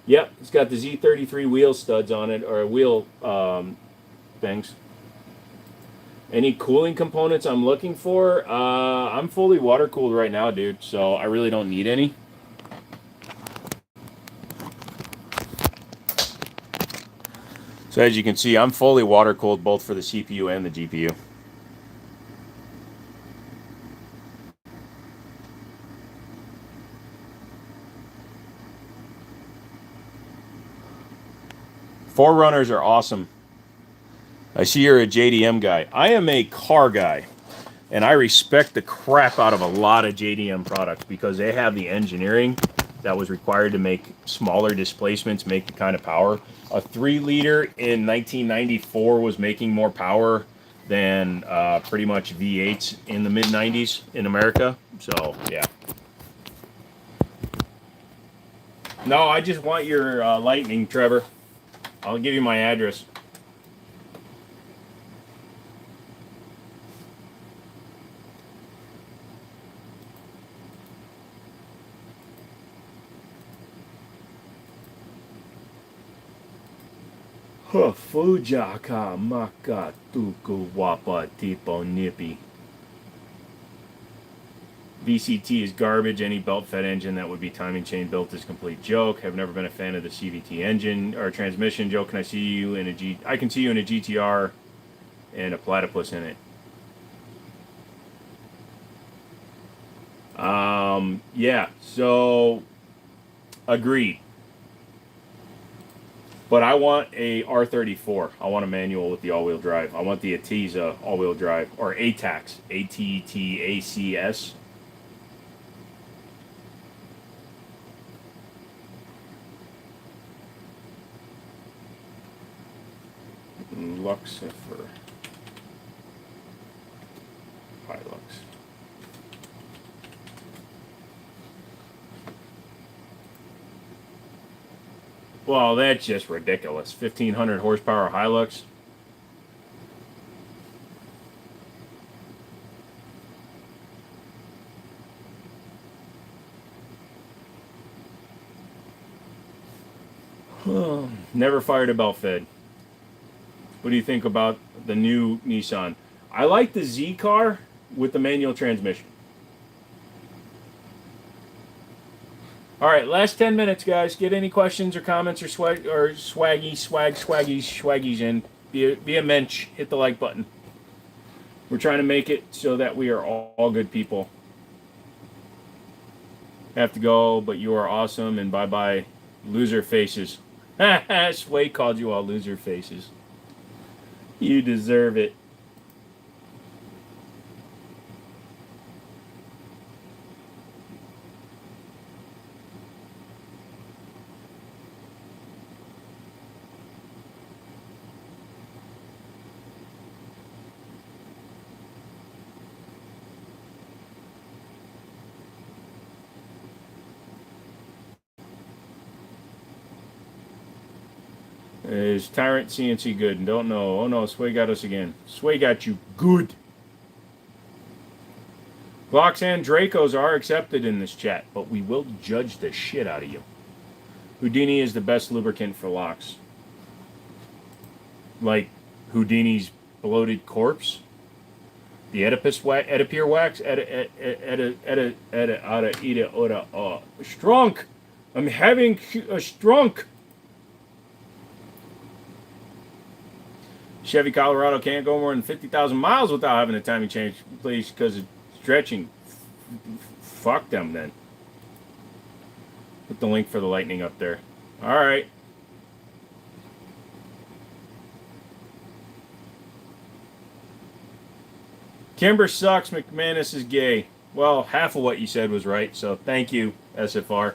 Yep, it's got the Z33 wheel studs on it, or wheel things. Any cooling components I'm looking for? I'm fully water cooled right now, dude, so I really don't need any. So as you can see, I'm fully water cooled both for the CPU and the GPU. Forerunners are awesome. I see you're a JDM guy. I am a car guy, and I respect the crap out of a lot of JDM products because they have the engineering that was required to make smaller displacements, make the kind of power. A 3-liter in 1994 was making more power than pretty much V8s in the mid-90s in America. So, yeah. No, I just want your Lightning, Trevor. I'll give you my address. Fujaka maka tuku wapa tipo nippy. VCT is garbage. Any belt-fed engine that would be timing chain built is a complete joke. Have never been a fan of the CVT engine or transmission. Joe, can I see you in a G? I can see you in a GTR and a platypus in it. Yeah. So, agreed. But I want a R34. I want a manual with the all-wheel drive. I want the Atiza all-wheel drive or ATACS, ATTACS. Luxifer. Hilux. Well, that's just ridiculous. 1,500 horsepower Hilux. Never fired a belt fed. What do you think about the new Nissan? I like the Z car with the manual transmission. All right, last 10 minutes, guys. Get any questions or comments or swaggies in. Be a mensch. Hit the like button. We're trying to make it so that we are all good people. Have to go, but you are awesome, and bye-bye, loser faces. Sway called you all loser faces. You deserve it. Is Tyrant CNC good? Don't know. Oh no, Sway got us again. Sway got you good. Glocks and Dracos are accepted in this chat, but we will judge the shit out of you. Houdini is the best lubricant for locks. Like Houdini's bloated corpse? The Oedipus wax, Oedipere wax, strunk. I'm having a strunk. Chevy Colorado can't go more than 50,000 miles without having a timing change, please, because of stretching. Fuck them then. Put the link for the Lightning up there. All right. Kimber sucks. McManus is gay. Well, half of what you said was right, so thank you, SFR.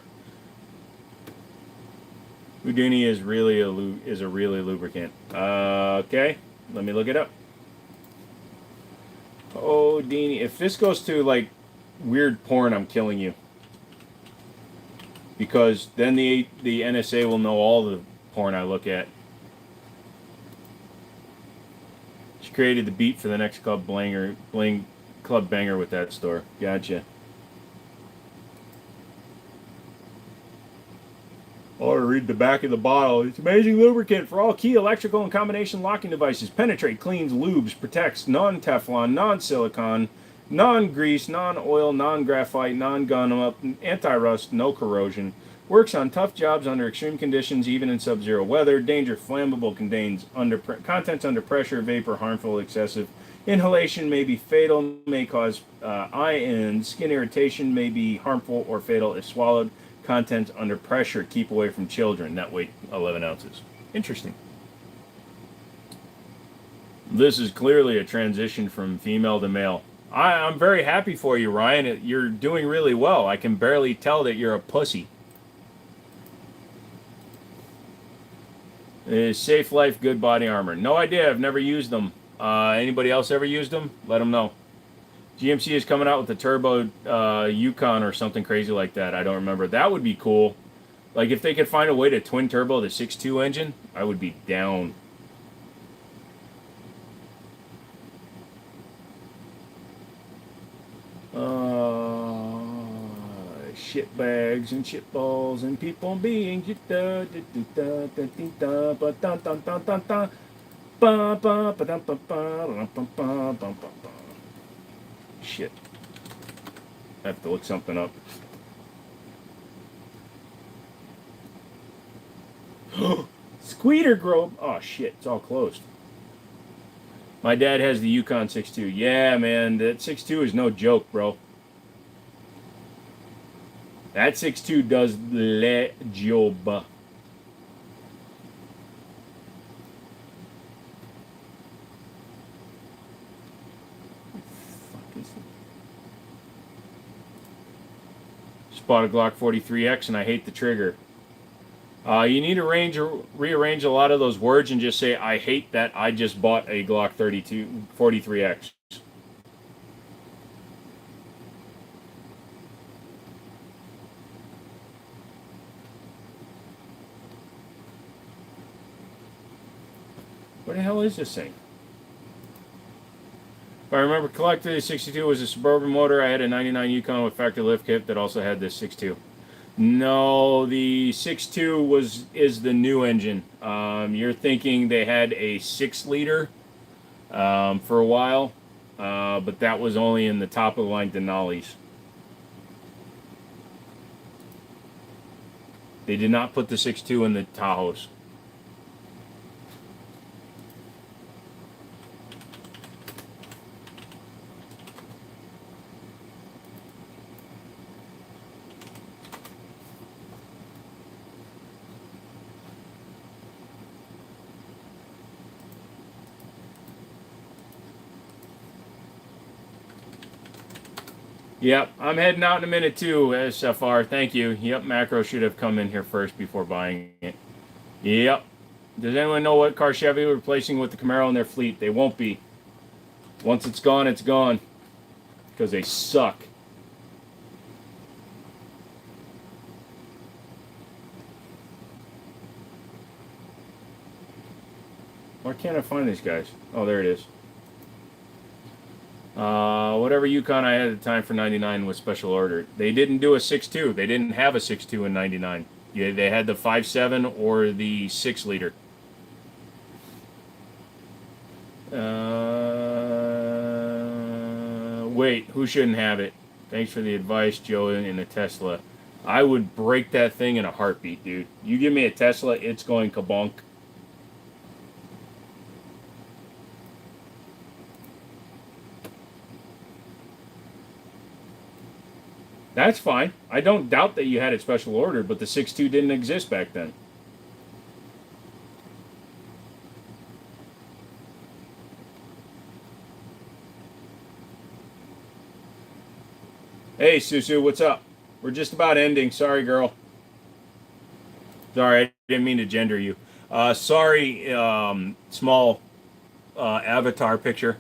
Houdini is really a lubricant. Okay, let me look it up. Houdini. If this goes to like weird porn, I'm killing you. Because then the NSA will know all the porn I look at. She created the beat for the next club banger with that store. Gotcha. Or read the back of the bottle. It's amazing lubricant for all key electrical and combination locking devices. Penetrate, cleans, lubes, protects, non-Teflon, non-silicon, non-grease, non-oil, non-graphite, non-gun up, anti-rust, no corrosion. Works on tough jobs under extreme conditions, even in sub-zero weather. Danger, flammable, contains contents under pressure, vapor, harmful, excessive. Inhalation may be fatal, may cause eye and skin irritation, may be harmful or fatal if swallowed. Contents under pressure, keep away from children. That weight 11 ounces. Interesting. This is clearly a transition from female to male. I'm very happy for you, Ryan. You're doing really well. I can barely tell that you're a pussy. Safe Life Good Body Armor. No idea. I've never used them. Anybody else ever used them? Let them know. GMC is coming out with the turbo Yukon or something crazy like that. I don't remember. That would be cool. Like if they could find a way to twin turbo the 6.2 engine, I would be down. Shit bags and shit balls and people being shit. I have to look something up. Squeeder Grove. Oh shit, it's all closed. My dad has the Yukon 6.2. Yeah, man, that 6.2 is no joke, bro. That 6.2 does the job. Bought a Glock 43X and I hate the trigger. You need to rearrange a lot of those words and just say, I hate that I just bought a Glock 43X. What the hell is this thing? If I remember correctly, the 62 was a Suburban motor. I had a 99 Yukon with factory lift kit that also had this 6.2. No, the 6.2 is the new engine. You're thinking they had a 6-liter for a while, but that was only in the top of the line Denali's. They did not put the 6.2 in the Tahoes. Yep, I'm heading out in a minute too, SFR. Thank you. Yep, Macro should have come in here first before buying it. Yep. Does anyone know what car Chevy are replacing with the Camaro in their fleet? They won't be. Once it's gone, it's gone. Because they suck. Why can't I find these guys? Oh, there it is. Whatever Yukon I had at the time for 99 was special ordered. They didn't do a 6.2. They didn't have a 6.2 in 99. Yeah, they had the 5.7 or the 6-liter. Wait, who shouldn't have it? Thanks for the advice, Joe, in a Tesla. I would break that thing in a heartbeat, dude. You give me a Tesla, it's going kabonk. That's fine. I don't doubt that you had it special ordered, but the 6.2 didn't exist back then. Hey, Susu, what's up? We're just about ending. Sorry, girl. Sorry, I didn't mean to gender you. Sorry, small avatar picture.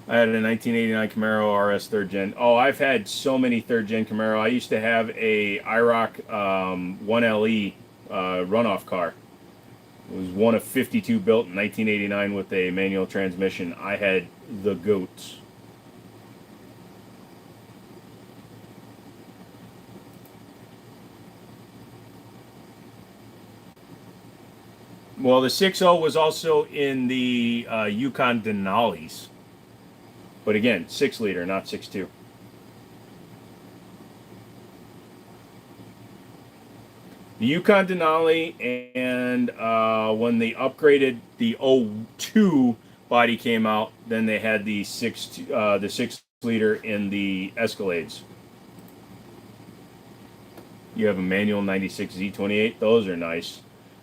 I had a 1989 Camaro RS third gen. Oh, I've had so many third gen Camaro. I used to have a IROC 1LE runoff car. It was one of 52 built in 1989 with a manual transmission. I had the goats. Well, the 6.0 was also in the Yukon Denali's. But again, 6-liter, not 6.2. The Yukon Denali, and when they upgraded the 02 body came out, then they had the 6-liter in the Escalades. You have a manual 96 Z28. Those are nice.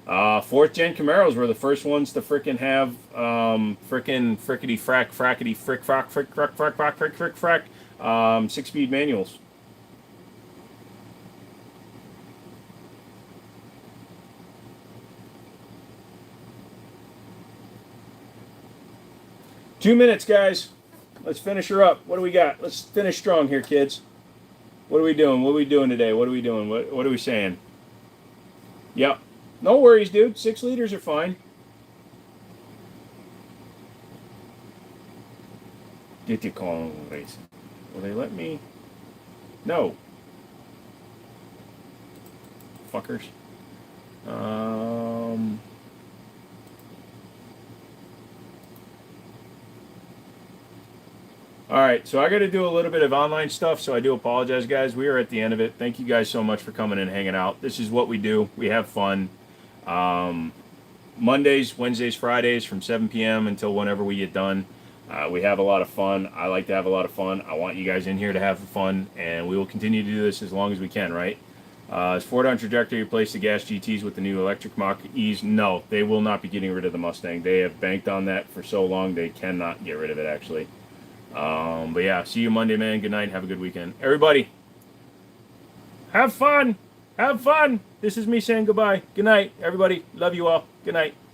4th gen Camaros were the first ones to frickin' have frickin' frickety frack frackety frick frack frick frack frack frack frick frick frack 6-speed manuals. Two minutes, guys. Let's finish her up. What do we got? Let's finish strong here, kids. What are we doing? What are we doing today? What are we doing? What are we saying? Yep. No worries, dude. 6 liters are fine. Did you call them racing? Will they let me? No. Fuckers. Alright, so I got to do a little bit of online stuff, so I do apologize, guys. We are at the end of it. Thank you guys so much for coming and hanging out. This is what we do. We have fun. Mondays, Wednesdays, Fridays from 7 p.m. until whenever we get done. We have a lot of fun. I like to have a lot of fun. I want you guys in here to have fun, and we will continue to do this as long as we can, right? Is Ford on trajectory to replace the gas GTs with the new electric Mach-E's? No, they will not be getting rid of the Mustang. They have banked on that for so long, they cannot get rid of it, actually. But yeah, see you Monday, man. Good night. Have a good weekend. Everybody, have fun. Have fun. This is me saying goodbye. Good night, everybody. Love you all. Good night.